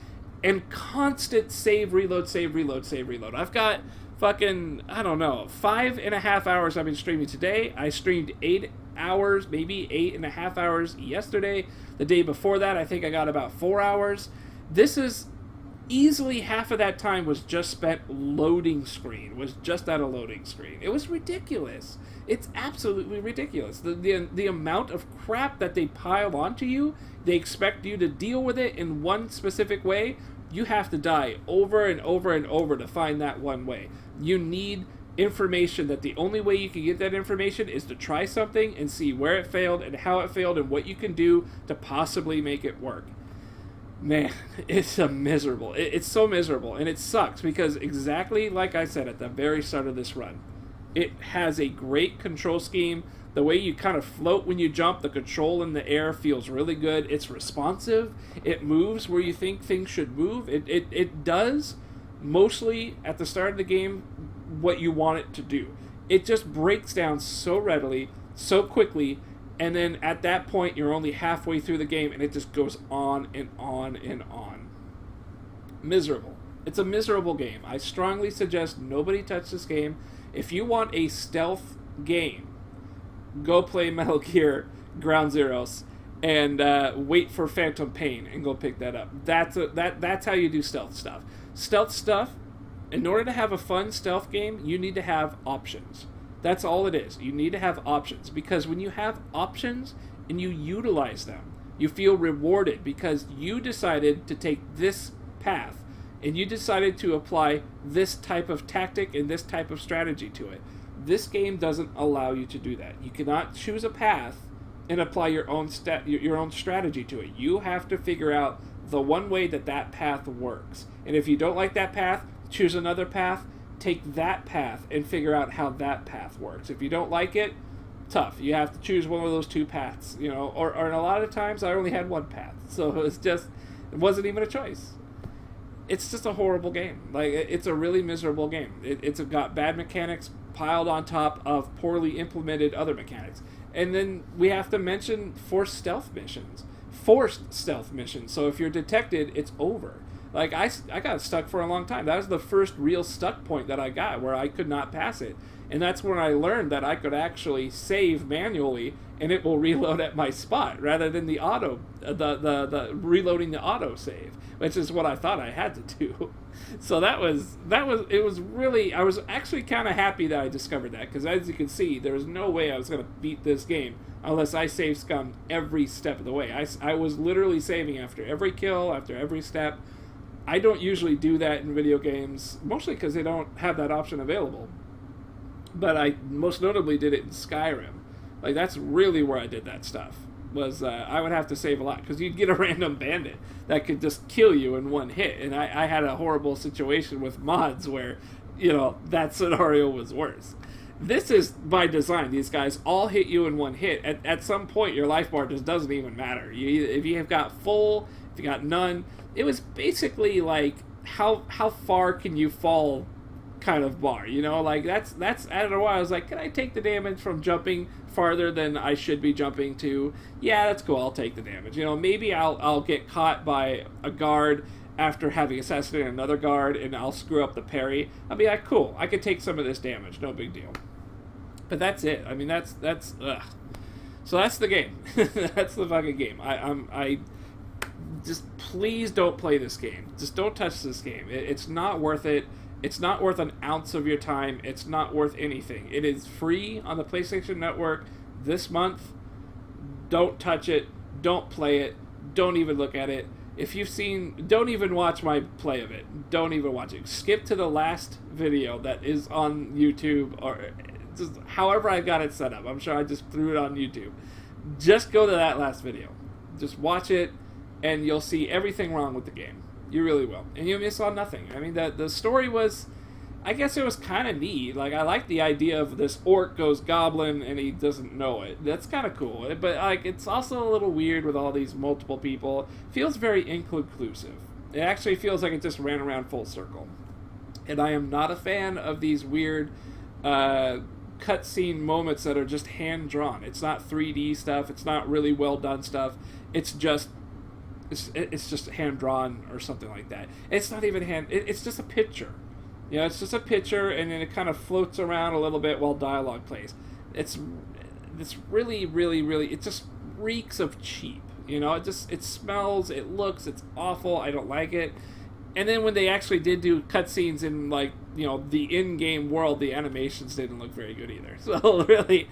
and constant save, reload, save, reload, save, reload. I've got fucking, I don't know, 5.5 hours I've been streaming today. I streamed 8 hours, maybe 8.5 hours yesterday. The day before that, I think I got about 4 hours. This is easily half of that time was just spent loading screen, was just at a loading screen. It was ridiculous. It's absolutely ridiculous. The amount of crap that they pile onto you, they expect you to deal with it in one specific way. You have to die over and over and over to find that one way. You need information that the only way you can get that information is to try something and see where it failed and how it failed and what you can do to possibly make it work. Man, it's miserable. It's so miserable, and it sucks because exactly like I said at the very start of this run, it has a great control scheme. The way you kind of float when you jump, the control in the air feels really good. It's responsive. It moves where you think things should move. It does mostly at the start of the game what you want it to do. It just breaks down so readily, so quickly, and then at that point you're only halfway through the game and it just goes on and on and on. Miserable. It's a miserable game. I strongly suggest nobody touch this game. If you want a stealth game, go play Metal Gear Ground Zeroes and wait for Phantom Pain and go pick that up. That's how you do stealth stuff. Stealth stuff, in order to have a fun stealth game, you need to have options. That's all it is. You need to have options, because when you have options and you utilize them, you feel rewarded because you decided to take this path and you decided to apply this type of tactic and this type of strategy to it. This game doesn't allow you to do that. You cannot choose a path and apply your own strategy to it. You have to figure out the one way that path works. And if you don't like that path, choose another path, take that path and figure out how that path works. If you don't like it, tough. You have to choose one of those two paths, you know, or a lot of times I only had one path. So it wasn't even a choice. It's just a horrible game. Like, it's a really miserable game. It's got bad mechanics piled on top of poorly implemented other mechanics. And then we have to mention forced stealth missions. So if you're detected, it's over. Like, I got stuck for a long time. That was the first real stuck point that I got, where I could not pass it. And that's when I learned that I could actually save manually, and it will reload at my spot rather than the reloading the auto save, which is what I thought I had to do. So it was really, I was actually kind of happy that I discovered that, because as you can see, there was no way I was going to beat this game unless I save scummed every step of the way. I was literally saving after every kill, after every step. I don't usually do that in video games, mostly because they don't have that option available. But I most notably did it in Skyrim. Like, that's really where I did that stuff. Was I would have to save a lot, because you'd get a random bandit that could just kill you in one hit. And I had a horrible situation with mods where, you know, that scenario was worse. This is by design. These guys all hit you in one hit. At some point, your life bar just doesn't even matter. If you have got full, if you got none, it was basically like how far can you fall kind of bar, you know, like that's I don't know why I was like, can I take the damage from jumping farther than I should be jumping to? Yeah, that's cool, I'll take the damage. You know, maybe I'll get caught by a guard after having assassinated another guard and I'll screw up the parry. I'll be like, cool, I could take some of this damage, no big deal. But that's it. I mean, that's ugh. So that's the game. That's the fucking game. I just, please don't play this game. Just don't touch this game. It's not worth it. It's not worth an ounce of your time. It's not worth anything. It is free on the PlayStation Network this month. Don't touch it. Don't play it. Don't even look at it. If you've seen, don't even watch my play of it. Don't even watch it. Skip to the last video that is on YouTube, or just however I got it set up. I'm sure I just threw it on YouTube. Just go to that last video. Just watch it, and you'll see everything wrong with the game. You really will. And you miss on nothing. I mean, the story was, I guess it was kind of neat. Like, I like the idea of this orc goes goblin and he doesn't know it. That's kind of cool. But, like, it's also a little weird with all these multiple people. Feels very inconclusive. It actually feels like it just ran around full circle. And I am not a fan of these weird cutscene moments that are just hand-drawn. It's not 3D stuff. It's not really well-done stuff. It's just hand-drawn or something like that. It's not even it's just a picture. You know, it's just a picture, and then it kind of floats around a little bit while dialogue plays. It's really, really, really, it just reeks of cheap. You know, it smells, it looks, it's awful, I don't like it. And then when they actually did do cutscenes in, like, you know, the in-game world, the animations didn't look very good either. So really,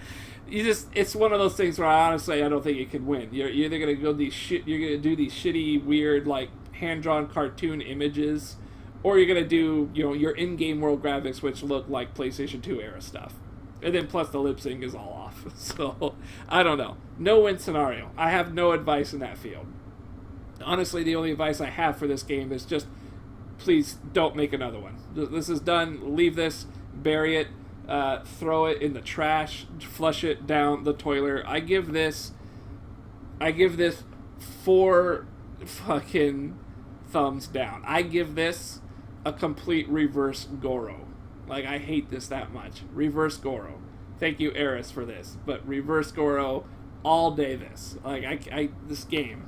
it's one of those things where I don't think you can win. You're either gonna go you're gonna do these shitty, weird, like, hand-drawn cartoon images, or you're gonna do, you know, your in-game world graphics, which look like PlayStation 2 era stuff. And then plus the lip sync is all off. So I don't know. No win scenario. I have no advice in that field. Honestly, the only advice I have for this game is just, please don't make another one. This is done. Leave this, bury it, throw it in the trash, flush it down the toilet. I give this 4 fucking thumbs down. I give this a complete reverse Goro. Like, I hate this that much. Reverse Goro. Thank you, Eris, for this. But reverse Goro, all day this. Like, this game.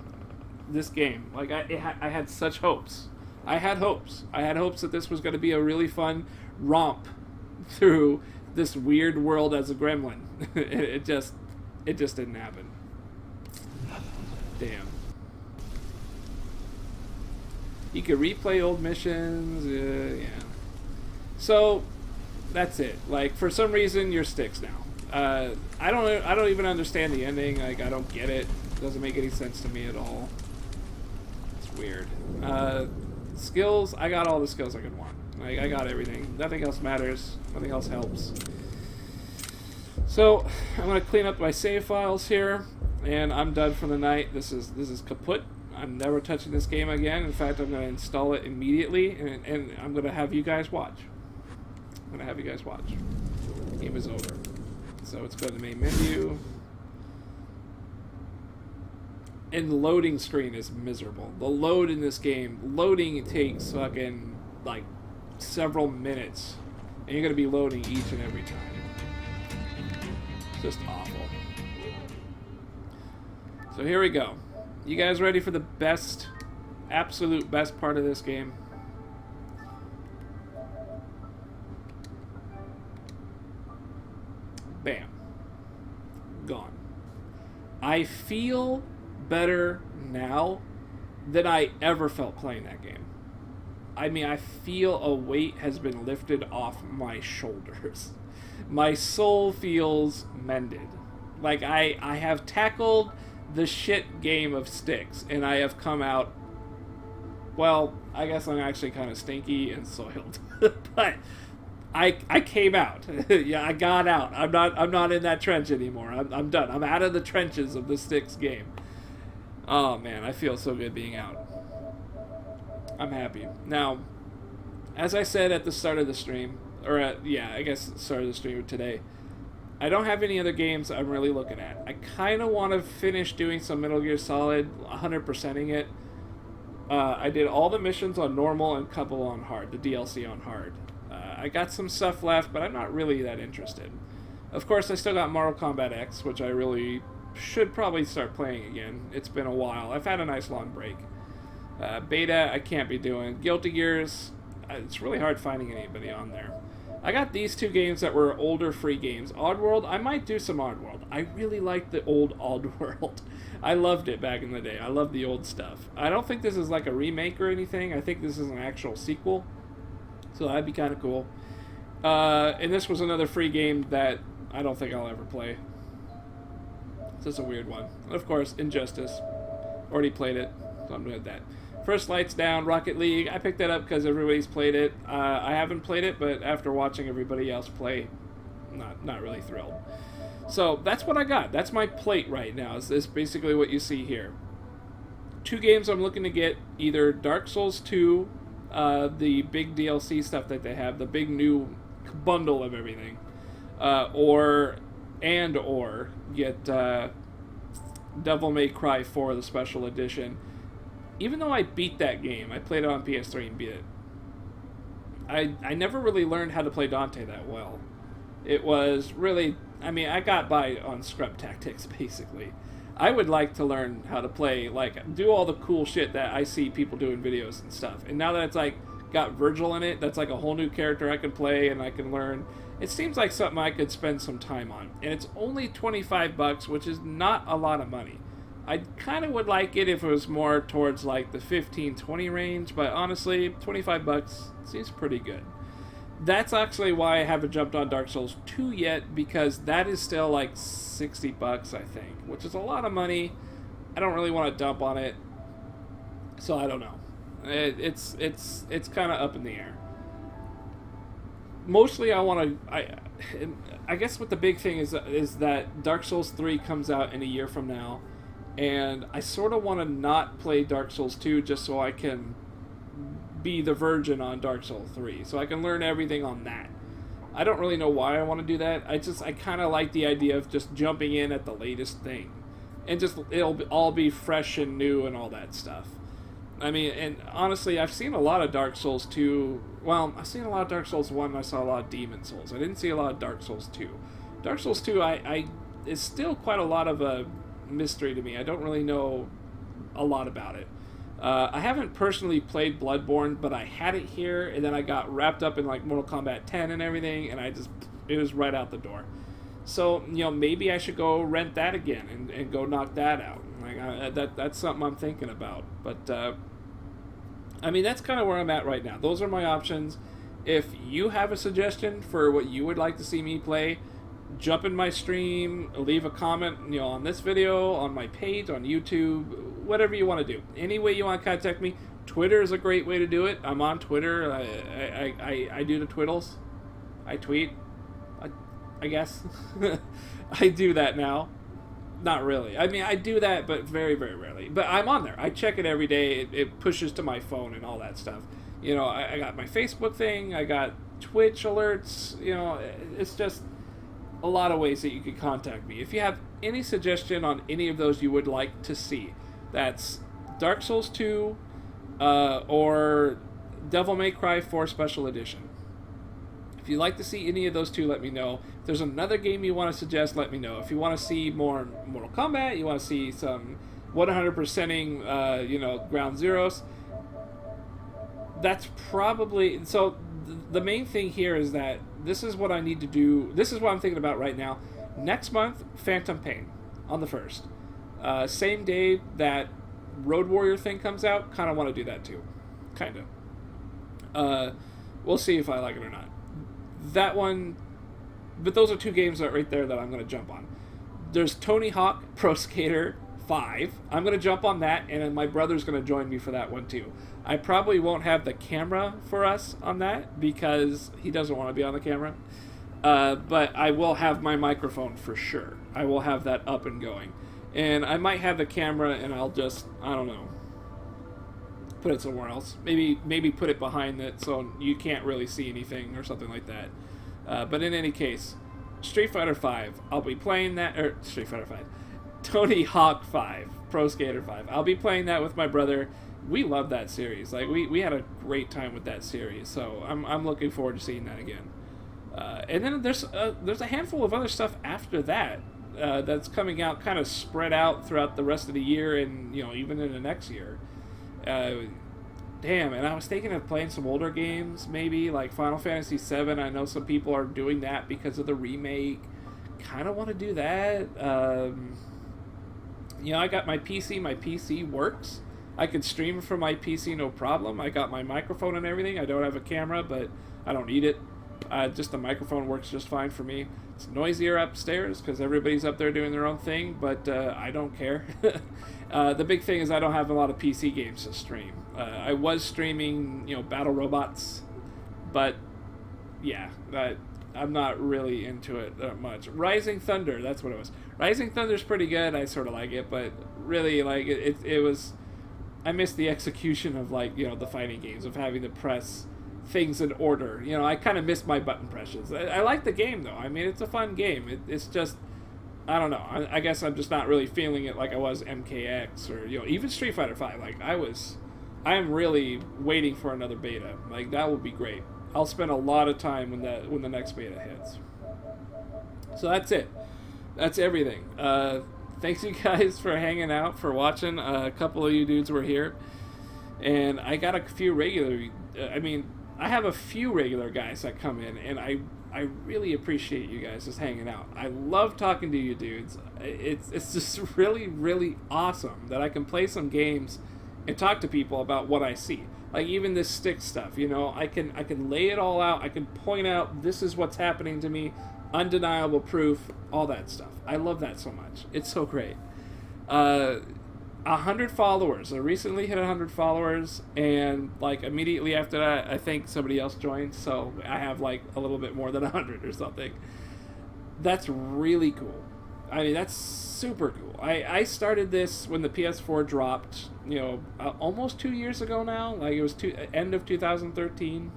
Like, I had such hopes. I had hopes that this was going to be a really fun romp through this weird world as a gremlin. It just didn't happen. Damn. You could replay old missions. Yeah. So that's it. Like, for some reason, you're Styx now. I don't even understand the ending. Like, I don't get it. It doesn't make any sense to me at all. It's weird. Skills. I got all the skills I could want. Like, I got everything. Nothing else matters. Nothing else helps. So I'm gonna clean up my save files here, and I'm done for the night. This is kaput. I'm never touching this game again. In fact, I'm gonna install it immediately, and I'm gonna have you guys watch. Game is over. So let's go to the main menu. And the loading screen is miserable. The load in this game, loading takes fucking like several minutes, and you're gonna be loading each and every time. It's just awful. So here we go. You guys ready for the best, absolute best part of this game? Bam. Gone. I feel better now than I ever felt playing that game. I mean, I feel a weight has been lifted off my shoulders. My soul feels mended. Like, I have tackled the shit game of Styx, and I have come out, well, I guess I'm actually kind of stinky and soiled. But I came out. Yeah, I got out. I'm not in that trench anymore. I'm done. I'm out of the trenches of the Styx game. Oh man, I feel so good being out. I'm happy. Now, as I said at the start of the stream, I guess the start of the stream today, I don't have any other games I'm really looking at. I kind of want to finish doing some Metal Gear Solid, 100%ing it. I did all the missions on normal and a couple on hard, the DLC on hard. I got some stuff left, but I'm not really that interested. Of course, I still got Mortal Kombat X, which I really should probably start playing again. It's been a while. I've had a nice long break. Beta, I can't be doing. Guilty Gears, it's really hard finding anybody on there. I got these two games that were older free games. Oddworld, I might do some Oddworld. I really liked the old Oddworld. I loved it back in the day. I love the old stuff. I don't think this is like a remake or anything. I think this is an actual sequel. So that'd be kind of cool. And this was another free game that I don't think I'll ever play. So it's a weird one. And of course, Injustice. Already played it, so I'm good at that. First Lights Down, Rocket League. I picked that up because everybody's played it. I haven't played it, but after watching everybody else play, not really thrilled. So that's what I got. That's my plate right now. Is basically what you see here. 2 games I'm looking to get, either Dark Souls 2, the big DLC stuff that they have, the big new bundle of everything, or get Devil May Cry 4, the special edition. Even though I beat that game, I played it on PS3 and beat it. I never really learned how to play Dante that well. It was really, I mean, I got by on scrub tactics, basically. I would like to learn how to play, like, do all the cool shit that I see people do in videos and stuff. And now that it's, like, got Virgil in it, that's like a whole new character I can play and I can learn. It seems like something I could spend some time on. And it's only $25, which is not a lot of money. I kind of would like it if it was more towards like the 15-20 range, but honestly, $25 seems pretty good. That's actually why I haven't jumped on Dark Souls 2 yet, because that is still like $60, I think, which is a lot of money. I don't really want to dump on it, so I don't know. It's kind of up in the air. Mostly, I guess what the big thing is that Dark Souls 3 comes out in a year from now. And I sort of want to not play Dark Souls 2 just so I can be the virgin on Dark Souls 3. So I can learn everything on that. I don't really know why I want to do that. I kind of like the idea of just jumping in at the latest thing. And just, it'll all be fresh and new and all that stuff. I mean, and honestly, I've seen a lot of Dark Souls 2. Well, I've seen a lot of Dark Souls 1 and I saw a lot of Demon Souls. I didn't see a lot of Dark Souls 2. Dark Souls 2, is still quite a lot of a mystery to me. I don't really know a lot about it. I haven't personally played Bloodborne, but I had it here, and then I got wrapped up in like Mortal Kombat 10 and everything, and it was right out the door. So, maybe I should go rent that again and go knock that out. Like that's something I'm thinking about. But I mean, that's kind of where I'm at right now. Those are my options. If you have a suggestion for what you would like to see me play, jump in my stream, leave a comment, on this video, on my page, on YouTube, whatever you want to do. Any way you want to contact me. Twitter is a great way to do it. I'm on Twitter. I do the twiddles. I tweet. I guess. I do that now. Not really. I mean, I do that, but very, very rarely. But I'm on there. I check it every day. It pushes to my phone and all that stuff. I got my Facebook thing. I got Twitch alerts. It's just a lot of ways that you can contact me. If you have any suggestion on any of those you would like to see, that's Dark Souls 2 or Devil May Cry 4 Special Edition. If you'd like to see any of those two, let me know. If there's another game you want to suggest, let me know. If you want to see more Mortal Kombat, you want to see some 100%ing, Ground Zeroes, that's probably... So, the main thing here is that this is what I need to do. This is what I'm thinking about right now. Next month, Phantom Pain on the 1st. Same day that Road Warrior thing comes out, kind of want to do that too. Kind of. We'll see if I like it or not. That one, but those are two games right there that I'm going to jump on. There's Tony Hawk Pro Skater 5. I'm going to jump on that, and then my brother's going to join me for that one too. I probably won't have the camera for us on that because he doesn't want to be on the camera. But I will have my microphone for sure. I will have that up and going. And I might have the camera and I'll just, I don't know, put it somewhere else. Maybe put it behind it so you can't really see anything or something like that. But in any case, Street Fighter 5. I'll be playing that, or Street Fighter 5. Tony Hawk 5. Pro Skater 5. I'll be playing that with my brother. We love that series. Like, we had a great time with that series. So I'm looking forward to seeing that again. And then there's a handful of other stuff after that that's coming out, kind of spread out throughout the rest of the year and, even in the next year. Damn, and I was thinking of playing some older games, maybe, like Final Fantasy VII. I know some people are doing that because of the remake. Kind of want to do that. I got my PC. My PC works. I can stream from my PC, no problem. I got my microphone and everything. I don't have a camera, but I don't need it. Just the microphone works just fine for me. It's noisier upstairs because everybody's up there doing their own thing, but I don't care. The big thing is I don't have a lot of PC games to stream. I was streaming, Battle Robots, but yeah, I'm not really into it that much. Rising Thunder, that's what it was. Rising Thunder's pretty good. I sort of like it, but really, like, it was... I missed the execution of, like, the fighting games, of having to press things in order. I kind of missed my button presses. I like the game, though. I mean, it's a fun game. It's just... I don't know. I guess I'm just not really feeling it like I was MKX or, even Street Fighter 5. Like, I am really waiting for another beta. Like, that would be great. I'll spend a lot of time when the next beta hits. So that's it. That's everything. Thanks you guys for hanging out, for watching. A couple of you dudes were here. And I got a few regular... I have a few regular guys that come in, and I really appreciate you guys just hanging out. I love talking to you dudes. It's just really, really awesome that I can play some games and talk to people about what I see. Like, even this Styx stuff, I can lay it all out. I can point out, this is what's happening to me, undeniable proof, all that stuff. I love that so much. It's so great. 100 followers. I recently hit 100 followers, and, like, immediately after that, I think somebody else joined, so I have, like, a little bit more than 100 or something. That's really cool. I mean, that's super cool. I started this when the PS4 dropped, almost 2 years ago now. Like, it was end of 2013.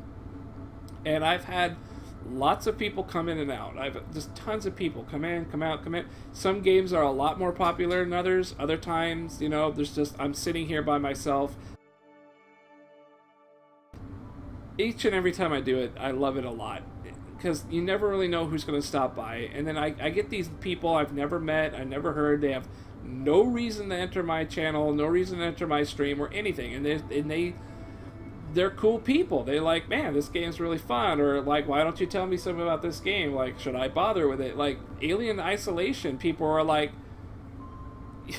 And I've had lots of people come in and out. I've just tons of people come in, come out, come in. Some games are a lot more popular than others. Other times, there's just, I'm sitting here by myself. Each and every time I do it, I love it a lot. Because you never really know who's going to stop by. And then I get these people I've never met, I never heard. They have no reason to enter my channel, no reason to enter my stream or anything. And they're cool people. They're like, man, this game's really fun. Or like, why don't you tell me something about this game? Like, should I bother with it? Like, Alien Isolation, people are like,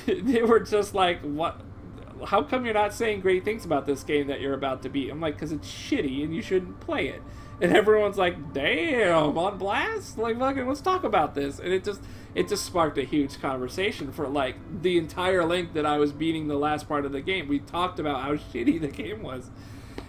they were just like, what? How come you're not saying great things about this game that you're about to beat? I'm like, because it's shitty and you shouldn't play it. And everyone's like, damn, on blast? Like, fucking, let's talk about this. And it just sparked a huge conversation for, like, the entire length that I was beating the last part of the game. We talked about how shitty the game was.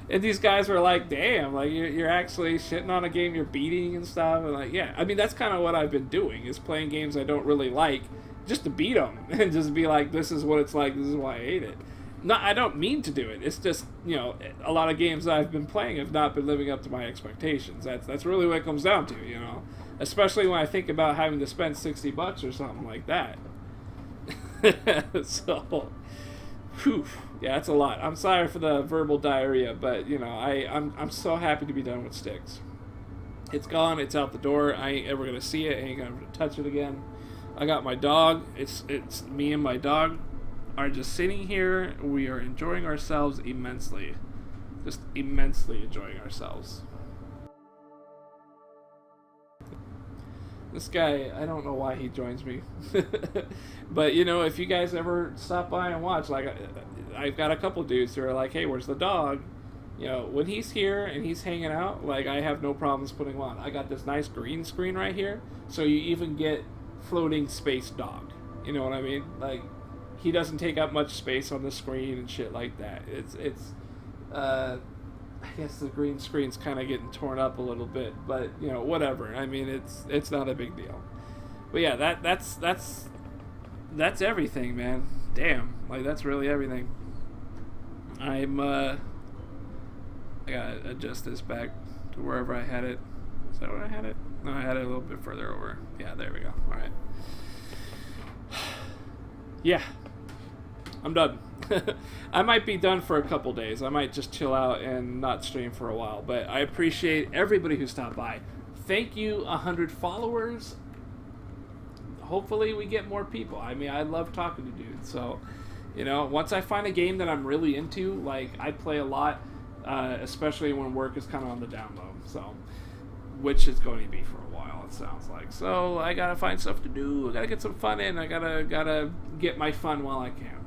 And these guys were like, damn, like, you're actually shitting on a game you're beating and stuff. And, like, yeah. I mean, that's kind of what I've been doing, is playing games I don't really like just to beat them. And just be like, this is what it's like, this is why I hate it. No, I don't mean to do it. It's just, you know, a lot of games that I've been playing have not been living up to my expectations. That's really what it comes down to, you know. Especially when I think about having to spend $60 or something like that. So, whew, yeah, it's a lot. I'm sorry for the verbal diarrhea, but you know, I'm so happy to be done with Styx. It's gone. It's out the door. I ain't ever gonna see it. I ain't gonna touch it again. I got my dog. It's me and my dog are just sitting here. We are enjoying ourselves immensely. Just immensely enjoying ourselves. This guy, I don't know why he joins me. But, you know, if you guys ever stop by and watch, like, I've got a couple dudes who are like, hey, where's the dog? You know, when he's here and he's hanging out, like, I have no problems putting him on. I got this nice green screen right here, so you even get floating space dog. You know what I mean? Like, he doesn't take up much space on the screen and shit like that. I guess the green screen's kind of getting torn up a little bit, but you know, whatever. I mean, it's not a big deal. But yeah, that's everything, man. Damn, like that's really everything. I gotta adjust this back to wherever I had it. Is that where I had it? No, I had it a little bit further over. Yeah, there we go. All right. Yeah. I'm done. I might be done for a couple days. I might just chill out and not stream for a while. But I appreciate everybody who stopped by. Thank you, 100 followers. Hopefully we get more people. I mean, I love talking to dudes. So, you know, once I find a game that I'm really into, like, I play a lot, especially when work is kind of on the down low. So, which is going to be for a while, it sounds like. So, I gotta find stuff to do. I gotta get some fun in. I gotta get my fun while I can.